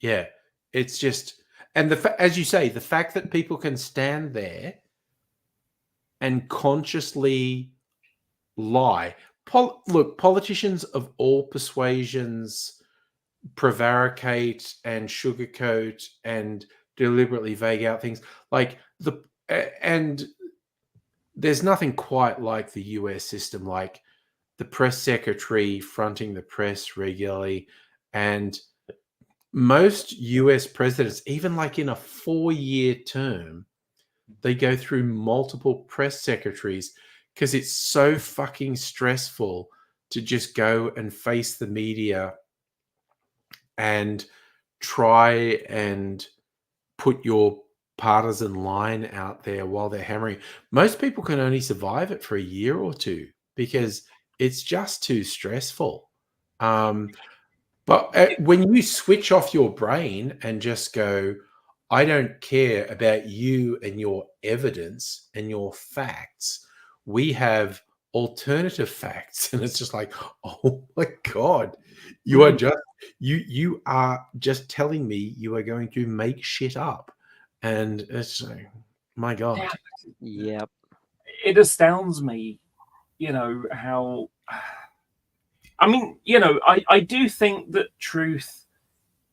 Yeah, it's just, and as you say, the fact that people can stand there and consciously lie. Look, politicians of all persuasions prevaricate and sugarcoat and deliberately vague out things. And there's nothing quite like the US system, like the press secretary fronting the press regularly. And most US presidents, even like in a 4-year term, they go through multiple press secretaries because it's so fucking stressful to just go and face the media and try and put your partisan line out there while they're hammering. Most people can only survive it for a year or two because it's just too stressful. But when you switch off your brain and just go, I don't care about you and your evidence and your facts. We have alternative facts. And it's just like, oh my God, you are just telling me you are going to make shit up. And it's like, my God. Yep. It astounds me, how, I mean, I do think that truth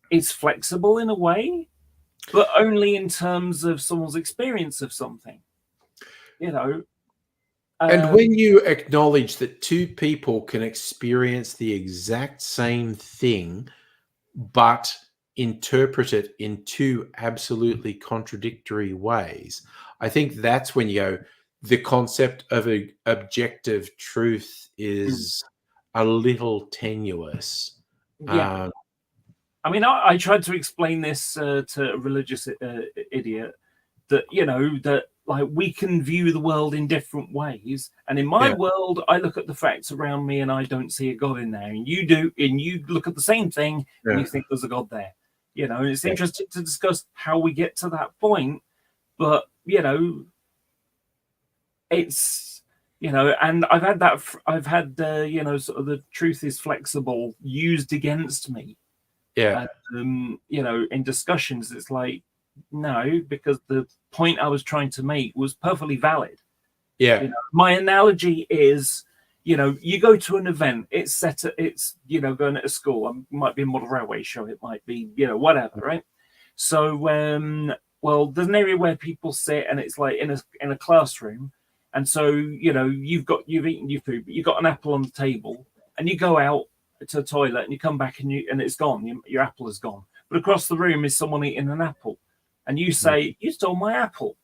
is flexible in a way, but only in terms of someone's experience of something, And when you acknowledge that two people can experience the exact same thing, but interpret it in two absolutely contradictory ways, I think that's when you go, the concept of a objective truth is a little tenuous. Yeah. I mean, I tried to explain this to a religious idiot that, you know, that like we can view the world in different ways. And in my world, I look at the facts around me and I don't see a God in there. And you do, and you look at the same thing and you think there's a God there. You know, and it's interesting to discuss how we get to that point. But, you know, it's, you know, and I've had, you know, sort of the truth is flexible used against me. Yeah. You know, in discussions, it's like, no, because the point I was trying to make was perfectly valid. Yeah. You know, my analogy is, you know, you go to an event, it's you know, going to a school, it might be a model railway show, it might be, you know, whatever, right? So, well, there's an area where people sit and it's like in a classroom. And so, you know, you've eaten your food, but you've got an apple on the table and you go out to the toilet and you come back and it's gone. Your apple is gone. But across the room is someone eating an apple. And you say, you stole my apple.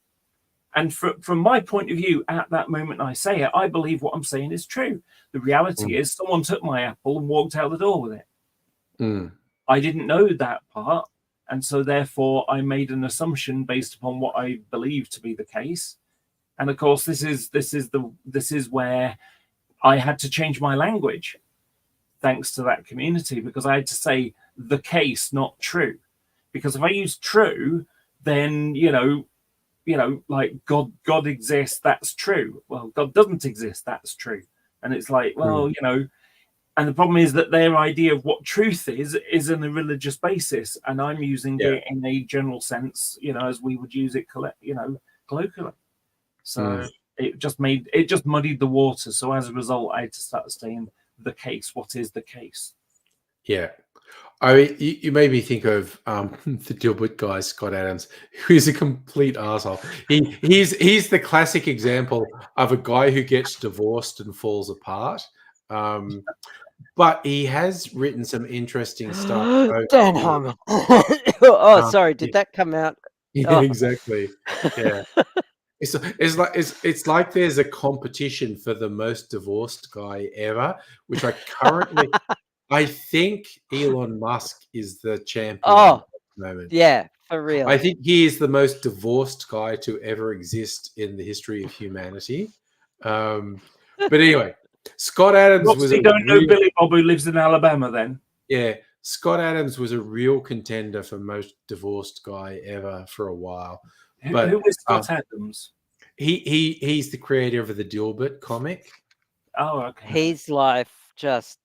And from my point of view, at that moment I say it, I believe what I'm saying is true. The reality is someone took my apple and walked out the door with it. I didn't know that part. And so therefore I made an assumption based upon what I believe to be the case. And of course, this is where I had to change my language, thanks to that community, because I had to say the case, not true. Because if I use true, then you know, like God exists, that's true. Well, God doesn't exist, that's true. And it's like, well, you know, and the problem is that their idea of what truth is on a religious basis, and I'm using it in a general sense, you know, as we would use it, colloquially. So it just muddied the water. So as a result, I had to start saying the case. What is the case? Yeah. I mean, you made me think of the Dilbert guy, Scott Adams, who's a complete arsehole. He's the classic example of a guy who gets divorced and falls apart. But he has written some interesting stuff. Dan Harmon. Sorry, did that come out? Yeah, exactly. Yeah. It's like there's a competition for the most divorced guy ever, which I think Elon Musk is the champion at the moment. Yeah, for real. I think he is the most divorced guy to ever exist in the history of humanity. But anyway, Scott Adams was. You don't know Billy Bob who lives in Alabama, then? Yeah, Scott Adams was a real contender for most divorced guy ever for a while. But who is Scott Adams? He's the creator of the Dilbert comic. Oh, okay. His life just.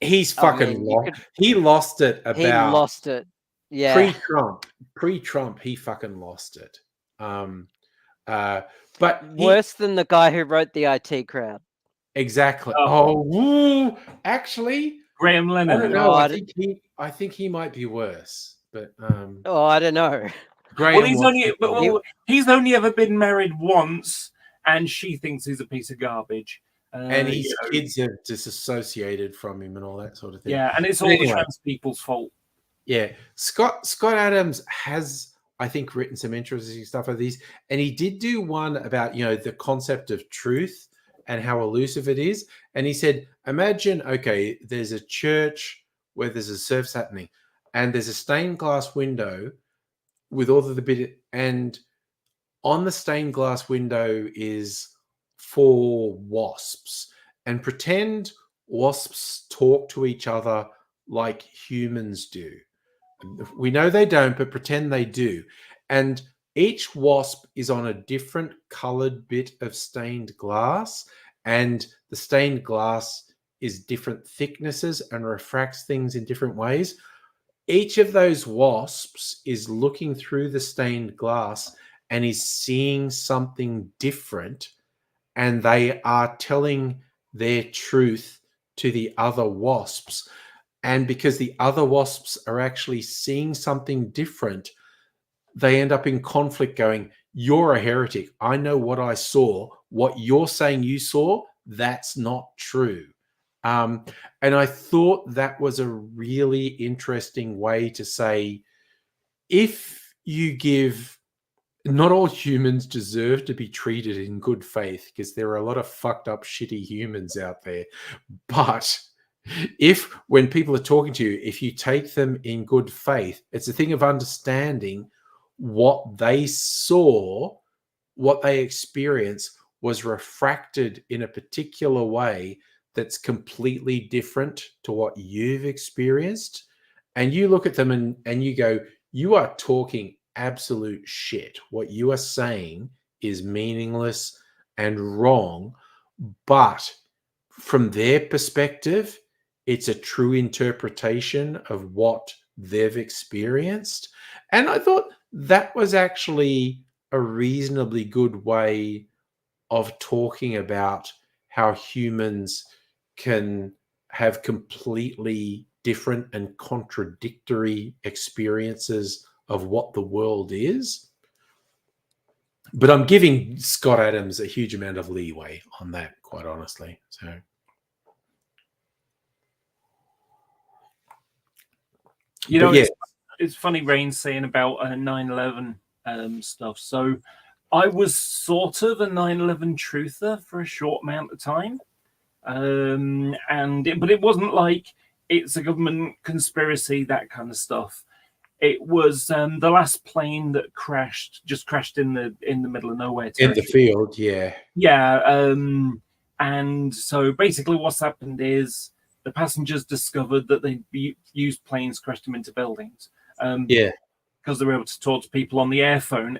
He's fucking lost. He lost it about. He lost it. Yeah. Pre-Trump, he fucking lost it. But worse than the guy who wrote the IT Crowd. Exactly. Woo! Actually, Graham Lennon. I don't know. I think he might be worse. But I don't know. Well, he's only ever been married once, and she thinks he's a piece of garbage. And his kids are disassociated from him and all that sort of thing. Yeah, and it's all the trans people's fault. Yeah. Scott Adams has, I think, written some interesting stuff of these. And he did do one about, the concept of truth and how elusive it is. And he said, imagine, okay, there's a church where there's a service happening and there's a stained glass window with all of the bit, and on the stained glass window is 4 wasps, and pretend wasps talk to each other like humans do. We know they don't, but pretend they do. And each wasp is on a different colored bit of stained glass, and the stained glass is different thicknesses and refracts things in different ways. Each of those wasps is looking through the stained glass and is seeing something different, and they are telling their truth to the other wasps. And because the other wasps are actually seeing something different, they end up in conflict going, you're a heretic. I know what I saw. What you're saying you saw, that's not true. And I thought that was a really interesting way to say, if you give, not all humans deserve to be treated in good faith, because there are a lot of fucked up, shitty humans out there. But if, when people are talking to you, if you take them in good faith, it's a thing of understanding what they saw, what they experienced was refracted in a particular way that's completely different to what you've experienced. And you look at them and you go, you are talking absolute shit. What you are saying is meaningless and wrong. But from their perspective, it's a true interpretation of what they've experienced. And I thought that was actually a reasonably good way of talking about how humans can have completely different and contradictory experiences of what the world is. But I'm giving Scott Adams a huge amount of leeway on that, quite honestly. So, you know, yeah. it's funny, Rain, saying about 9/11 stuff. So I was sort of a 9/11 truther for a short amount of time. But it wasn't like it's a government conspiracy, that kind of stuff. It was the last plane that just crashed in the middle of nowhere. In the field, yeah. Yeah. And so basically what's happened is the passengers discovered that they'd used planes, crashed them into buildings. Because they were able to talk to people on the airphone.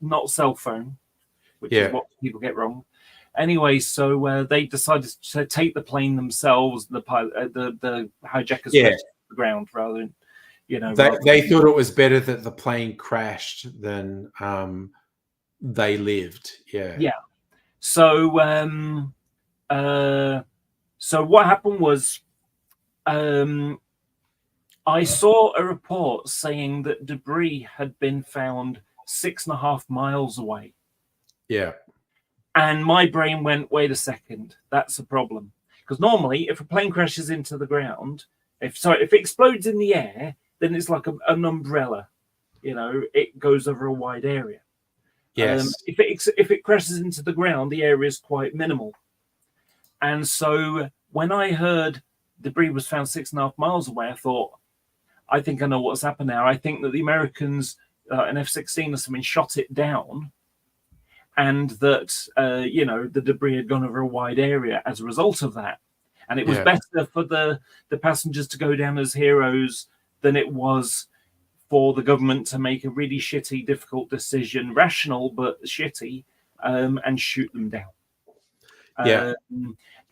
Not cell phone, which is what people get wrong. Anyway, so they decided to take the plane themselves. The hijackers went to the ground rather than, They thought it was better that the plane crashed than they lived. Yeah. Yeah. So so what happened was, I saw a report saying that debris had been found 6.5 miles away. Yeah. And my brain went, wait a second, that's a problem. Because normally, if a plane crashes into the ground, if it explodes in the air, then it's like an umbrella. It goes over a wide area. Yes. If it crashes into the ground, the area is quite minimal. And so when I heard debris was found 6.5 miles away, I thought, I think I know what's happened now. I think that the Americans, an F-16 or something, shot it down, and that the debris had gone over a wide area as a result of that. And it was better for the passengers to go down as heroes than it was for the government to make a really shitty, difficult decision, rational but shitty, and shoot them down.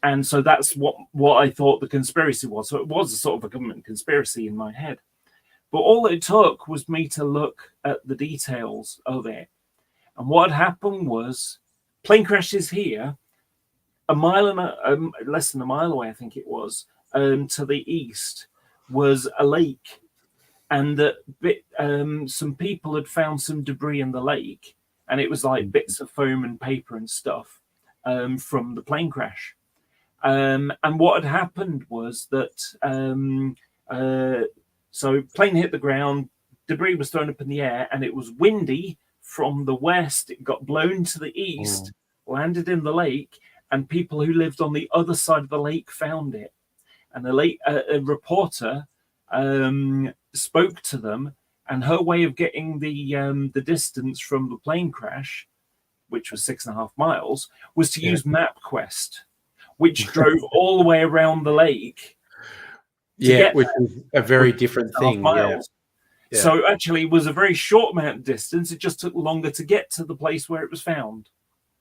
And so that's what I thought the conspiracy was. So it was a sort of a government conspiracy in my head. But all it took was me to look at the details of it. And what had happened was, plane crashes here, less than a mile away, I think it was, to the east, was a lake. And some people had found some debris in the lake. And it was like bits of foam and paper and stuff from the plane crash. And what had happened was that, so plane hit the ground, debris was thrown up in the air, and it was windy from the west. It got blown to the east, landed in the lake, and people who lived on the other side of the lake found it. And a reporter spoke to them, and her way of getting the distance from the plane crash, which was 6.5 miles, was to use MapQuest, which drove all the way around the lake. Which is a very different thing. Miles. Yeah. So actually, it was a very short amount of distance. It just took longer to get to the place where it was found.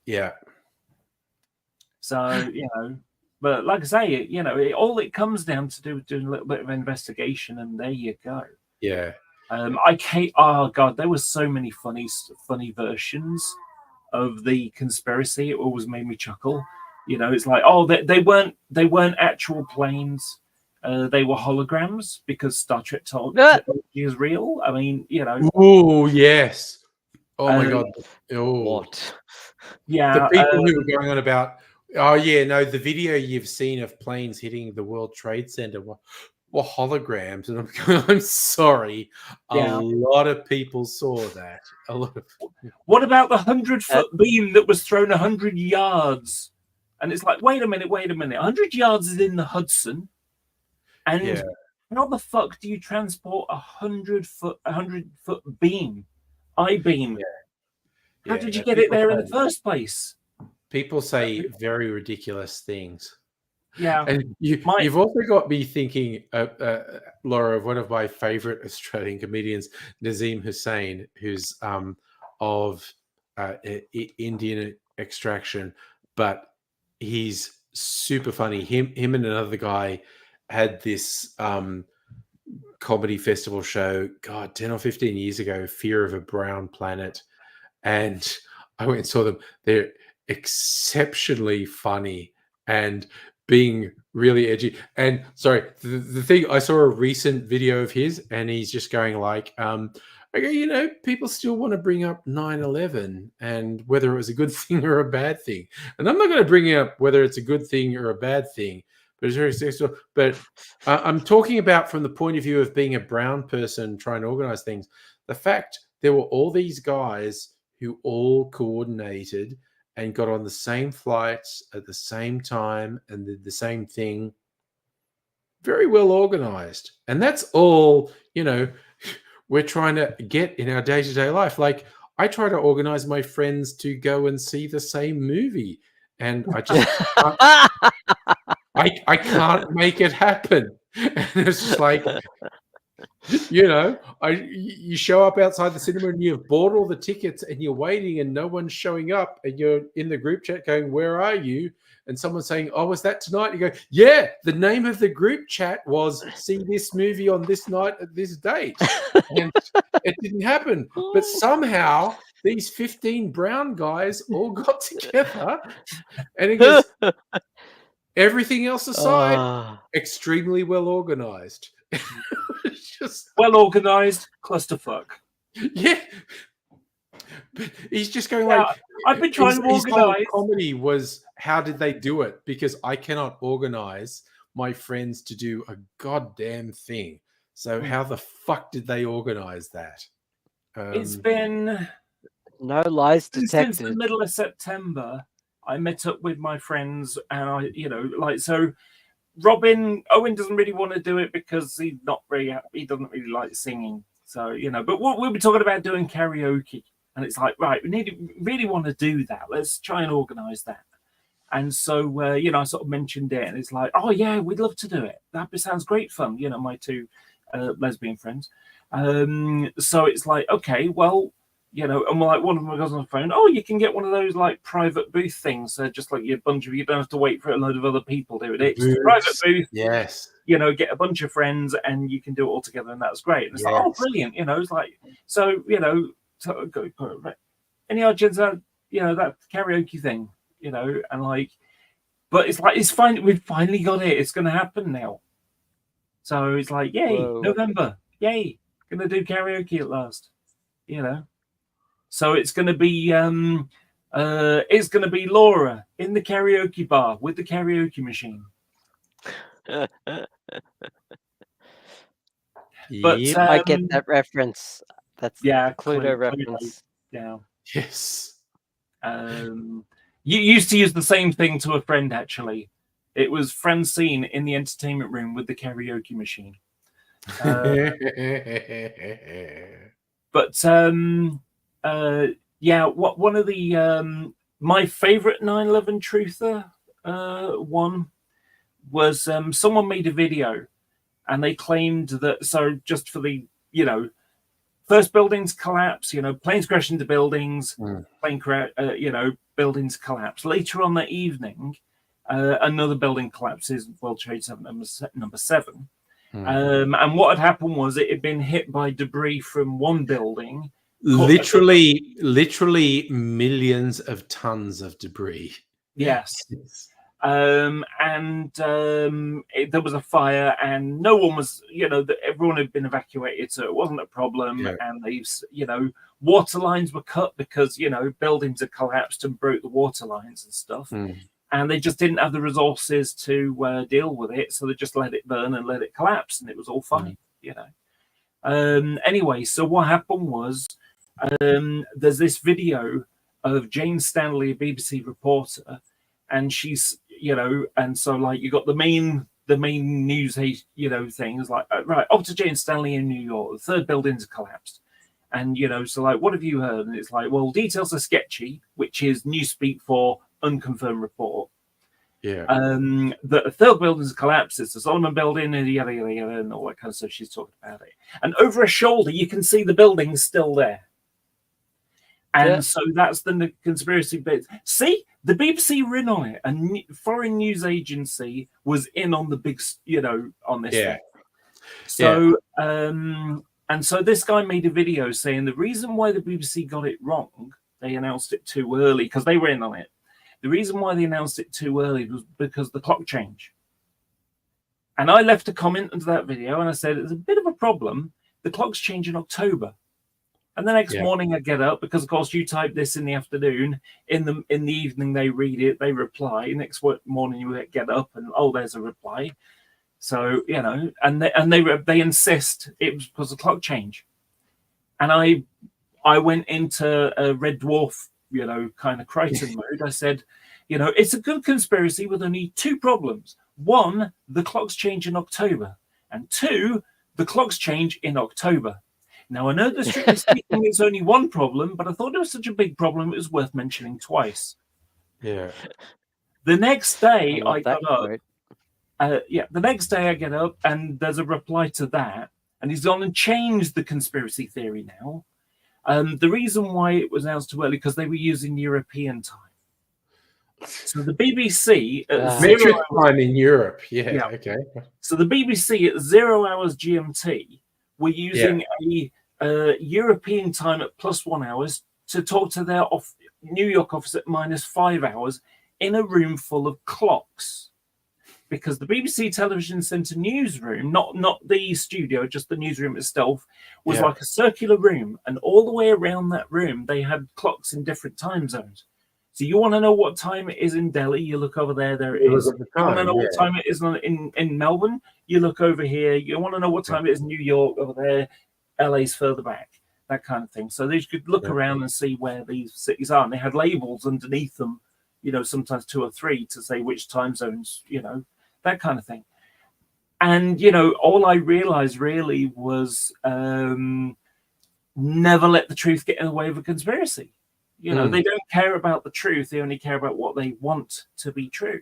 Yeah. So, but like I say, all it comes down to do is doing a little bit of investigation, and there you go. Yeah. Oh God, there were so many funny versions of the conspiracy. It always made me chuckle. It's like, they weren't actual planes. They were holograms because Star Trek technology is real. I mean, Oh, yes. Oh, my God. Oh. What? Yeah. The people who were going on about, Oh yeah, no, the video you've seen of planes hitting the World Trade Center were holograms, and I'm going, I'm sorry, Yeah. a lot of people saw that. A lot of What about the 100-foot beam that was thrown 100 yards? And it's like, wait a minute. 100 yards is in the Hudson, and Yeah. how the fuck do you transport a 100-foot beam, I-beam? How Yeah, did you no, get it people there in the say- first place? People say very ridiculous things. Yeah. And you've also got me thinking, Laura, of one of my favorite Australian comedians, Nazim Hussain, who's of Indian extraction, but he's super funny. Him and another guy had this comedy festival show, God, 10 or 15 years ago, Fear of a Brown Planet. And I went and saw them. They're exceptionally funny and being really edgy. And sorry, the thing, I saw a recent video of his, and he's just going like, okay, you know, people still want to bring up 9/11 and whether it was a good thing or a bad thing. And I'm not going to bring up whether it's a good thing or a bad thing, but it's very sexual. But I'm talking about from the point of view of being a brown person trying to organize things. The fact there were all these guys who all coordinated and got on the same flights at the same time and did the same thing. Very well organized. And that's all, you know, we're trying to get in our day-to-day life. Like, I try to organize my friends to go and see the same movie, and I just I can't make it happen. And it's just like, you know, you show up outside the cinema and you've bought all the tickets and you're waiting and no one's showing up, and you're in the group chat going, "Where are you?" And someone's saying, "Oh, was that tonight?" You go, "Yeah, the name of the group chat was see this movie on this night at this date." And it didn't happen. But somehow these 15 brown guys all got together, and it goes, everything else aside, extremely well organized. It's just well organized clusterfuck. Yeah. But he's just going Yeah, like, I've been trying to his whole organize. comedy was, how did they do it? Because I cannot organize my friends to do a goddamn thing. So how the fuck did they organize that? It's been No lies since the detected. middle of September. I met up with my friends, and I, you know, like, so Owen doesn't really want to do it because he doesn't really like singing. So, you know, but we'll be talking about doing karaoke, and it's like, right, really want to do that. Let's try and organize that. And so, you know, I sort of mentioned it, and it's like, oh yeah, we'd love to do it. That sounds great fun. You know, my two lesbian friends. So it's like, okay, well, you know, and like one of them goes on the phone, oh, you can get one of those like private booth things, just like you don't have to wait for a load of other people doing it. It's a private booth. Yes. You know, get a bunch of friends and you can do it all together, and that's great. And it's like, oh, brilliant. You know, it's like, so, you know, any ideas that, you know, that karaoke thing, you know, and like, but it's like, it's fine. We've finally got it. It's going to happen now. So it's like, yay, Whoa. November, yay, going to do karaoke at last, you know. So it's going to be Laura in the karaoke bar with the karaoke machine. But Yep. I get that reference. That's yeah, the Cluedo Cluedo, reference. yeah. Yes. You used to use the same thing to a friend, actually. It was Francine in the entertainment room with the karaoke machine. But yeah, one of the my favorite 9/11 truther one was someone made a video, and they claimed that, so just for the, you know, first buildings collapse, you know, planes crash into buildings, you know, buildings collapse. Later on that evening, another building collapses, World Trade Center number 7. And what had happened was it had been hit by debris from one building. Literally millions of tons of debris. Yes. There was a fire, and no one was, you know, everyone had been evacuated, so it wasn't a problem. Yeah. And they've, you know, water lines were cut because, you know, buildings had collapsed and broke the water lines and stuff. and they just didn't have the resources to deal with it, so they just let it burn and let it collapse, and it was all fine, you know. Anyway, so what happened was there's this video of Jane Stanley, a BBC reporter, and she's, you know, and so like you got the main news, you know, things like right up to Jane Stanley in New York, the third building's collapsed, and you know, so like, what have you heard? And it's like, well, details are sketchy, which is newspeak for unconfirmed report. Yeah. The third building's collapsed. It's the Solomon building, and yada yada yada, and all that kind of stuff. She's talking about it, and over her shoulder, you can see the building still there. And so that's the conspiracy bit. See, the BBC were in on it, and foreign news agency was in on the big, you know, on this thing. So, and so this guy made a video saying the reason why the BBC got it wrong, they announced it too early because they were in on it. The reason why they announced it too early was because the clock change. And I left a comment under that video, and I said it's a bit of a problem. The clocks change in October. And the next morning I get up, because of course you type this in the afternoon, in the evening they read it, they reply. Next morning you get up and there's a reply. So, you know, and they insist it was because of clock change. And I went into a Red Dwarf, you know, kind of Crichton mode. I said, you know, it's a good conspiracy with only two problems. One, the clocks change in October, and two, the clocks change in October. Now, I know that strictly speaking is only one problem, but I thought it was such a big problem it was worth mentioning twice. Yeah. The next day I got up. Quote. The next day I get up and there's a reply to that, and he's gone and changed the conspiracy theory now. The reason why it was announced too early because they were using European time. So the BBC at metric time in Europe. Yeah. Okay. So the BBC at 0 hours GMT were using a European time at +1 hour to talk to their New York office at -5 hours in a room full of clocks. Because the BBC Television Centre newsroom, not the studio, just the newsroom itself, was like a circular room. And all the way around that room, they had clocks in different time zones. So you want to know what time it is in Delhi, you look over there, there it is. You want to know what time it is in Melbourne, you look over here. You want to know what time it is in New York, over there, LA's further back, that kind of thing. So they could look around and see where these cities are. And they had labels underneath them, you know, sometimes 2 or 3 to say which time zones, you know, that kind of thing. And, you know, all I realized really was never let the truth get in the way of a conspiracy. You know, they don't care about the truth. They only care about what they want to be true.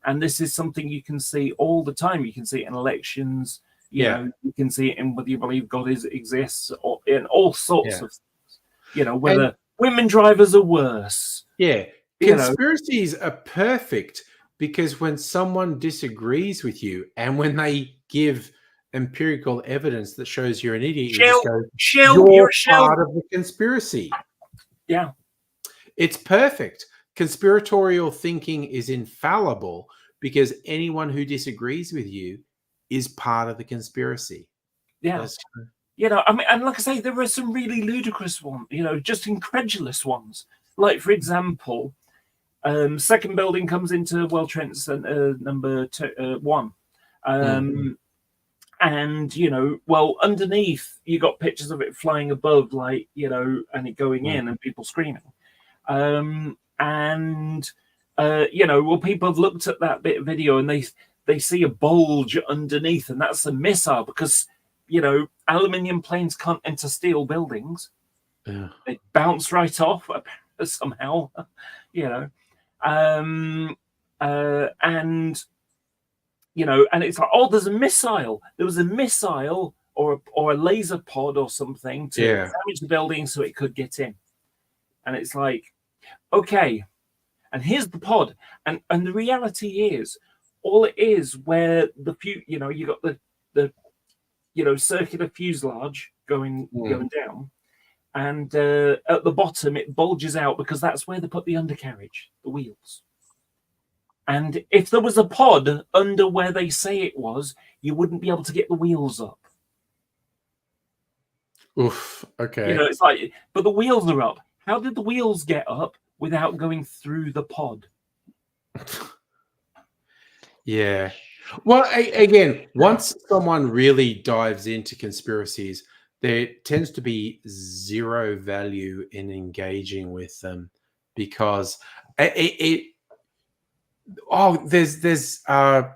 And this is something you can see all the time. You can see it in elections. You know, you can see it in whether you believe God exists, or in all sorts of things. You know, whether women drivers are worse. Yeah. Conspiracies are perfect because when someone disagrees with you and when they give empirical evidence that shows you're an idiot, you just go, you're part of the conspiracy. Yeah. It's perfect. Conspiratorial thinking is infallible because anyone who disagrees with you is part of the conspiracy. Yeah. You know, I mean, and like I say, there are some really ludicrous ones, you know, just incredulous ones. Like, for example, second building comes into World Trade Center number 1. And, you know, well, underneath, you got pictures of it flying above, like, you know, and it going in and people screaming. You know, well, people have looked at that bit of video and they see a bulge underneath, and that's a missile because, you know, aluminium planes can't enter steel buildings. Yeah. They bounce right off somehow, you know. And you know, and it's like, oh, there's a missile. There was a missile or a laser pod or something to damage the building so it could get in. And it's like, okay, and here's the pod. And the reality is, all it is where you know, you got the you know, circular fuselage going down, and at the bottom it bulges out because that's where they put the undercarriage, the wheels. And if there was a pod under where they say it was, you wouldn't be able to get the wheels up. Oof. Okay. You know, it's like, but the wheels are up. How did the wheels get up without going through the pod? Yeah. Well, again, once someone really dives into conspiracies, there tends to be zero value in engaging with them because there's a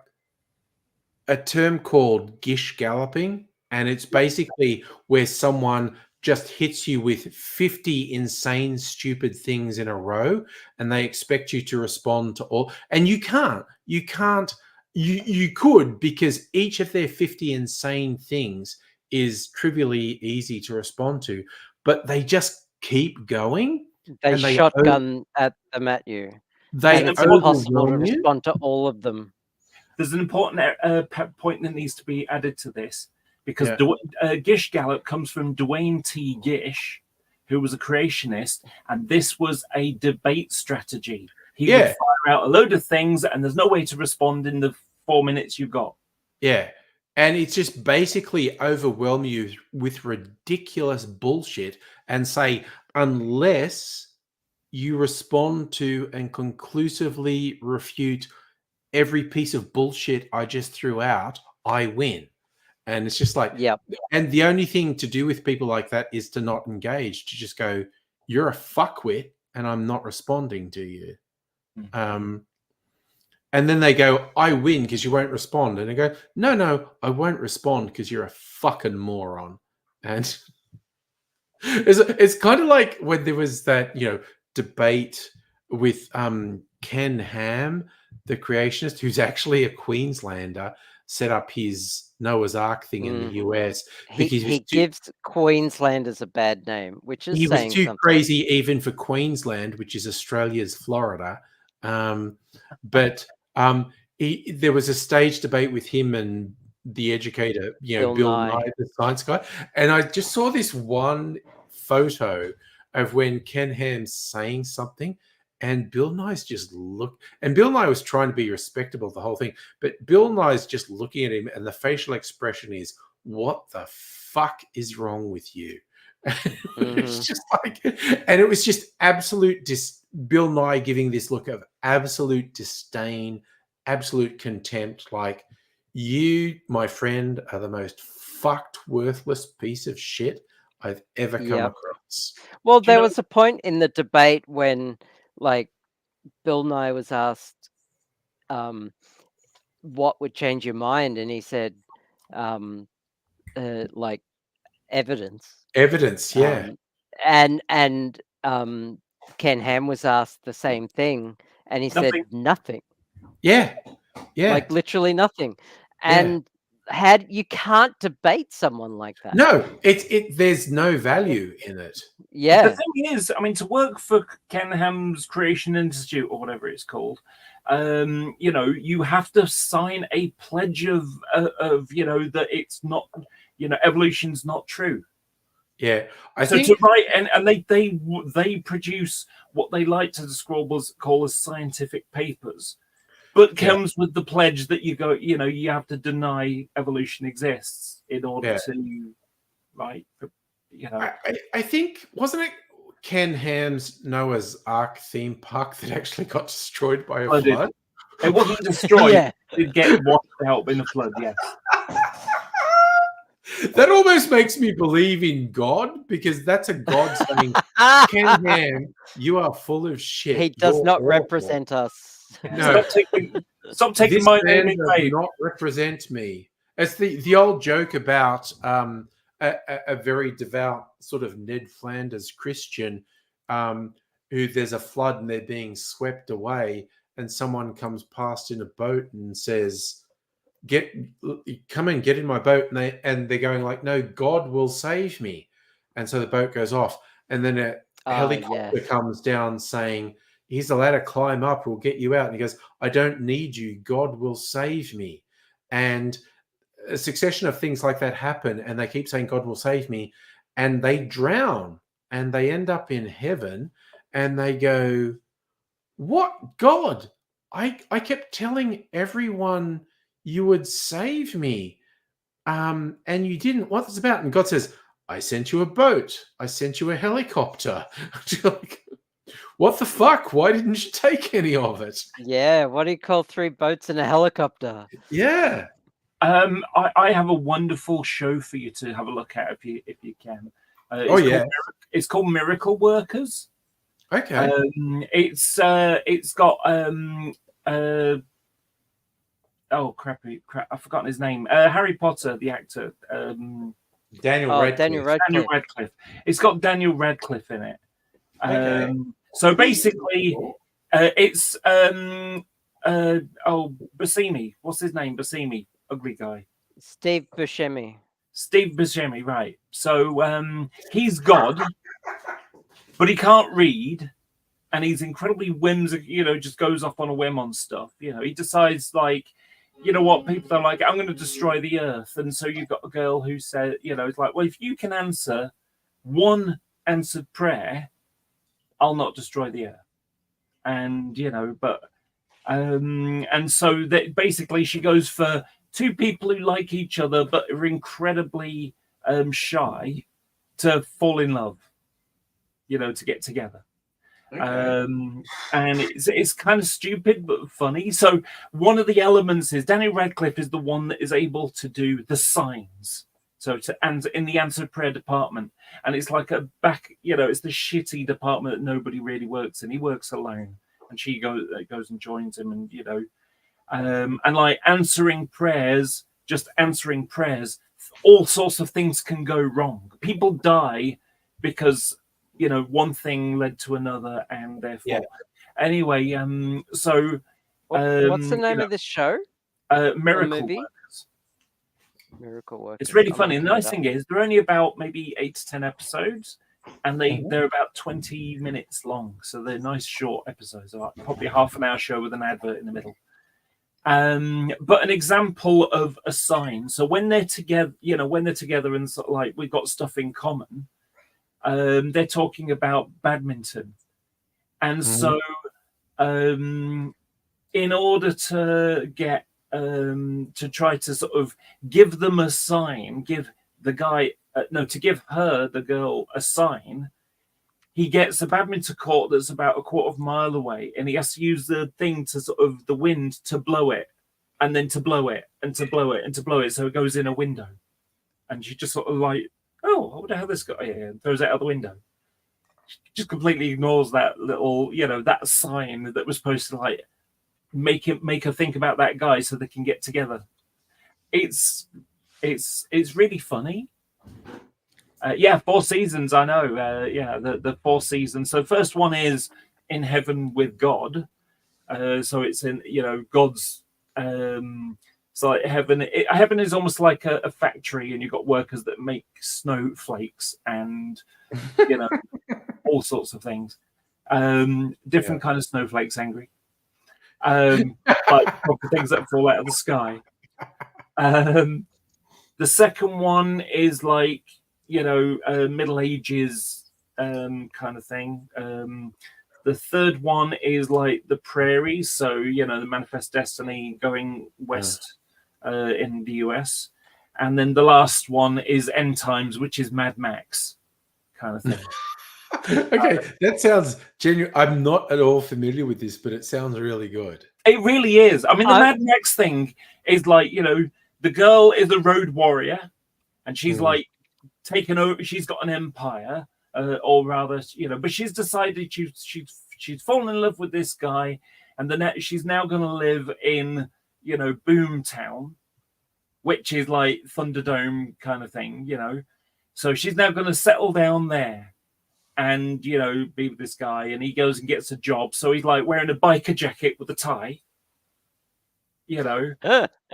term called gish galloping, and it's basically where someone just hits you with 50 insane, stupid things in a row, and they expect you to respond to all. And you can't. You could, because each of their 50 insane things is trivially easy to respond to, but they just keep going. They and shotgun at them at you. They And it's impossible to overwhelm you. respond to all of them. There's an important point that needs to be added to this, because Yeah. Gish Gallop comes from Dwayne T. Gish, who was a creationist, and this was a debate strategy. He would fire out a load of things, and there's no way to respond in the 4 minutes you've got. Yeah. And it's just basically overwhelm you with ridiculous bullshit and say, unless you respond to and conclusively refute every piece of bullshit I just threw out, I win. And it's just like, Yep. And the only thing to do with people like that is to not engage, to just go, you're a fuckwit and I'm not responding to you. And then they go, I win because you won't respond. And I go, no, I won't respond because you're a fucking moron. And it's kind of like when there was that, debate with Ken Ham, the creationist, who's actually a Queenslander, set up his Noah's Ark thing in the US. He gives Queenslanders a bad name, which is he was saying too something. crazy even for Queensland, which is Australia's Florida. But there was a stage debate with him and the educator, Bill Nye, the science guy. And I just saw this one photo of when Ken Ham's saying something, and Bill Nye's just and Bill Nye was trying to be respectable the whole thing, but Bill Nye's just looking at him, and the facial expression is, what the fuck is wrong with you? It's just like, and it was just absolute Bill Nye giving this look of absolute disdain, absolute contempt, like, you, my friend, are the most fucked, worthless piece of shit I've ever come across. Well, there was a point in the debate when, like, Bill Nye was asked what would change your mind, and he said, like, evidence. Evidence, yeah. And Ken Ham was asked the same thing, and he said nothing. Yeah. Like, literally nothing. And you can't debate someone like that. No, there's no value in it. Yeah. The thing is, I mean, to work for Ken Ham's Creation Institute, or whatever it's called, you have to sign a pledge of that it's not, evolution's not true. Yeah, I think to write, and they produce what they like to call as scientific papers, but comes with the pledge that you have to deny evolution exists in order to, right? I think, wasn't it Ken Ham's Noah's Ark theme park that actually got destroyed by a flood? It wasn't destroyed. It did get washed out in a flood. Yes. That almost makes me believe in God, because that's a God saying, Ken Ham, you are full of shit. He does not represent us. No. Stop taking my name in vain. Not represent me. It's the old joke about a very devout sort of Ned Flanders Christian who there's a flood and they're being swept away, and someone comes past in a boat and says, come and get in my boat, and they're going like, no, God will save me. And so the boat goes off, and then a helicopter comes down saying, here's a ladder, climb up, we'll get you out. And he goes, I don't need you, God will save me. And a succession of things like that happen, and they keep saying, God will save me, and they drown, and they end up in heaven, and they go, what? God, I kept telling everyone you would save me, and you didn't. What's about? And God says, I sent you a boat. I sent you a helicopter. What the fuck? Why didn't you take any of it? Yeah, what do you call 3 boats and a helicopter? Yeah. I have a wonderful show for you to have a look at if you can. It's called Miracle Workers. Okay. It's got oh crap! I've forgotten his name. Harry Potter, the actor. Daniel Radcliffe. Daniel Radcliffe. It's got Daniel Radcliffe in it. Okay. So basically, it's Buscemi. What's his name? Buscemi, ugly guy. Steve Buscemi. Steve Buscemi, right? So he's God, but he can't read, and he's incredibly whimsical. You know, just goes off on a whim on stuff. You know, he decides like, you know what, people are like, I'm going to destroy the earth, and so you've got a girl who said, you know, it's like, well, if you can answer one answered prayer, I'll not destroy the earth. And you know, but and so that basically she goes for 2 people who like each other but are incredibly shy to fall in love, you know, to get together. Okay. And it's kind of stupid but funny. So one of the elements is Daniel Radcliffe is the one that is able to do the signs. So to answer in the answered prayer department, and it's like a back, you know, it's the shitty department that nobody really works in. He works alone, and she goes and joins him, and you know, and like answering prayers, just answering prayers, all sorts of things can go wrong. People die because, you know, one thing led to another, and therefore, anyway, so What's the name of this show? Miracle movie? Workers. Miracle Workers. It's really I'm funny. The looking nice it thing is they're only about maybe 8 to 10 episodes, and they're about 20 minutes long. So they're nice short episodes, like probably a half an hour show with an advert in the middle. But an example of a sign. So when they're together, you know, when they're together and sort of like we've got stuff in common, they're talking about badminton. And so in order to get to try to sort of give them a sign, give the guy to give her, the girl, a sign, he gets a badminton court that's about a quarter of a mile away, and he has to use the thing to sort of the wind to blow it, and then to blow it, and to blow it, and to blow it, so it goes in a window. And she just sort of like, oh, I wonder how this got here, and throws it out the window. She just completely ignores that little, you know, that sign that was supposed to like make her think about that guy so they can get together. It's really funny. 4 seasons, I know. The 4 seasons. So first one is In Heaven with God. So it's in, you know, God's. So like heaven is almost like a factory, and you've got workers that make snowflakes and, you know, all sorts of things. Different kind of snowflakes, angry. Like things that fall out of the sky. The second one is like, you know, Middle Ages kind of thing. The third one is like the prairies, so you know, the Manifest Destiny going west in the US, and then the last one is End Times, which is Mad Max kind of thing. Okay, that sounds genuine. I'm not at all familiar with this, but it sounds really good. It really is. I mean, the Mad Max thing is like, you know, the girl is a road warrior, and she's like taken over. She's got an empire, or rather, you know, but she's decided she's fallen in love with this guy, and she's now going to live in, you know, Boomtown, which is like Thunderdome kind of thing, you know. So she's now going to settle down there. And, you know, be with this guy, and he goes and gets a job. So he's like wearing a biker jacket with a tie, you know,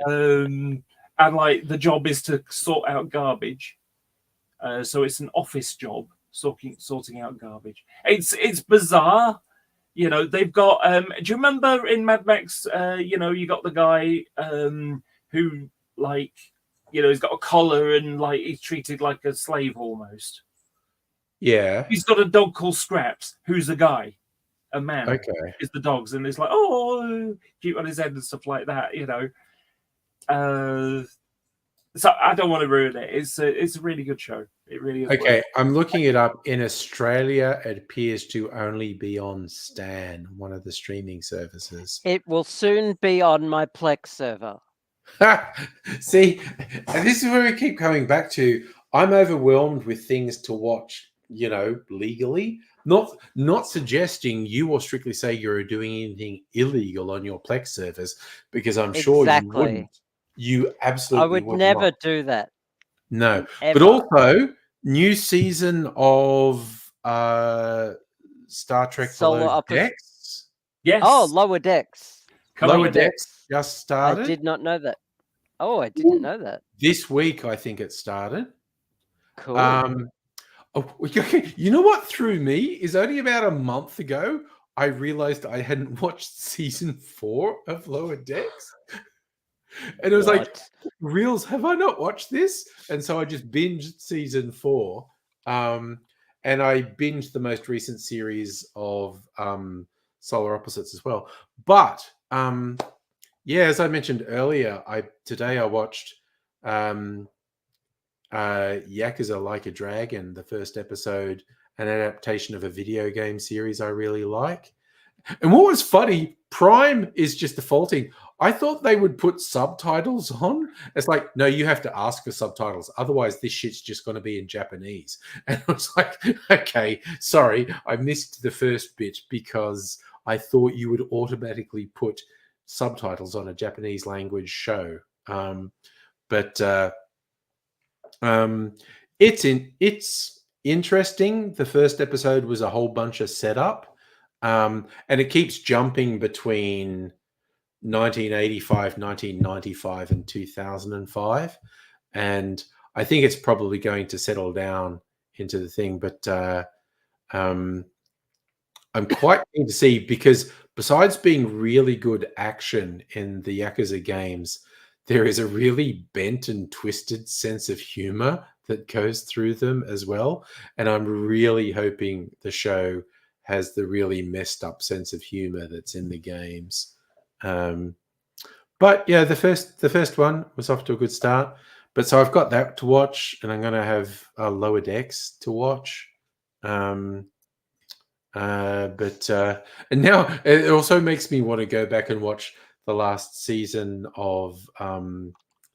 and like the job is to sort out garbage. So it's an office job, sorting out garbage. It's bizarre, you know. They've got. Do you remember in Mad Max? You know, you got the guy who, like, you know, he's got a collar and like he's treated like a slave almost. Yeah. He's got a dog called Scraps, who's the guy. A man. Okay. Is the dogs, and it's like, oh, cute on his head and stuff like that, you know. So I don't want to ruin it. It's a really good show. It really is. Okay, I'm looking it up. In Australia, it appears to only be on Stan, one of the streaming services. It will soon be on my Plex server. See, and this is where we keep coming back to. I'm overwhelmed with things to watch, legally. Not suggesting you or Strictly Say you're doing anything illegal on your Plex servers, because I'm sure you wouldn't. You absolutely I would would never not. do that. No, Ever. but also new season of Star Trek Solar Below Opposite- Decks. Yes. Oh, Lower Decks. Lower Decks just started. I did not know that. Oh, I didn't know that. This week, I think it started. Cool. You know what threw me is only about a month ago, I realized I hadn't watched season 4 of Lower Decks. And it was like, Reels, have I not watched this? And so I just binged season 4. And I binged the most recent series of Solar Opposites as well. But as I mentioned earlier, today I watched Yakuza Like a Dragon, the first episode, an adaptation of a video game series I really like. And what was funny, Prime is just defaulting. I thought they would put subtitles on. It's like, no, you have to ask for subtitles. Otherwise, this shit's just going to be in Japanese. And I was like, okay, sorry, I missed the first bit because I thought you would automatically put subtitles on a Japanese language show. It's interesting. The first episode was a whole bunch of setup, and it keeps jumping between 1985, 1995, and 2005, and I think it's probably going to settle down into the thing. But I'm quite keen to see, because besides being really good action in the Yakuza games, there is a really bent and twisted sense of humor that goes through them as well. And I'm really hoping the show has the really messed up sense of humor that's in the games. But yeah, the first one was off to a good start. But so I've got that to watch, and I'm going to have Lower Decks to watch. And now it also makes me want to go back and watch the last season of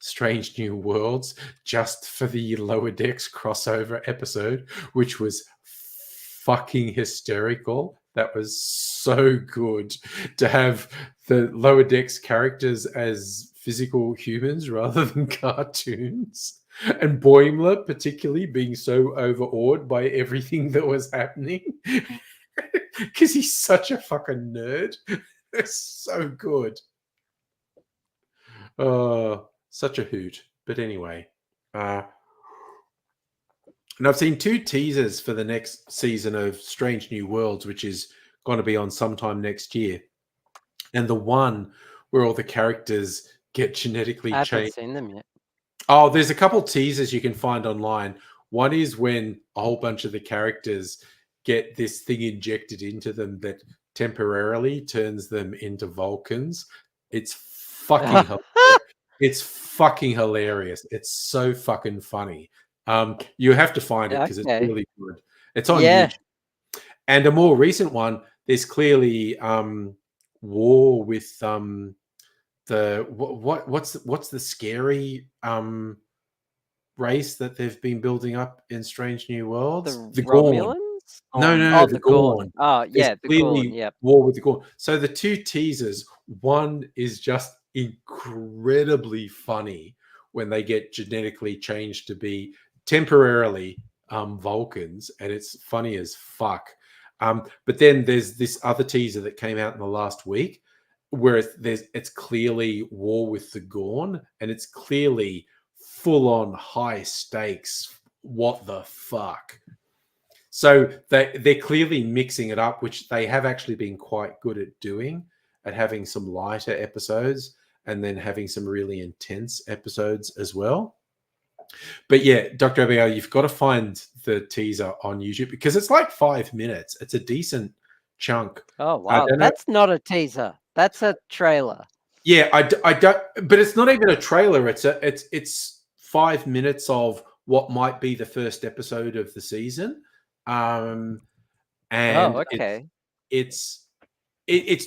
Strange New Worlds just for the Lower Decks crossover episode, which was fucking hysterical. That was so good to have the Lower Decks characters as physical humans rather than cartoons. And Boimler particularly being so overawed by everything that was happening. Because he's such a fucking nerd. It's so good. Such a hoot. But anyway. And I've seen 2 teasers for the next season of Strange New Worlds, which is going to be on sometime next year. And the one where all the characters get genetically changed. I haven't seen them yet. Oh, there's a couple teasers you can find online. One is when a whole bunch of the characters get this thing injected into them that temporarily turns them into Vulcans. It's fucking hilarious. It's so fucking funny. You have to find it because it's really good. It's on YouTube. And a more recent one, there's clearly war with what's the scary race that they've been building up in Strange New Worlds? The Romulans? No, the Gorn. Oh, yeah, the Gorn. Yeah, war with the Gorn. So the 2 teasers, one is just incredibly funny when they get genetically changed to be temporarily Vulcans, and it's funny as fuck. But then there's this other teaser that came out in the last week where it's clearly war with the Gorn, and it's clearly full-on high stakes. What the fuck? So they're clearly mixing it up, which they have actually been quite good at doing, at having some lighter episodes and then having some really intense episodes as well. But yeah, Dr. Abigail, you've got to find the teaser on YouTube because it's like 5 minutes. It's a decent chunk. Oh, wow. That's not a teaser. That's a trailer. Yeah, I don't, but it's not even a trailer. It's 5 minutes of what might be the first episode of the season. And okay. it's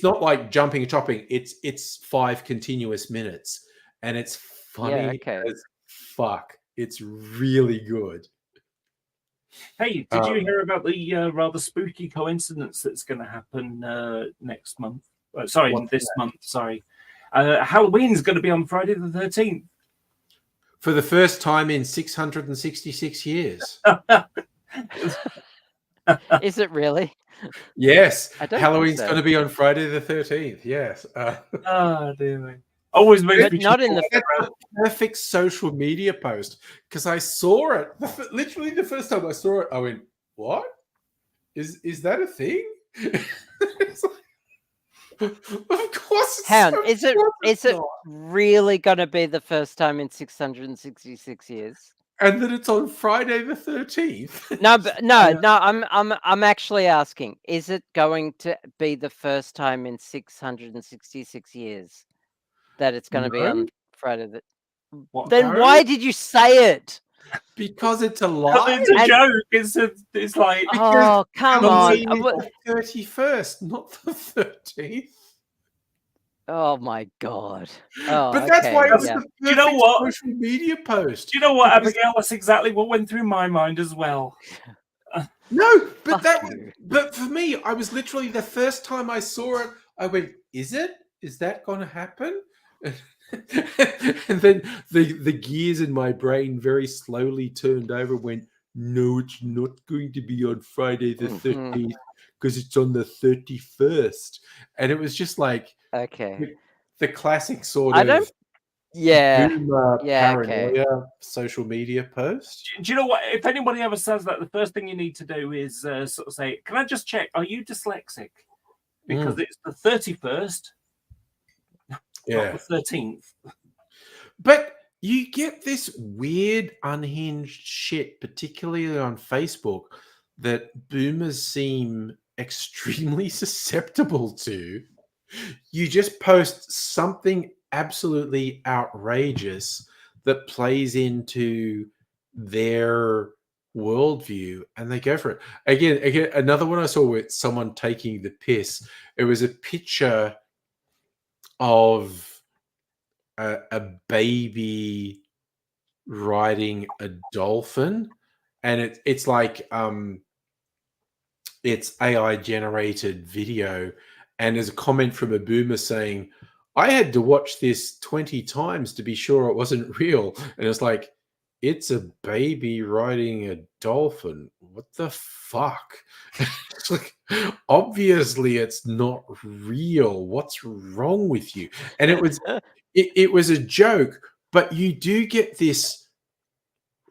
not like jumping and chopping. It's 5 continuous minutes, and it's funny as fuck. It's really good. Hey, did you hear about the rather spooky coincidence that's going to happen next month? This month. Sorry, Halloween's going to be on Friday the 13th. For the first time in 666 years. Is it really? Yes. I don't Halloween's think so. going to be on Friday the 13th. Yes. Oh, dear me. Always makes me not in the That's a perfect social media post, because I saw it literally the first time I saw it. I went, "What? Is that a thing?" It's like, of course. It's is it really going to be the first time in 666 years? And then it's on Friday the 13th. No. I'm actually asking: is it going to be the first time in 666 years that it's going to be on Friday? Then why did you say it? Because it's a lie. It's a joke. It's like, oh, come on. 31st, not the 13th. Oh my god. Oh, but that's why it was yeah. the You know what? social media post. Do you know what, Abigail? That's exactly what went through my mind as well. No, but you. but for me, I was literally the first time I saw it, I went, "Is it? Is that going to happen?" And then the gears in my brain very slowly turned over and went, "No, it's not going to be on Friday the 13th because it's on the 31st." And it was just like the classic sort of paranoia social media post. Do you know what? If anybody ever says that, the first thing you need to do is sort of say, "Can I just check? Are you dyslexic?" Because it's the 31st. Yeah, the 13th. But you get this weird unhinged shit, particularly on Facebook, that boomers seem extremely susceptible to. You just post something absolutely outrageous that plays into their worldview and they go for it. Again, another one I saw with someone taking the piss. It was a picture of a baby riding a dolphin, and it's like it's AI generated video, and there's a comment from a boomer saying, "I had to watch this 20 times to be sure it wasn't real." And it's like, it's a baby riding a dolphin. What the fuck? It's like, obviously it's not real. What's wrong with you? And it was a joke, but you do get this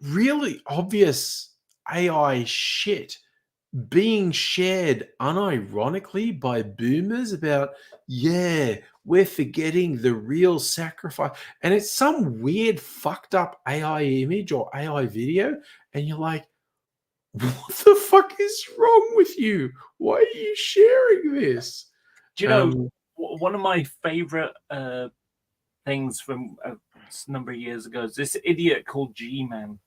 really obvious AI shit being shared unironically by boomers about, we're forgetting the real sacrifice. And it's some weird fucked up AI image or AI video. And you're like, what the fuck is wrong with you? Why are you sharing this? Do you know, one of my favorite things from a number of years ago is this idiot called G-Man.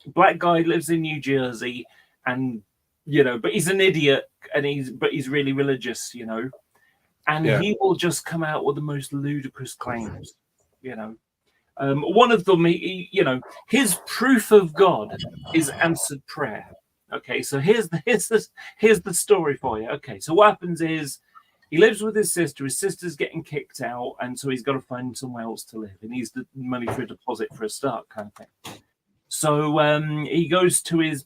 Black guy, lives in New Jersey, and but he's an idiot, and he's really religious, and he will just come out with the most ludicrous claims. One of them, his proof of God is answered prayer. Okay, so here's the story for you. Okay, so what happens is he lives with his sister. His sister's getting kicked out, and so he's got to find somewhere else to live. He needs the money for a deposit for a start, kind of thing. So he goes to his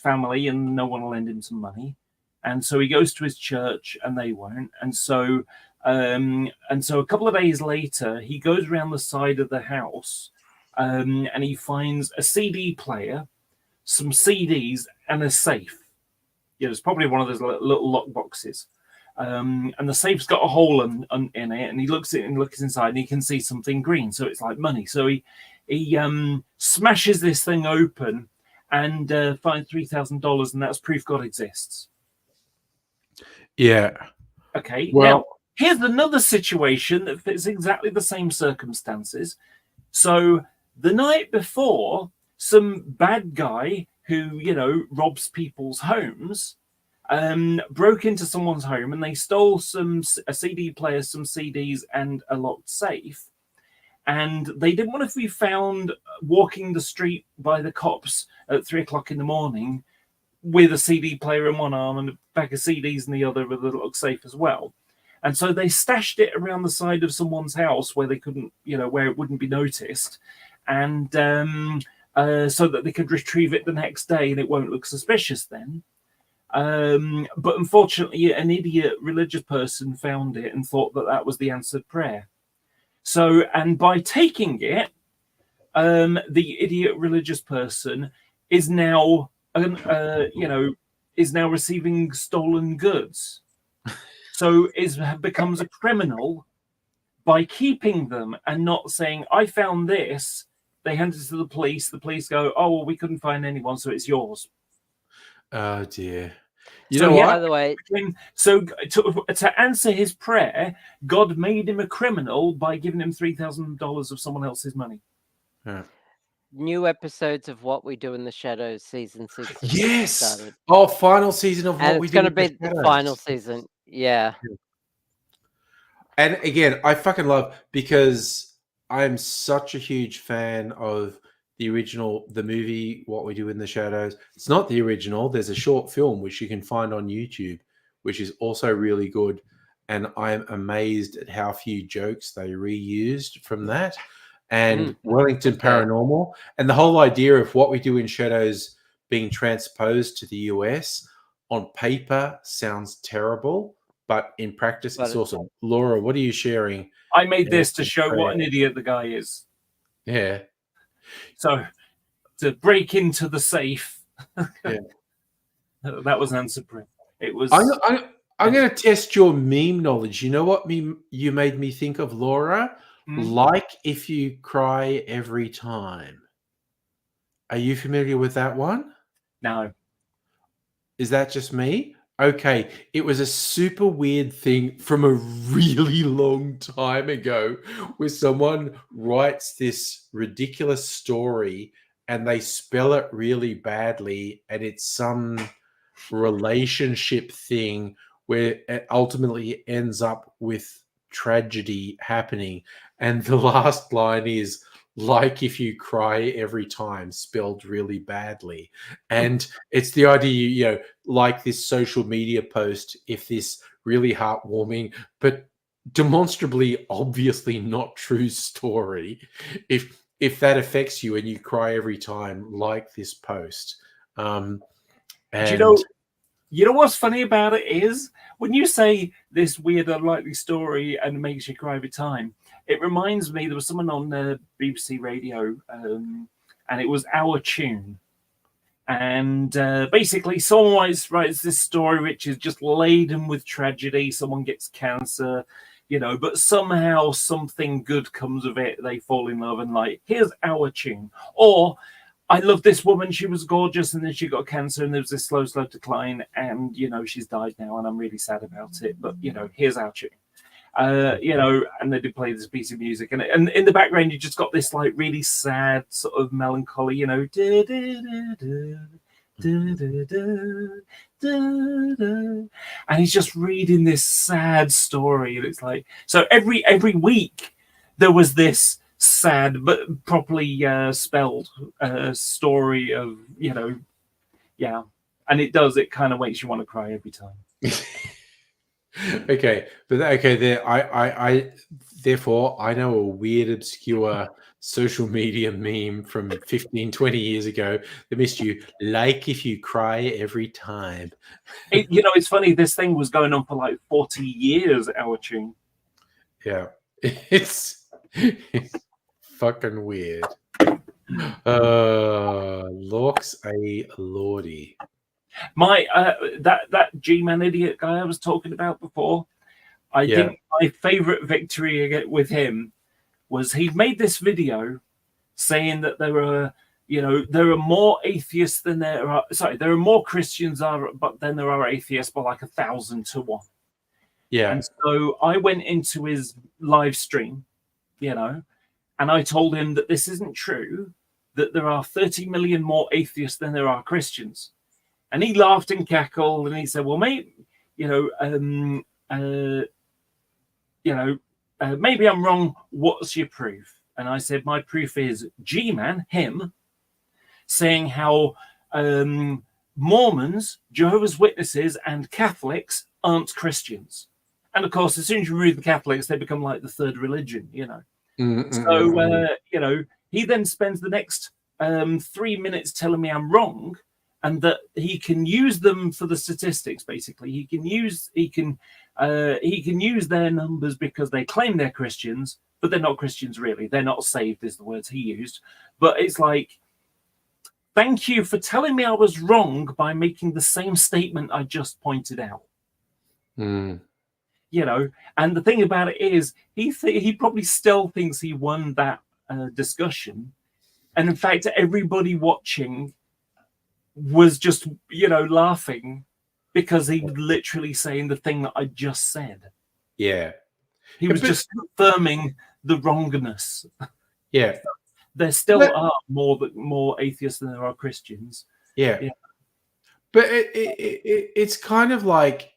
family, and no one will lend him some money. And so he goes to his church, and they won't. And so a couple of days later, he goes around the side of the house, and he finds a CD player, some CDs, and a safe. It's probably one of those little lock boxes. And the safe's got a hole in it, and he looks inside, and he can see something green. So it's like money. So he smashes this thing open and finds $3,000, and that's proof God exists. Yeah. Okay. Well, now, here's another situation that fits exactly the same circumstances. So The night before, some bad guy who, robs people's homes, broke into someone's home and they stole a CD player, some CDs, and a locked safe. And they didn't want to be found walking the street by the cops at 3 o'clock in the morning with a CD player in one arm and a bag of CDs in the other with a locked safe as well. And so they stashed it around the side of someone's house where they couldn't, where it wouldn't be noticed. And so that they could retrieve it the next day and it won't look suspicious then. But unfortunately, an idiot religious person found it and thought that that was the answered prayer. So, and by taking it, the idiot religious person is now, is now receiving stolen goods. So becomes a criminal by keeping them and not saying, I found this. They hand it to the police. The police go, oh, well, we couldn't find anyone, so it's yours. Oh, dear. By the way, so to answer his prayer, God made him a criminal by giving him $3,000 of someone else's money. Yeah. New episodes of What We Do in the Shadows season 6 Yes. started. Oh, final season of What We Do. It's going to be the final season. Yeah. And again, I fucking love, because I'm such a huge fan of the original, the movie What We Do in the Shadows. It's not the original. There's a short film which you can find on YouTube, which is also really good. And I'm amazed at how few jokes they reused from that. And Wellington Paranormal. And the whole idea of What We Do in Shadows being transposed to the US on paper sounds terrible, but in practice, it's awesome. Laura, what are you sharing? I made this to show what an idiot the guy is. Yeah. So to break into the safe, that was an answer prayer. It was. I'm going to test your meme knowledge. You know what meme you made me think of, Laura? Like if you cry every time. Are you familiar with that one? No. Is that just me? Okay. It was a super weird thing from a really long time ago where someone writes this ridiculous story and they spell it really badly, and it's some relationship thing where it ultimately ends up with tragedy happening. And the last line is, like if you cry every time, spelled really badly. And it's the idea, like this social media post, if this really heartwarming, but demonstrably, obviously not true story, if that affects you and you cry every time, like this post. And you know what's funny about it is when you say this weird, unlikely story and it makes you cry every time, it reminds me there was someone on BBC Radio and it was Our Tune. And basically someone writes this story which is just laden with tragedy. Someone gets cancer, but somehow something good comes of it. They fall in love and here's Our Tune. Or I love this woman. She was gorgeous, and then she got cancer, and there was this slow decline, and she's died now, and I'm really sad about it. But here's Our Tune, and they did play this piece of music, and in the background you just got this really sad sort of melancholy, and he's just reading this sad story, and it's so every week there was this sad but properly spelled story of and it kind of makes you want to cry every time. I therefore I know a weird obscure social media meme from 15-20 years ago that missed you, like if you cry every time. It's funny, this thing was going on for 40 years, Our Tune. Yeah, it's fucking weird. Lorks a lordy. My that G-Man idiot guy I was talking about before, I think my favorite victory with him was he'd made this video saying that there are more atheists than there are more Christians than there are atheists by 1,000 to 1. Yeah. And so I went into his live stream, And I told him that this isn't true, that there are 30 million more atheists than there are Christians. And he laughed and cackled, and he said, well, maybe, maybe I'm wrong. What's your proof? And I said, my proof is G-Man, him, saying how Mormons, Jehovah's Witnesses, and Catholics aren't Christians. And of course, as soon as you remove the Catholics, they become like the third religion, So, he then spends the next 3 minutes telling me I'm wrong, and that he can use them for the statistics. Basically, he can use their numbers because they claim they're Christians, but they're not Christians really. They're not saved, is the words he used. But it's like, thank you for telling me I was wrong by making the same statement I just pointed out. And the thing about it is, he probably still thinks he won that discussion, and in fact, everybody watching was just laughing because he was literally saying the thing that I just said. Yeah, he was just confirming the wrongness. Yeah, there still are more atheists than there are Christians. Yeah. But it's kind of like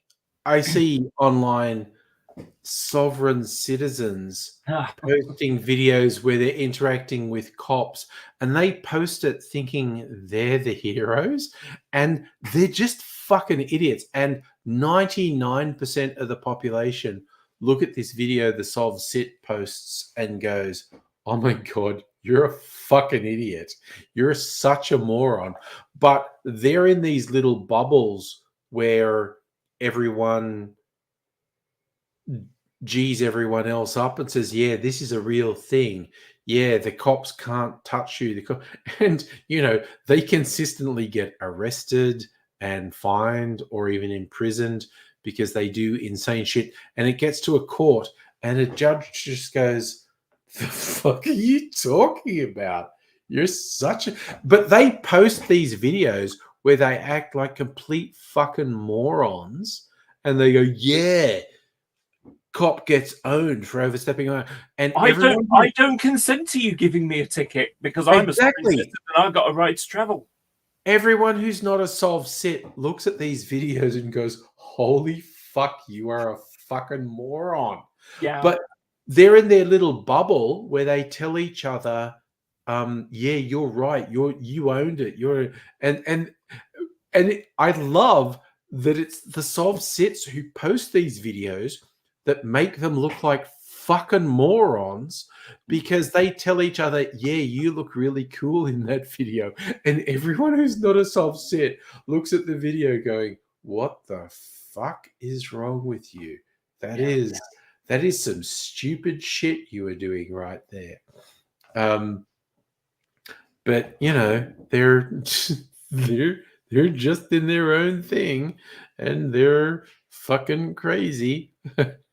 I see online sovereign citizens posting videos where they're interacting with cops, and they post it thinking they're the heroes, and they're just fucking idiots. And 99% of the population look at this video the Sov Sit posts and goes, oh my God, you're a fucking idiot. You're such a moron. But they're in these little bubbles where everyone G's everyone else up and says, yeah, this is a real thing. Yeah, the cops can't touch you. And, they consistently get arrested and fined or even imprisoned because they do insane shit. And it gets to a court and a judge just goes, the fuck are you talking about? You're such a... But they post these videos where they act like complete fucking morons and they go, yeah, cop gets owned for overstepping. And I don't consent to you giving me a ticket because I'm a citizen and I've got a right to travel. Everyone who's not a Sov Sit looks at these videos and goes, holy fuck, you are a fucking moron. Yeah. But they're in their little bubble where they tell each other, yeah, you're right. You owned it. I love that it's the Sov Sits who post these videos that make them look like fucking morons because they tell each other, yeah, you look really cool in that video. And everyone who's not a Sov Sit looks at the video going, what the fuck is wrong with you? That is some stupid shit you were doing right there. But they're just in their own thing and they're fucking crazy.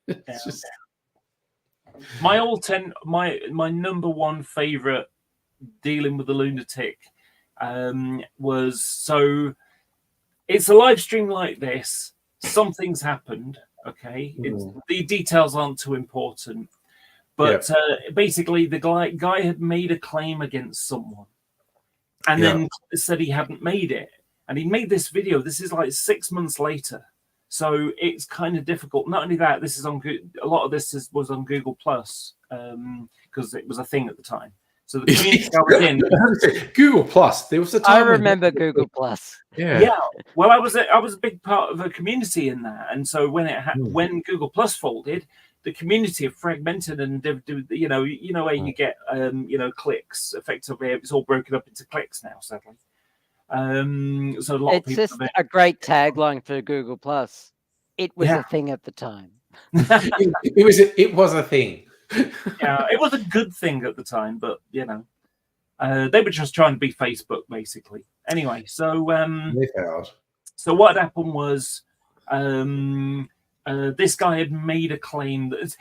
It's just... My number one favorite dealing with the lunatic was, so it's a live stream like this. Something's happened. Okay, the details aren't too important, but basically the guy had made a claim against someone, and then said he hadn't made it, and he made this video. This is like 6 months later, so it's kind of difficult. Not only that, this is on a lot of this was on Google Plus because it was a thing at the time. So the community I was in, Google Plus. There was a time I remember Google Plus. Yeah. Well, I was a big part of a community in that, and so when when Google Plus folded, the community have fragmented and where you get clicks. Effectively, it's all broken up into clicks now. Sadly, so a lot of people. It's just a great tagline for Google Plus. It was a thing at the time. it was a thing. Yeah, it was a good thing at the time, but they were just trying to be Facebook, basically. Anyway, so so what happened was this guy had made a claim that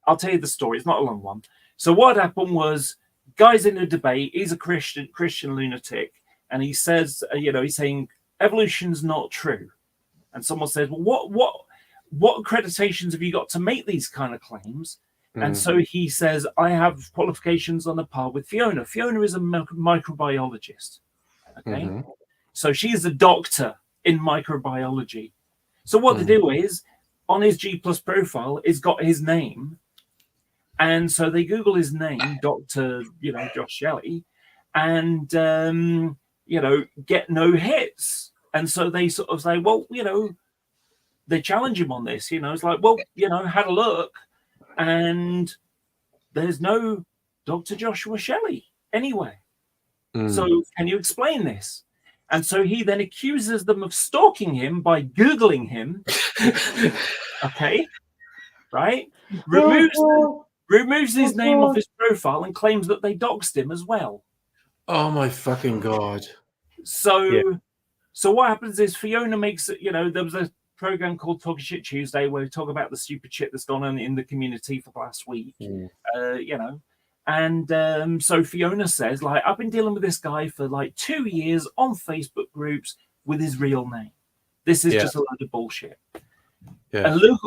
I'll tell you the story. It's not a long one. So what happened was, guy's in a debate. He's a Christian lunatic, and he says, he's saying evolution's not true. And someone says, well, what accreditations have you got to make these kind of claims? And so he says, I have qualifications on a par with Fiona. Fiona is a microbiologist. Okay. So she's a doctor in microbiology. So what they do is, on his G Plus profile, it's got his name. And so they Google his name, Dr. Josh Shelley, and, get no hits. And so they sort of say, well, they challenge him on this. It's like, well, had a look, and there's no Dr. Joshua Shelley anyway. So can you explain this? And so he then accuses them of stalking him by Googling him. Okay. Right? Removes his name off his profile and claims that they doxed him as well. Oh my fucking God. So what happens is Fiona makes it, there was a program called Talking Shit Tuesday where we talk about the stupid shit that's gone on in the community for the last week. And so Fiona says, like, I've been dealing with this guy for like 2 years on Facebook groups with his real name. This is just a load of bullshit. And Luke,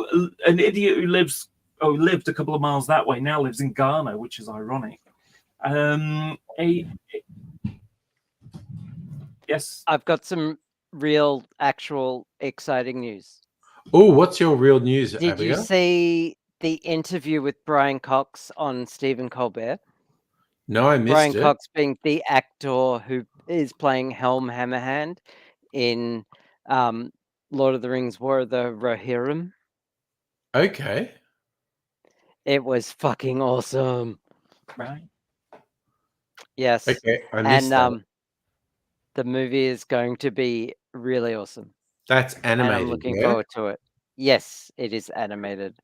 an idiot who lived a couple of miles that way, now lives in Ghana, which is ironic. Yes, I've got some real, actual, exciting news. Oh, what's your real news, Did Abigail? you see the interview with Brian Cox on Stephen Colbert? No, I missed Brian it. Cox being the actor who is playing Helm Hammerhand in Lord of the Rings War of the Rohirrim. Okay. It was fucking awesome. right. Yes. Okay, I missed And that. the movie is going to be really awesome. That's And animated. I'm looking yeah? forward to it. Yes, it is animated.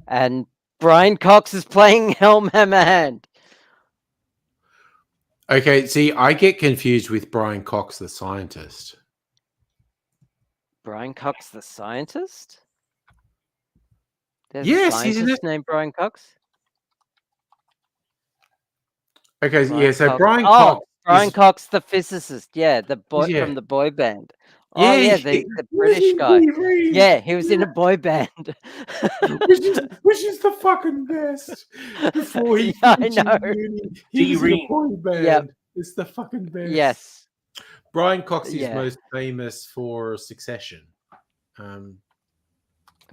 And Brian Cox is playing Helm Hammerhand. Okay, see, I get confused with Brian Cox, the scientist. Brian Cox, the scientist? There's Yes, a he's in scientist named Brian Cox? Okay, Brian yeah, so Cox. Brian Oh, Cox. Brian is- Cox, the physicist. Yeah, the boy Yeah. from the boy band. Oh, Yeah, yeah, he- the British guy. Yeah, he was in a boy band. which is the fucking best. Before he Yeah, I finished know. uni, he was in a boy band. Yep. It's the fucking best. Yes. Brian Cox is Yeah. most famous for Succession.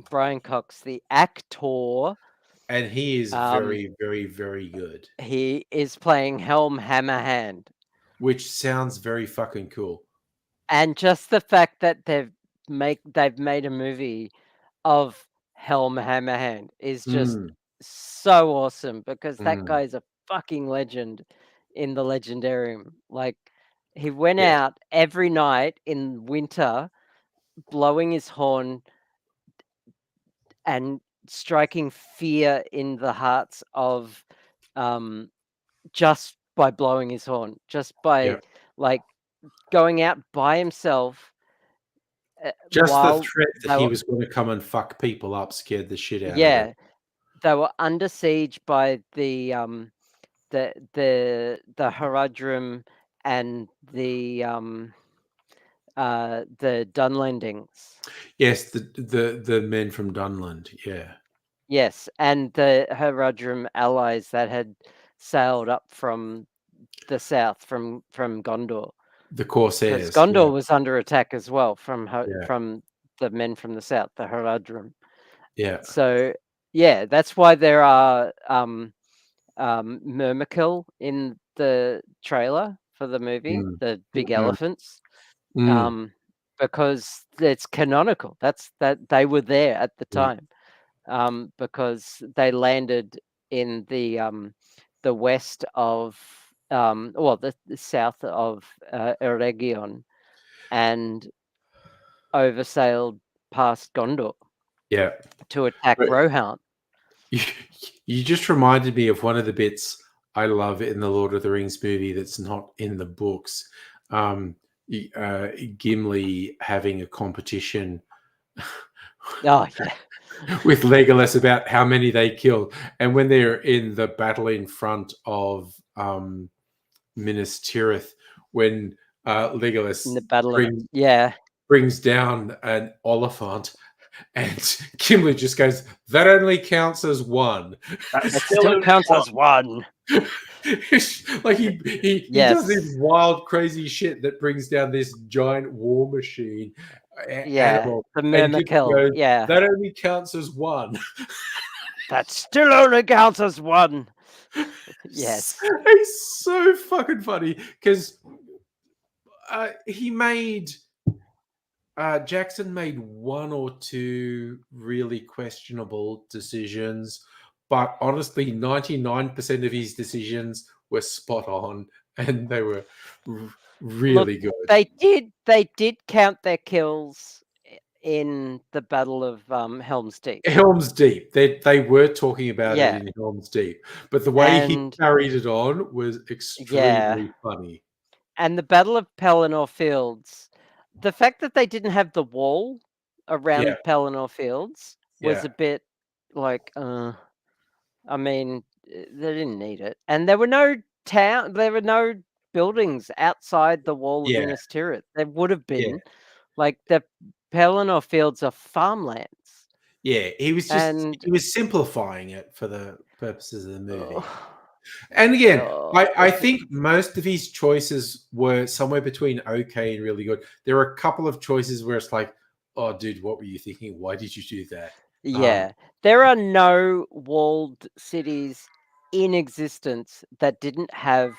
Brian Cox, the actor. And he is Um, very, very, very good. He is playing Helm Hammerhand. Which sounds very fucking cool. And just the fact that they've made a movie of Helm Hammerhand is just so awesome, because that guy's a fucking legend in the Legendarium. Like, he went out every night in winter blowing his horn and striking fear in the hearts of just by blowing his horn, just by like going out by himself. Just while the threat they that he were- was going to come and fuck people up scared the shit out of yeah, them. they were under siege by the Haradrim and the Dunlendings. Yes, the men from Dunland, yeah. Yes, and the Haradrim allies that had sailed up from the south, from Gondor. The Corsairs. Because Gondor yeah. was under attack as well from Yeah. from the men from the south, the Haradrim. Yeah. So yeah, that's why there are Myrmidon in the trailer for the movie, the big elephants, because it's canonical. That's that they were there at the time, because they landed in the west of the south of Eregion, and oversailed past Gondor. Yeah. To attack Rohan. You just reminded me of one of the bits I love in the Lord of the Rings movie that's not in the books. Gimli having a competition with Legolas about how many they killed. And when they're in the battle in front of Minas Tirith, when Legolas in the battle brings, brings down an Oliphant, And Kimberly just goes, "That only counts as one." That It still counts as one. Like he Yes. does this wild, crazy shit that brings down this giant war machine. Yeah, animal, the and Myrma Kimberly kill. goes, Yeah, "That only counts as one." that still only counts as one. Yes. It's so fucking funny because he made Jackson made one or two really questionable decisions, but honestly, 99% of his decisions were spot on, and they were really good. They did count their kills in the Battle of Helm's Deep. Helm's Deep. They were talking about Yeah. it in Helm's Deep, but the way he And- carried it on was extremely funny. And the Battle of Pelennor Fields, the fact that they didn't have the wall around Yeah. Pelennor Fields was Yeah. a bit like, I mean, they didn't need it. And there were no buildings outside the wall of Yeah. Minas Tirith. There would have Yeah. been. Like, the Pelennor Fields are farmlands. Yeah, he was And- he was simplifying it for the purposes of the movie. Oh, And again, Oh. I think most of his choices were somewhere between okay and really good. There were a couple of choices where it's like, oh, dude, what were you thinking? Why did you do that? yeah. There are no walled cities in existence that didn't have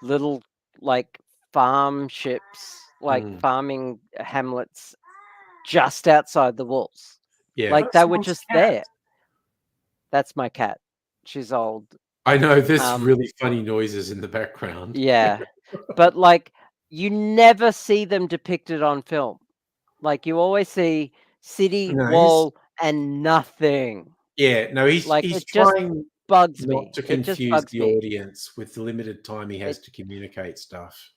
little, like, farm ships, like Mm. farming hamlets just outside the walls. Yeah, Like, they were Someone's just cat. there. That's my cat. She's old. I know there's Um, really funny noises in the background. Yeah. But, like, you never see them depicted on film. Like, you always see city, No, he's- wall, and nothing. Yeah, no, he's Like, he's it just trying Bugs me. not to It just confuse bugs the me. audience with the limited time he has to communicate stuff.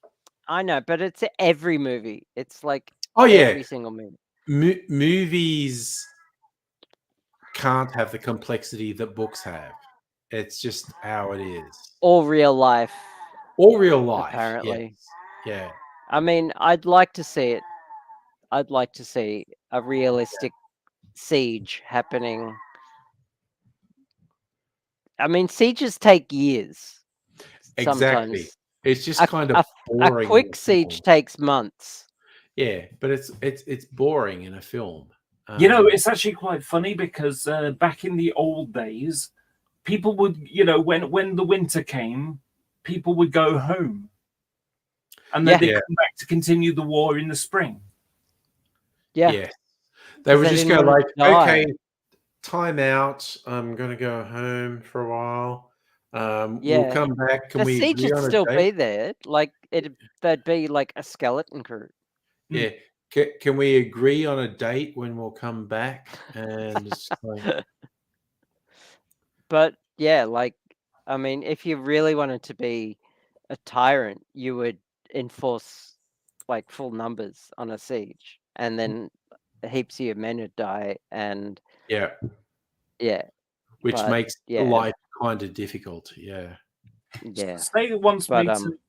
I know, but it's every movie. It's like Oh yeah, every single movie. movies can't have the complexity that books have. It's just how it is. Or real life. Or real life, Apparently. yes. Yeah. I mean, I'd like to see it. I'd like to see a realistic siege happening. I mean, sieges take years. Exactly. Sometimes. It's just A- kind of A boring. quick in a siege film. takes months. Yeah, but it's boring in a film. You know, it's actually quite funny because back in the old days, people would, you know, when the winter came, people would go home, and then Yeah. they Yeah. come back to continue the war in the spring. Yeah. Yeah. They would they just didn't go wanna like, die. okay, time out. I'm gonna go home for a while. We'll Yeah. come back. Can The we siege agree would on a still date? be there. Like there'd be like a skeleton crew. Yeah. Can we agree on a date when we'll come back? And it's like, But yeah, like, I mean, if you really wanted to be a tyrant, you would enforce like full numbers on a siege, and then heaps of your men would die, and yeah, yeah, which But, makes yeah. life kind of difficult. Yeah. yeah. Say that wants But, me to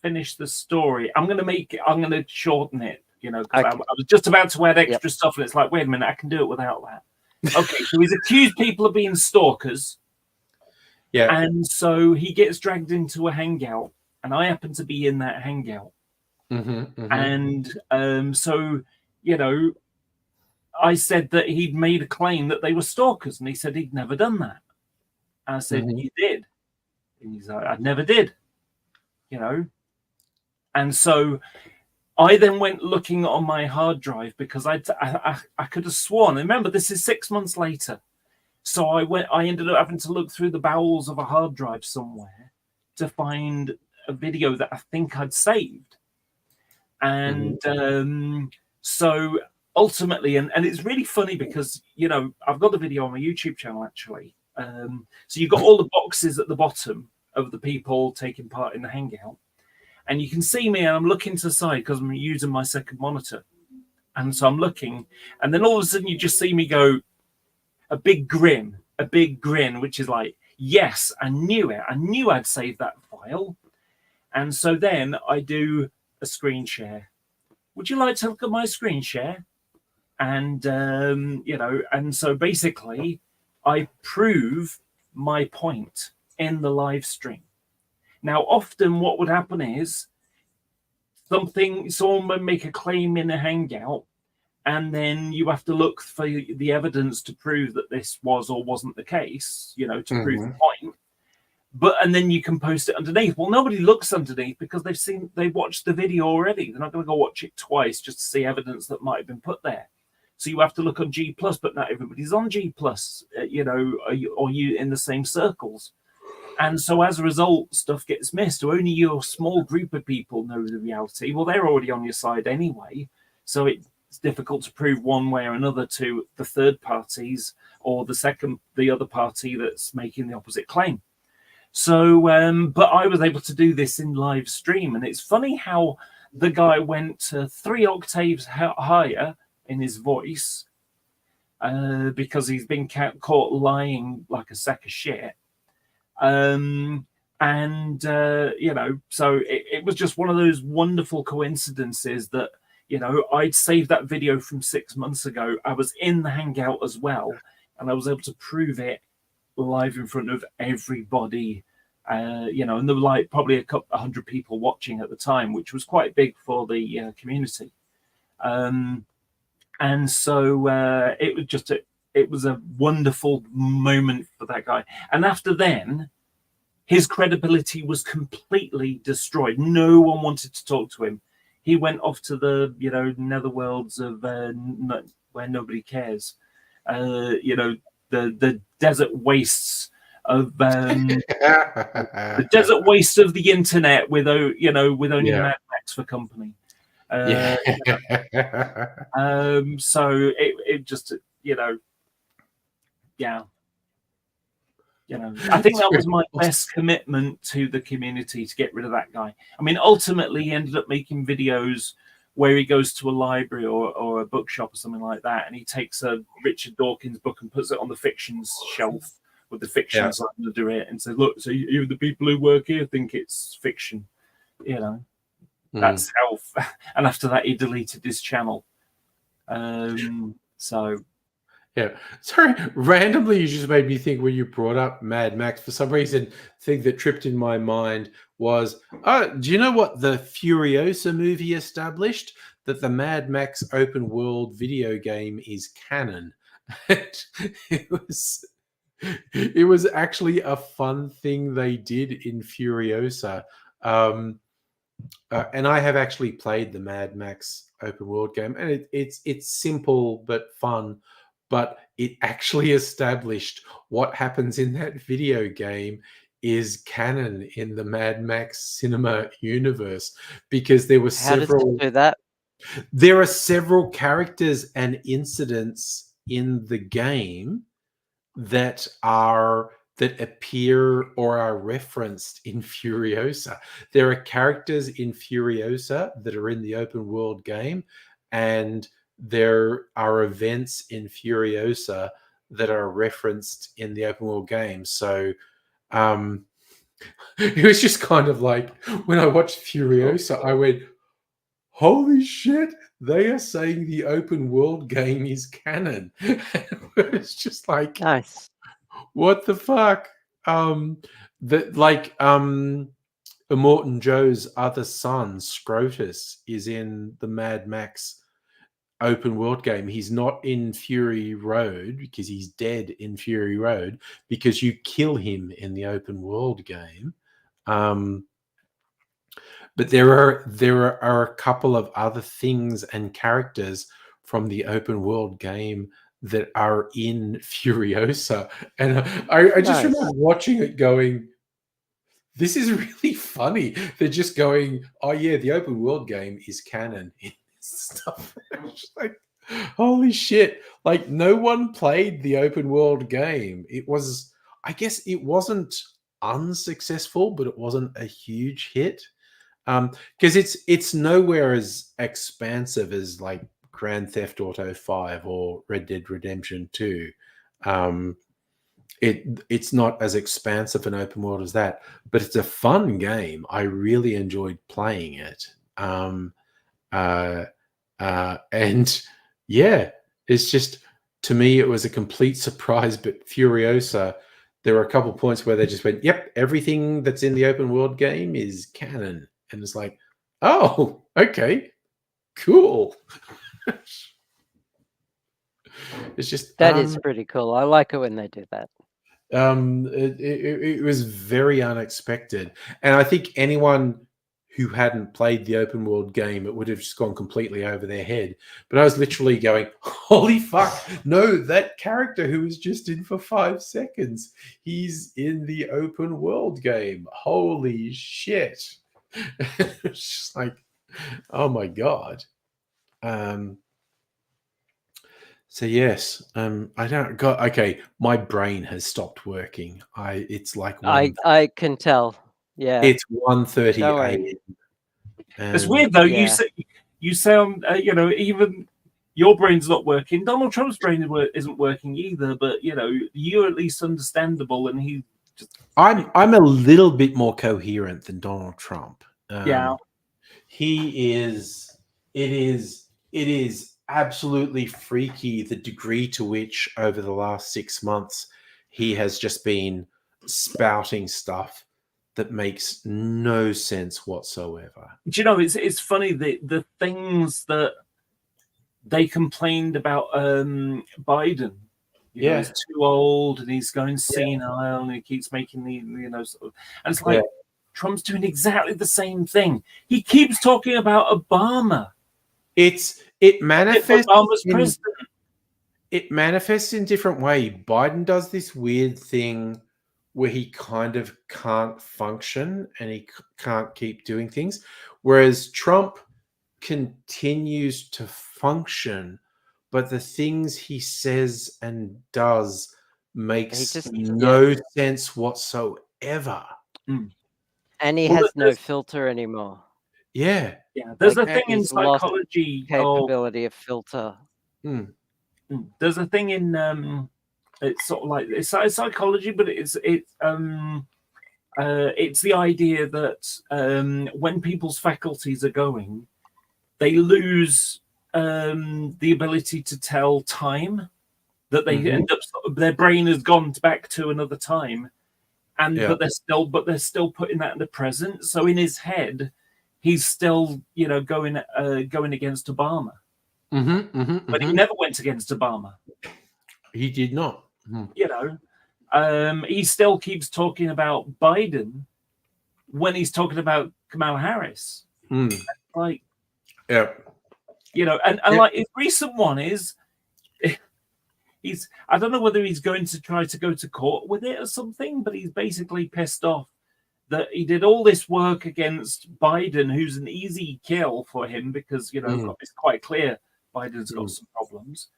finish the story. I'm gonna shorten it. You know, because Okay. I was just about to add extra stuff, and it's like, wait a minute, I can do it without that. Okay, so he's accused people of being stalkers. Yeah. And so he gets dragged into a hangout, and I happen to be in that hangout. And so, you know, I said that he'd made a claim that they were stalkers, and he said he'd never done that. And I said, Mhm. you did. And he's like, I never did, you know. And so I then went looking on my hard drive because I could have sworn. And remember, this is 6 months later. So I ended up having to look through the bowels of a hard drive somewhere to find a video that I think I'd saved. And so ultimately, and it's really funny because, you know, I've got the video on my YouTube channel, actually. So you've got all the boxes at the bottom of the people taking part in the hangout. And you can see me, and I'm looking to the side because I'm using my second monitor. And so I'm looking, and then all of a sudden you just see me go, a big grin, which is like, yes, I knew it. I knew I'd saved that file. And so then I do a screen share. Would you like to look at my screen share? and and so basically, I prove my point in the live stream. Now, often what would happen is someone would make a claim in a hangout, and then you have to look for the evidence to prove that this was or wasn't the case, to prove the point. And then you can post it underneath. Well, nobody looks underneath because they've watched the video already. They're not going to go watch it twice just to see evidence that might have been put there. So you have to look on G+, but not everybody's on G+, or you in the same circles. And so as a result, stuff gets missed. Or only your small group of people know the reality. Well, they're already on your side anyway. So it's difficult to prove one way or another to the third parties or the other party that's making the opposite claim. So, but I was able to do this in live stream. And it's funny how the guy went 3 octaves higher in his voice because he's been caught lying like a sack of shit. So it was just one of those wonderful coincidences that, I'd saved that video from 6 months ago. I was in the hangout as well, and I was able to prove it live in front of everybody, and there were like probably a couple 100 people watching at the time, which was quite big for the community. And so it was a wonderful moment for that guy. And after then, his credibility was completely destroyed. No one wanted to talk to him. He went off to the, netherworlds of where nobody cares. The desert wastes of the desert waste of the internet with only Mad Max for company. So it just I think that was my best commitment to the community, to get rid of that guy. I mean, ultimately, he ended up making videos where he goes to a library or a bookshop or something like that, and he takes a Richard Dawkins book and puts it on the fictions shelf with the fiction side under it and says, look, so you, the people who work here think it's fiction. That's how. And after that, he deleted his channel. Yeah, sorry. Randomly, you just made me think when you brought up Mad Max. For some reason, thing that tripped in my mind was, do you know what the Furiosa movie established? That the Mad Max open world video game is canon. It was actually a fun thing they did in Furiosa. And I have actually played the Mad Max open world game, and it's simple but fun. But it actually established what happens in that video game is canon in the Mad Max cinema universe, because there were several. How does it do that? There are several characters and incidents in the game that appear or are referenced in Furiosa. There are characters in Furiosa that are in the open world game, and there are events in Furiosa that are referenced in the open world game. So it was just kind of like, when I watched Furiosa, I went, holy shit, they are saying the open world game is canon. It's just like, Nice. what the fuck? Immortan Joe's other son, Scrotus, is in the Mad Max open world game. He's not in Fury Road because he's dead in Fury Road, because you kill him in the open world game. But there are a couple of other things and characters from the open world game that are in Furiosa, and I just remember watching it going, this is really funny. They're just going, oh yeah, the open world game is canon in stuff. Just like, holy shit, like no one played the open world game. It was, I guess it wasn't unsuccessful, but it wasn't a huge hit, because it's nowhere as expansive as like Grand Theft Auto 5 or Red Dead Redemption 2. It's not as expansive an open world as that, but it's a fun game. I really enjoyed playing it. And yeah, It's just, to me, it was a complete surprise. But Furiosa, there were a couple points where they just went, "Yep, everything that's in the open world game is canon," and it's like, "Oh, okay, cool." It's just That is pretty cool. I like it when they do that. it was very unexpected, and I think anyone who hadn't played the open world game, it would have just gone completely over their head. But I was literally going, "Holy fuck, no, that character who was just in for 5 seconds, he's in the open world game. Holy shit." It's just like, oh my god. So yes, I don't got okay. My brain has stopped working. It's like I can tell. Yeah. it's 1:30 Don't worry. a.m. It's weird though. Yeah. You sound, even your brain's not working. Donald Trump's brain isn't working either. But you're at least understandable, and he just I'm a little bit more coherent than Donald Trump. yeah. He is. It is absolutely freaky the degree to which over the last 6 months he has just been spouting stuff that makes no sense whatsoever. Do you know, it's funny, the things that they complained about Biden. He's too old and he's going senile and he keeps making sort of, and it's like Trump's doing exactly the same thing. He keeps talking about Obama. It manifests Obama's president. It manifests in different way. Biden does this weird thing where he kind of can't function and he can't keep doing things, whereas Trump continues to function, but the things he says and does makes no sense whatsoever. And he has no filter anymore. Yeah. Yeah, there's a thing in psychology capability of filter. There's a thing in it's sort of like it's psychology, but it's the idea that when people's faculties are going, they lose the ability to tell time. That they end up, their brain has gone back to another time, but they're still putting that in the present. So in his head, he's still going against Obama. But he never went against Obama. He did not. He still keeps talking about Biden when he's talking about Kamala Harris. Like, and like his recent one is, I don't know whether he's going to try to go to court with it or something, but he's basically pissed off that he did all this work against Biden, who's an easy kill for him because, it's quite clear Biden's got some problems.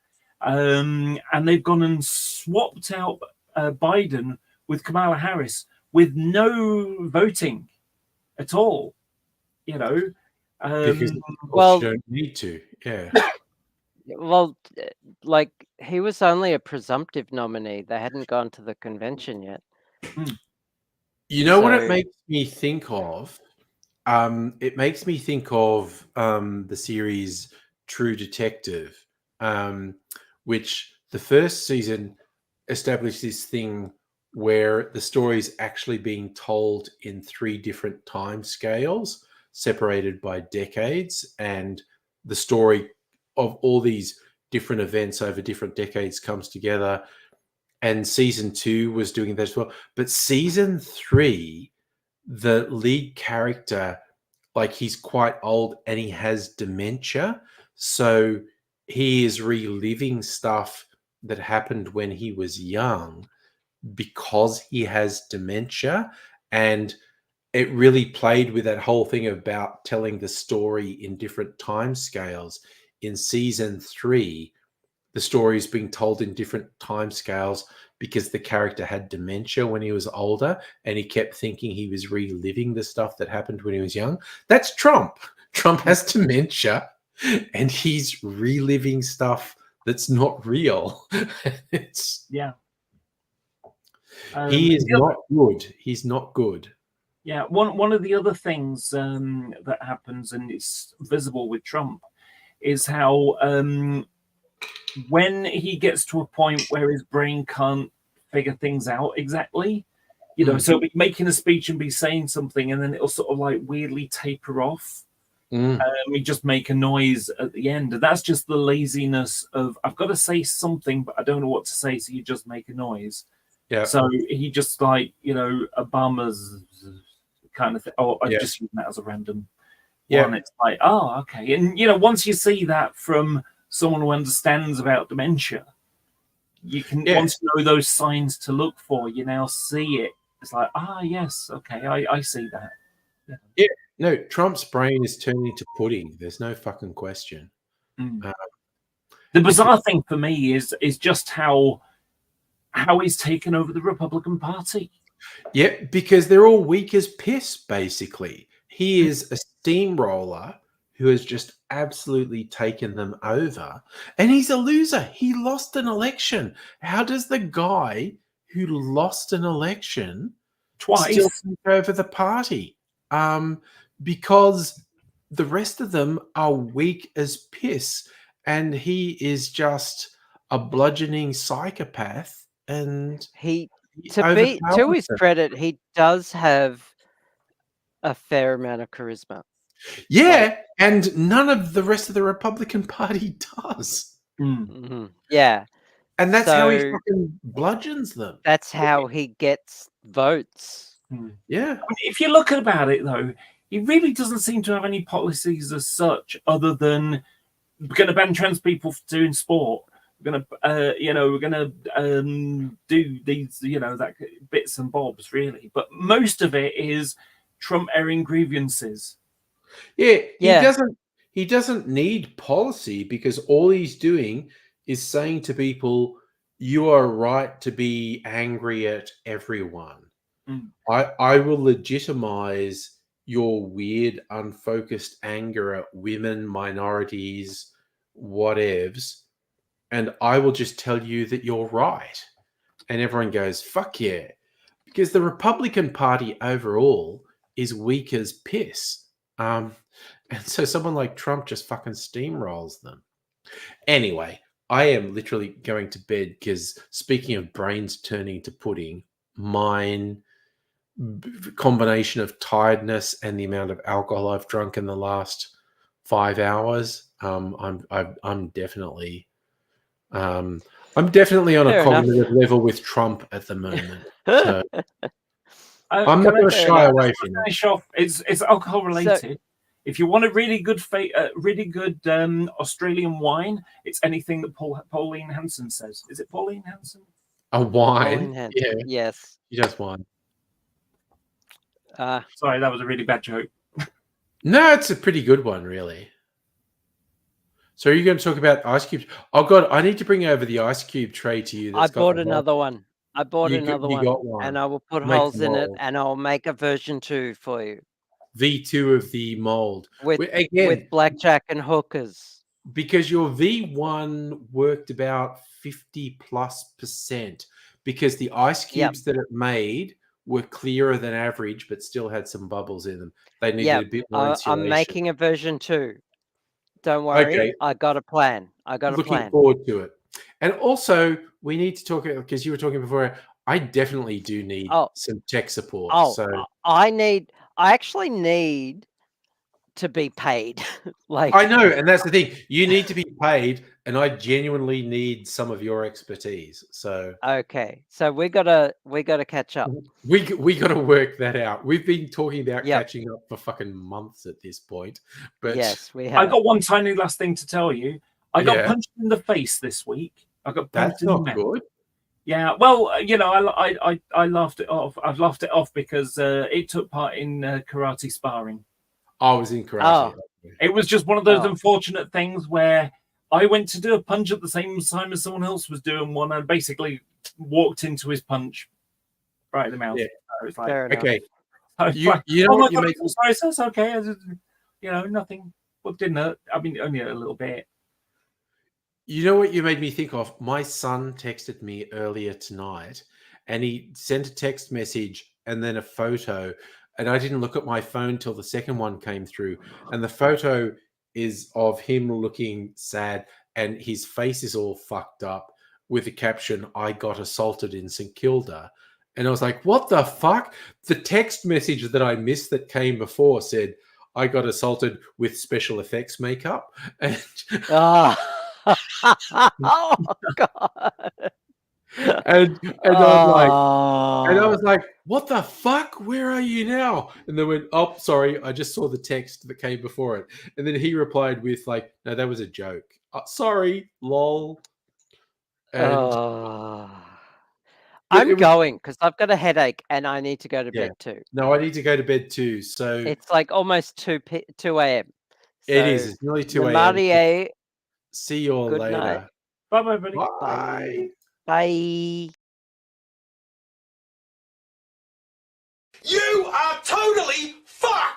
And they've gone and swapped out Biden with Kamala Harris with no voting at all, because you don't need to. Yeah. Well, like he was only a presumptive nominee. They hadn't gone to the convention yet. You know what it makes me think of? It makes me think of the series True Detective, which the first season established this thing where the story is actually being told in 3 different time scales, separated by decades, and the story of all these different events over different decades comes together. And season 2 was doing that as well. But season 3, the lead character, like he's quite old and he has dementia. So he is reliving stuff that happened when he was young because he has dementia. And it really played with that whole thing about telling the story in different time scales. In season 3, the story is being told in different time scales because the character had dementia when he was older and he kept thinking he was reliving the stuff that happened when he was young. That's Trump. Trump has dementia and he's reliving stuff that's not real. He is not good. He's not good. Yeah, one of the other things that happens, and it's visible with Trump, is how when he gets to a point where his brain can't figure things out exactly, you know, so he'll be making a speech and be saying something, and then it'll sort of like weirdly taper off. We just make a noise at the end, and that's just the laziness of I've got to say something, but I don't know what to say, so you just make a noise. Yeah. So he just like, you know, Obama's kind of thing. Oh, I Yeah. just use that as a random Yeah. one. It's like, oh, okay. And you know, once you see that from someone who understands about dementia, you can once you know those signs to look for, you now see it. It's like, yes, okay, I see that. Yeah. No, Trump's brain is turning to pudding. There's no fucking question. The bizarre thing for me is just how he's taken over the Republican Party. Yeah, because they're all weak as piss, basically. He is a steamroller who has just absolutely taken them over. And he's a loser. He lost an election. How does the guy who lost an election twice still take over the party? Because the rest of them are weak as piss. And he is just a bludgeoning psychopath. And to his credit, he does have a fair amount of charisma. Yeah, and none of the rest of the Republican Party does. Yeah. And that's how he fucking bludgeons them. That's how he gets votes. Yeah. I mean, if you look about it, though, he really doesn't seem to have any policies as such, other than we're going to ban trans people for doing sport. We're going to, do these, that bits and bobs, really. But most of it is Trump airing grievances. Yeah. He doesn't need policy, because all he's doing is saying to people, you are right to be angry at everyone. I will legitimize your weird, unfocused anger at women, minorities, whatevs, and I will just tell you that you're right. And everyone goes, fuck yeah. Because the Republican Party overall is weak as piss. And so someone like Trump just fucking steamrolls them. Anyway, I am literally going to bed, because speaking of brains turning to pudding, mine combination of tiredness and the amount of alcohol I've drunk in the last 5 hours, I'm definitely on a cognitive level with Trump at the moment. So I'm not going to shy away from it. It's alcohol related. If you want a really good Australian wine, it's anything that Pauline Hanson says. Is it Pauline Hanson? A wine? Pauline Hanson. Yeah. Yes. She does wine. Sorry, that was a really bad joke. No, it's a pretty good one, really. So are you going to talk about ice cubes? Oh, God, I need to bring over the ice cube tray to you. I bought another one. I bought You another got one. and I will put Make holes the in it, mold. and I'll make a version 2 for you. V2 of the mold. With Again, blackjack and hookers. because your V1 worked about 50+%, because the ice cubes that it made were clearer than average, but still had some bubbles in them. They needed a bit more insulation. I'm making a version 2. Don't worry. Okay. I got a plan. Looking forward to it. And also, we need to talk, because you were talking before, I definitely do need some tech support. I actually need to be paid. I know, and that's the thing. You need to be paid, and I genuinely need some of your expertise. So okay, so we gotta catch up. We got to work that out. We've been talking about catching up for fucking months at this point. But yes, we have. I got one tiny last thing to tell you. I got punched in the face this week. I got punched in the mouth. Good. Yeah, well, I laughed it off. I've laughed it off because it took part in karate sparring. I was in karate. It was just one of those unfortunate things where I went to do a punch at the same time as someone else was doing one, and basically walked into his punch right in the mouth. Yeah. So it's like, okay. You know what? Sorry, that's okay. Nothing. Well, didn't hurt. I mean, only a little bit. You know what you made me think of? My son texted me earlier tonight, and he sent a text message and then a photo. And I didn't look at my phone till the second one came through. And the photo is of him looking sad. and his face is all fucked up with the caption, "I got assaulted in St Kilda." And I was like, what the fuck? The text message that I missed that came before said, "I got assaulted with special effects makeup." And, Oh, oh God. and I'm like, and I Oh. was like, what the fuck? Where are you now? And they went, "Oh, sorry, I just saw the text that came before it." And then he replied with like, "No, that was a joke. Sorry, lol." And Oh. but it I'm was, going because I've got a headache and I need to go to yeah. bed too. No, I need to go to bed too. So It's like almost 2 a.m. it is. So, It's nearly 2 a.m. Namarie, See you all good later. night. Bye bye, buddy. Bye. Bye. You are totally fucked!